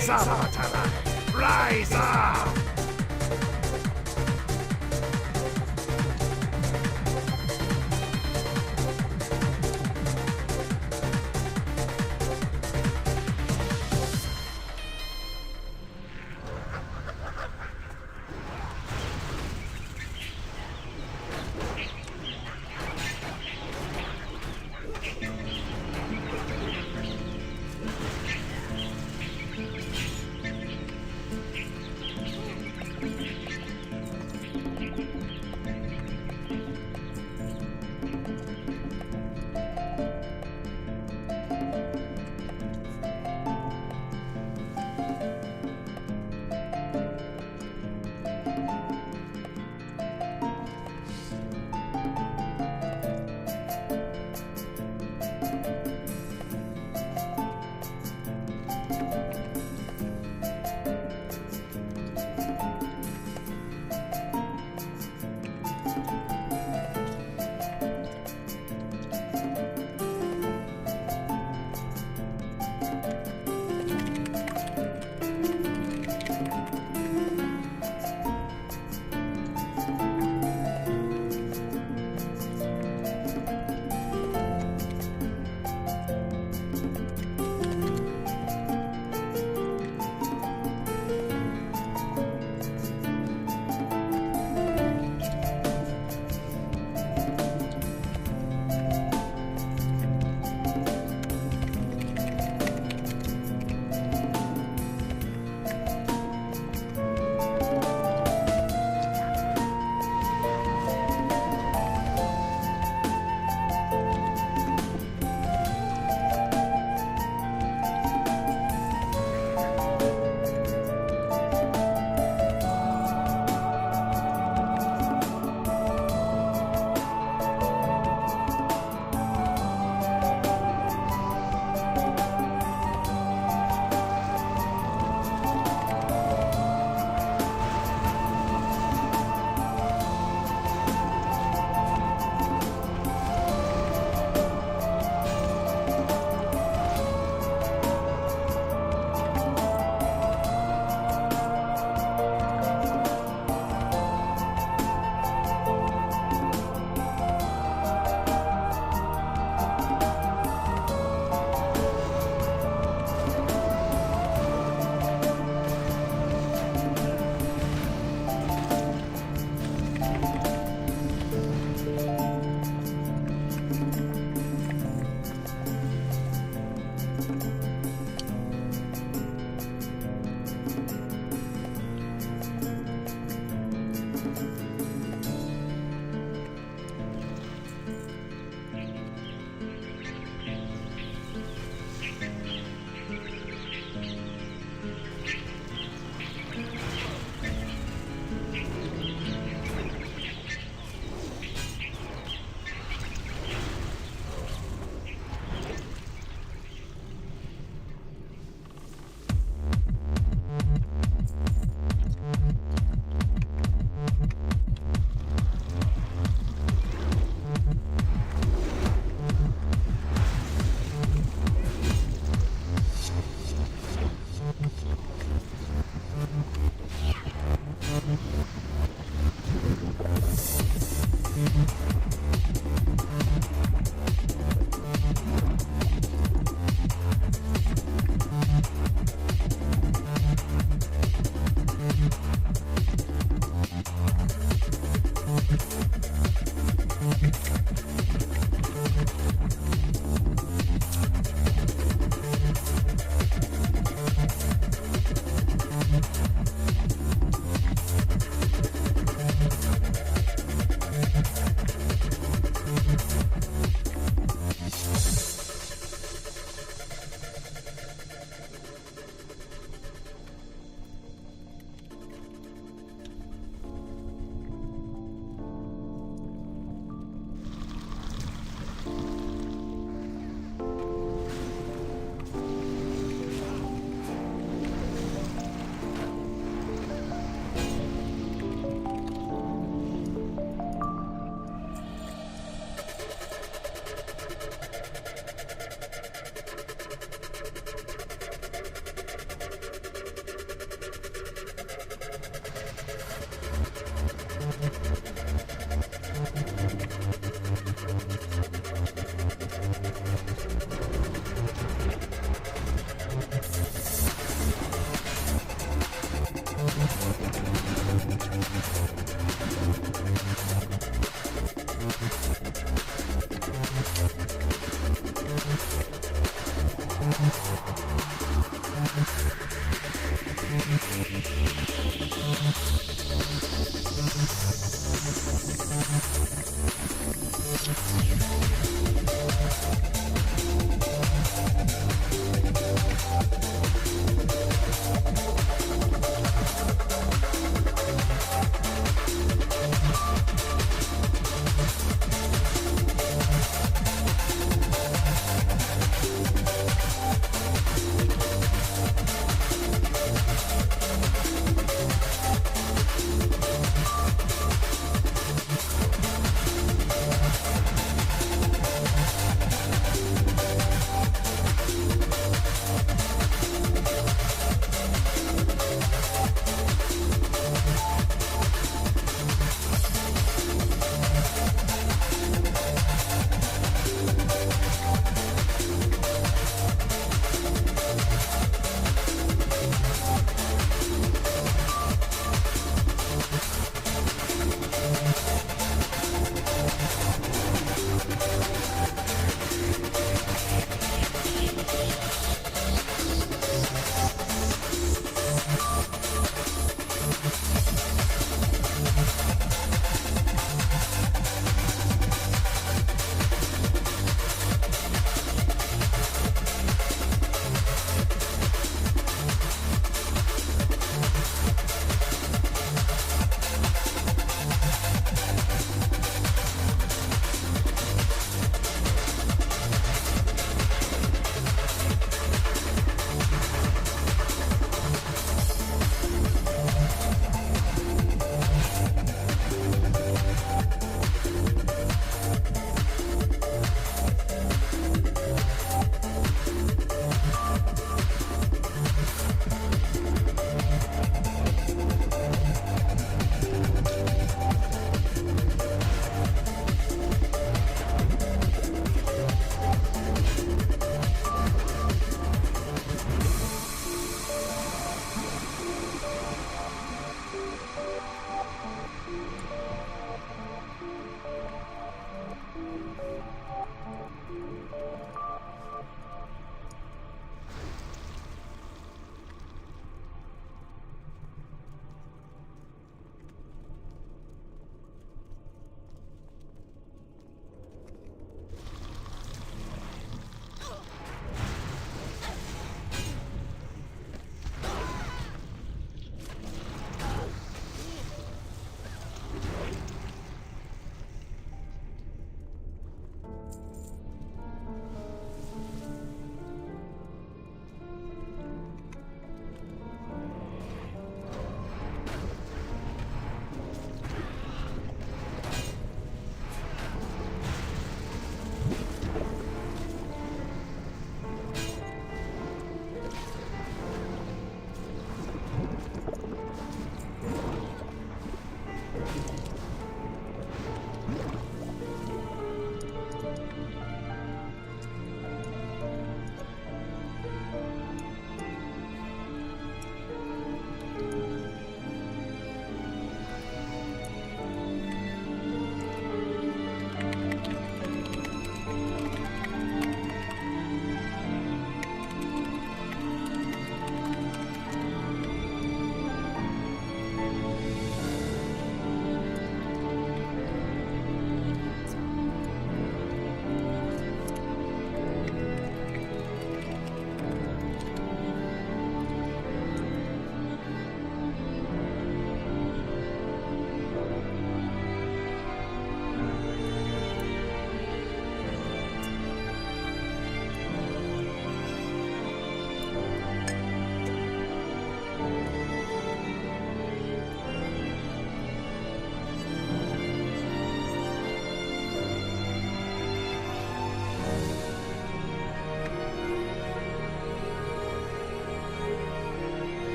Rise up, Atala! Rise up!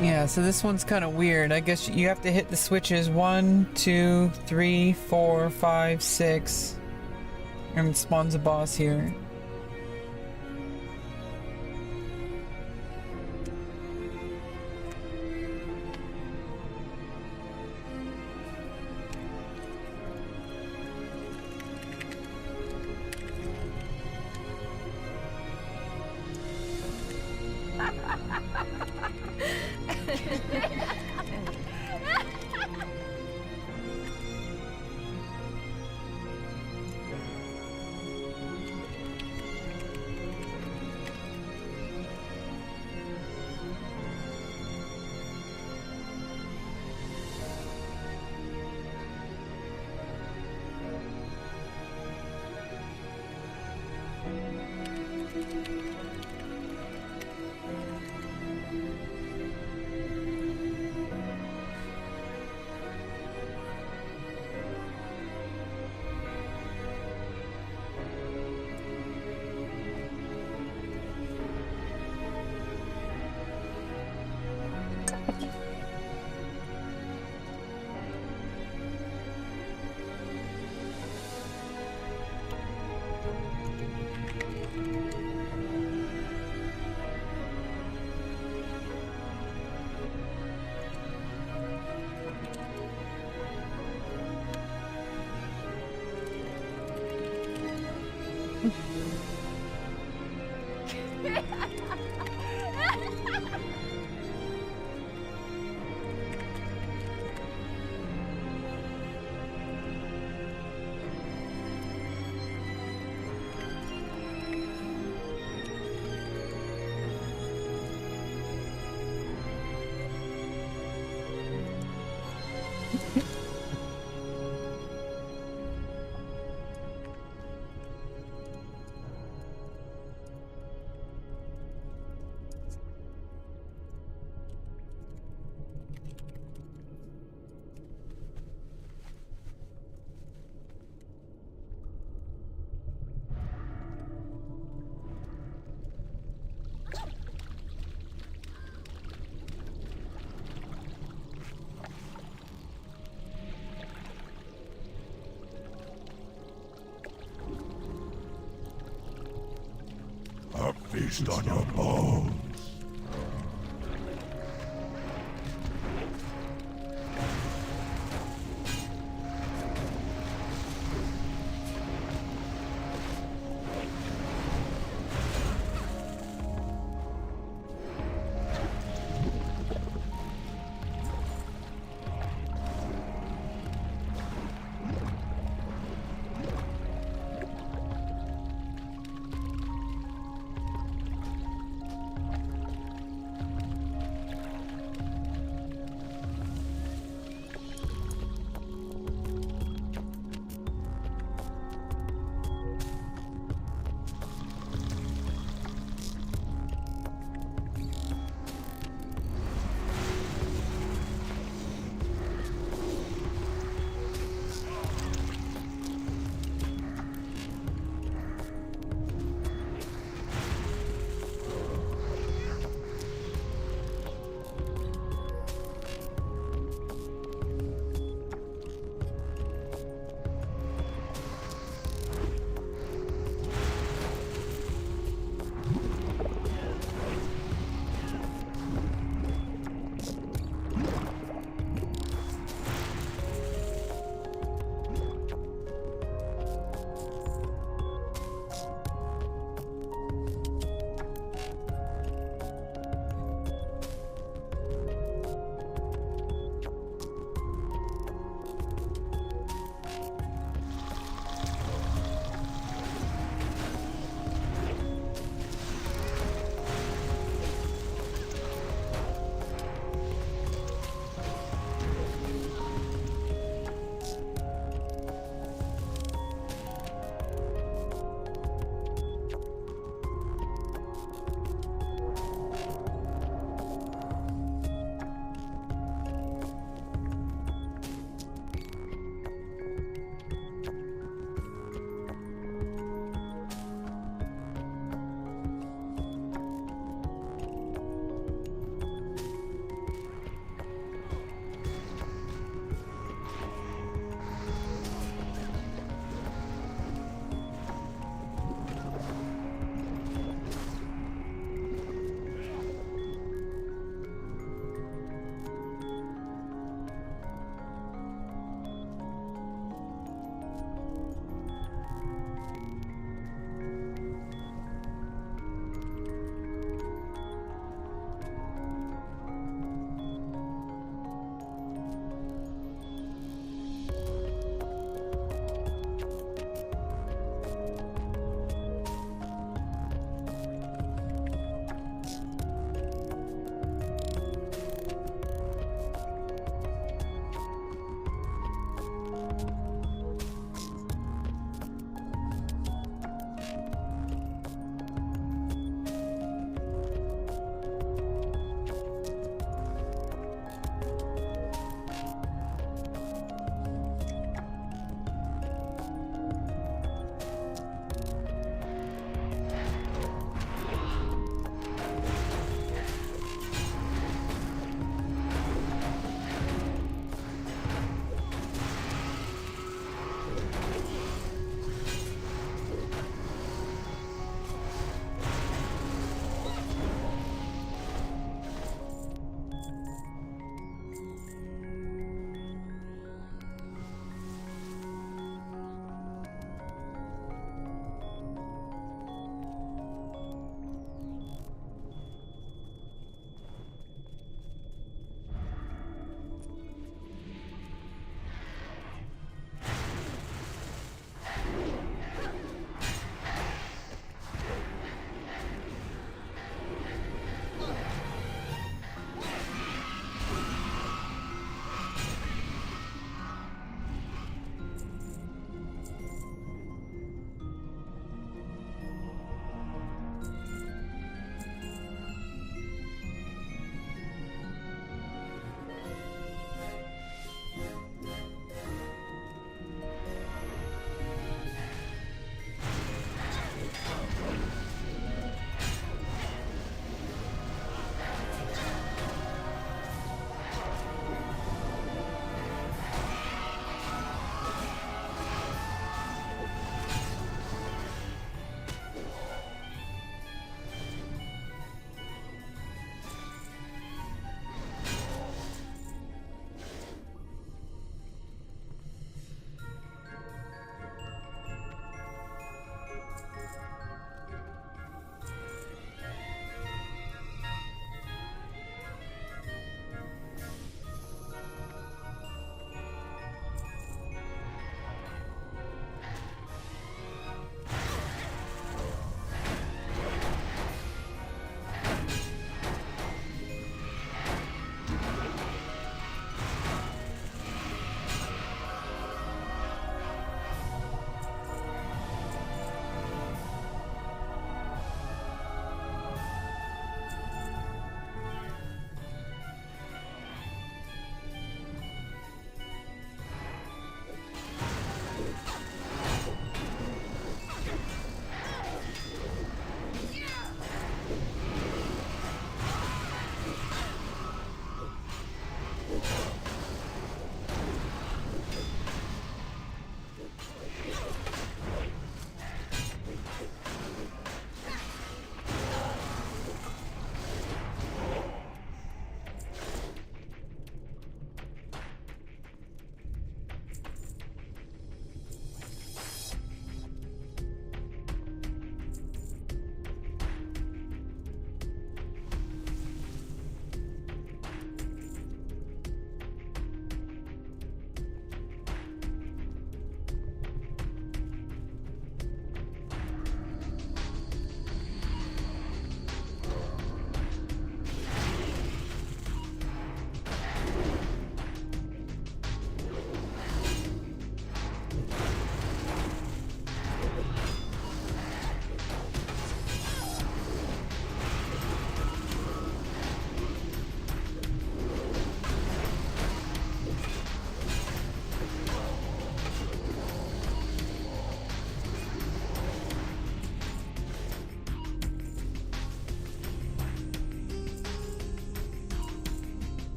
Yeah, so this one's kind of weird. I guess you have to hit the switches 1, 2, 3, 4, 5, 6. And it spawns a boss here.
Feast on your bones.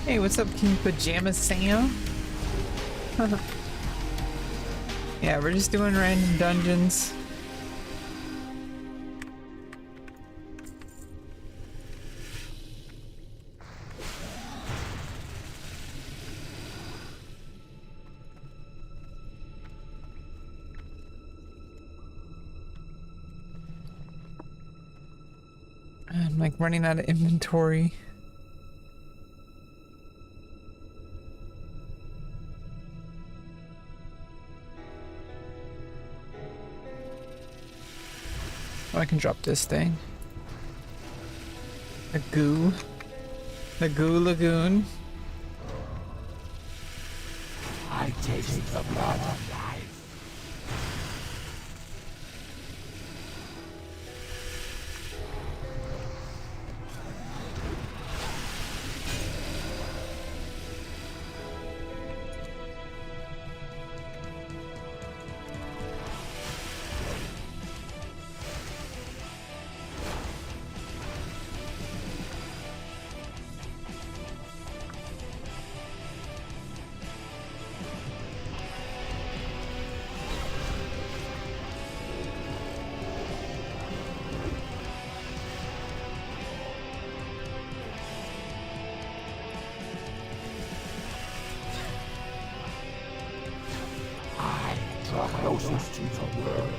Hey, what's up, King Pajama Sam? Yeah, we're just doing random dungeons. I'm like running out of inventory. Oh, I can drop this thing. The goo. The goo lagoon.
I taste the blood of life. Closest to the world.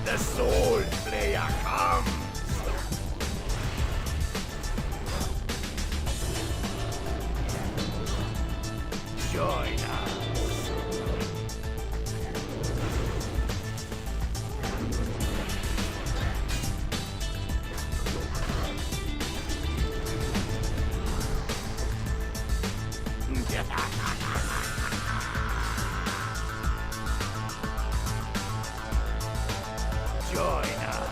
The soul player comes! Join us. Join us.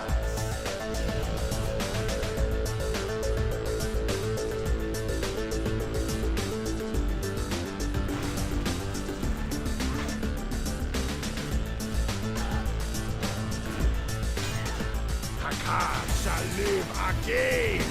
Haka shall live again.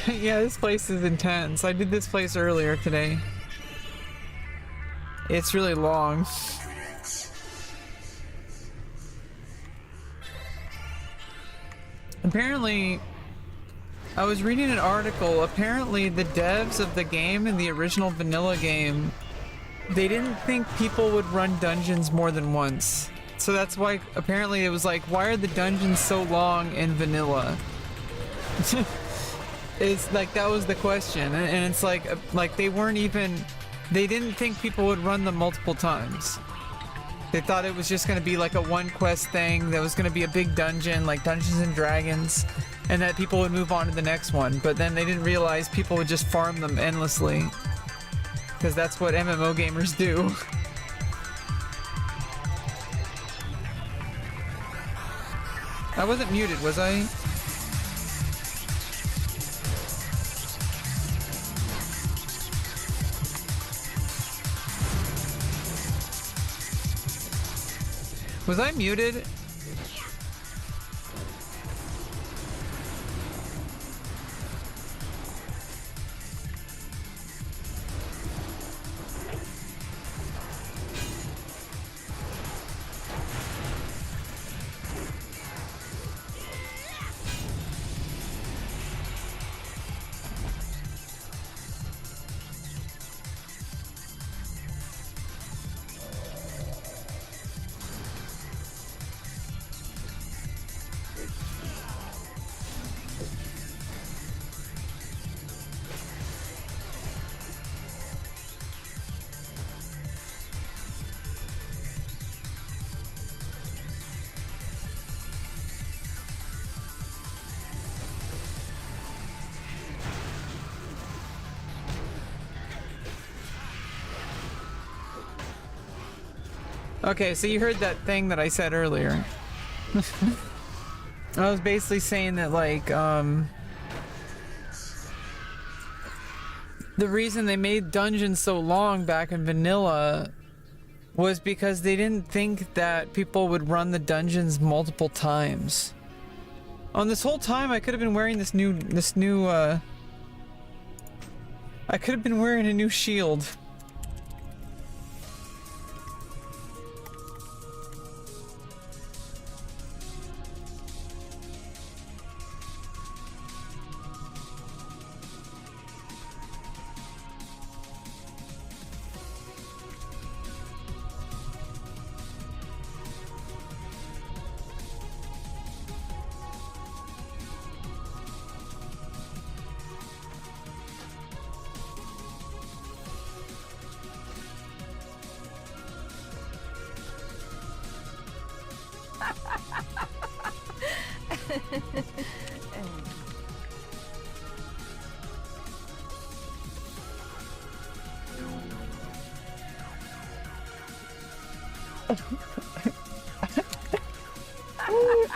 Yeah, this place is intense. I did this place earlier today. It's really long. Apparently, I was reading an article. Apparently, the devs of the game in the original vanilla game, they didn't think people would run dungeons more than once. So that's why apparently it was like, why are the dungeons so long in vanilla? It's like, that was the question. And it's like they weren't even, they didn't think people would run them multiple times. They thought it was just going to be like a one quest thing, that was going to be a big dungeon like Dungeons and Dragons, and that people would move on to the next one. But then they didn't realize people would just farm them endlessly, because that's what MMO gamers do. I wasn't muted, was I? Was I muted? Okay, so you heard that thing that I said earlier. I was basically saying that, like, the reason they made dungeons so long back in vanilla was because they didn't think that people would run the dungeons multiple times. On this whole time, I could have been wearing I could have been wearing a new shield.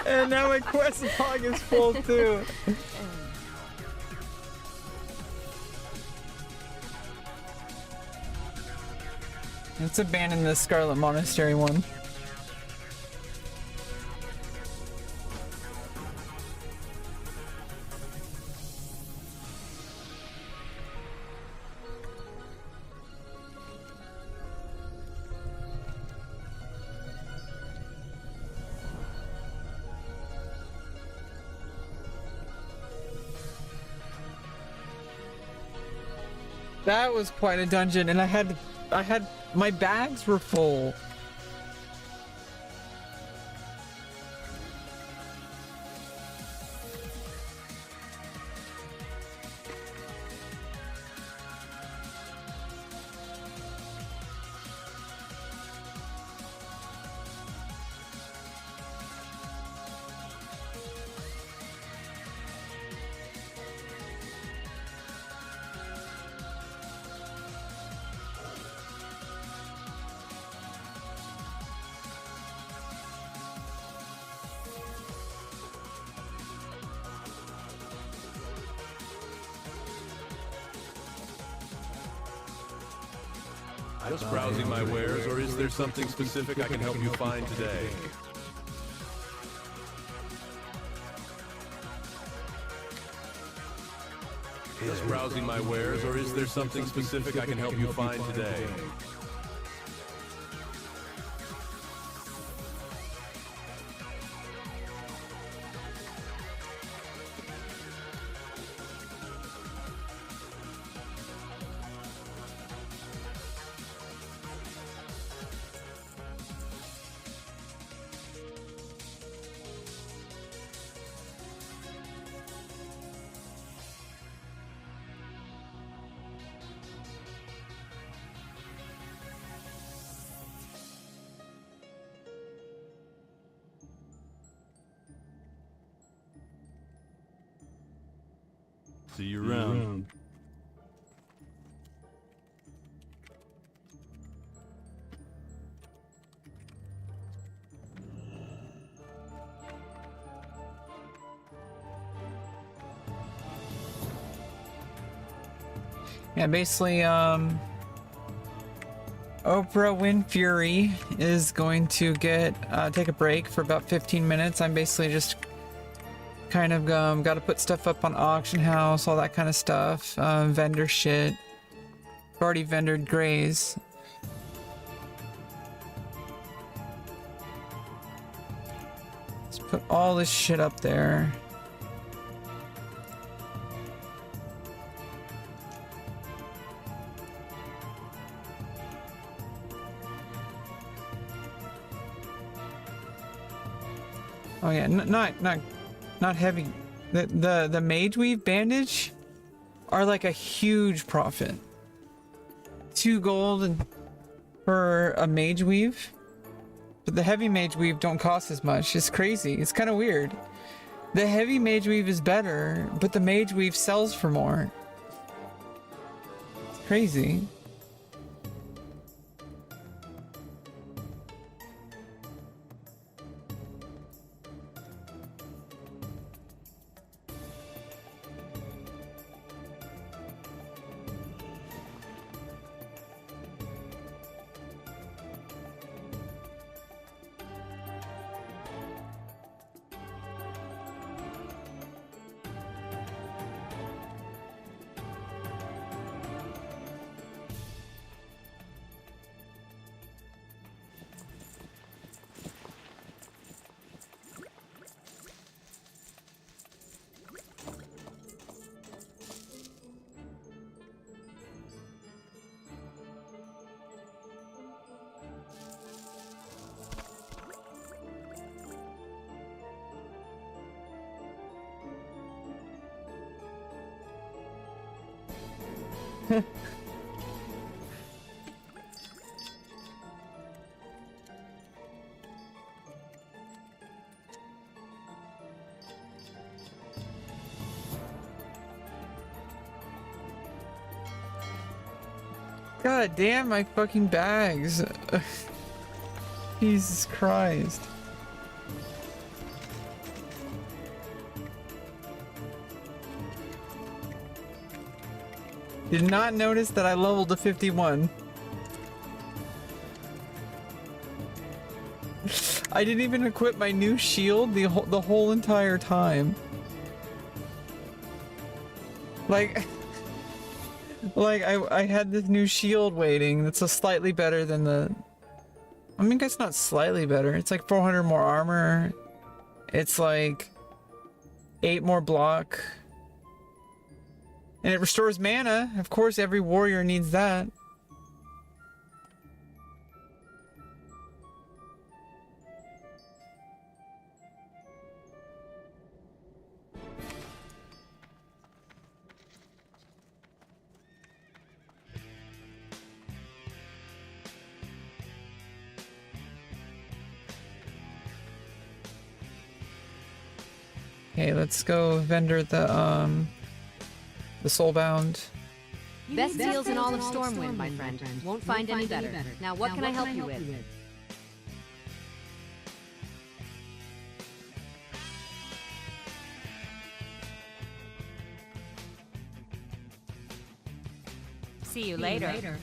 And now my quest log is full too. Let's abandon the Scarlet Monastery one. That was quite a dungeon, and I had my bags were full.
Just browsing my wares, or is there something specific I can help you find today? Just browsing my wares, or is there something specific I can help you find today? See you around.
Yeah, basically, Oprah Winfrey is going to take a break for about 15 minutes. I'm basically just kind of got to put stuff up on auction house, all that kind of stuff, vendor shit. I've already vendored grays. Let's put all this shit up there. Oh yeah, not heavy. The mage weave bandage are like a huge profit. 2 gold for a mage weave, but the heavy mage weave don't cost as much. It's crazy. It's kind of weird. The heavy mage weave is better, but the mage weave sells for more. It's crazy. God damn my fucking bags. Jesus Christ. Did not notice that I leveled to 51. I didn't even equip my new shield the whole entire time. Like I had this new shield waiting that's a slightly better than the... I mean, it's not slightly better. It's like 400 more armor. It's like 8 more block. And it restores mana. Of course, every warrior needs that. Okay, let's go vendor the soulbound.
Best deals in all of Stormwind, my friend. Won't find any better. Now, what can I help you with?
See you later.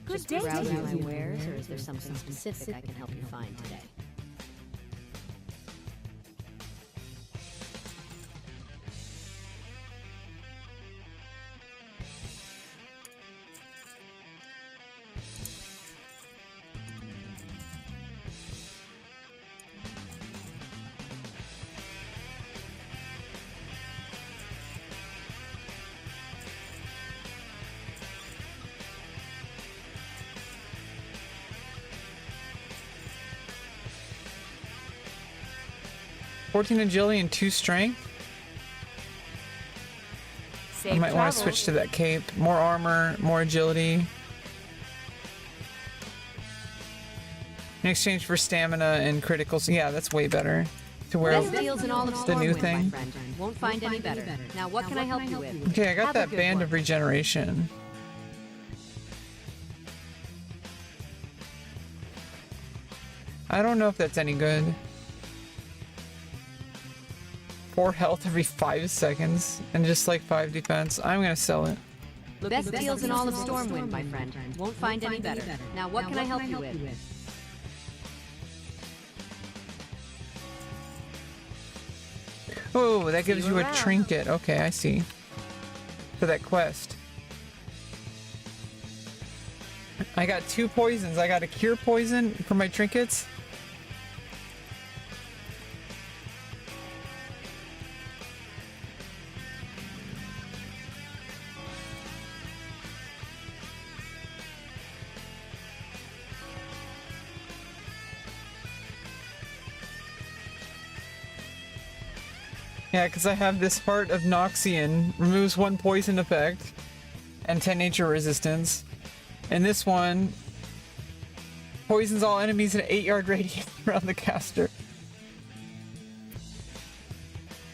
Good day. Browsing my wares, or is there something specific I can help you find today?
$14 agility and 2 strength. I might want to switch to that cape. More armor, more agility. In exchange for stamina and criticals. Yeah, that's way better. To where
Best deals in all of
the new
Stormwind,
thing.
my friend. Won't find any better. Now what can I help you with?
Okay, I got
Have a
that
good
band
one.
of regeneration. I don't know if that's any good. 4 health every 5 seconds and just like 5 defense. I'm gonna sell it.
Best deals in all of Stormwind, my friend. Won't find any better. Now what can I help you with?
Oh, that gives you a trinket. Okay, I see. For that quest. I got 2 poisons. I got a cure poison for my trinkets. Yeah, because I have this Heart of Noxian, removes 1 poison effect and 10 nature resistance. And this one poisons all enemies in an 8-yard radius around the caster.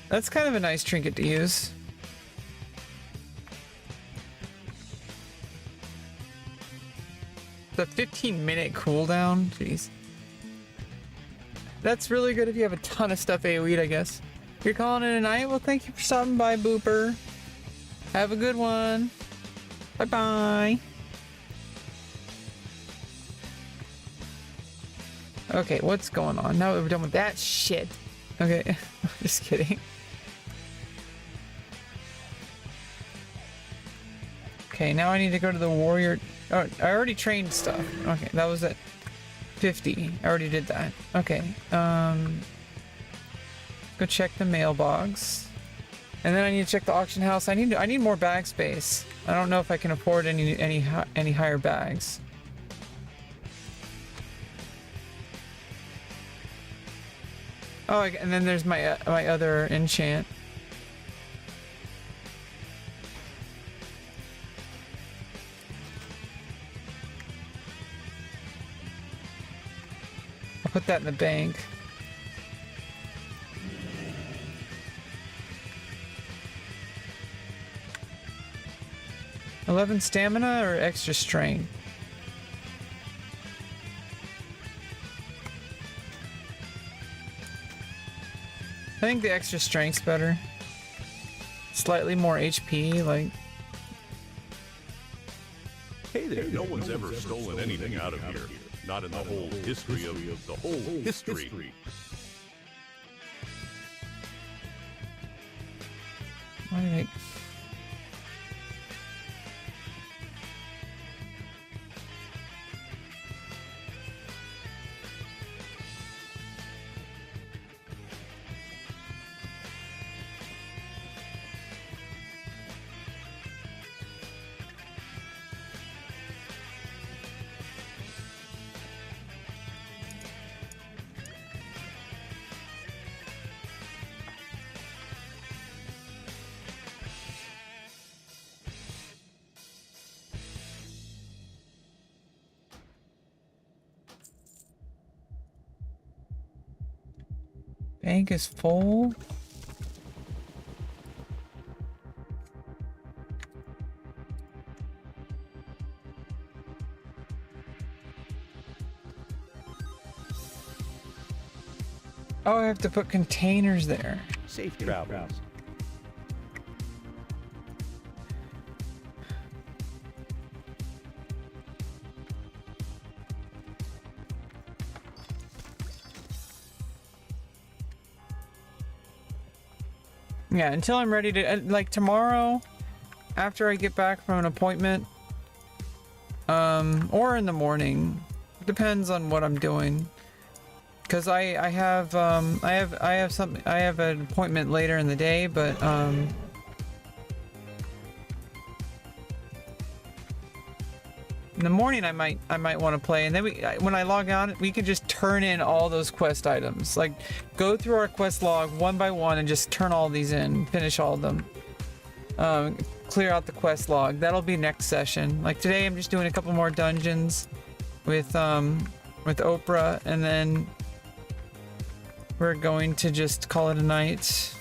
That's kind of a nice trinket to use. The 15-minute cooldown? Jeez. That's really good if you have a ton of stuff AoE'd, I guess. You're calling it a night? Well, thank you for stopping by, Booper. Have a good one. Bye-bye. Okay, what's going on? Now that we're done with that shit. Okay, just kidding. Okay, now I need to go to the warrior. Oh, I already trained stuff. Okay, that was at 50. I already did that. Okay, go check the mailbox, and then I need to check the auction house. I need more bag space. I don't know if I can afford any higher bags. Oh, and then there's my my other enchant. I'll put that in the bank. $11 stamina or extra strength? I think the extra strength's better. Slightly more HP, like.
Hey there, no one's ever stolen anything out of here. Not in the whole history of the whole history.
Why did I... Bank is full. Oh, I have to put containers there.
Safe travels.
Yeah, until I'm ready to, like tomorrow, after I get back from an appointment, or in the morning, depends on what I'm doing. Because I have an appointment later in the day, but in the morning I might want to play, and then when I log on, we can just turn in all those quest items. Like, go through our quest log one by one and just turn all these in, finish all of them. Clear out the quest log. That'll be next session. Like today, I'm just doing a couple more dungeons with with Oprah, and then we're going to just call it a night.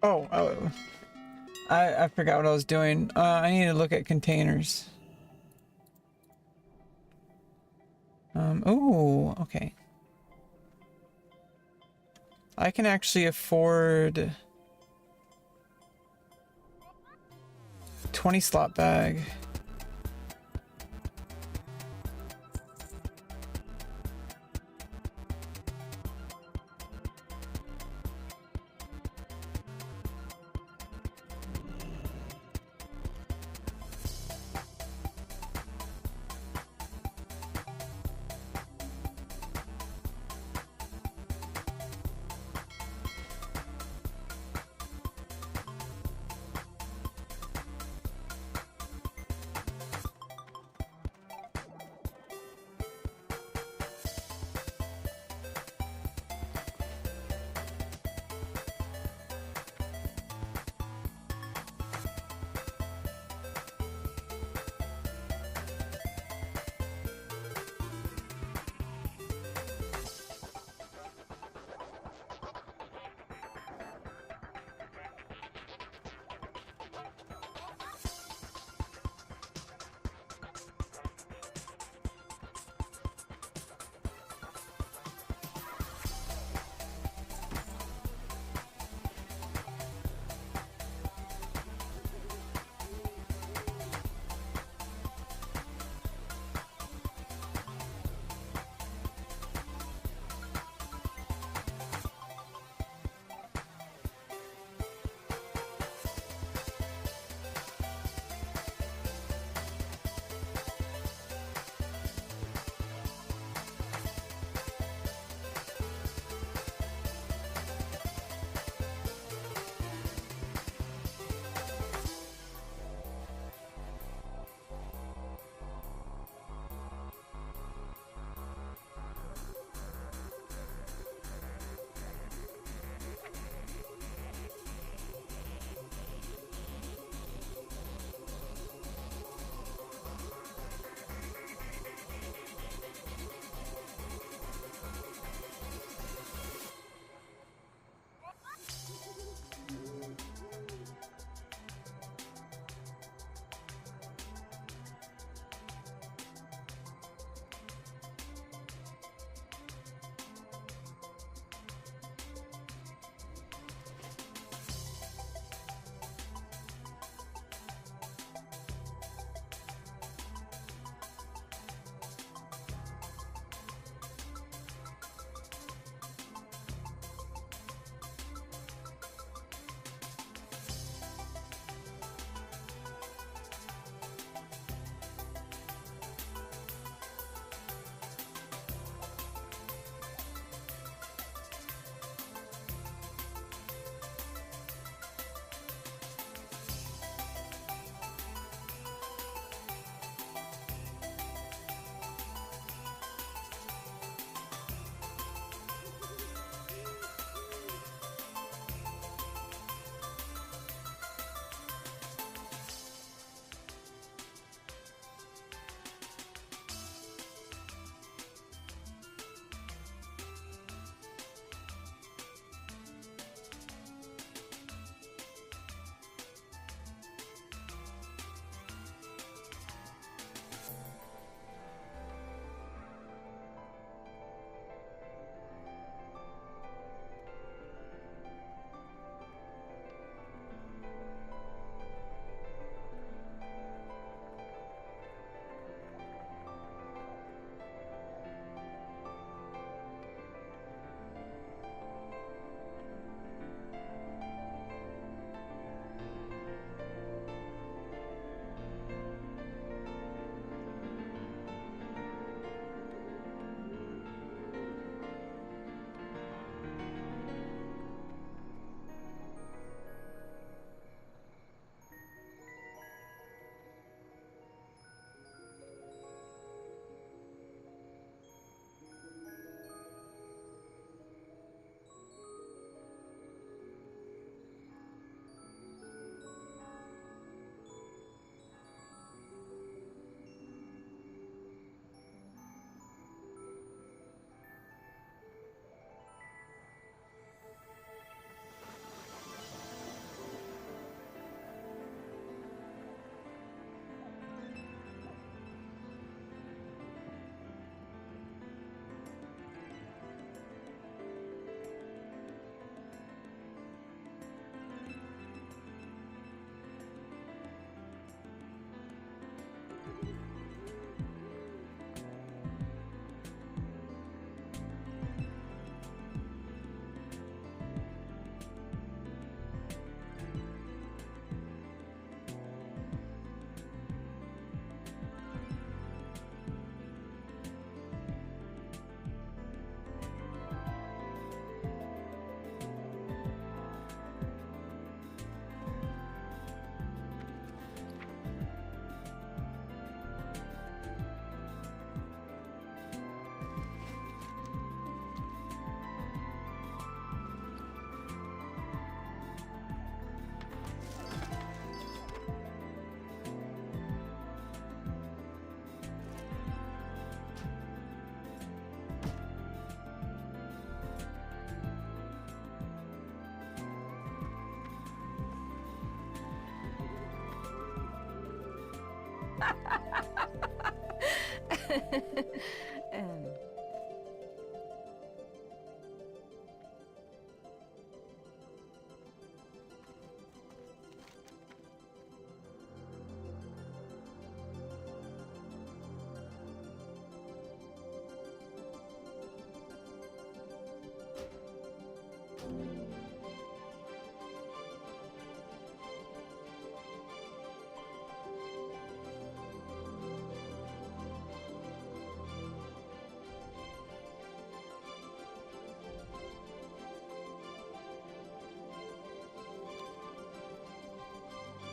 Oh, I forgot what I was doing. I need to look at containers. Oh, okay. I can actually afford 20 slot bag.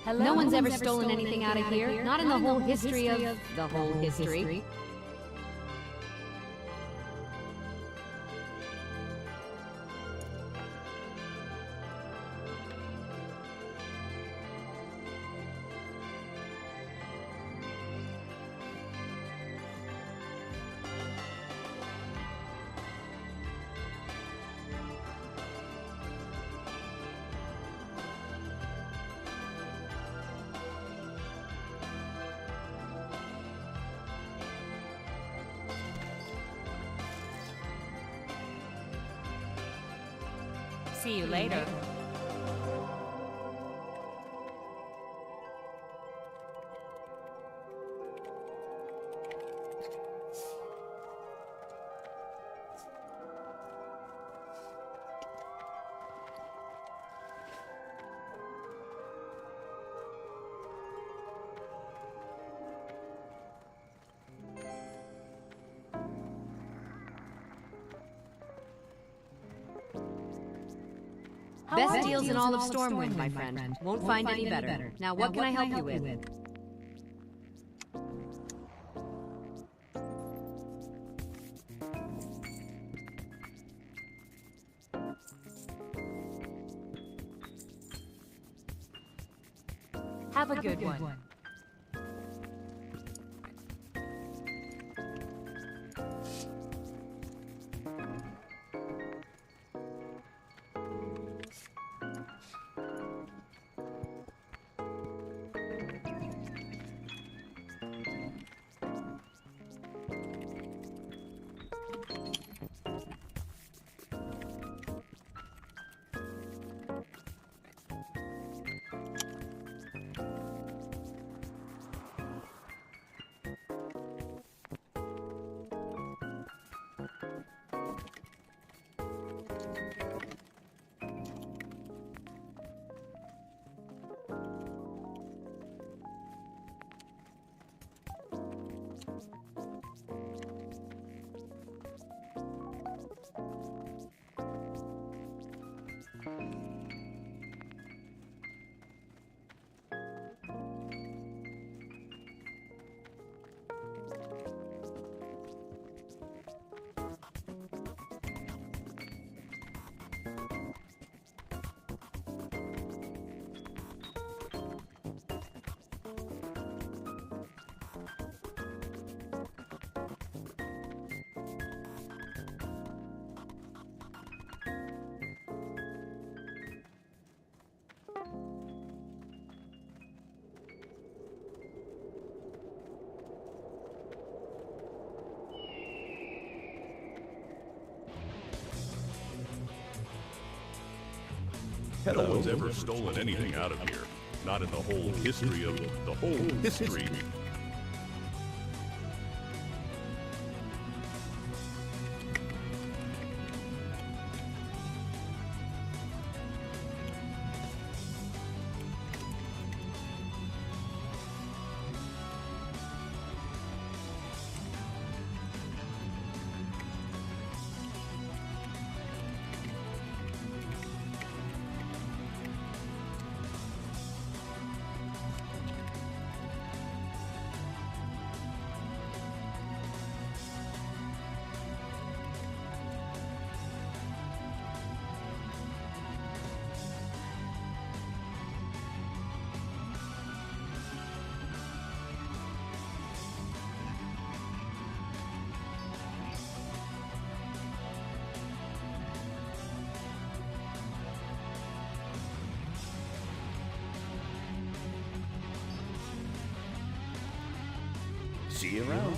No one's ever stolen anything out of here. Not in the whole history of the whole history.
See you later.
Best deals in all of Stormwind, my friend. Won't find any better. Now, what can I help you with?
Have a good one.
No one's ever stolen anything out of here. Not in the whole history of the whole history.
See you around.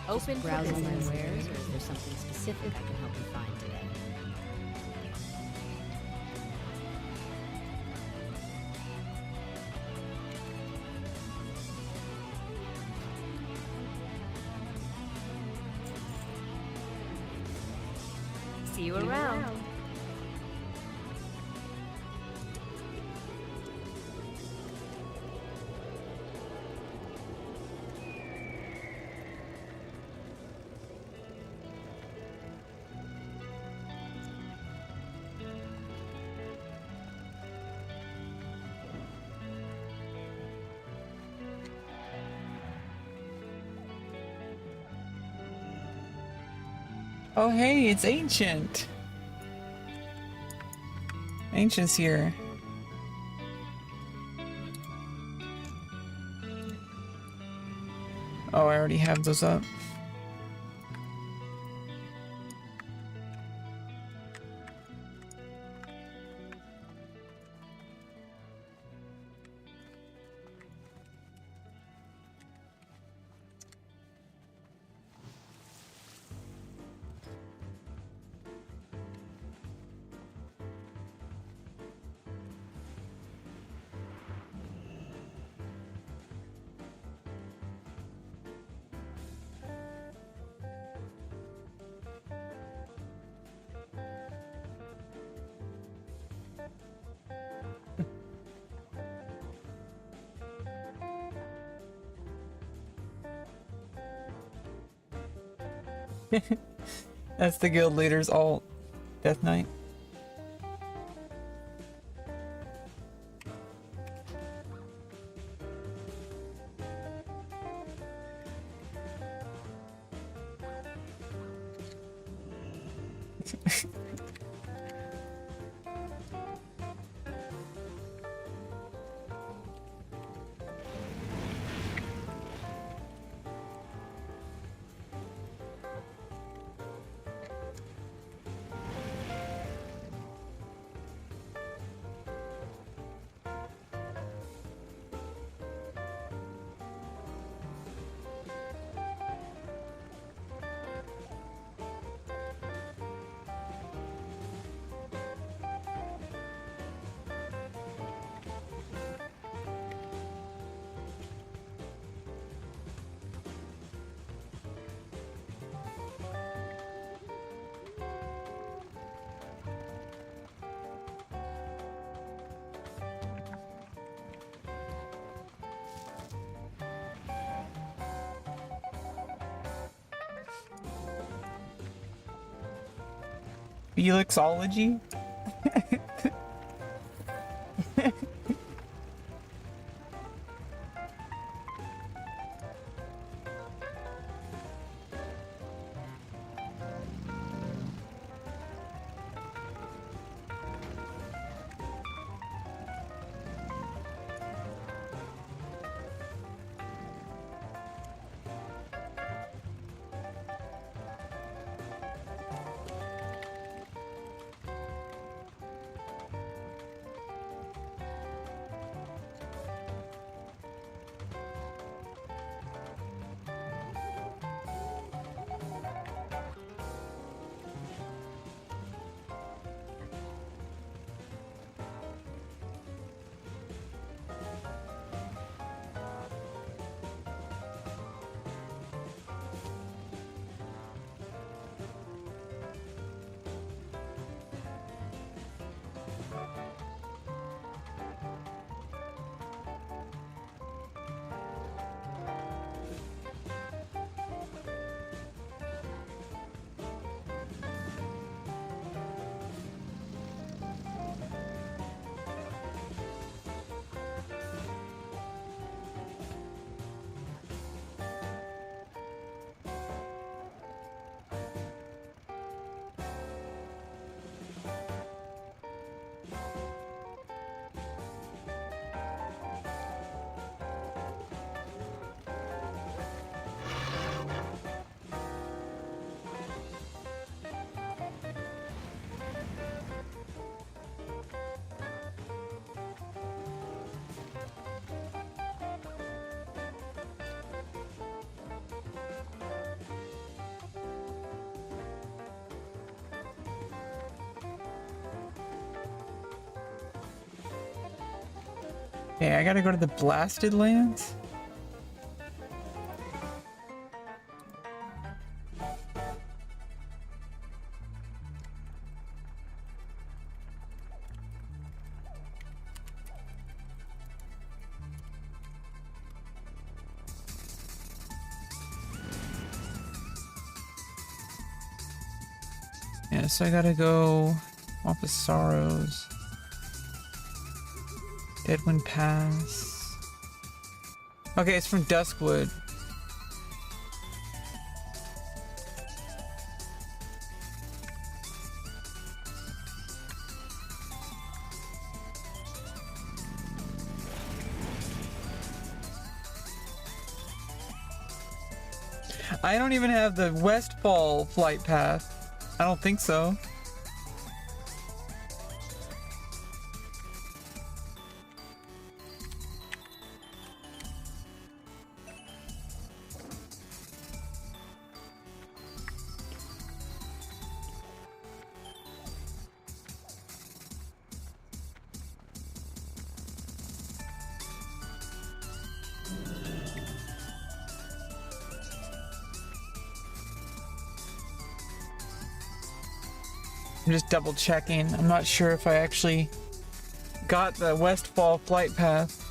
Open browsing my wares, or is there something specific I can help you find today? See you around.
Oh hey, it's Ancient. Ancient's here. Oh, I already have those up. That's the guild leader's alt. Death Knight. Felixology? Okay, I gotta go to the Blasted Lands. Yeah, so I gotta go off of Sorrows. Deadwind Pass. Okay, it's from Duskwood. I don't even have the Westfall flight path. I don't think so. I'm just double checking. I'm not sure if I actually got the Westfall flight path.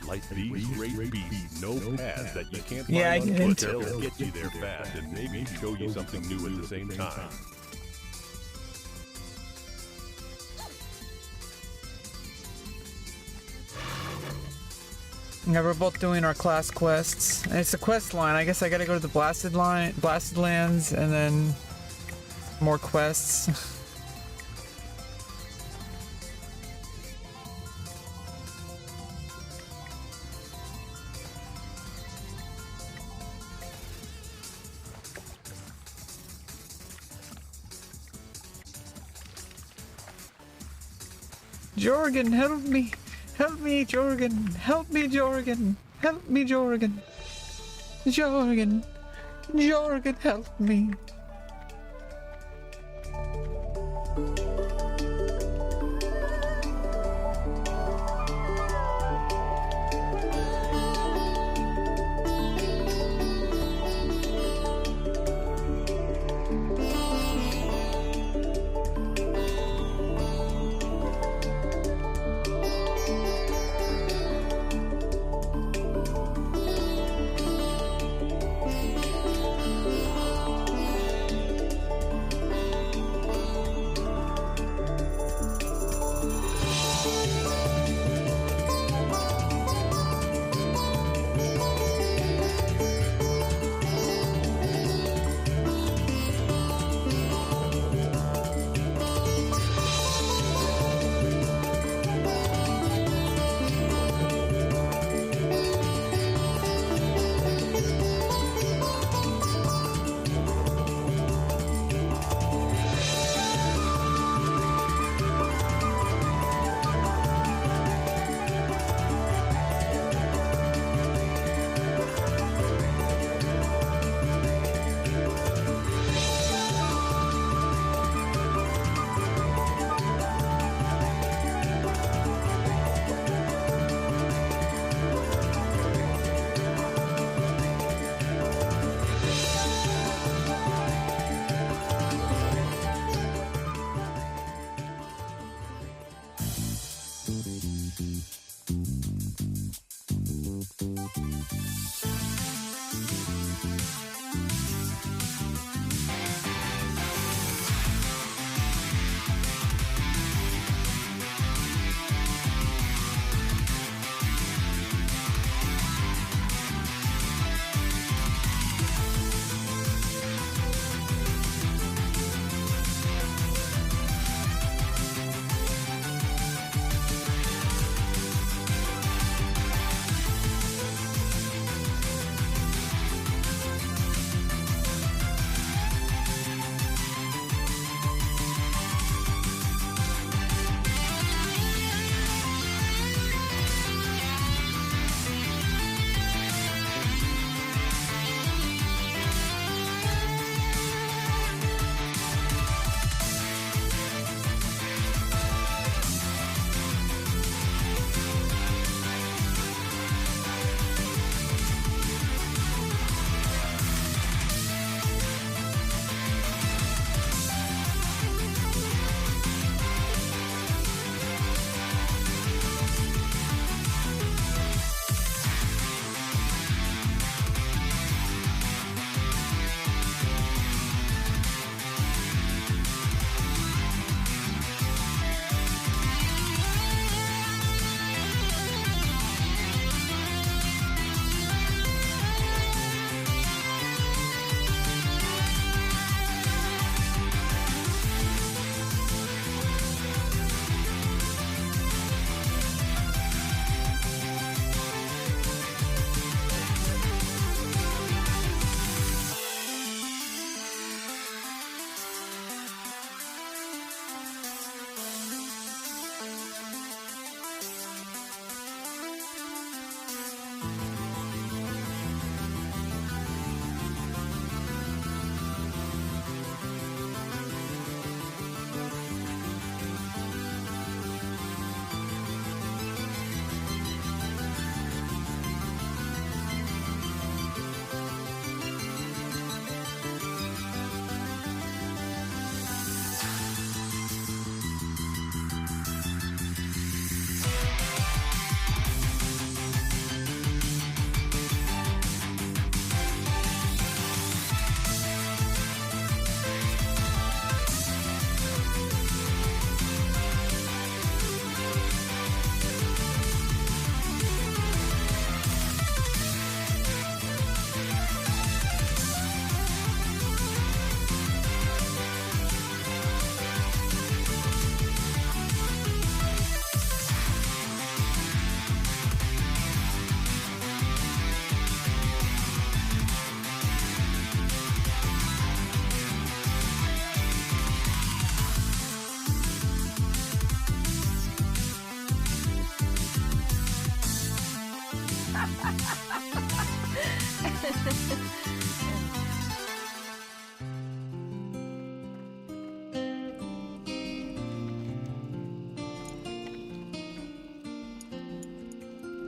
Like these great beasts, no path that you can't find
Yeah, I
on
didn't.
foot. They'll get you there fast and maybe show you something new at the same time.
Yeah, we're both doing our class quests. And it's a quest line. I guess I gotta go to the Blasted Lands, and then more quests. Jorgen, help me! Help me, Jorgen! Help me, Jorgen! Help me, Jorgen! Jorgen! Jorgen, help me!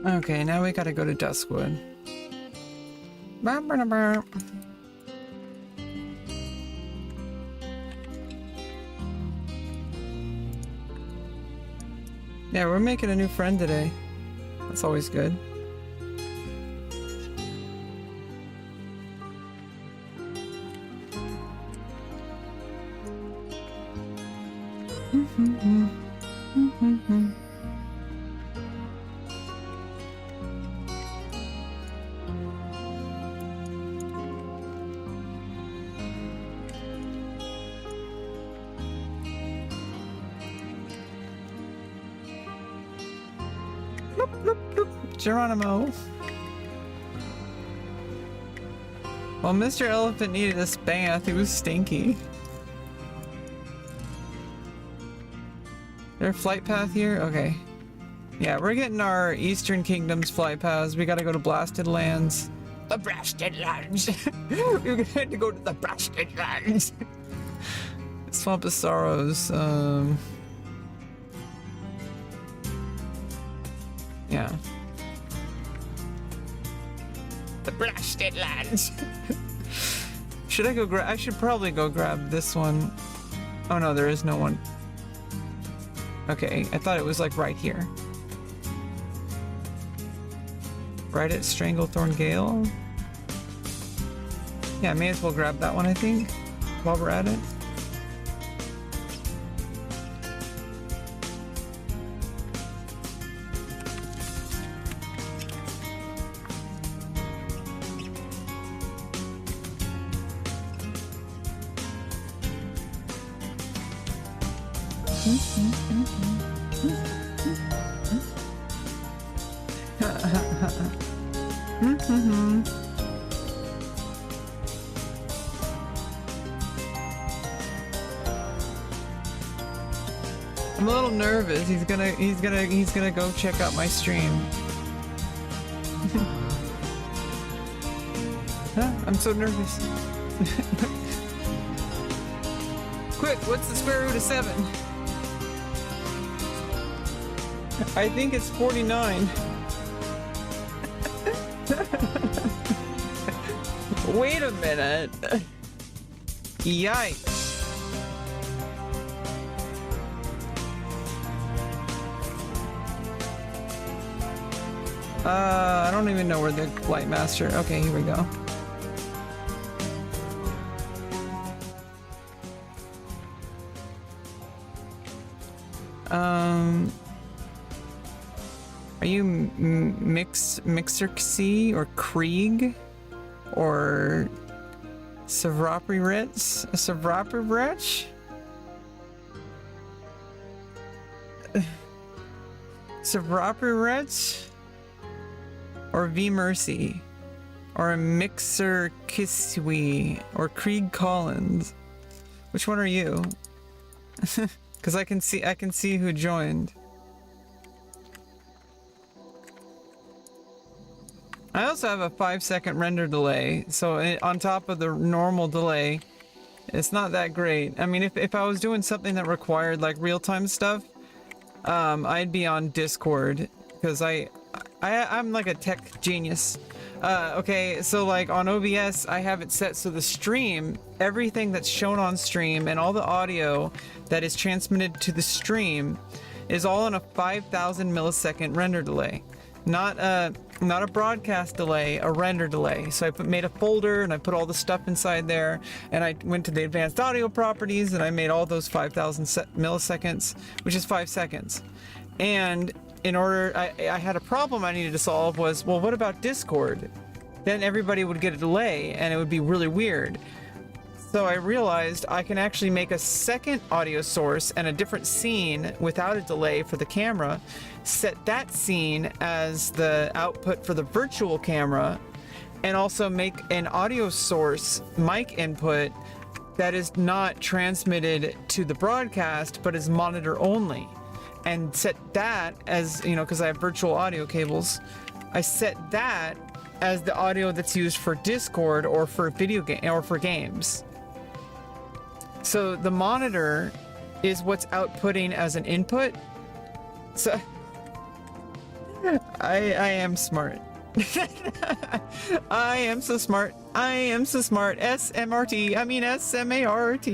Okay, now we gotta go to Duskwood. Yeah, we're making a new friend today. That's always good. Geronimo. Well, Mr. Elephant needed a bath. He was stinky. There a flight path here? Okay. Yeah, we're getting our Eastern Kingdoms flight paths. We gotta go to Blasted Lands. The Blasted Lands! We're going to go to the Blasted Lands! Swamp of Sorrows. Yeah. The Blasted Lands. Should I go grab? I should probably go grab this one. Oh no, there is no one. Okay, I thought it was like right here. Right at Stranglethorn Gale. Yeah, may as well grab that one, I think, while we're at it. I'm a little nervous. He's gonna go check out my stream. Huh? I'm so nervous. Quick, what's the square root of 7? I think it's 49. Wait a minute. Yikes. I don't even know where the Flight Master... Okay, here we go. Are you Mixerxi or Krieg? Or Savrapiritz? Savrapiretch? Savrapiretch? Or V Mercy? Or Mixer Kiswi? Or Krieg Collins? Which one are you? Because I can see who joined. I also have a 5-second render delay, so on top of the normal delay, it's not that great. I mean, if I was doing something that required like real-time stuff, I'd be on Discord, because I'm like a tech genius. Okay, so like on OBS, I have it set so the stream, everything that's shown on stream and all the audio that is transmitted to the stream is all on a 5,000 millisecond render delay. Not a broadcast delay, a render delay. So I made a folder and I put all the stuff inside there, and I went to the advanced audio properties and I made all those 5,000 milliseconds, which is 5 seconds. And in order, I had a problem I needed to solve was, well, what about Discord? Then everybody would get a delay and it would be really weird. So I realized I can actually make a second audio source and a different scene without a delay for the camera, set that scene as the output for the virtual camera, and also make an audio source mic input that is not transmitted to the broadcast but is monitor only, and set that as, you know, because I have virtual audio cables, I set that as the audio that's used for Discord or for video game or for games. So the monitor is what's outputting as an input. So I am smart. I am so smart. I am so smart. SMRT. I mean SMART.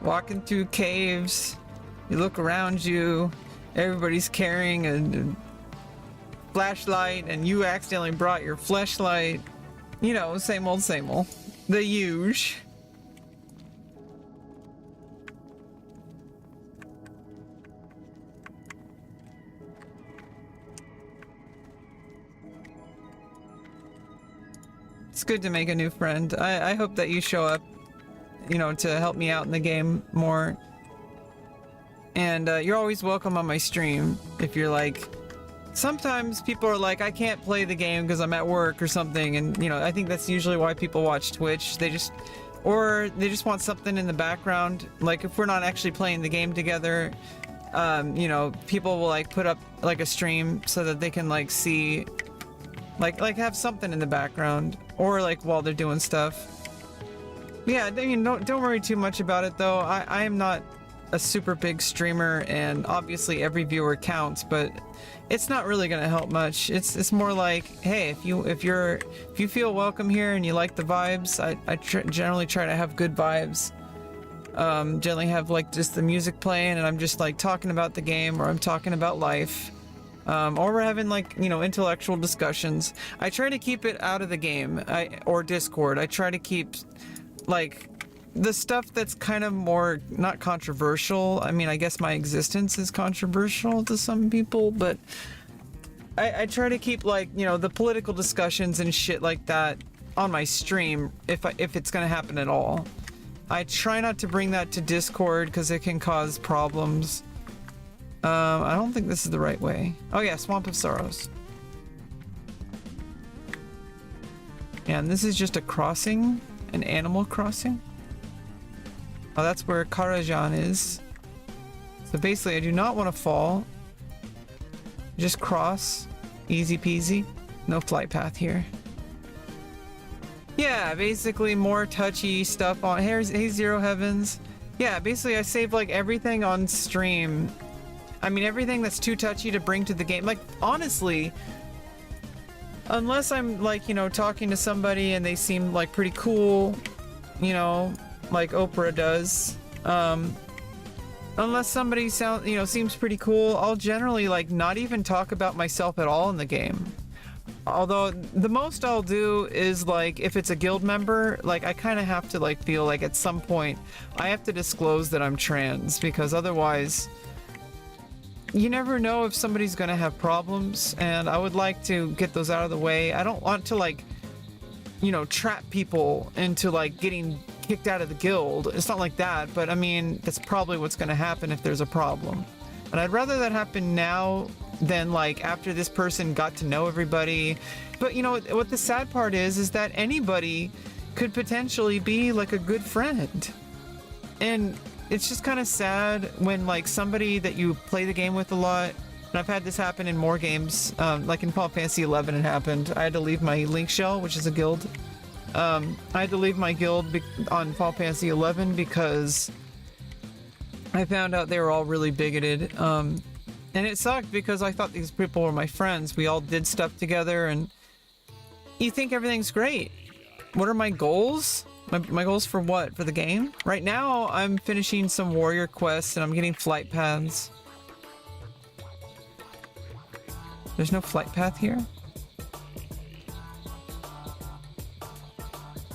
Walking through caves, you look around you, everybody's carrying a flashlight and you accidentally brought your flashlight. You know, same old, same old. The huge. It's good to make a new friend. I hope that you show up, you know, to help me out in the game more. And you're always welcome on my stream if you're like... Sometimes people are like, I can't play the game because I'm at work or something, and, you know, I think that's usually why people watch Twitch. They just want something in the background. Like, if we're not actually playing the game together, you know, people will, like, put up, like, a stream so that they can, like, see... Like have something in the background, or like while they're doing stuff. Yeah, I mean, don't worry too much about it though. I am not a super big streamer, and obviously every viewer counts, but it's not really gonna help much. It's more like, hey, if you feel welcome here and you like the vibes, I generally try to have good vibes. Generally have like just the music playing, and I'm just like talking about the game, or I'm talking about life. Or we're having like, you know, intellectual discussions. I try to keep it out of the game, or Discord. I try to keep like the stuff that's kind of more not controversial. I mean, I guess my existence is controversial to some people, but I try to keep like, you know, the political discussions and shit like that on my stream if it's gonna happen at all. I try not to bring that to Discord because it can cause problems. I don't think this is the right way. Oh yeah, Swamp of Sorrows. Yeah, and this is just a crossing, an animal crossing. Oh, that's where Karajan is. So basically, I do not want to fall. Just cross, easy peasy. No flight path here. Yeah, basically more touchy stuff on. Hey, Zero Heavens. Yeah, basically I save like everything on stream. I mean, everything that's too touchy to bring to the game. Like, honestly, unless I'm, like, you know, talking to somebody and they seem, like, pretty cool, you know, like Oprah does, unless somebody seems pretty cool, I'll generally, like, not even talk about myself at all in the game. Although, the most I'll do is, like, if it's a guild member, like, I kind of have to, like, feel like at some point I have to disclose that I'm trans, because otherwise... You never know if somebody's gonna have problems, and I would like to get those out of the way. I don't want to, like, you know, trap people into, like, getting kicked out of the guild. It's not like that, but I mean, that's probably what's gonna happen if there's a problem. And I'd rather that happen now than, like, after this person got to know everybody. But, you know, what the sad part is that anybody could potentially be, like, a good friend. And... it's just kind of sad when, like, somebody that you play the game with a lot, and I've had this happen in more games, like in Final Fantasy 11 it happened. I had to leave my Link Shell, which is a guild. I had to leave my guild on Final Fantasy 11 because I found out they were all really bigoted. And it sucked because I thought these people were my friends. We all did stuff together, and you think everything's great. What are my goals? My goals for what? For the game? Right now, I'm finishing some warrior quests and I'm getting flight paths. There's no flight path here?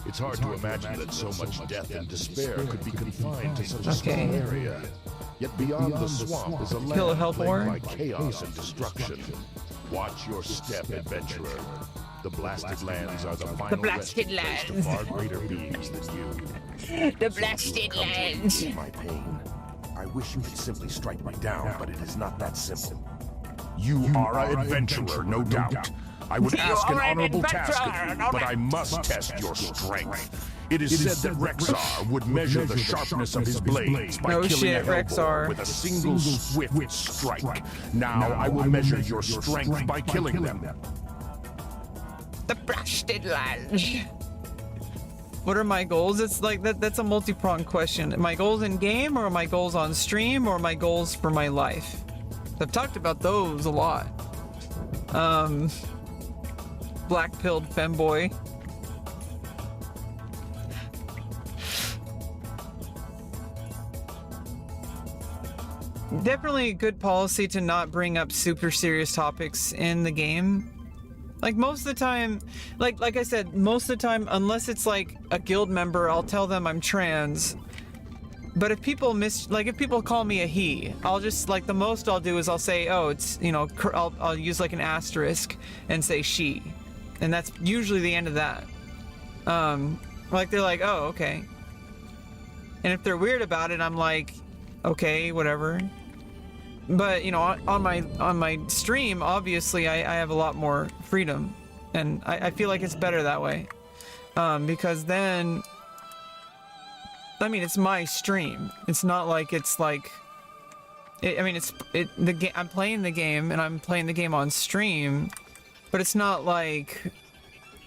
It's hard to imagine that so much death and despair could be confined to such a small area. Yet beyond the swamp is a land plagued by chaos and destruction. Watch your step, adventurer. The blasted lands are the final
blasted
resting place to far greater beings than you.
The blasted lands.
My pain. I wish you could simply strike me down, but it is not that simple. You are an adventurer, no doubt. I would ask an honorable task of you, but I must test your strength. It is said that Rexar would measure the sharpness of his blades by killing a Hellboar with a single swift strike. Now I will measure your strength by killing them.
The blasted lands. What are my goals? It's like that's a multi-pronged question. My goals in game, or my goals on stream, or my goals for my life? I've talked about those a lot. Black-pilled femboy. Definitely a good policy to not bring up super serious topics in the game. Like most of the time, like I said, most of the time, unless it's like a guild member, I'll tell them I'm trans. But if people if people call me a he, I'll just, like, the most I'll do is I'll say, oh, it's, you know, I'll use like an asterisk and say she. And that's usually the end of that. Like, they're like, oh, okay. And if they're weird about it, I'm like, okay, whatever. But, you know, on my stream, obviously I have a lot more freedom, and I feel like it's better that way. Because then, I mean, it's my stream. It's not like it's like, I'm playing the game, and I'm playing the game on stream, but it's not like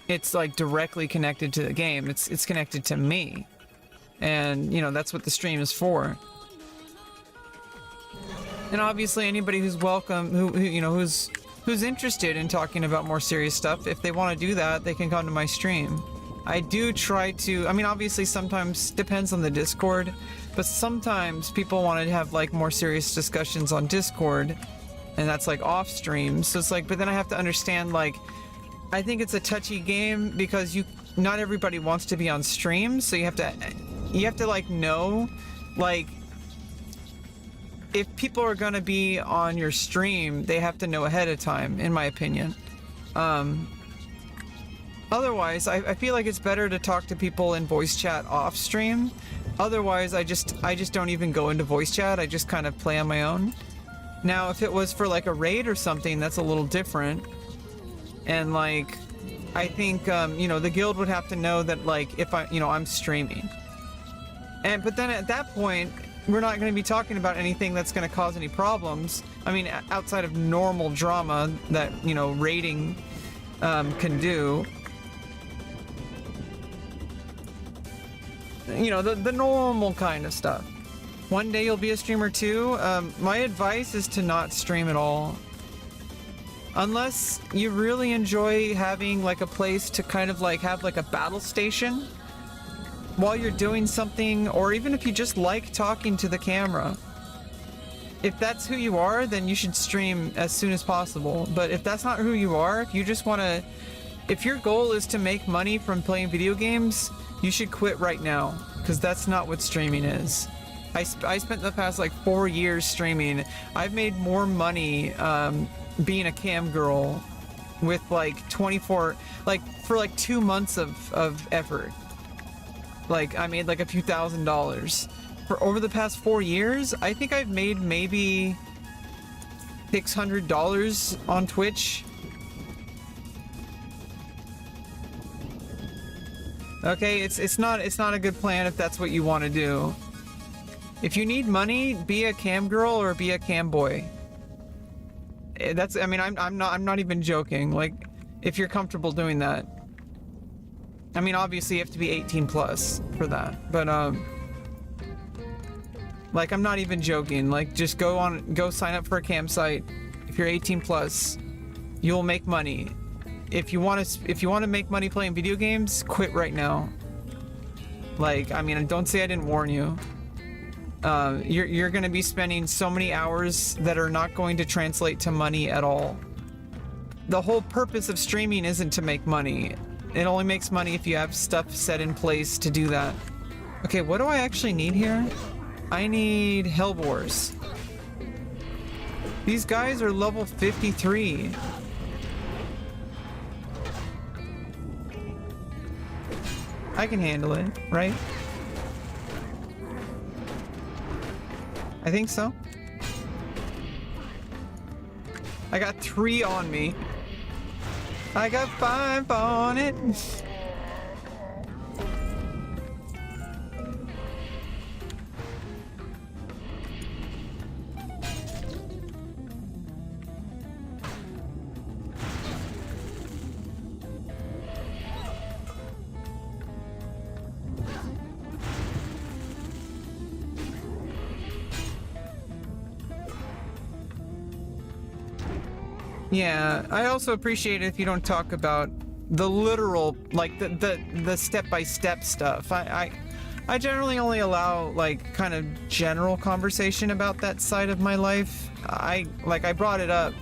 it's like directly connected to the game. It's connected to me, and you know, that's what the stream is for. And obviously anybody who's welcome, who you know, who's interested in talking about more serious stuff, if they want to do that, they can come to my stream. I do try to, I mean, obviously sometimes depends on the Discord, but sometimes people want to have like more serious discussions on Discord, and that's like off stream. So it's like, but then I have to understand, like, I think it's a touchy game because not everybody wants to be on stream, so you have to like know, like, if people are gonna be on your stream, they have to know ahead of time, in my opinion. Otherwise, I feel like it's better to talk to people in voice chat off stream. Otherwise, I just don't even go into voice chat. I just kind of play on my own. Now, if it was for like a raid or something, that's a little different. And like, I think, you know, the guild would have to know that, like, if I'm streaming. But then at that point, we're not going to be talking about anything that's going to cause any problems. I mean, outside of normal drama that, you know, raiding can do. You know, the normal kind of stuff. One day you'll be a streamer too. My advice is to not stream at all. Unless you really enjoy having like a place to kind of like have like a battle station while you're doing something, or even if you just like talking to the camera. If that's who you are, then you should stream as soon as possible. But if that's not who you are, if you just want to, if your goal is to make money from playing video games, you should quit right now, because that's not what streaming is. I spent the past like 4 years streaming. I've made more money being a cam girl with like 24, like for like 2 months of effort. Like, I made like a few $1,000s. For over the past 4 years, I think I've made maybe $600 on Twitch. Okay, it's not a good plan if that's what you want to do. If you need money, be a cam girl or be a cam boy. That's, I mean, I'm not even joking. Like, if you're comfortable doing that. I mean, obviously you have to be 18 plus for that, but like, I'm not even joking. Like, just go sign up for a campsite. If you're 18 plus, you'll make money. If you want to make money playing video games, quit right now. Like, I mean, don't say I didn't warn you. You're going to be spending so many hours that are not going to translate to money at all. The whole purpose of streaming isn't to make money. It only makes money if you have stuff set in place to do that. Okay, what do I actually need here? I need Hellboars. These guys are level 53. I can handle it, right? I think so. I got 3 on me. I got 5 on it. Yeah, I also appreciate it if you don't talk about the literal, like the step-by-step stuff. I generally only allow like kind of general conversation about that side of my life. I brought it up,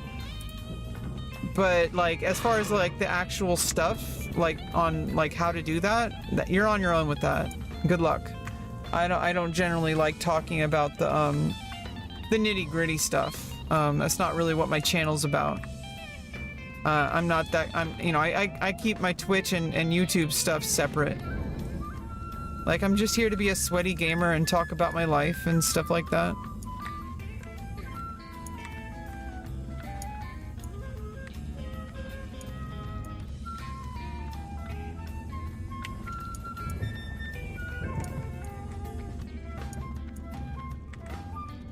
but like as far as like the actual stuff, like on like how to do that, you're on your own with that. Good luck. I don't generally like talking about the nitty-gritty stuff. That's not really what my channel's about. I'm not that, I keep my Twitch and YouTube stuff separate. Like, I'm just here to be a sweaty gamer and talk about my life and stuff like that.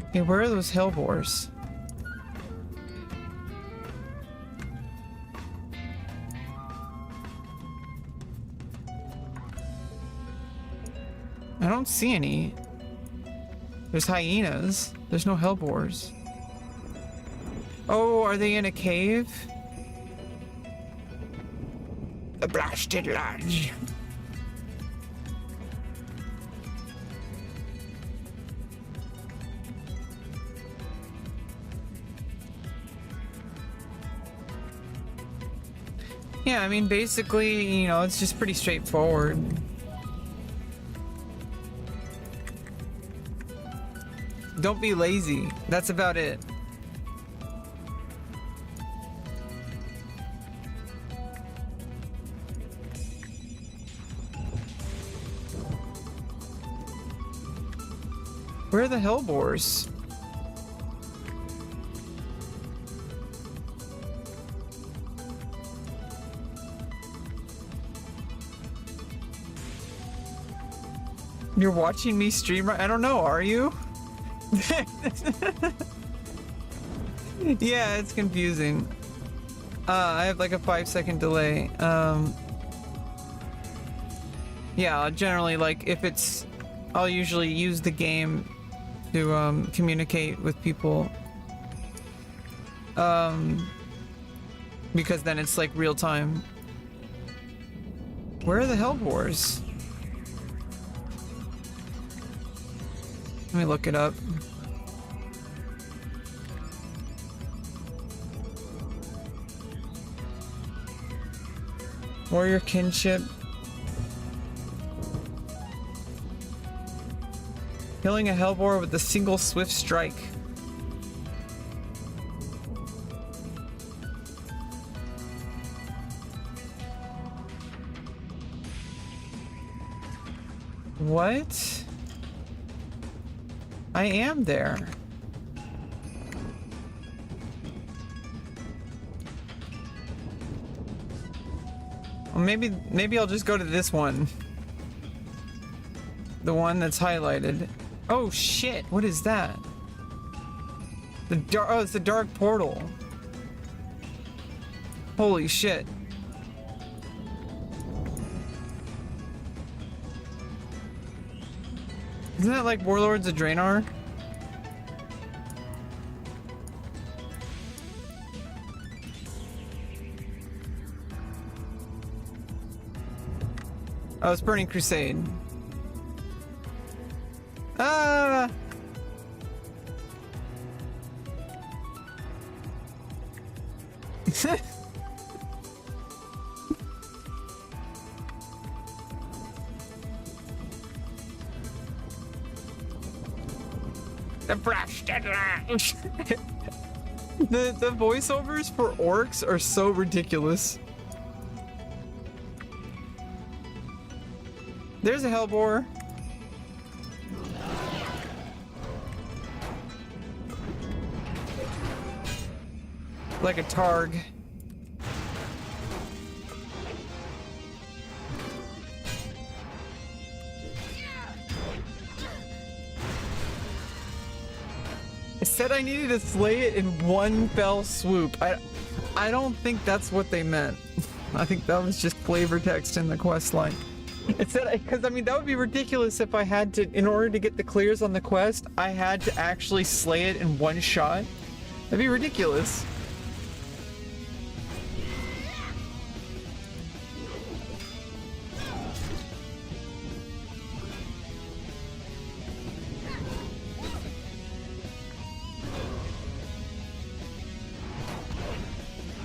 Okay, where are those hellbores? I don't see any. There's hyenas. There's no hellbores. Oh, are they in a cave? The blasted lodge. Yeah, I mean, basically, it's just pretty straightforward. Don't be lazy. That's about it. Where are the hellbores? You're watching me stream right? I don't know, are you? Yeah, it's confusing. I have like a 5-second delay. Yeah, I'll generally like if it's I'll usually use the game to communicate with people. Because then it's like real time. Where are the hellbores? Let me look it up. Warrior kinship. Killing a hellbore with a single swift strike. What? I am there. Well, maybe I'll just go to this one. The one that's highlighted. Oh shit, what is that? Oh, it's the dark portal. Holy shit. Isn't that like Warlords of Draenor? Oh, it's Burning Crusade. Ah! The blasted lands. The voiceovers for orcs are so ridiculous. There's a hellbore. Like a targ. It said I needed to slay it in one fell swoop. I don't think that's what they meant. I think that was just flavor text in the quest line. It said, because I mean, that would be ridiculous if I had to, in order to get the clears on the quest, I had to actually slay it in one shot. That'd be ridiculous.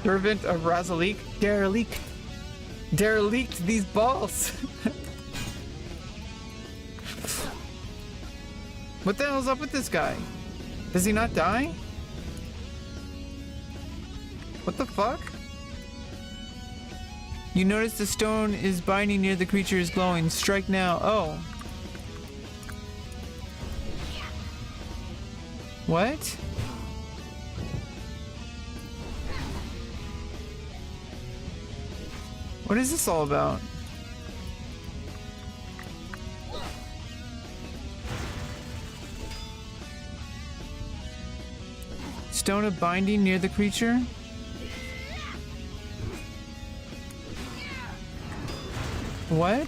Servant of Razalik, derelict these balls. What the hell's up with this guy? Does he not die? What the fuck? You notice the stone is binding near the creature is glowing. Strike now. Oh. What? What is this all about? Stone of binding near the creature? What?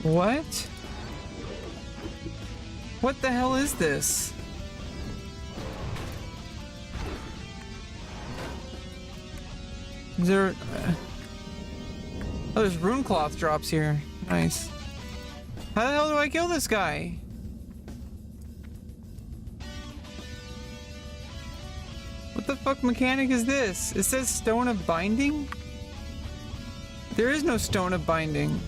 What? What the hell is this? Is there... Oh, there's rune cloth drops here. Nice. How the hell do I kill this guy? What the fuck mechanic is this? It says stone of binding? There is no stone of binding.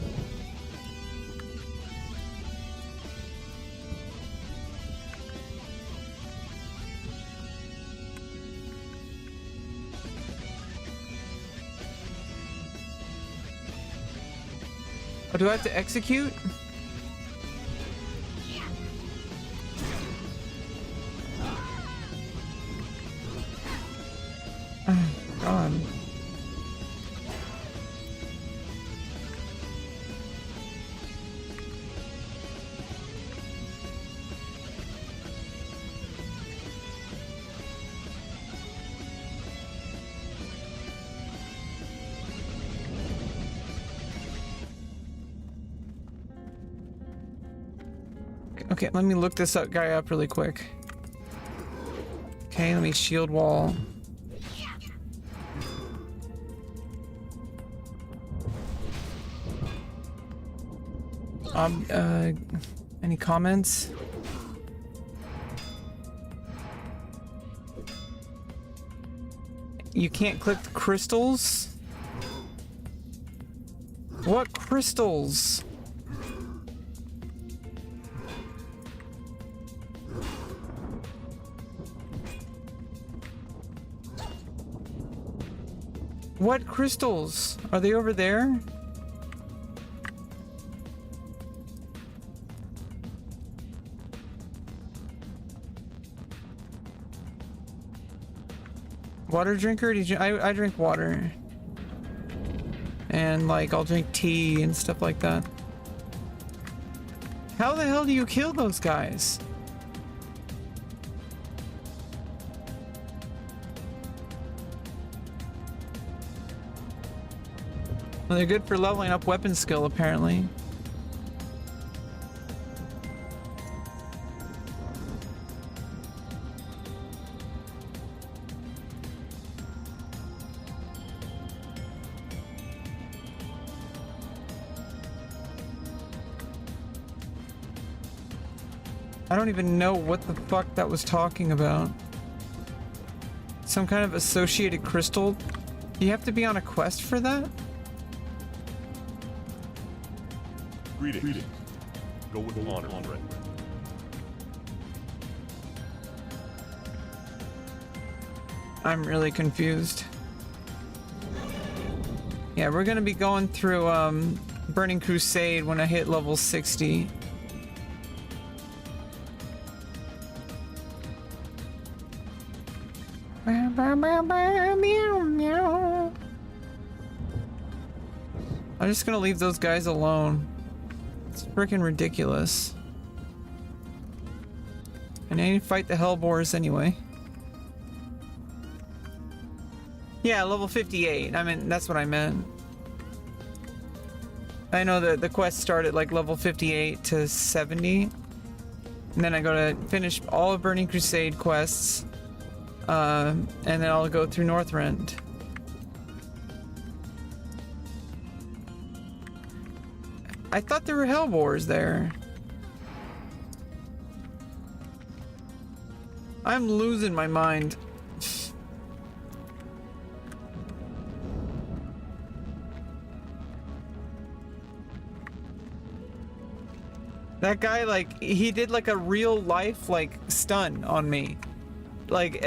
Oh, do I have to execute? Oh, God. Okay, let me look this guy up really quick. Okay, let me shield wall. Any comments? You can't click the crystals? What crystals? What crystals? Are they over there? Water drinker? I drink water. And like I'll drink tea and stuff like that. How the hell do you kill those guys? Well, they're good for leveling up weapon skill, apparently. I don't even know what the fuck that was talking about. Some kind of associated crystal? Do you have to be on a quest for that?
Greetings. Go with honor, friend.
I'm really confused. Yeah, we're gonna be going through Burning Crusade when I hit level 60. I'm just gonna leave those guys alone. It's freaking ridiculous. And I need to fight the Hellboars anyway. Yeah, level 58. I mean, that's what I meant. I know that the quest start at like level 58 to 70. And then I go to finish all of Burning Crusade quests. And then I'll go through Northrend. I thought there were Hellboars there. I'm losing my mind. That guy, like, he did like a real life, like, stun on me. Like,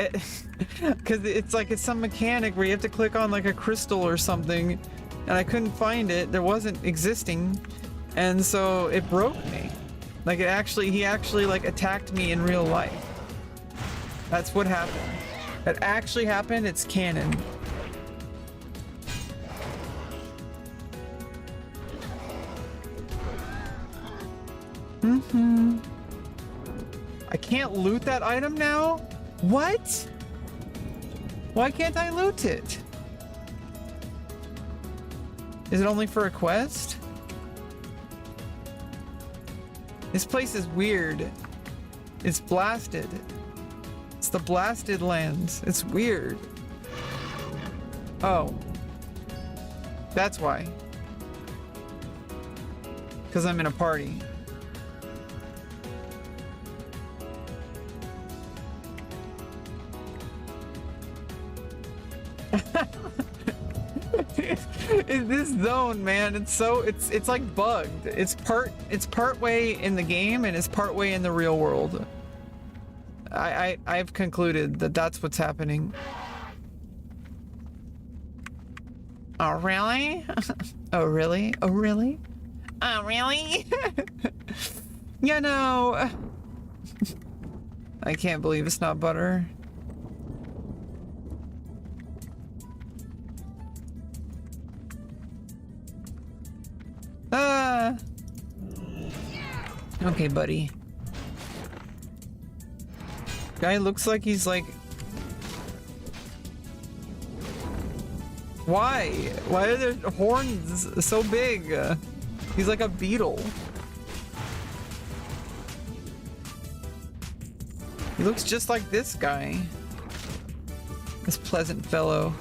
because it's like it's some mechanic where you have to click on like a crystal or something, and I couldn't find it. There wasn't existing, and so it broke me. Like he actually like attacked me in real life. That's what happened. That actually happened. It's canon. I can't loot that item now? What? Why can't I loot it? Is it only for a quest? This place is weird. It's blasted. It's the blasted lands. It's weird. Oh. That's why. Because I'm in a party. This zone, man, it's like bugged. It's part way in the game and it's part way in the real world. I've concluded that that's what's happening. Oh really? Oh really? Oh really? Oh really? You know, I can't believe it's not butter. Okay, buddy. Guy looks like he's like... Why? Why are their horns so big? He's like a beetle. He looks just like this guy. This pleasant fellow.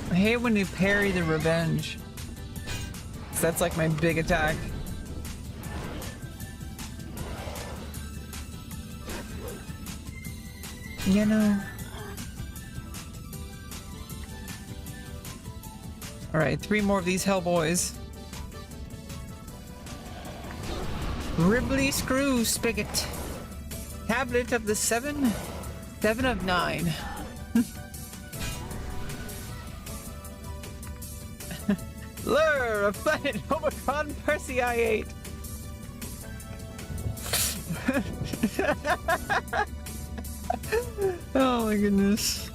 I hate when you parry the revenge. 'Cause that's like my big attack. You know. Alright, 3 more of these Hellboys. Ribley Screw Spigot. Tablet of the 7 of 9. Lure, a planet Omicron Persei 8. Oh my goodness.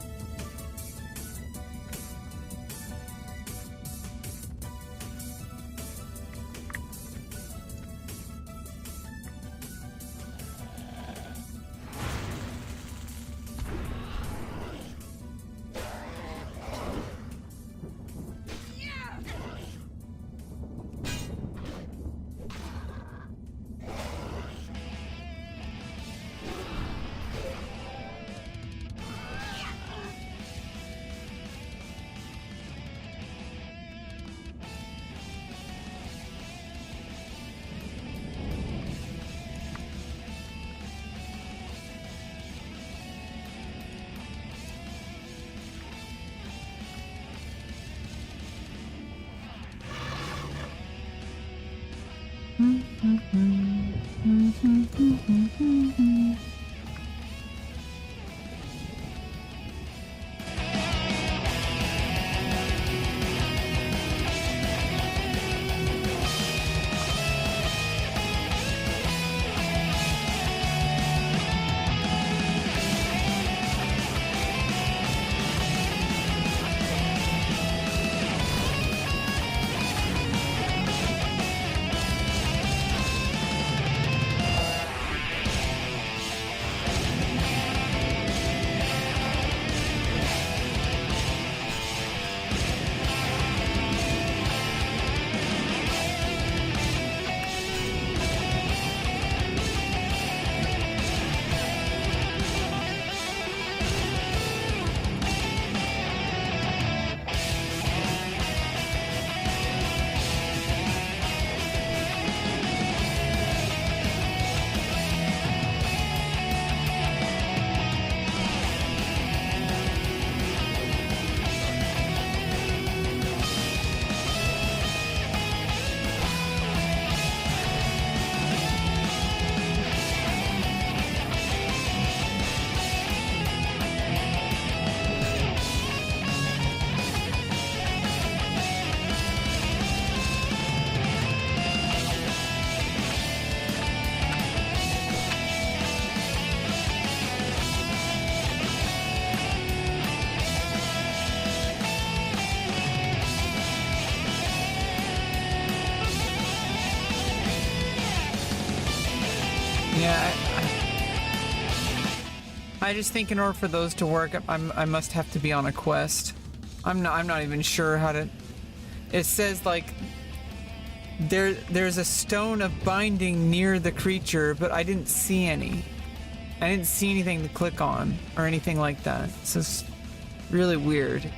Yeah, I just think in order for those to work, I must have to be on a quest. I'm not even sure how to. It says like there's a stone of binding near the creature, but I didn't see any. I didn't see anything to click on or anything like that. So it's really weird.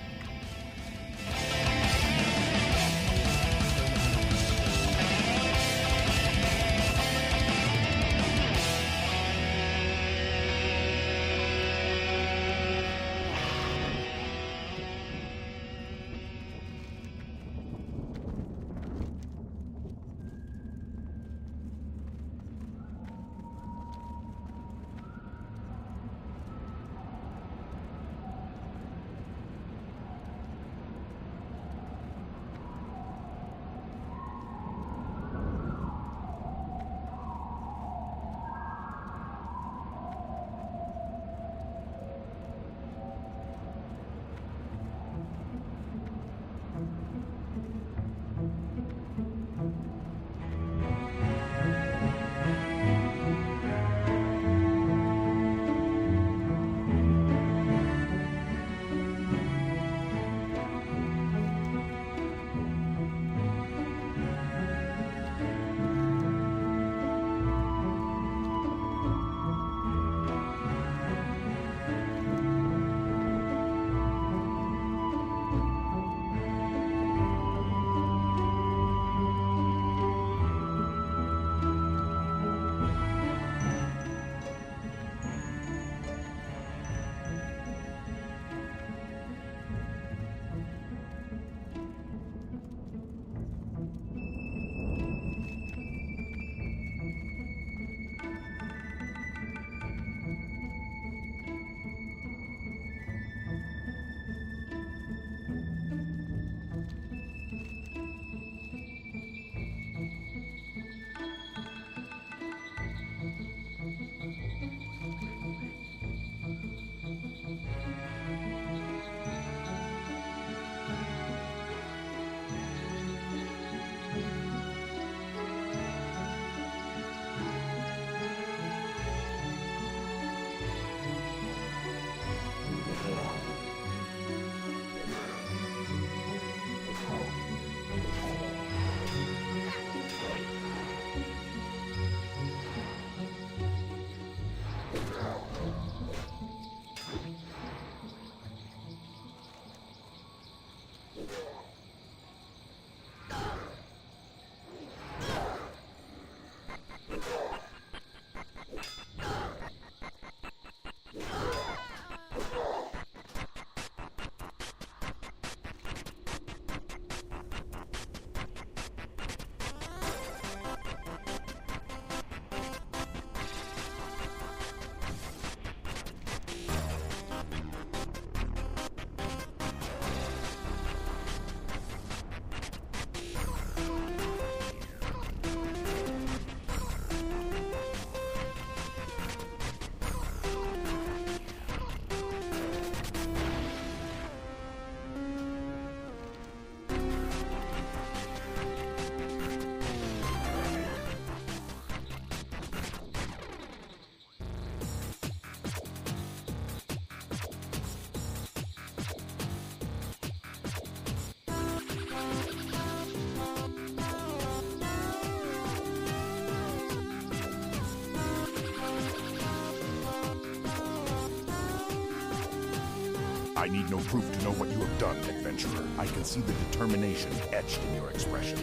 I need no proof to know what you have done, adventurer. I can see the determination etched in your expression.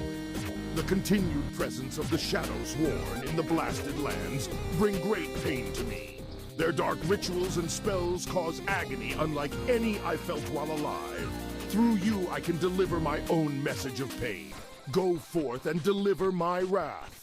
The continued presence of the Shadows Worn in the blasted lands bring great pain to me. Their dark rituals and spells cause agony unlike any I felt while alive. Through you, I can deliver my own message of pain. Go forth and deliver my wrath.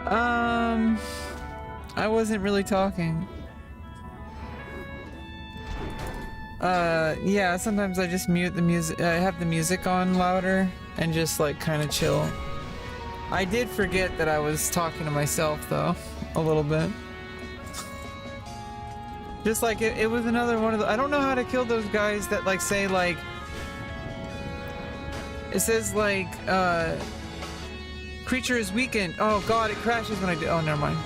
I wasn't really talking. Yeah, sometimes I just mute the music, I have the music on louder and just like kind of chill. I did forget that I was talking to myself though, a little bit. Just like it was another one of the, I don't know how to kill those guys that like say like, it says like, creature is weakened. Oh god, it crashes when I do, oh never mind.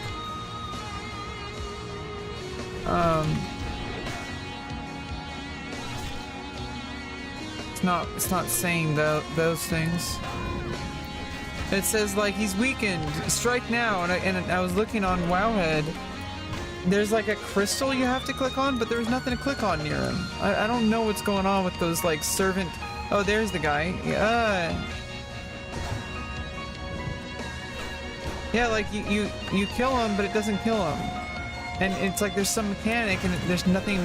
It's not saying those things. It says like he's weakened, strike now, and I was looking on Wowhead. There's like a crystal you have to click on, but there's nothing to click on near him. I don't know what's going on with those like servant. Oh, there's the guy. Yeah, like you kill him, but it doesn't kill him, and it's like there's some mechanic, and there's nothing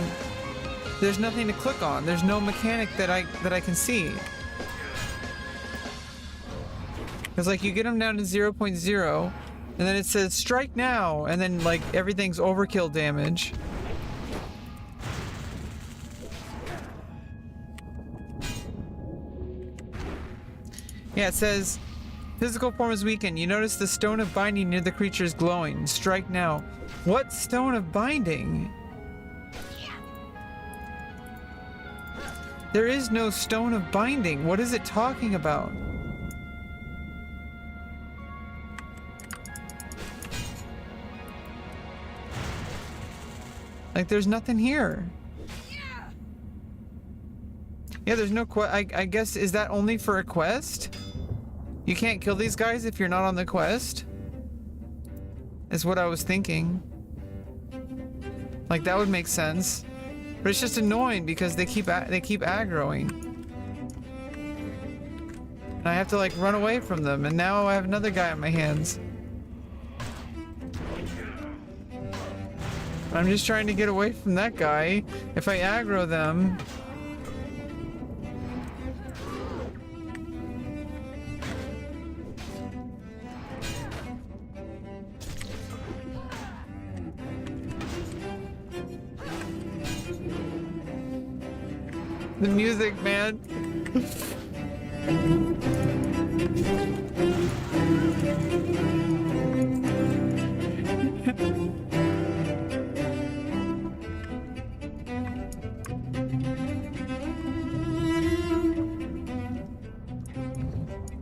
to click on. There's no mechanic that I can see. It's like you get them down to 0.0, and then it says strike now, and then like everything's overkill damage. Yeah, it says physical form is weakened. You notice the stone of binding near the creature is glowing. Strike now. What stone of binding? There is no stone of binding. What is it talking about? Like, there's nothing here. Yeah, there's no quest. I guess, is that only for a quest? You can't kill these guys if you're not on the quest? Is what I was thinking. Like, that would make sense. But it's just annoying because they keep aggroing. And I have to like run away from them, and now I have another guy on my hands. I'm just trying to get away from that guy. If I aggro them... The music, man.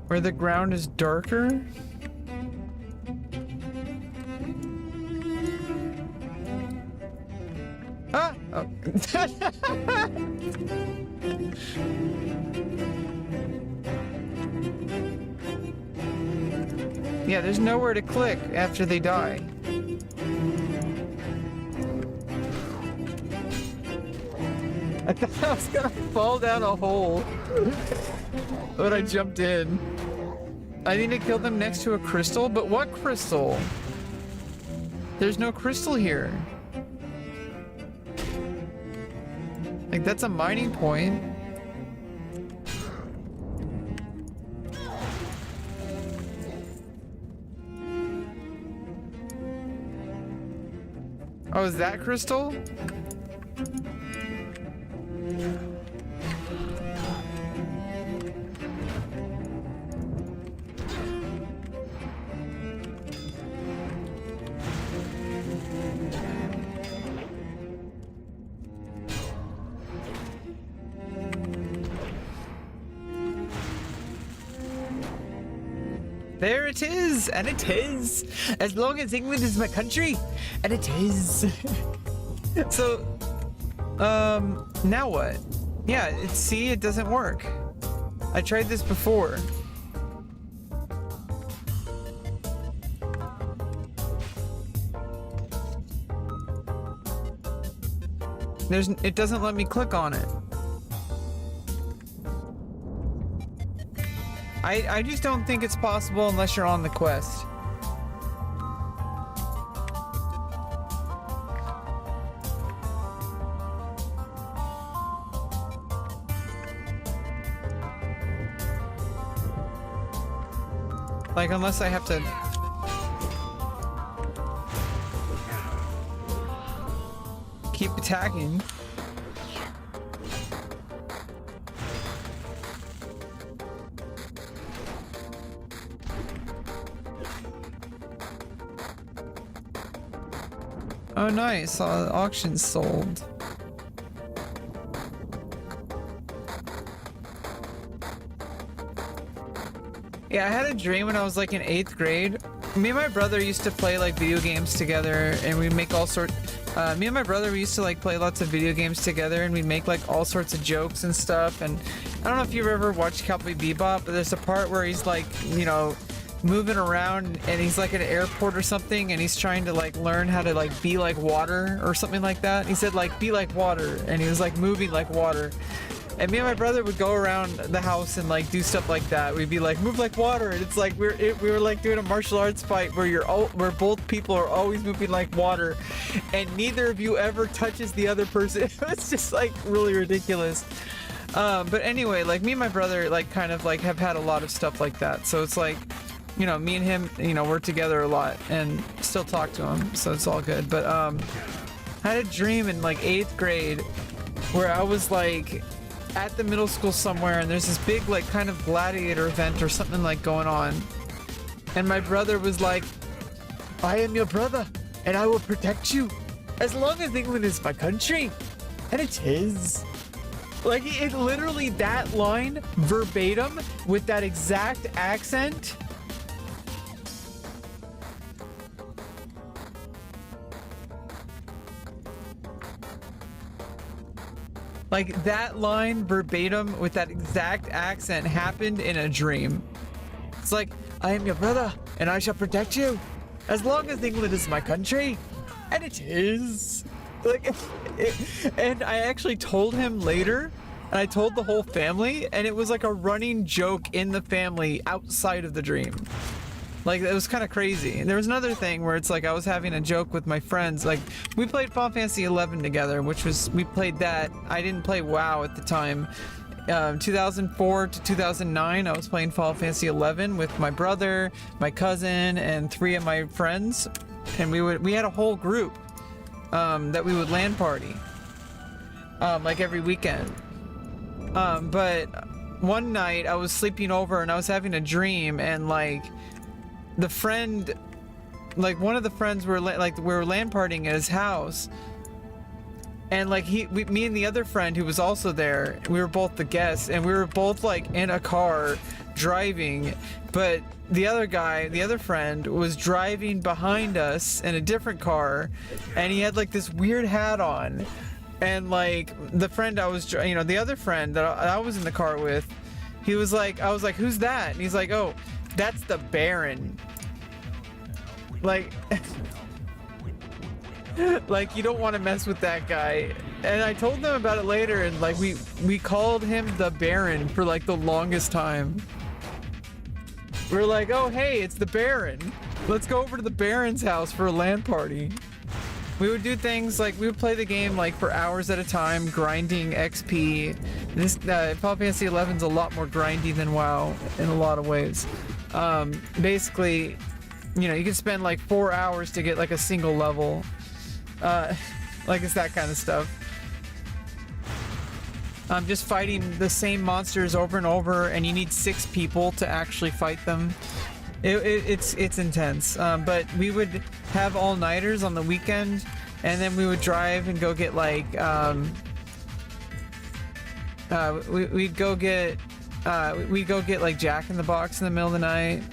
Where the ground is darker? Ah! Oh. Yeah, there's nowhere to click after they die. I thought I was gonna fall down a hole, but I jumped in. I need to kill them next to a crystal, but what crystal? There's no crystal here. Like, that's a mining point. Oh, is that crystal? There it is, and it is. As long as England is my country, and it is. So, now what? Yeah, see, it doesn't work. I tried this before. It doesn't let me click on it. I just don't think it's possible unless you're on the quest. Like, unless I have to... attacking. Oh nice, auction sold. Yeah, I had a dream when I was like in 8th grade. Me and my brother used to play like video games together, and we make all sorts. Me and my brother, we used to like play lots of video games together, and we make like all sorts of jokes and stuff. And I don't know if you've ever watched Cowboy Bebop, but there's a part where he's like, you know, moving around, and he's like at an airport or something, and he's trying to like learn how to like be like water or something like that. He said like be like water, and he was like moving like water. And me and my brother would go around the house and like do stuff like that. We'd be like, move like water, and it's like we were like doing a martial arts fight where both people are always moving like water, and neither of you ever touches the other person. It's just like really ridiculous. But anyway, like me and my brother like kind of like have had a lot of stuff like that. So it's like, you know, me and him, you know, we're together a lot and still talk to him, so it's all good. But I had a dream in like 8th grade where I was like at the middle school somewhere, and there's this big like kind of gladiator event or something like going on, and my brother was like, I am your brother and I will protect you as long as England is my country, and it is. Like it literally, that line verbatim with that exact accent. Like that line verbatim with that exact accent happened in a dream. It's like, I am your brother and I shall protect you as long as England is my country, and it is. Like, and I actually told him later, and I told the whole family, and it was like a running joke in the family outside of the dream. Like, it was kind of crazy. And there was another thing where it's like I was having a joke with my friends. Like, we played Final Fantasy 11 together, which was, we played that. I didn't play WoW at the time. 2004 to 2009, I was playing Final Fantasy 11 with my brother, my cousin, and 3 of my friends. And we had a whole group that we would LAN party like every weekend. But one night I was sleeping over and I was having a dream, and like the friend, like one of the friends we were LAN partying at his house, and like me and the other friend who was also there, we were both the guests, and we were both like in a car driving, but the other friend was driving behind us in a different car, and he had like this weird hat on, and like the friend I was, you know, the other friend that I was in the car with, he was like, I was like, who's that? And he's like, oh, that's the Baron. Like, like you don't want to mess with that guy. And I told them about it later, and like we called him the Baron for like the longest time. We're like, oh hey, it's the Baron. Let's go over to the Baron's house for a LAN party. We would do things like we would play the game like for hours at a time, grinding XP. This Final Fantasy 11's a lot more grindy than WoW in a lot of ways. Basically, you know, you can spend like 4 hours to get like a single level. Like it's that kind of stuff. Just fighting the same monsters over and over, and you need 6 people to actually fight them. It's intense. But we would have all-nighters on the weekend, and then we would drive and go get like we'd go get like Jack in the Box in the middle of the night.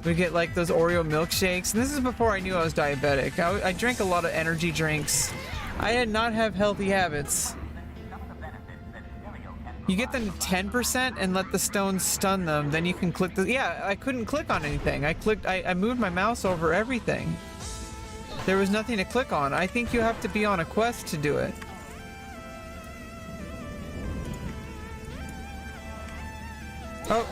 We get like those Oreo milkshakes, and this is before I knew I was diabetic. I drank a lot of energy drinks. I did not have healthy habits. You get them to 10% and let the stones stun them, then you can click the... Yeah, I couldn't click on anything. I moved my mouse over everything. There was nothing to click on. I think you have to be on a quest to do it. Oh.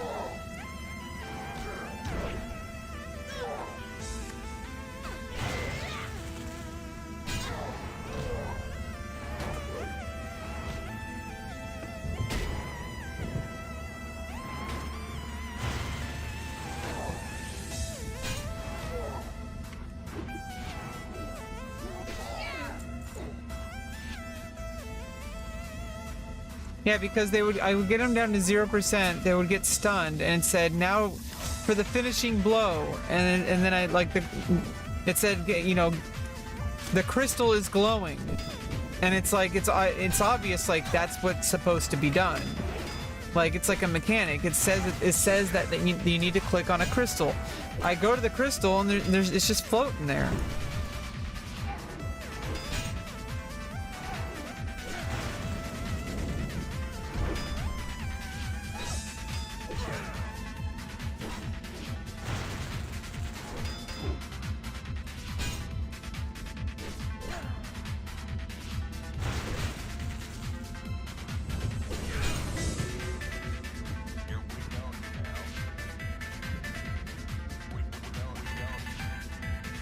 Yeah, because I would get them down to 0%, they would get stunned, and it said, now for the finishing blow, and then I, like, it said, you know, the crystal is glowing, and it's like, it's obvious, like, that's what's supposed to be done. Like, it's like a mechanic. It says that you need to click on a crystal. I go to the crystal, and it's just floating there.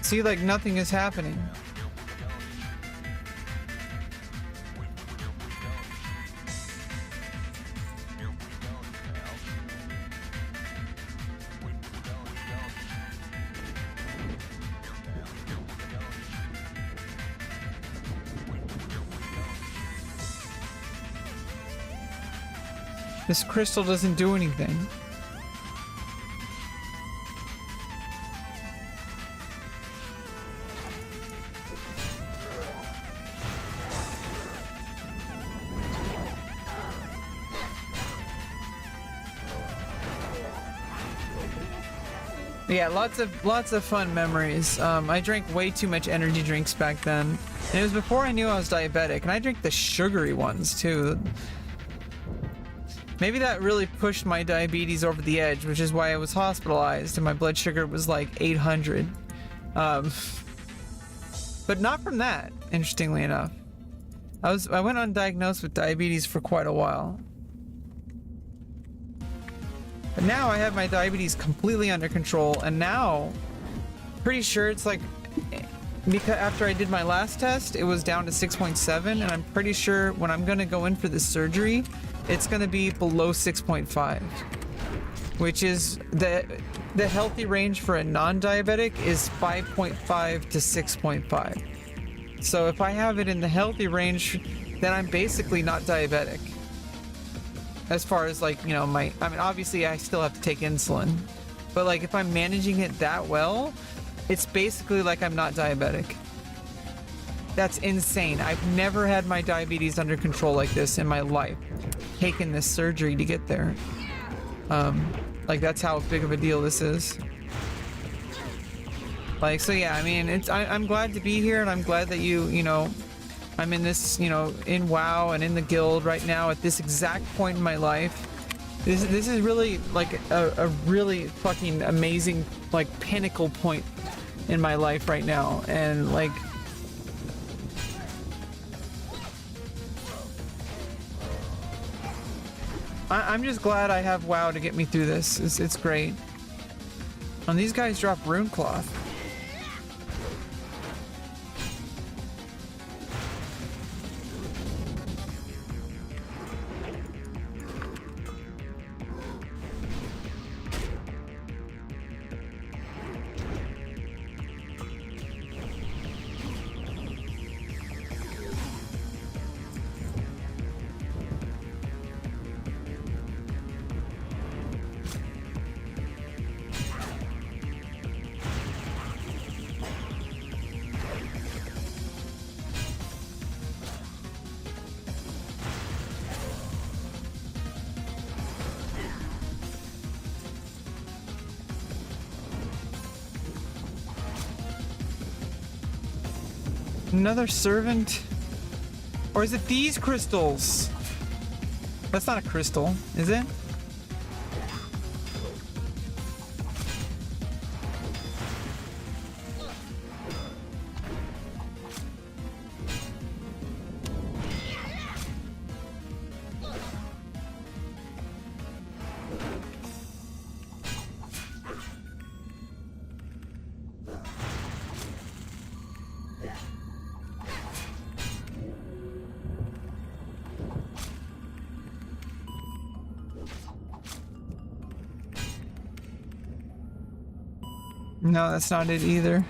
See, like, nothing is happening. This crystal doesn't do anything. Yeah, lots of fun memories. I drank way too much energy drinks back then. And it was before I knew I was diabetic, and I drank the sugary ones too. Maybe that really pushed my diabetes over the edge, which is why I was hospitalized and my blood sugar was like 800. But not from that, interestingly enough. I went undiagnosed with diabetes for quite a while. But now I have my diabetes completely under control, and now, pretty sure it's like, because after I did my last test, it was down to 6.7, and I'm pretty sure when I'm gonna go in for this surgery, it's gonna be below 6.5, which is the healthy range for a non-diabetic is 5.5 to 6.5. So if I have it in the healthy range, then I'm basically not diabetic. As far as, like, you know, I mean, obviously I still have to take insulin, but like if I'm managing it that well, it's basically like I'm not diabetic. That's insane. I've never had my diabetes under control like this in my life. Taken this surgery to get there. Like, that's how big of a deal this is. Like, so yeah, I mean, I'm glad to be here, and I'm glad that you know, I'm in this, you know, in WoW and in the guild right now at this exact point in my life. This is really like a really fucking amazing, like, pinnacle point in my life right now, and like, I'm just glad I have WoW to get me through this. It's great. And these guys drop rune cloth. Another servant? Or is it these crystals? That's not a crystal, is it? No, that's not it either.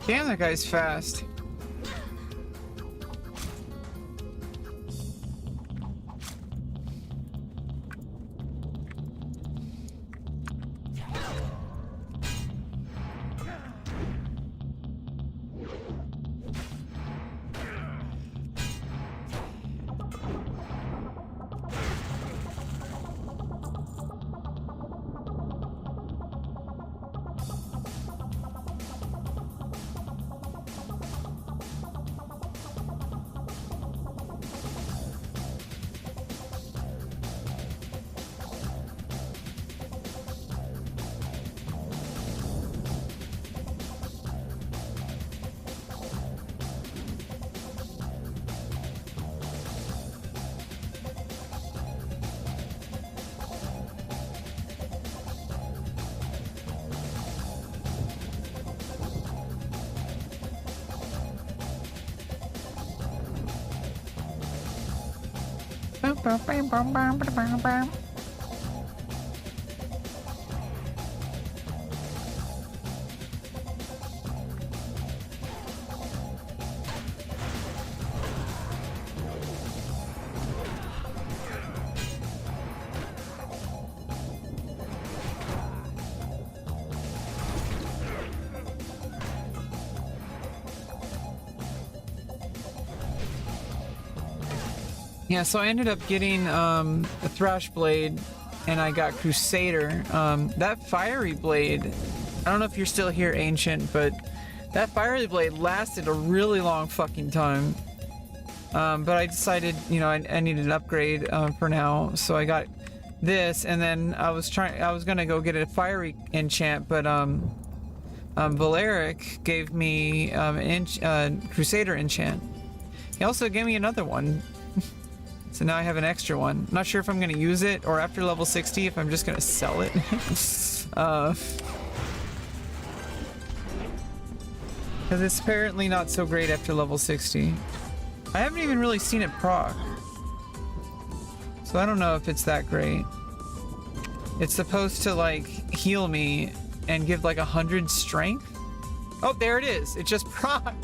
Damn, that guy's fast. Yeah, so I ended up getting a Thrash Blade, and I got Crusader. That Fiery Blade, I don't know if you're still here, Ancient, but that Fiery Blade lasted a really long fucking time. But I decided, you know, I needed an upgrade for now, so I got this, and then I was gonna go get a Fiery enchant, but Valeric gave me Crusader enchant. He also gave me another one. So now I have an extra one. Not sure if I'm gonna use it or after level 60 if I'm just gonna sell it. Because it's apparently not so great after level 60. I haven't even really seen it proc. So I don't know if it's that great. It's supposed to like heal me and give like 100 strength. Oh, there it is. It just proc.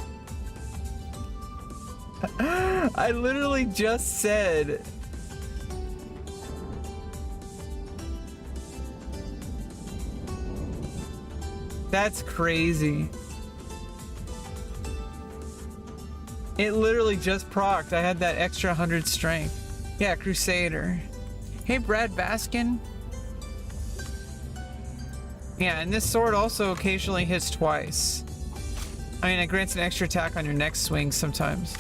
I literally just said that's crazy. It literally just procced. I had that extra 100 strength. Yeah, Crusader. Hey, Brad Baskin. Yeah, and this sword also occasionally hits twice. I mean, it grants an extra attack on your next swing sometimes.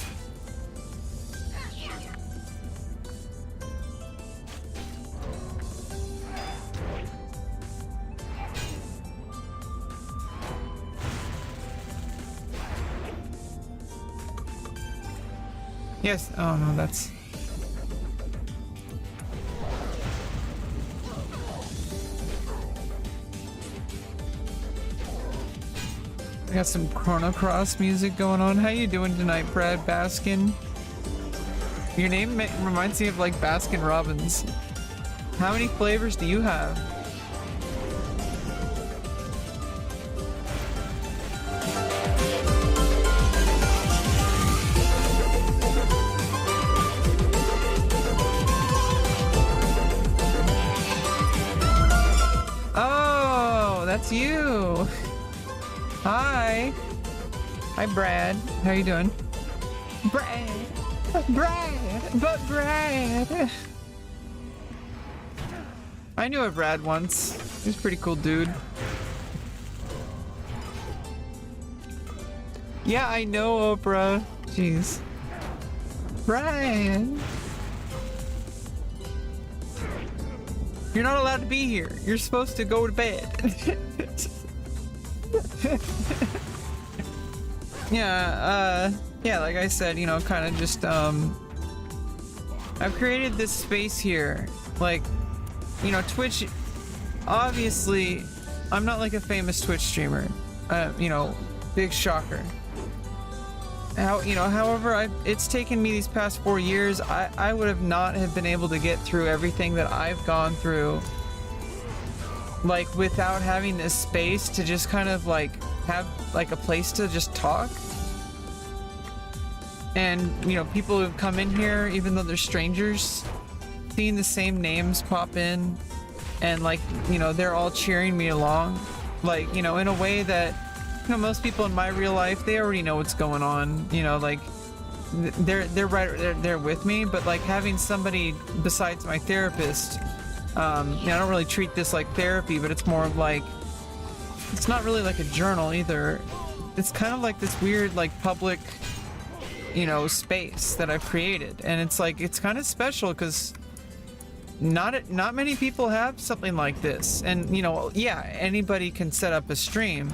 Yes. Oh no, that's. I got some Chrono Cross music going on. How you doing tonight, Brad Baskin? Your name reminds me of like Baskin Robbins. How many flavors do you have? That's you. Hi. Hi, Brad. How you doing? Brad. I knew a Brad once. He was a pretty cool dude. Yeah, I know, Oprah. Jeez. Brad. You're not allowed to be here. You're supposed to go to bed. Yeah, like I said, you know, kind of just, I've created this space here. Like, you know, Twitch, obviously, I'm not like a famous Twitch streamer. You know, big shocker. However, it's taken me these past 4 years. I would have not have been able to get through everything that I've gone through, like, without having this space to just kind of like have like a place to just talk. And, you know, people who've come in here, even though they're strangers, seeing the same names pop in, and like, you know, they're all cheering me along, like, you know, in a way that, you know, most people in my real life, they already know what's going on, you know, like they're right there with me. But like having somebody besides my therapist, you know, I don't really treat this like therapy, but it's more of like, it's not really like a journal either. It's kind of like this weird like public, you know, space that I've created, and it's like, it's kind of special because not many people have something like this. And, you know, yeah, anybody can set up a stream,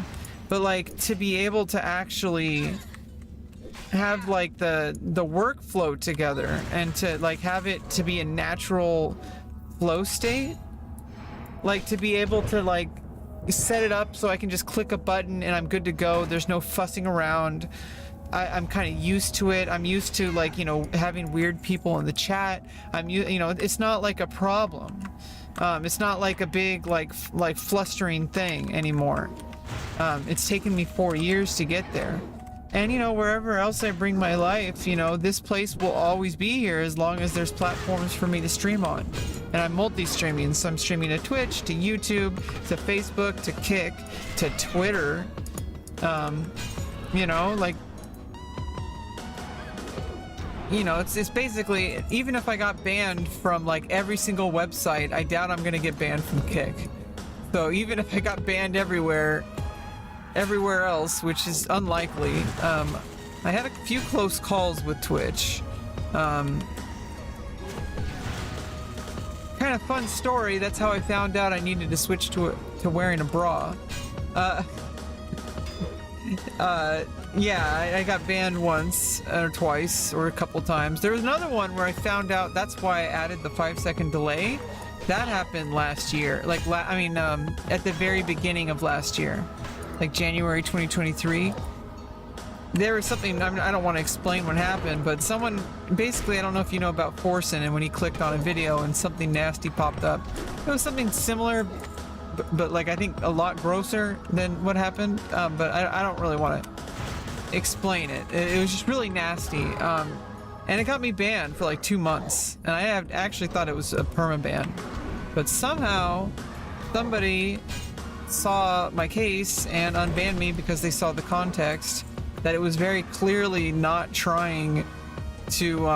but like to be able to actually have like the workflow together and to like have it to be a natural flow state, like to be able to like set it up so I can just click a button and I'm good to go. There's no fussing around. I'm kind of used to it. I'm used to like, you know, having weird people in the chat. You know, it's not like a problem. It's not like a big like flustering thing anymore. It's taken me 4 years to get there. And, you know, wherever else I bring my life, you know, this place will always be here as long as there's platforms for me to stream on. And I'm multi-streaming, so I'm streaming to Twitch, to YouTube, to Facebook, to Kick, to Twitter. You know, like, you know, it's basically, even if I got banned from like every single website, I doubt I'm gonna get banned from Kick. So even if I got banned everywhere else, which is unlikely, I had a few close calls with Twitch. Kind of fun story. That's how I found out I needed to switch to wearing a bra. Yeah, I got banned once or twice or a couple times. There was another one where I found out that's why I added the 5-second delay. That happened last year. Like, at the very beginning of last year, like January 2023. There was something, I don't want to explain what happened, but someone, basically, I don't know if you know about Forsen, and when he clicked on a video and something nasty popped up. It was something similar, but like I think a lot grosser than what happened, but I don't really want to explain it. It was just really nasty, and it got me banned for like 2 months, and I actually thought it was a permaban, but somehow somebody saw my case and unbanned me because they saw the context that it was very clearly not trying to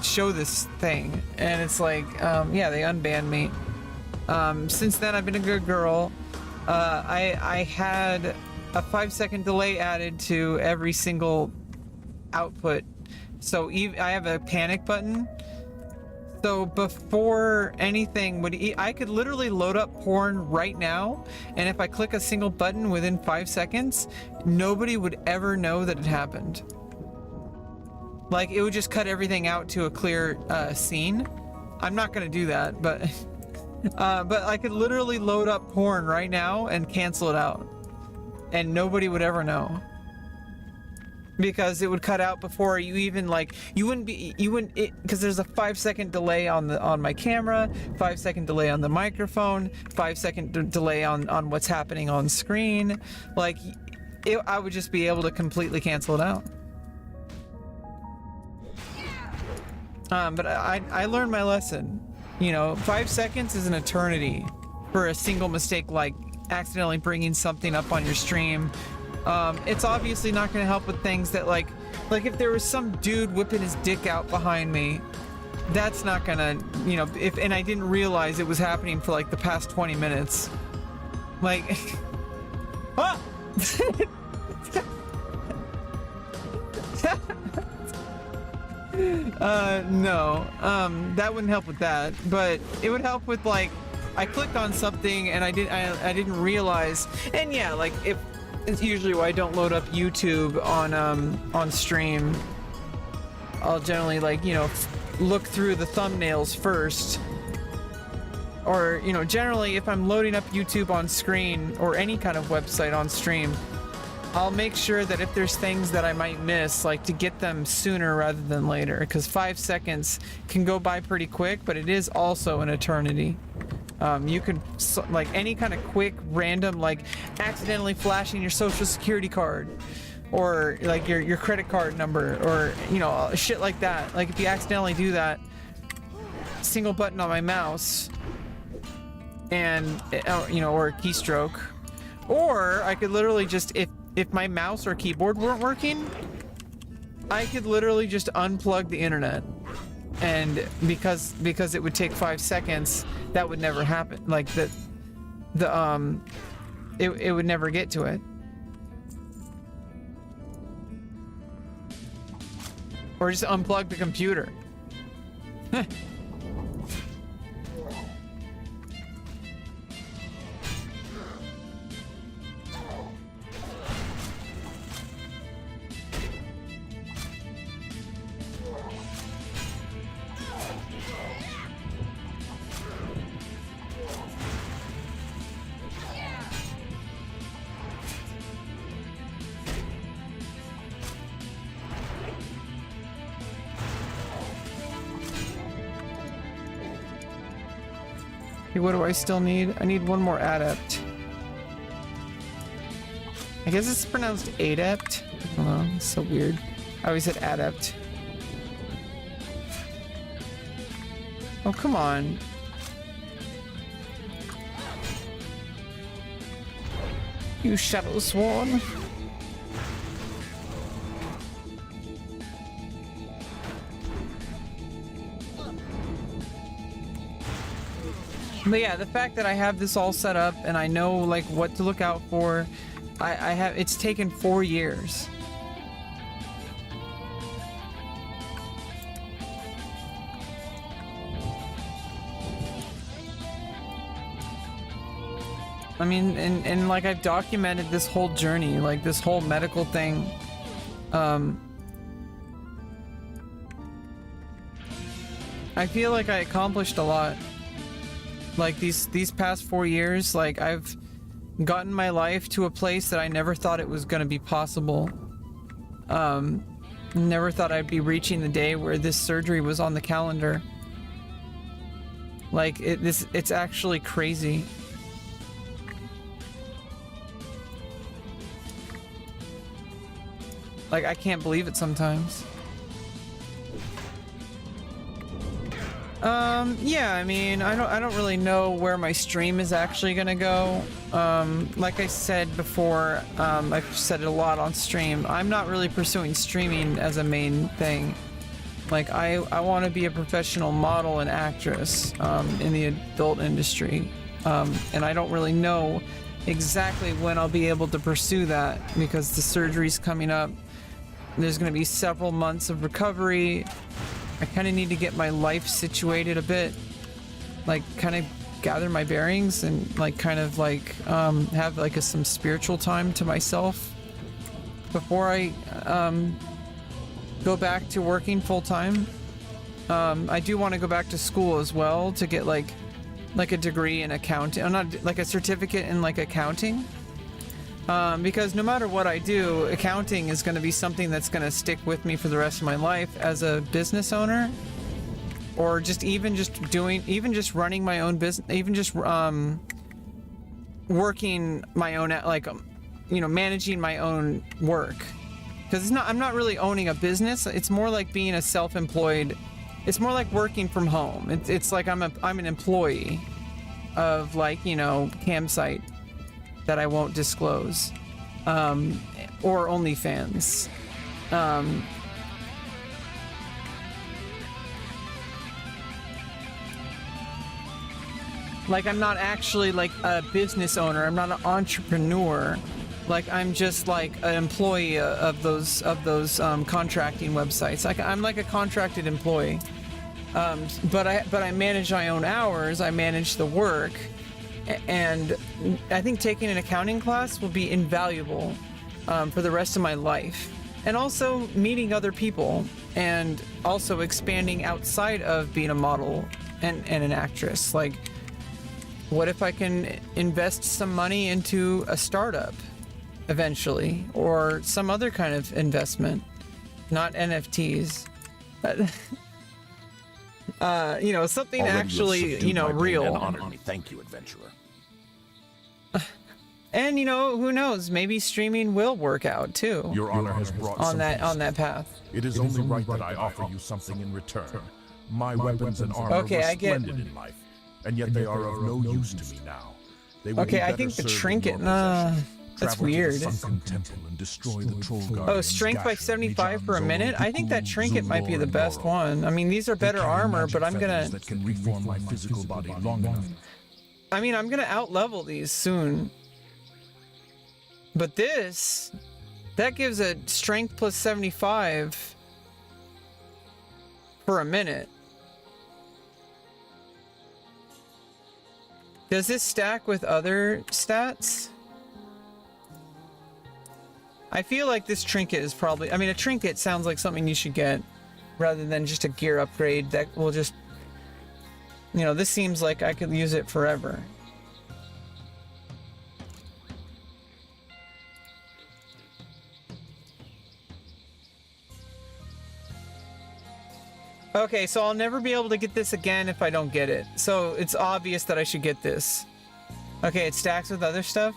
show this thing, and it's like, yeah, they unbanned me. Since then I've been a good girl. I had a 5-second delay added to every single output, so I have a panic button, so before anything would I could literally load up porn right now, and if I click a single button within 5 seconds, nobody would ever know that it happened. Like, it would just cut everything out to a clear scene. I'm not gonna do that, but but I could literally load up porn right now and cancel it out, and nobody would ever know, because it would cut out before you even, like, because there's a 5-second delay on my camera, 5-second delay on the microphone, 5-second delay on what's happening on screen. Like, I would just be able to completely cancel it out. But I learned my lesson. You know, 5 seconds is an eternity for a single mistake, like accidentally bringing something up on your stream. It's obviously not going to help with things that, like if there was some dude whipping his dick out behind me, that's not gonna, you know, and I didn't realize it was happening for like the past 20 minutes. Like, ah! No, that wouldn't help with that, but it would help with, like, I clicked on something and I didn't realize, and yeah, like, if it's usually why I don't load up YouTube on stream. I'll generally, like, you know, look through the thumbnails first, or, you know, generally if I'm loading up YouTube on screen or any kind of website on stream, I'll make sure that if there's things that I might miss, like, to get them sooner rather than later, because 5 seconds can go by pretty quick, but it is also an eternity. You can, like, any kind of quick, random, like, accidentally flashing your social security card, or like your credit card number, or, you know, shit like that. Like, if you accidentally do that, single button on my mouse, and, you know, or a keystroke, or I could literally just, if my mouse or keyboard weren't working, I could literally just unplug the internet, and because it would take 5 seconds, that would never happen. Like, it would never get to it. Or just unplug the computer. Okay, what do I still need? I need one more adept. I guess it's pronounced adept. I don't know, it's so weird. I always said adept. Oh, come on. You shadow sworn. But yeah, the fact that I have this all set up and I know like what to look out for, it's taken 4 years. I mean, and like I've documented this whole journey, like this whole medical thing. I feel like I accomplished a lot. Like these past 4 years, like I've gotten my life to a place that I never thought it was gonna be possible. Never thought I'd be reaching the day where this surgery was on the calendar. Like it's actually crazy. Like I can't believe it sometimes. Yeah, I mean, I don't really know where my stream is actually gonna go. Like I said before, I've said it a lot on stream, I'm not really pursuing streaming as a main thing. Like, I want to be a professional model and actress, in the adult industry. And I don't really know exactly when I'll be able to pursue that, because the surgery's coming up. There's gonna be several months of recovery. I kind of need to get my life situated a bit, like kind of gather my bearings and like kind of like have like some spiritual time to myself before I go back to working full time. I do want to go back to school as well to get like a degree in accounting, not like a certificate in like accounting. Because no matter what I do, accounting is going to be something that's going to stick with me for the rest of my life as a business owner, or just running my own business, even just working my own, like, you know, managing my own work. Because I'm not really owning a business. It's more like being a self-employed. It's more like working from home. It's like I'm an employee of, like, you know, campsite that I won't disclose, or OnlyFans. Like, I'm not actually like a business owner. I'm not an entrepreneur. Like, I'm just like an employee of those contracting websites. Like, I'm like a contracted employee. But I manage my own hours. I manage the work. And I think taking an accounting class will be invaluable for the rest of my life. And also meeting other people, and also expanding outside of being a model and an actress. Like, what if I can invest some money into a startup eventually, or some other kind of investment, not NFTs. You know, something
Already
actually,
subdued
you know,
my pain
real.
and honored me. Thank you, adventurer.
And you know, who knows? Maybe streaming will work out too.
Your honor has brought
on
some
that
peace.
on that path.
It is only right that I offer you something in return. My weapons and armor
Okay,
were
I get-
splendid in life, and yet they are of no use to me now. They will
Okay,
be
I
better
think the
served in
trinket.
your possession.
That's
Travel to the
weird.
sunken temple and destroy the troll
Oh,
guardians
strength by
Gasher,
75 for a
Mijan,
minute? I think that trinket might be the best one. I mean, these are
They
better
carry
armor,
magic
but I'm gonna...
feathers that can reform my physical body long enough.
I mean, I'm gonna out-level these soon. But this... That gives a strength plus 75... for a minute. Does this stack with other stats? I feel like this trinket is probably... I mean, a trinket sounds like something you should get rather than just a gear upgrade that will just... You know, this seems like I could use it forever. Okay, so I'll never be able to get this again if I don't get it. So it's obvious that I should get this. Okay, it stacks with other stuff.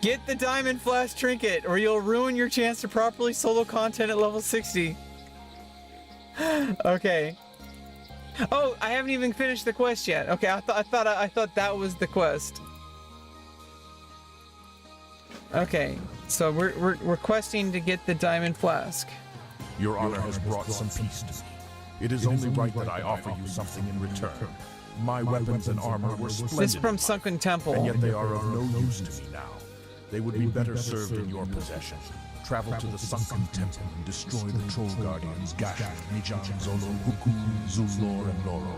Get the Diamond Flash Trinket, or you'll ruin your chance to properly solo content at level 60. Okay. Oh, I haven't even finished the quest yet. Okay, I thought that was the quest. Okay, so we're questing to get the Diamond Flask.
Your honor has brought some peace to me. It is only right that I offer you something in return. My weapons and armor were splendid.
This is from Sunken Temple.
And yet they are of no use to me now. They would be better served in your possession. Travel to the Sunken Temple and destroy the troll guardians Gasher, Mijan, Zolo, Huku, Zulor, and Loro.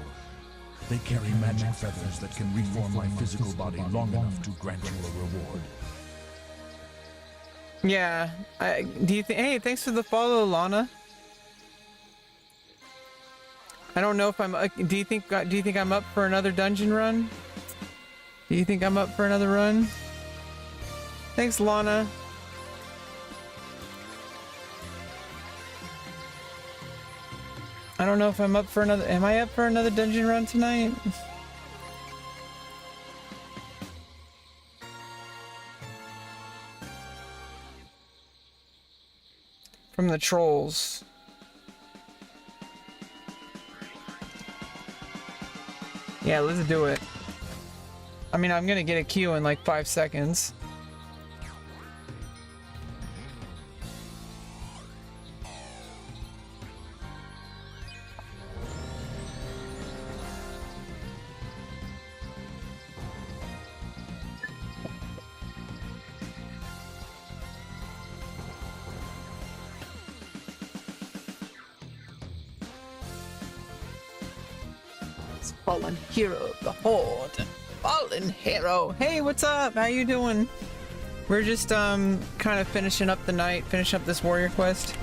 They carry magic feathers that can reform my physical body long enough to grant you a reward.
Yeah. Do you think? Hey, thanks for the follow, Lana. I don't know if I'm. Do you think I'm up for another dungeon run? Do you think I'm up for another run? Thanks, Lana. I don't know if I'm up for another. Am I up for another dungeon run tonight? From the trolls. Yeah, let's do it. I mean, I'm gonna get a queue in like 5 seconds. Fallen hero of the horde. Fallen hero. Hey, what's up? How you doing? We're just kind of finishing up the night, finishing up this warrior quest.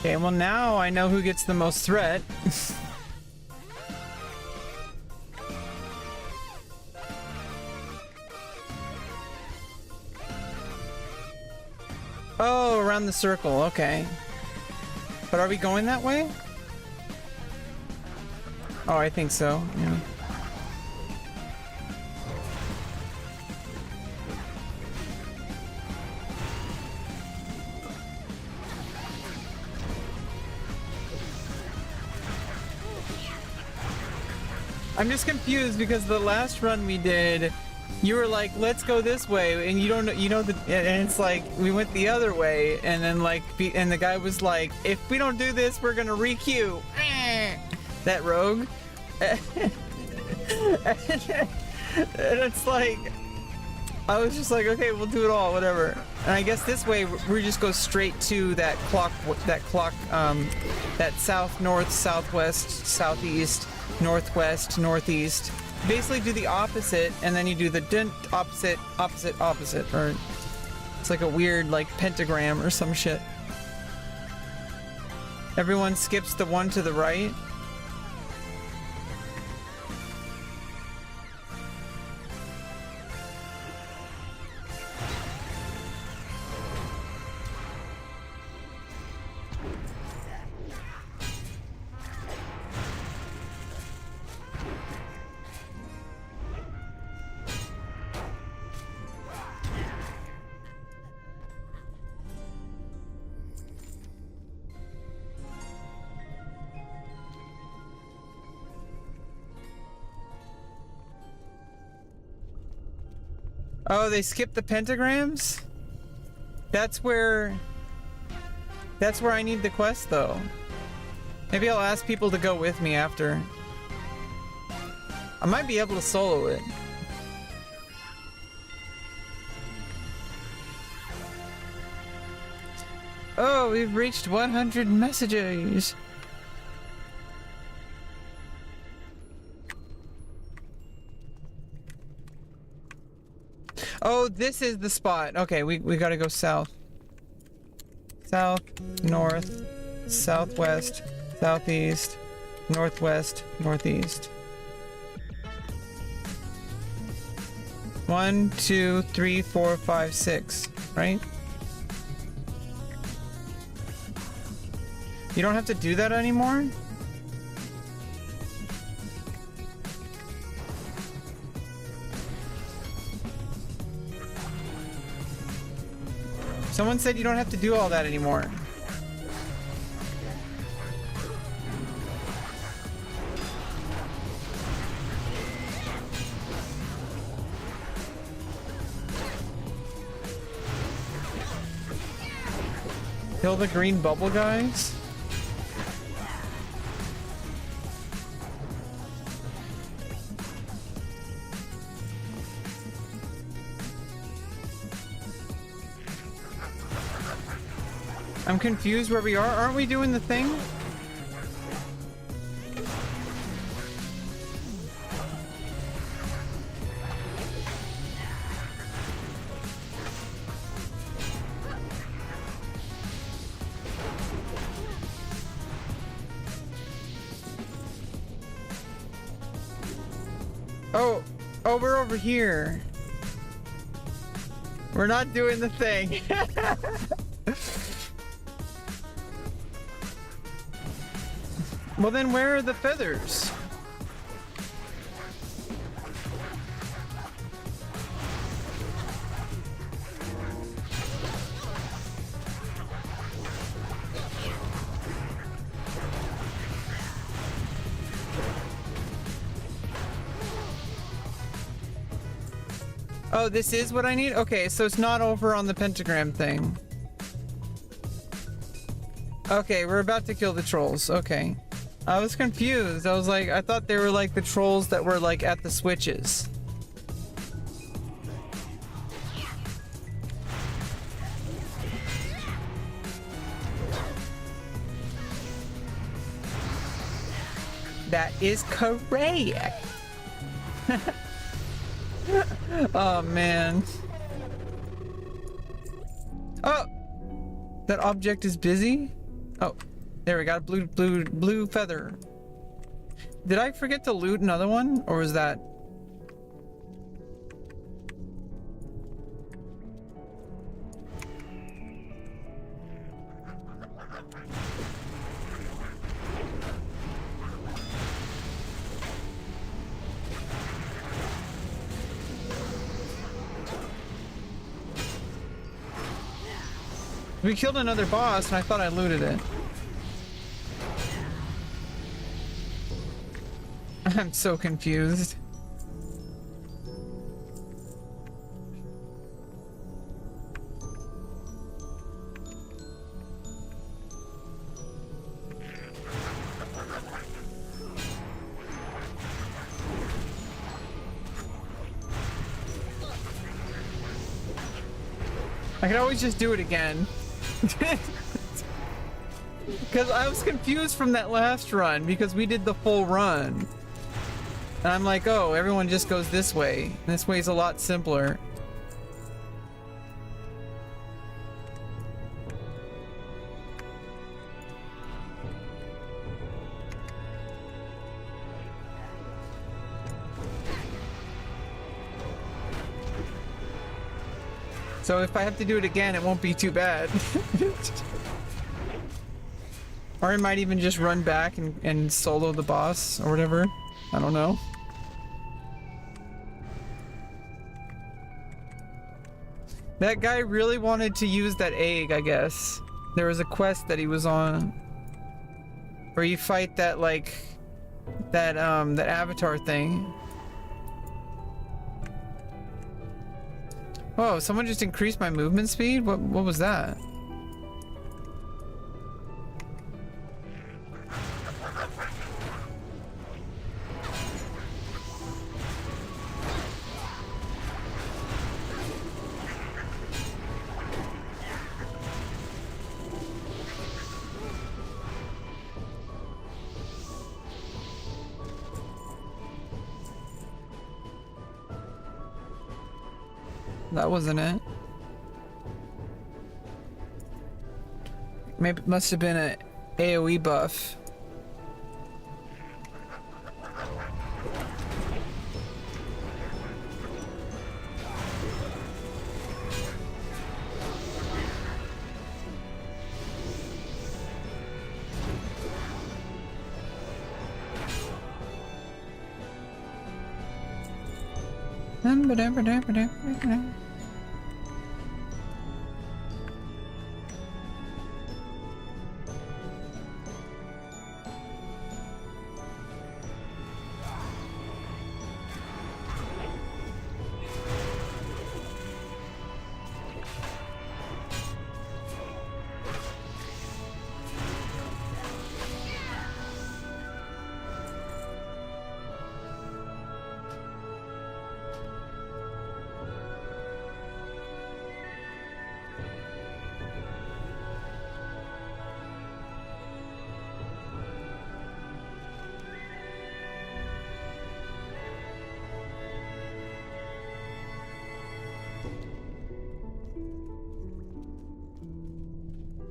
Okay, well now I know who gets the most threat. Oh, around the circle, okay. But are we going that way? Oh, I think so, yeah. I'm just confused because the last run we did, you were like, let's go this way, and you don't know, and it's like, we went the other way, and then like, and the guy was like, if we don't do this, we're gonna re-queue. That rogue. And it's like, I was just like, okay, we'll do it all, whatever. And I guess this way, we just go straight to that clock, that south, north, southwest, southeast, northwest, northeast. Basically do the opposite, and then you do the opposite, opposite, opposite, or it's like a weird like pentagram or some shit. Everyone skips the one to the right. Oh, they skipped the pentagrams? That's where I need the quest, though. Maybe I'll ask people to go with me after. I might be able to solo it. Oh, we've reached 100 messages. Oh, this is the spot. Okay, we gotta go south. South, north, southwest, southeast, northwest, northeast. 1, 2, 3, 4, 5, 6, right? You don't have to do that anymore? Someone said you don't have to do all that anymore. Kill the green bubble guys? I'm confused where we are. Aren't we doing the thing? Oh, we're over here. We're not doing the thing. Well, then where are the feathers? Oh, this is what I need? Okay, so it's not over on the pentagram thing. Okay, we're about to kill the trolls. Okay. I was confused. I was like, I thought they were like the trolls that were like at the switches. That is correct. Oh man. Oh! That object is busy? Oh. There, we got a blue feather. Did I forget to loot another one? Or was that... We killed another boss and I thought I looted it. I'm so confused. I can always just do it again. Because I was confused from that last run because we did the full run. And I'm like, oh, everyone just goes this way. This way is a lot simpler. So if I have to do it again, it won't be too bad. Or I might even just run back and solo the boss or whatever. I don't know. That guy really wanted to use that egg, I guess. There was a quest that he was on where you fight that like that avatar thing. Whoa, someone just increased my movement speed? What was that? That wasn't it. Maybe it must have been an AoE buff.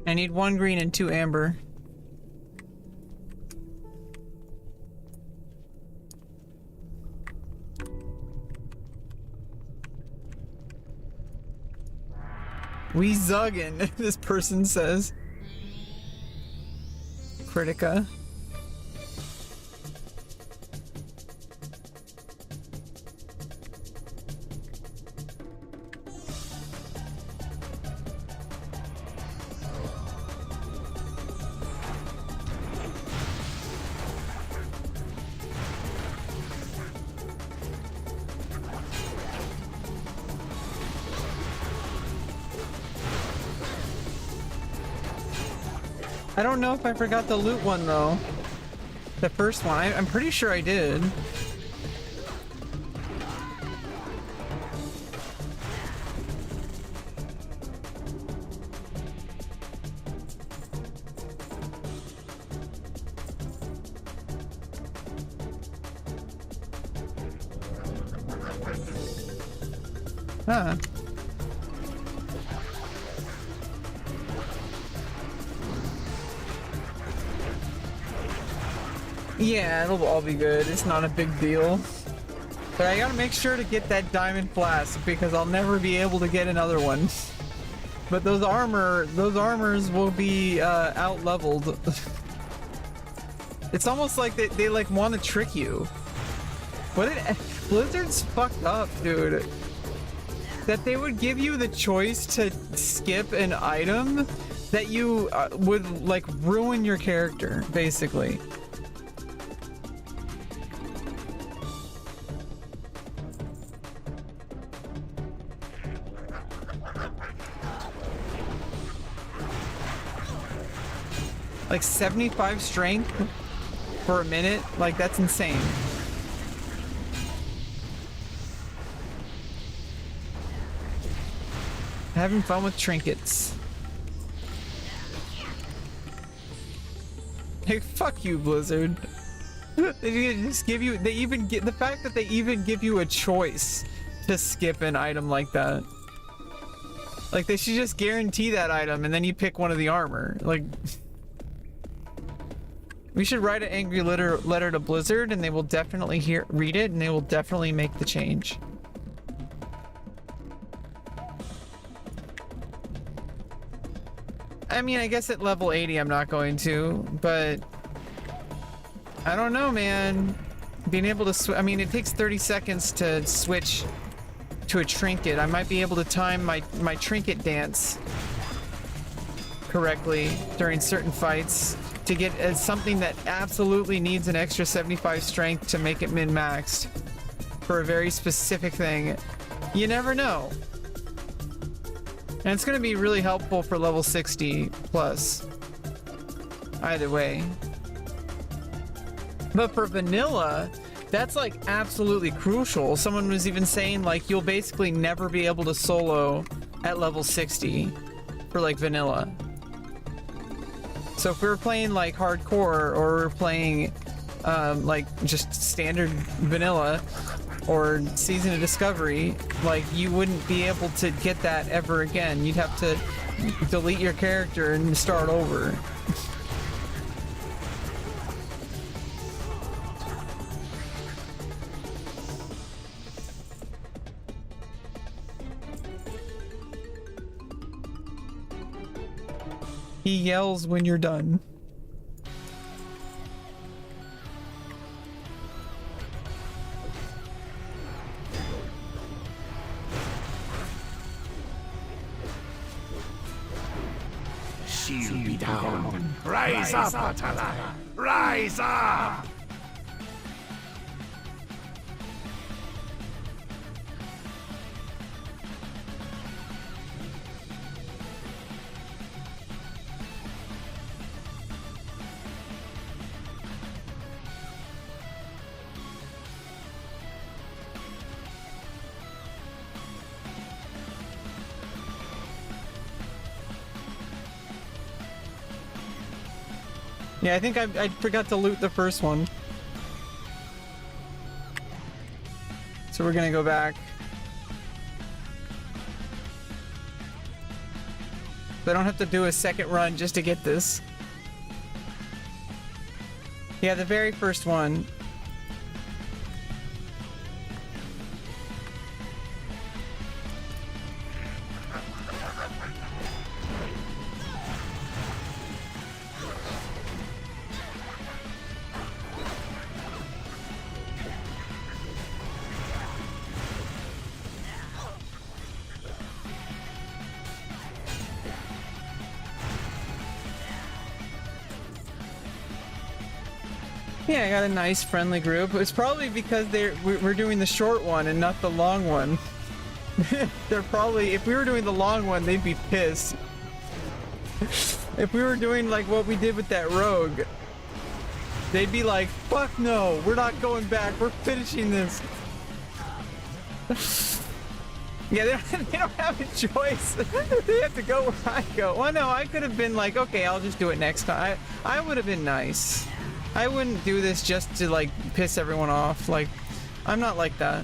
I need 1 green and 2 amber. We zuggin', this person says. Critica. I don't know if I forgot the loot one though. The first one, I'm pretty sure I did. Huh. Yeah, it'll all be good. It's not a big deal. But I gotta make sure to get that diamond flask because I'll never be able to get another one. But those armors will be out leveled. It's almost like they like want to trick you. Blizzard's fucked up, dude. That they would give you the choice to skip an item that you would like ruin your character, basically. Like 75 strength for a minute? Like, that's insane. Having fun with trinkets. Hey, fuck you, Blizzard. They just give you, they even get, the fact that they even give you a choice to skip an item like that. Like, they should just guarantee that item and then you pick one of the armor. Like, we should write an angry letter to Blizzard and they will definitely read it and they will definitely make the change. I mean, I guess at level 80 I'm not going to, but I don't know, man. Being able to I mean, it takes 30 seconds to switch to a trinket. I might be able to time my trinket dance correctly during certain fights to get something that absolutely needs an extra 75 strength to make it min-maxed for a very specific thing. You never know. And it's going to be really helpful for level 60 plus. Either way. But for vanilla, that's like absolutely crucial. Someone was even saying like you'll basically never be able to solo at level 60 for like vanilla. So if we were playing like hardcore or we were playing like just standard vanilla or Season of Discovery, like you wouldn't be able to get that ever again. You'd have to delete your character and start over. He yells when you're done.
She'll be down. Rise up, Atala! Rise up!
Yeah, I think I forgot to loot the first one. So we're gonna go back. So I don't have to do a second run just to get this. Yeah, the very first one. Yeah, I got a nice friendly group. It's probably because we're doing the short one and not the long one. They're probably, if we were doing the long one, they'd be pissed. If we were doing like what we did with that rogue, they'd be like, fuck no, we're not going back, we're finishing this. Yeah, they don't have a choice. They have to go where I go. Well, no, I could have been like, okay, I'll just do it next time. I would have been nice. I wouldn't do this just to like piss everyone off. Like, I'm not like that.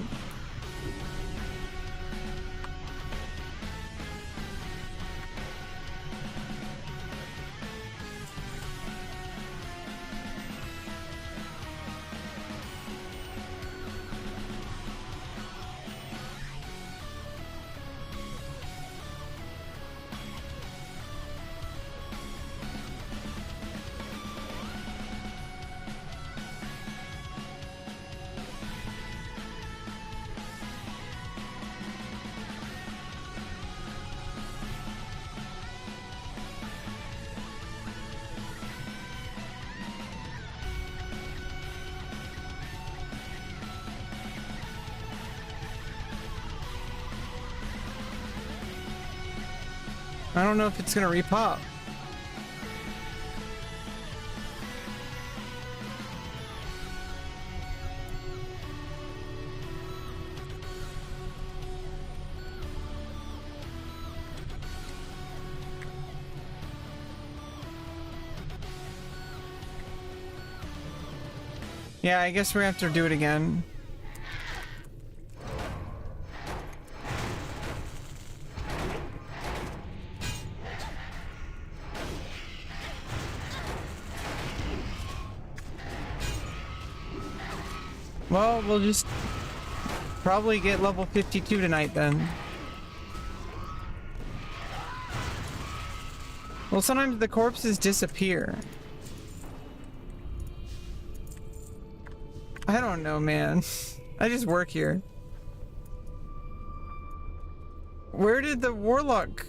I don't know if it's gonna repop. Yeah, I guess we have to do it again. Well, we'll just probably get level 52 tonight then. Well, sometimes the corpses disappear. I don't know, man. I just work here. Where did the warlock...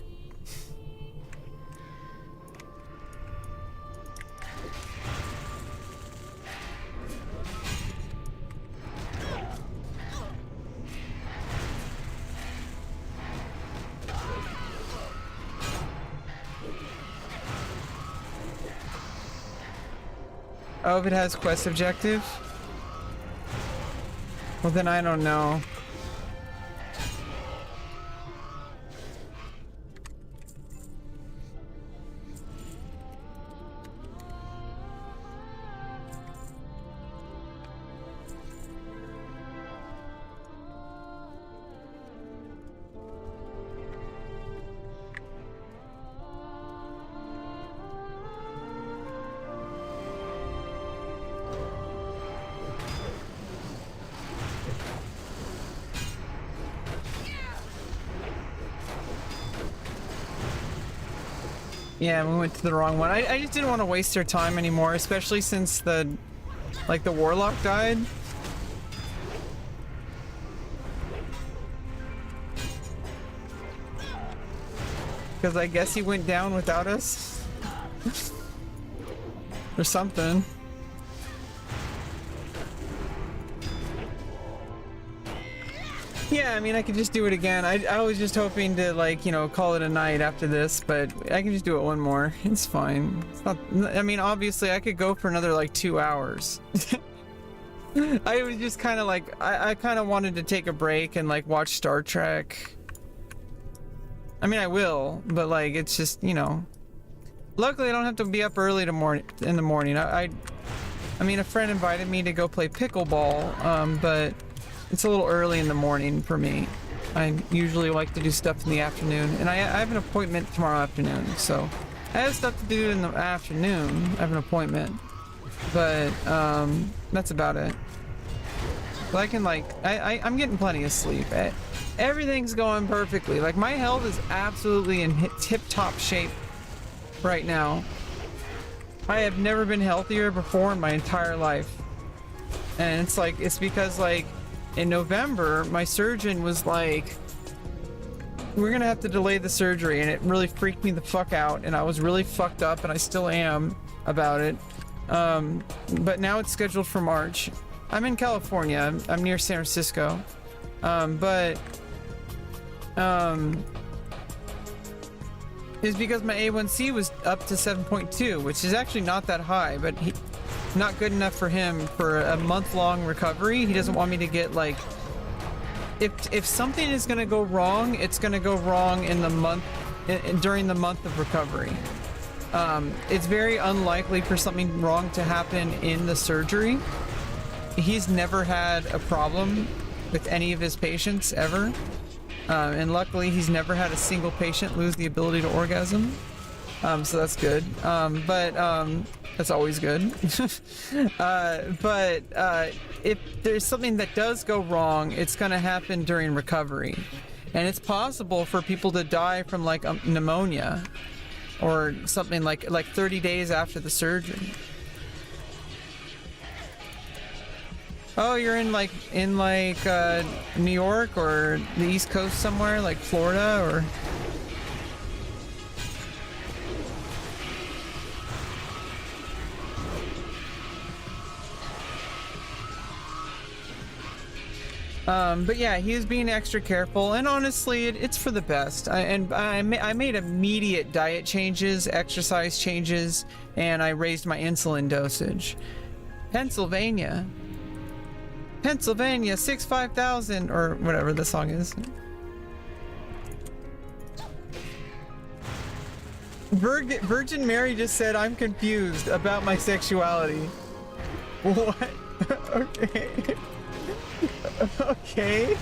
Oh, if it has quest objective? Well, then I don't know. Yeah, we went to the wrong one. I just didn't want to waste their time anymore, especially since the warlock died. Because I guess he went down without us. Or something. Yeah, I mean, I could just do it again. I was just hoping to, like, you know, call it a night after this, but I can just do it one more. It's fine. It's not, I mean, obviously, I could go for another, like, 2 hours. I was just kind of like, I kind of wanted to take a break and, like, watch Star Trek. I mean, I will, but, like, it's just, you know. Luckily, I don't have to be up early in the morning. I mean, a friend invited me to go play pickleball, but... it's a little early in the morning for me. I usually like to do stuff in the afternoon, and I have an appointment tomorrow afternoon, so I have stuff to do in the afternoon. I have an appointment, but that's about it. But I can, like, I'm getting plenty of sleep. Everything's going perfectly. Like, my health is absolutely in tip-top shape right now. I have never been healthier before in my entire life, and it's like, it's because, like, in November, my surgeon was like, we're gonna have to delay the surgery, and it really freaked me the fuck out, and I was really fucked up, and I still am about it. But now it's scheduled for March. I'm in California. I'm near San Francisco. It's because my A1C was up to 7.2, which is actually not that high, but not good enough for him for a month-long recovery. He doesn't want me to get, like, if something is going to go wrong, it's going to go wrong in the month during the month of recovery. It's very unlikely for something wrong to happen in the surgery. He's never had a problem with any of his patients ever, and luckily he's never had a single patient lose the ability to orgasm. So that's good. That's always good. If there's something that does go wrong, it's going to happen during recovery. And it's possible for people to die from, like, pneumonia or something like 30 days after the surgery. Oh, you're in New York or the East Coast somewhere, like Florida or... But yeah, he was being extra careful, and honestly, it's for the best. I made immediate diet changes, exercise changes, and I raised my insulin dosage. Pennsylvania, 65,000, or whatever the song is. Virgin Mary just said, I'm confused about my sexuality. What? Okay. Okay.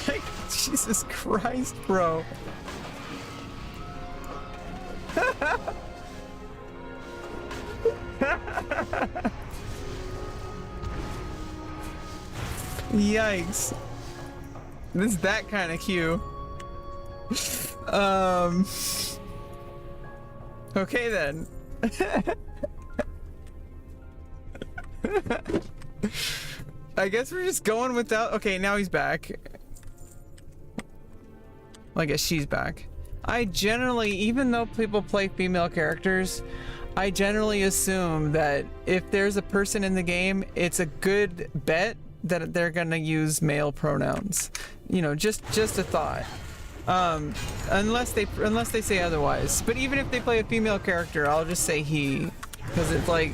Like, Jesus Christ, bro. Yikes. This is that kind of cue. Okay then. I guess we're just going without. Okay, now he's back. Well, I guess she's back. I generally, even though people play female characters, I generally assume that if there's a person in the game, it's a good bet that they're gonna use male pronouns. You know, just a thought. Unless they say otherwise. But even if they play a female character, I'll just say he, because it's like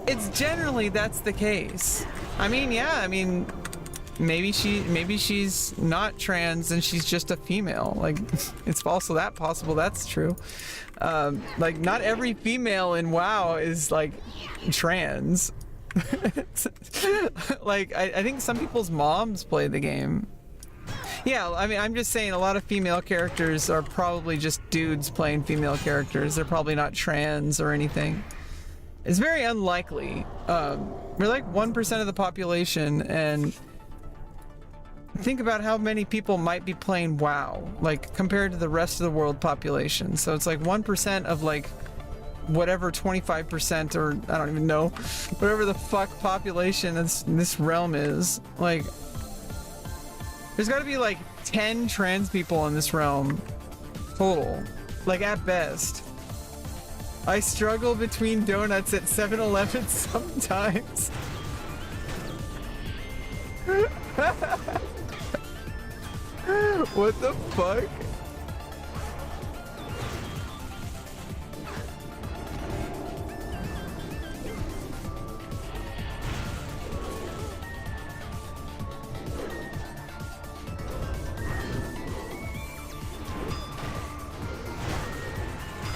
it's generally that's the case. I mean, yeah, I mean, maybe she's not trans and she's just a female. Like, it's also that possible. That's true. Like, not every female in WoW is like trans. Like, I think some people's moms play the game. Yeah, I mean, I'm just saying a lot of female characters are probably just dudes playing female characters. They're probably not trans or anything. It's very unlikely. We're like 1% of the population, and think about how many people might be playing WoW, like, compared to the rest of the world population. So it's like 1% of like whatever 25%, or I don't even know, whatever the fuck population this realm is. Like, there's got to be like 10 trans people in this realm total, like, at best. I struggle between donuts at 7-Eleven sometimes. What the fuck?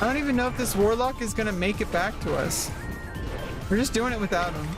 I don't even know if this warlock is gonna make it back to us. We're just doing it without him.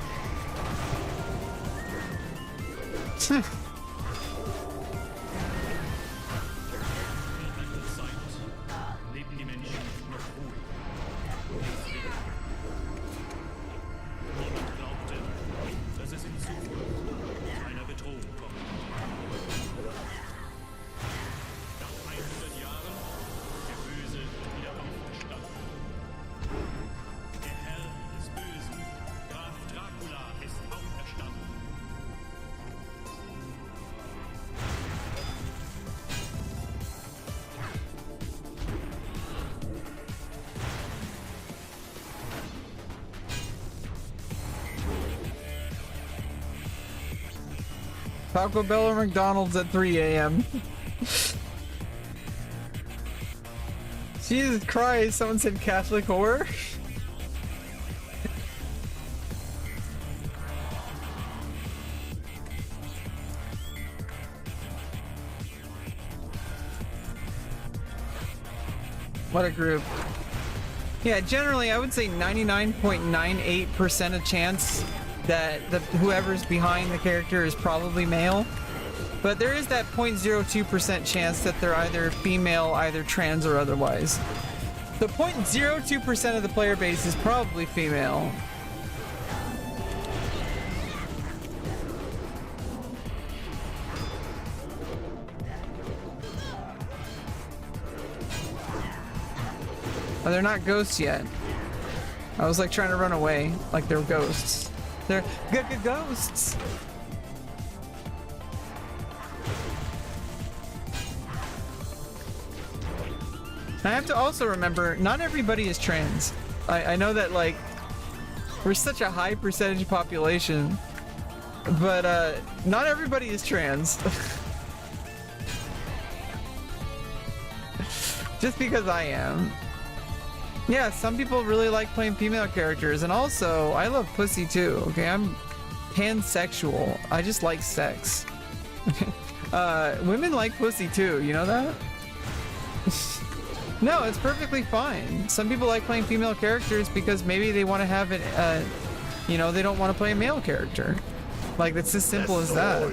Taco Bell or McDonald's at 3 a.m. Jesus Christ, someone said Catholic whore? What a group. Yeah, generally I would say 99.98% of chance that whoever's behind the character is probably male, but there is that 0.02% chance that they're either female, either trans, or otherwise. The 0.02% of the player base is probably female. Oh, they're not ghosts yet. I was like trying to run away like they're ghosts. They're ghosts. I have to also remember, not everybody is trans. I know that, like, we're such a high percentage population, but not everybody is trans. Just because I am. Yeah, some people really like playing female characters, and also, I love pussy too, okay? I'm pansexual. I just like sex. Women like pussy too, you know that? No, it's perfectly fine. Some people like playing female characters because maybe they want to have it, you know, they don't want to play a male character. Like, it's as simple as that.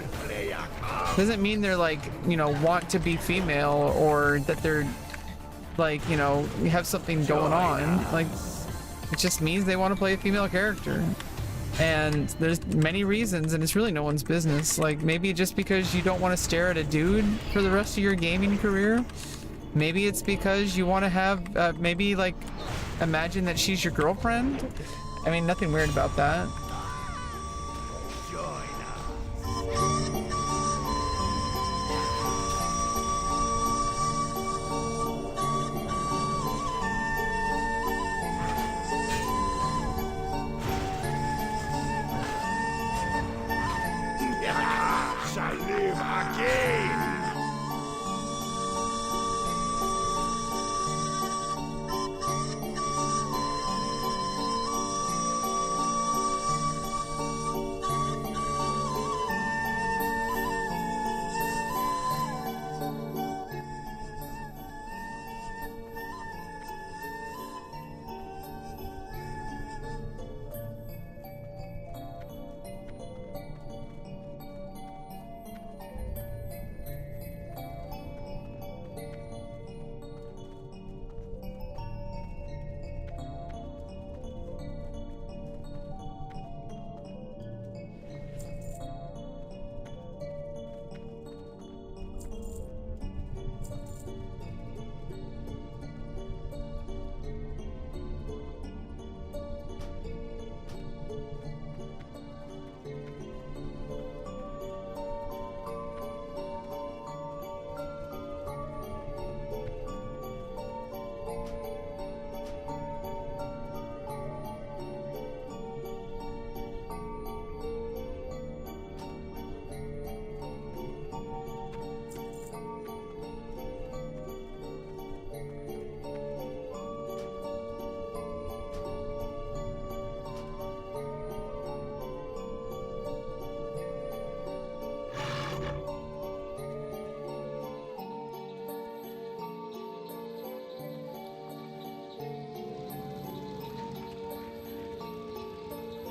Doesn't mean they're like, you know, want to be female or that they're like, you know, have something going on. Like, it just means they want to play a female character. And there's many reasons, and it's really no one's business. Like, maybe just because you don't want to stare at a dude for the rest of your gaming career. Maybe it's because you want to have, maybe like, imagine that she's your girlfriend. I mean, nothing weird about that.
Shall live again.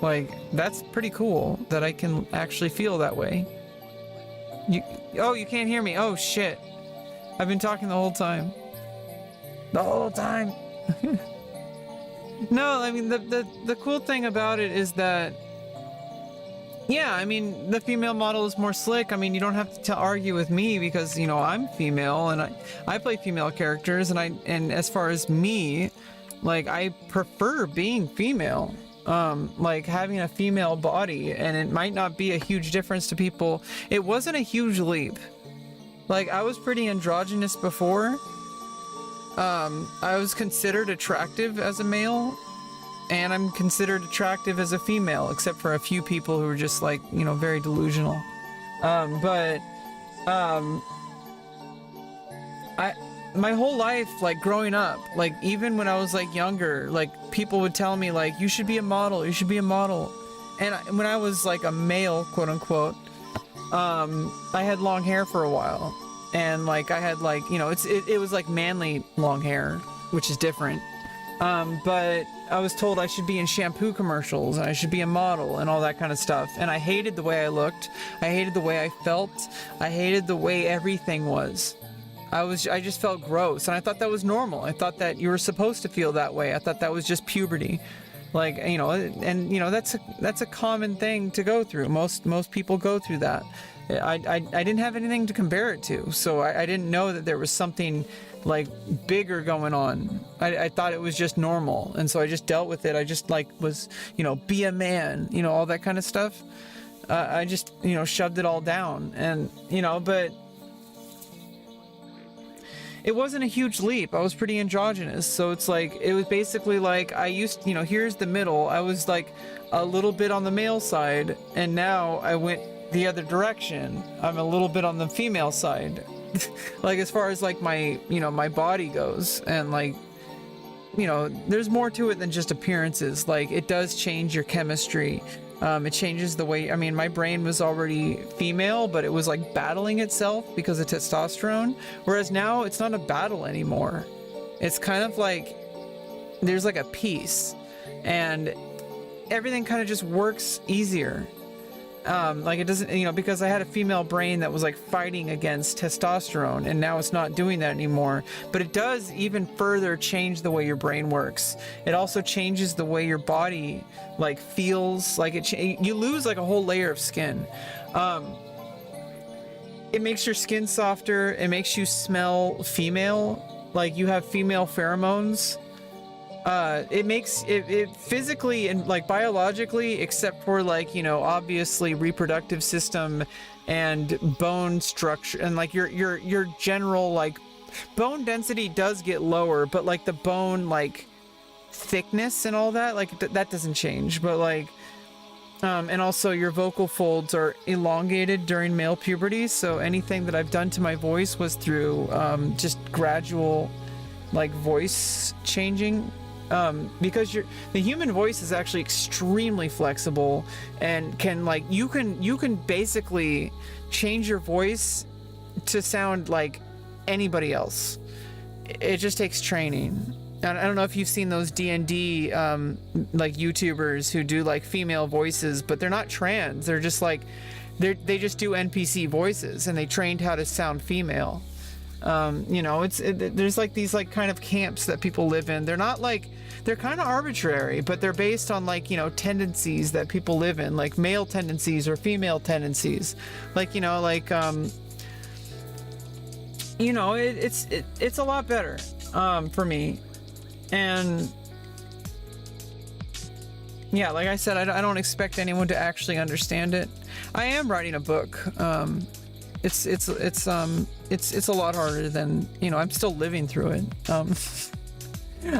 Like, that's pretty cool that I can actually feel that way. Oh, you can't hear me. Oh, shit. I've been talking the whole time. The whole time. No, I mean, the cool thing about it is that, yeah, I mean, the female model is more slick. I mean, you don't have to argue with me because, you know, I'm female and I play female characters and as far as me, like, I prefer being female. Like having a female body, and it might not be a huge difference to people. It wasn't a huge leap. Like, I was pretty androgynous before. I was considered attractive as a male, and I'm considered attractive as a female, except for a few people who are just like, you know, very delusional. My whole life, like growing up, like even when I was like younger, like people would tell me like, you should be a model, you should be a model. And when I was like a male, quote unquote, I had long hair for a while. And like I had like, you know, it was like manly long hair, which is different. But I was told I should be in shampoo commercials and I should be a model and all that kind of stuff. And I hated the way I looked. I hated the way I felt. I hated the way everything was. I just felt gross, and I thought that was normal. I thought that you were supposed to feel that way. I thought that was just puberty. Like, you know, and you know, that's a common thing to go through. Most people go through that. I didn't have anything to compare it to, so I didn't know that there was something like bigger going on. I thought it was just normal, and so I just dealt with it. I just like was, you know, be a man, you know, all that kind of stuff. I just, you know, shoved it all down, and you know, but it wasn't a huge leap. I was pretty androgynous, so it's like, it was basically like, I used, you know, here's the middle. I was like a little bit on the male side, and now I went the other direction. I'm a little bit on the female side. Like, as far as like my, you know, my body goes, and like, you know, there's more to it than just appearances. Like, it does change your chemistry. It changes the way, I mean, my brain was already female, but it was like battling itself because of testosterone. Whereas now it's not a battle anymore. It's kind of like there's like a peace, and everything kind of just works easier. Like it doesn't, you know, because I had a female brain that was like fighting against testosterone, and now it's not doing that anymore. But it does even further change the way your brain works. It also changes the way your body like feels. Like you lose like a whole layer of skin. It makes your skin softer. It makes you smell female, like you have female pheromones. It makes it physically and like biologically, except for like, you know, obviously reproductive system and bone structure and like your general like bone density does get lower, but like the bone like thickness and all that, like that doesn't change. But like and also your vocal folds are elongated during male puberty, so anything that I've done to my voice was through just gradual like voice changing. Because the human voice is actually extremely flexible and can like you can basically change your voice to sound like anybody else. It just takes training. And I don't know if you've seen those D&D like YouTubers who do like female voices, but they're not trans. They're just like they just do NPC voices, and they trained how to sound female. You know, there's like these like kind of camps that people live in. They're not like, they're kind of arbitrary, but they're based on like, you know, tendencies that people live in, like male tendencies or female tendencies. Like, you know, like you know, it's a lot better for me. And yeah, like I said, I don't expect anyone to actually understand it. I am writing a book. It's a lot harder than, you know, I'm still living through it.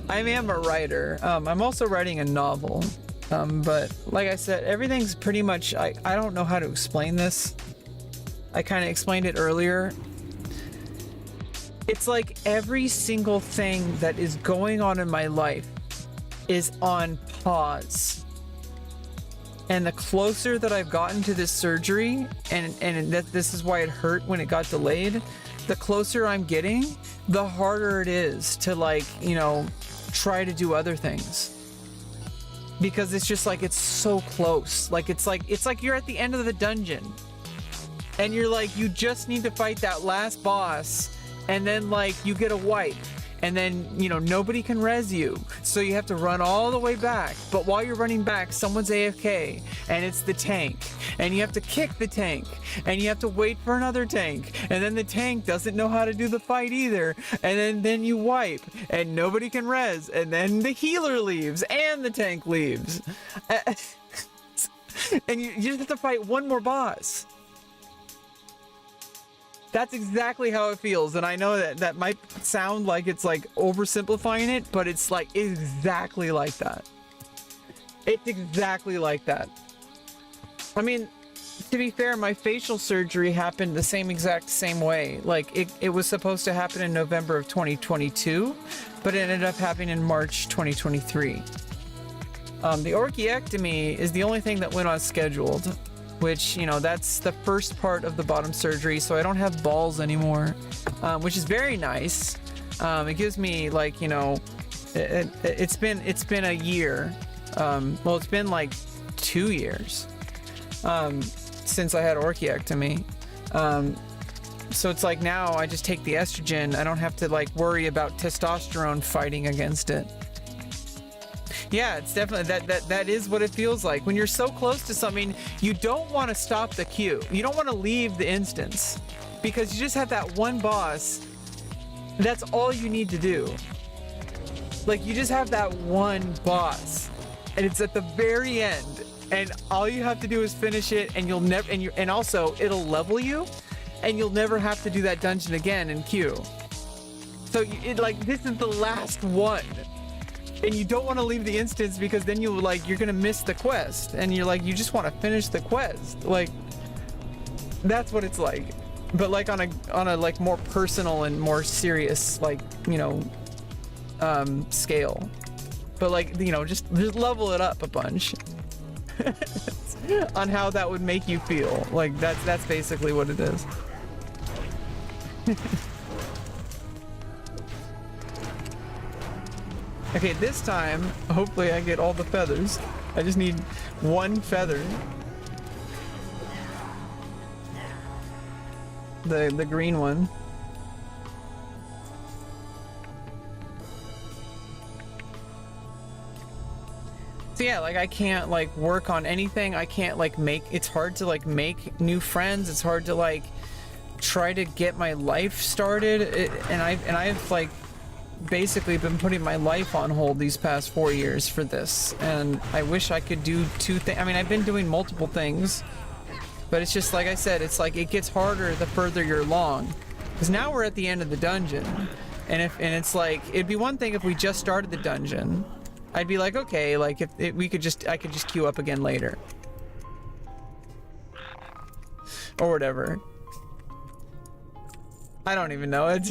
I am a writer. I'm also writing a novel. But like I said, everything's pretty much, I don't know how to explain this. I kind of explained it earlier. It's like every single thing that is going on in my life is on pause. And the closer that I've gotten to this surgery, and that this is why it hurt when it got delayed, the closer I'm getting, the harder it is to like, you know, try to do other things. Because it's just like, it's so close. Like it's like you're at the end of the dungeon. And you're like, you just need to fight that last boss, and then like you get a wipe. And then, you know, nobody can res you, so you have to run all the way back. But while you're running back, someone's AFK, and it's the tank, and you have to kick the tank, and you have to wait for another tank, and then the tank doesn't know how to do the fight either, and then you wipe, and nobody can res, and then the healer leaves, and the tank leaves. And you just have to fight one more boss. That's exactly how it feels, and I know that might sound like it's like oversimplifying it, but it's like exactly like that. It's exactly like that. I mean, to be fair, my facial surgery happened the same way. Like it was supposed to happen in November of 2022, but it ended up happening in March 2023. The orchiectomy is the only thing that went on scheduled, which, you know, that's the first part of the bottom surgery, so I don't have balls anymore, which is very nice. It gives me like, you know, it's been a year. Well, it's been like 2 years since I had orchiectomy. So it's like now I just take the estrogen. I don't have to like worry about testosterone fighting against it. Yeah, it's definitely that is what it feels like. When you're so close to something, you don't want to stop the queue. You don't want to leave the instance, because you just have that one boss. That's all you need to do. Like, you just have that one boss, and it's at the very end, and all you have to do is finish it, and you'll never, and also it'll level you, and you'll never have to do that dungeon again in queue. So like, this is the last one. And you don't want to leave the instance, because then you're gonna miss the quest, and you're like, you just want to finish the quest. Like, that's what it's like. But like on a like more personal and more serious, like, you know, scale. But like, you know, just level it up a bunch on how that would make you feel. Like that's basically what it is. Okay, this time, hopefully I get all the feathers. I just need one feather. The green one. So yeah, like I can't like work on anything. I can't like it's hard to like make new friends. It's hard to like try to get my life started. And I've like basically been putting my life on hold these past 4 years for this. And I wish I could do two things. I mean, I've been doing multiple things, but it's just like I said, it's like it gets harder the further you're along. Because now we're at the end of the dungeon. And it's like, it'd be one thing if we just started the dungeon. I'd be like, okay, like if I could just queue up again later. Or whatever. I don't even know it.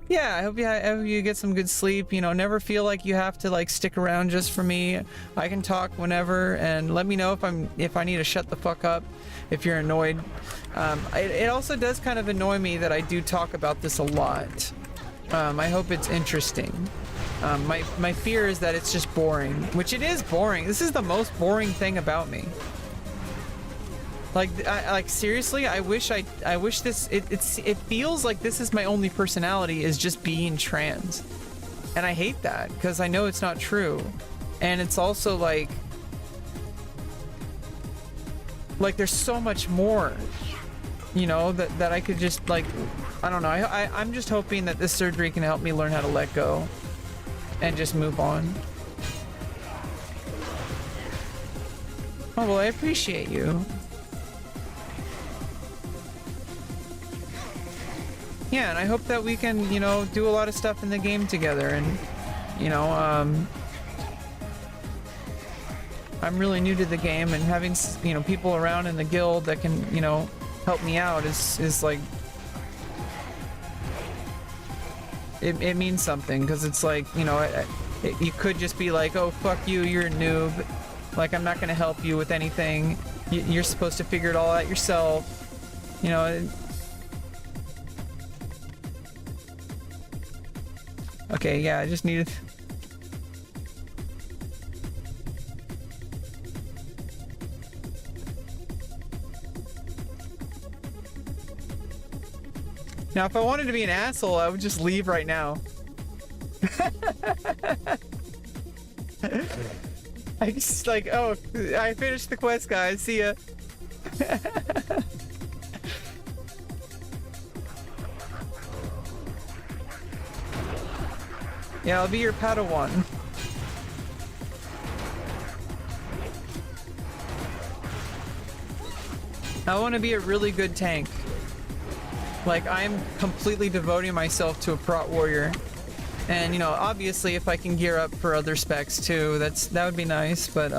Yeah, I hope you get some good sleep. You know, never feel like you have to like stick around just for me. I can talk whenever, and let me know if I need to shut the fuck up if you're annoyed. It also does kind of annoy me that I do talk about this a lot. I hope it's interesting. My fear is that it's just boring, which it is boring. This is the most boring thing about me. Like seriously, I wish this. It feels like this is my only personality, is just being trans, and I hate that because I know it's not true, and it's also like there's so much more, you know, that I could just like, I don't know. I'm just hoping that this surgery can help me learn how to let go and just move on. Oh well, I appreciate you. Yeah, and I hope that we can, you know, do a lot of stuff in the game together, and, you know, I'm really new to the game, and having, you know, people around in the guild that can, you know, help me out is like, it means something, because it's like, you know, you could just be like, oh, fuck you, you're a noob, like, I'm not gonna help you with anything, you're supposed to figure it all out yourself, you know. Okay, yeah, I just needed... Now, if I wanted to be an asshole, I would just leave right now. I just like, oh, I finished the quest, guys. See ya. Yeah, I'll be your Padawan. I want to be a really good tank. Like, I'm completely devoting myself to a prot warrior. And, you know, obviously if I can gear up for other specs too, that would be nice, but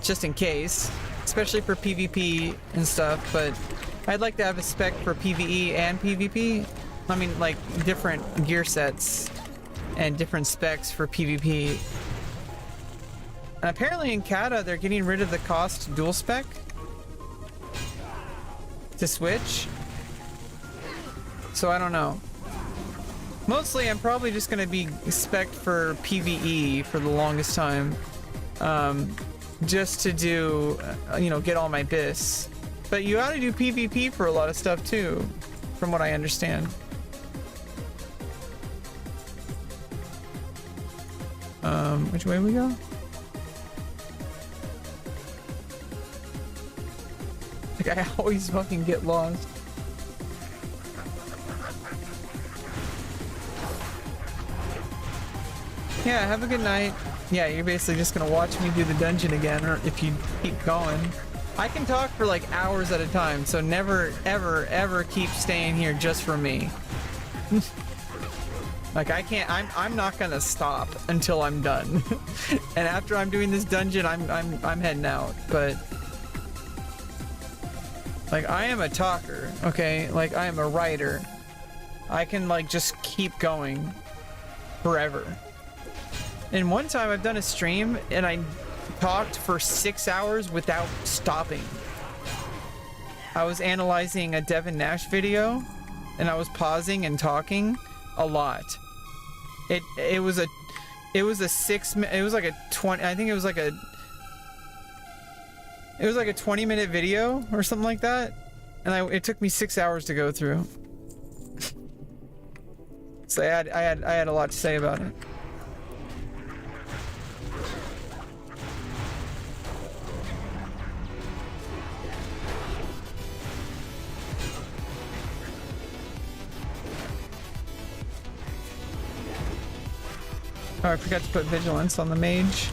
just in case. Especially for PvP and stuff, but I'd like to have a spec for PvE and PvP. I mean, like, different gear sets and different specs for PvP. And apparently in Kata, they're getting rid of the cost dual spec to switch. So I don't know. Mostly, I'm probably just going to be spec'd for PvE for the longest time. Just to do, you know, get all my bis. But you ought to do PvP for a lot of stuff too, from what I understand. Which way we go? Like, I always fucking get lost. Yeah, have a good night. Yeah, you're basically just gonna watch me do the dungeon again, or if you keep going. I can talk for like hours at a time, so never, ever, ever keep staying here just for me. Like, I can't, I'm not gonna stop until I'm done. And after I'm doing this dungeon, I'm heading out, but... Like, I am a talker, okay? Like, I am a writer. I can, like, just keep going forever. And one time I've done a stream and I talked for 6 hours without stopping. I was analyzing a Devin Nash video and I was pausing and talking a lot. It was a 6 minute. It was like a 20. I think it was like a 20-minute video or something like that, and it took me 6 hours to go through. So I had a lot to say about it. Oh, I forgot to put vigilance on the mage.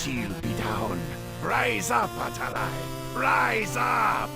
shield be down. Rise up, Atalai! Rise up!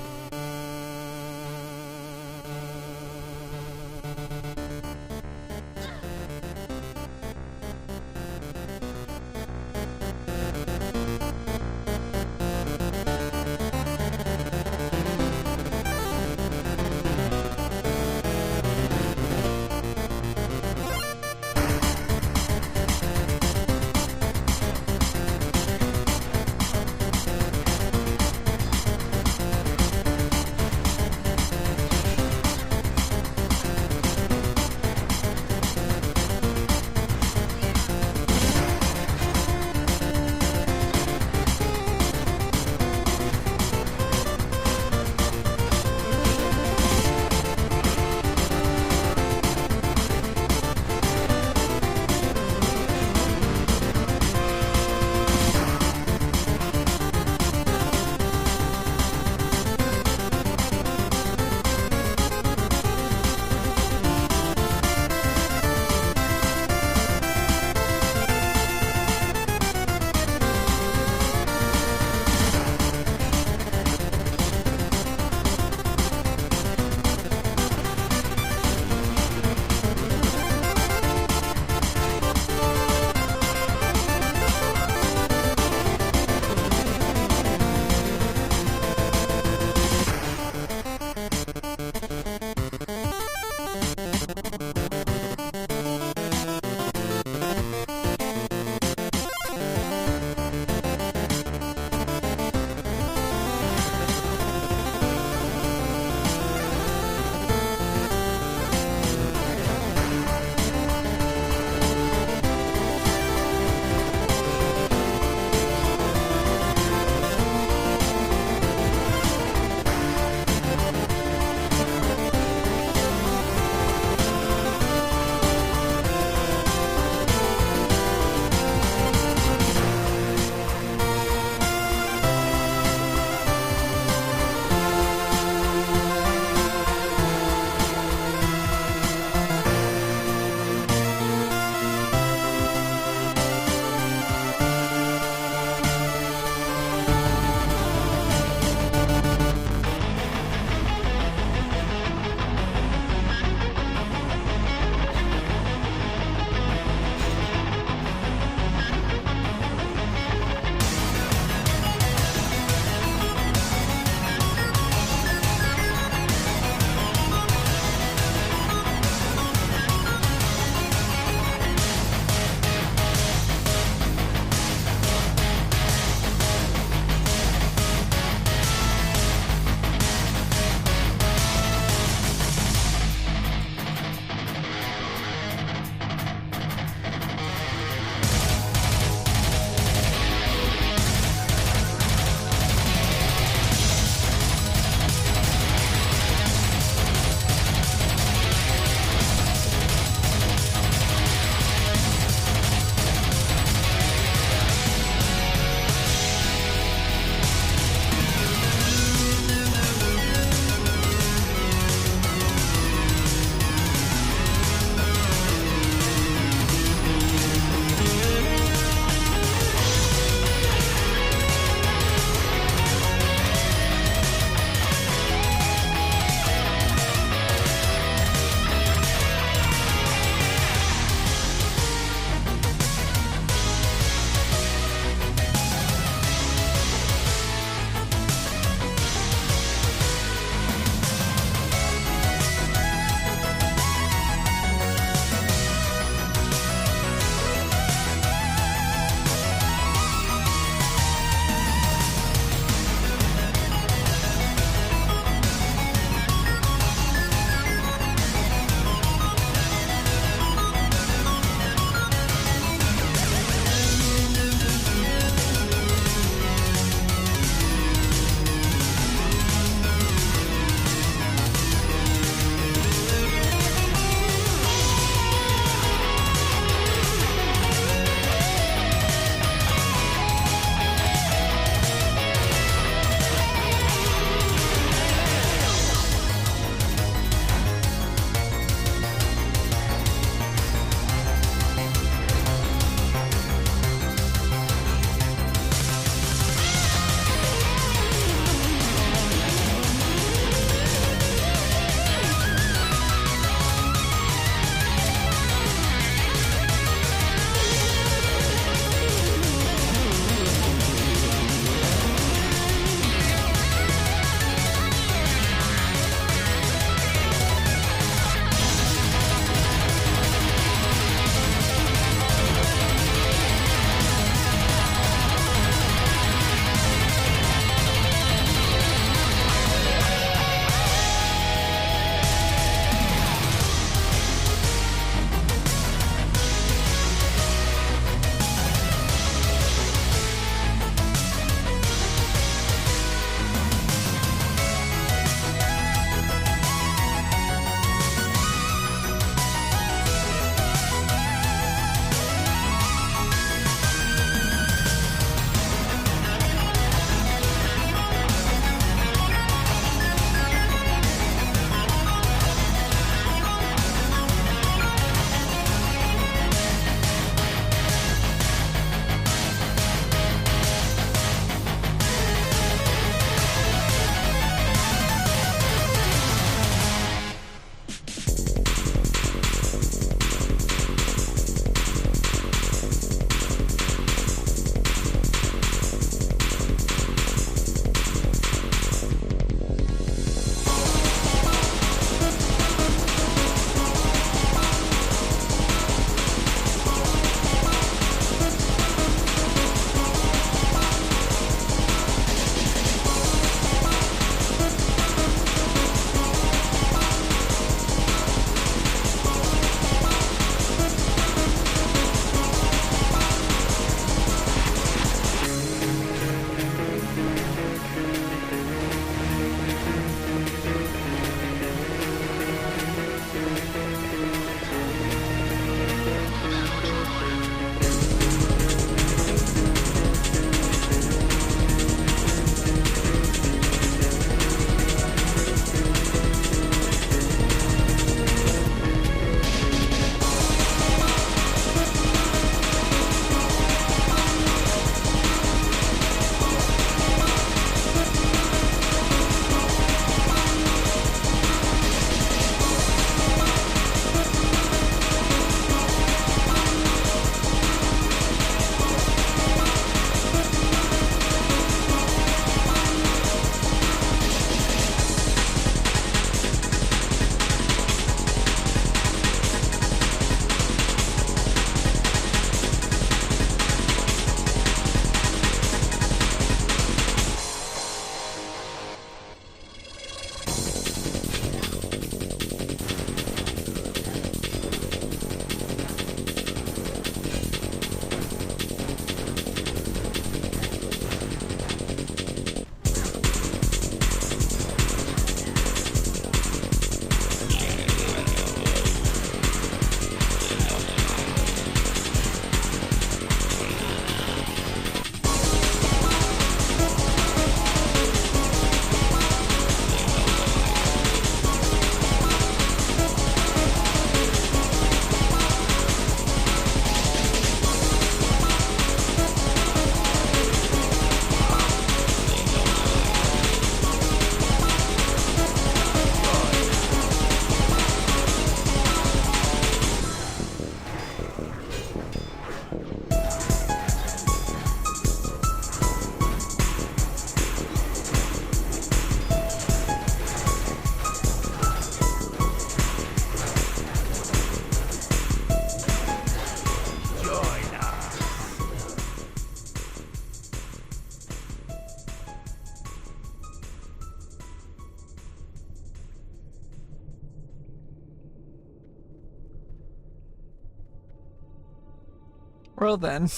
Well then.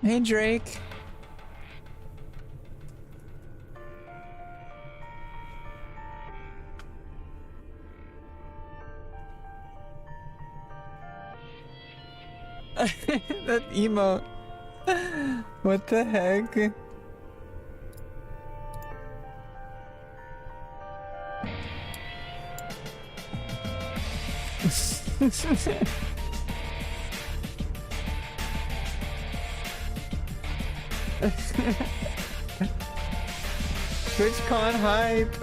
Hey, Drake. That emote. What the heck? TwitchCon hype.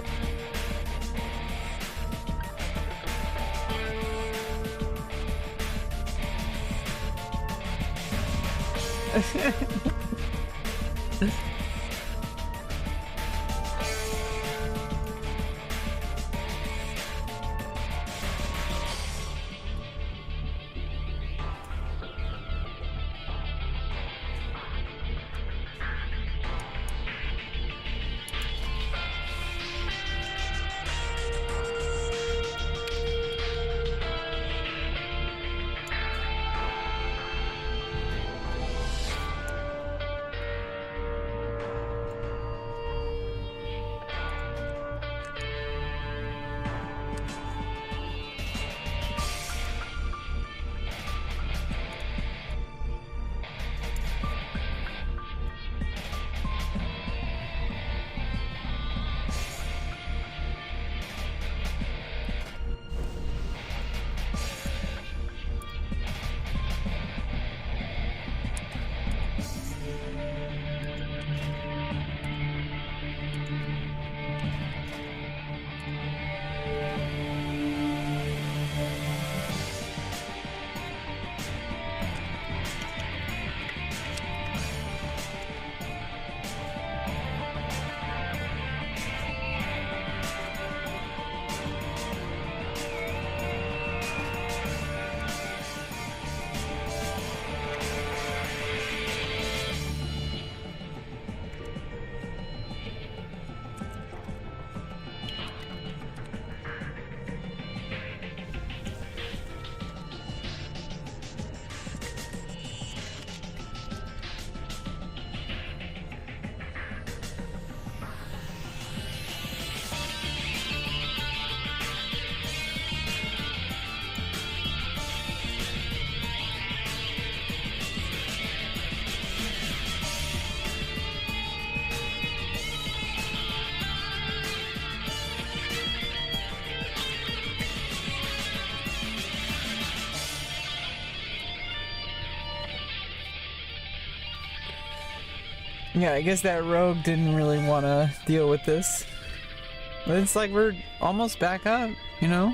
Yeah, I guess that rogue didn't really want to deal with this. But it's like we're almost back up, you know?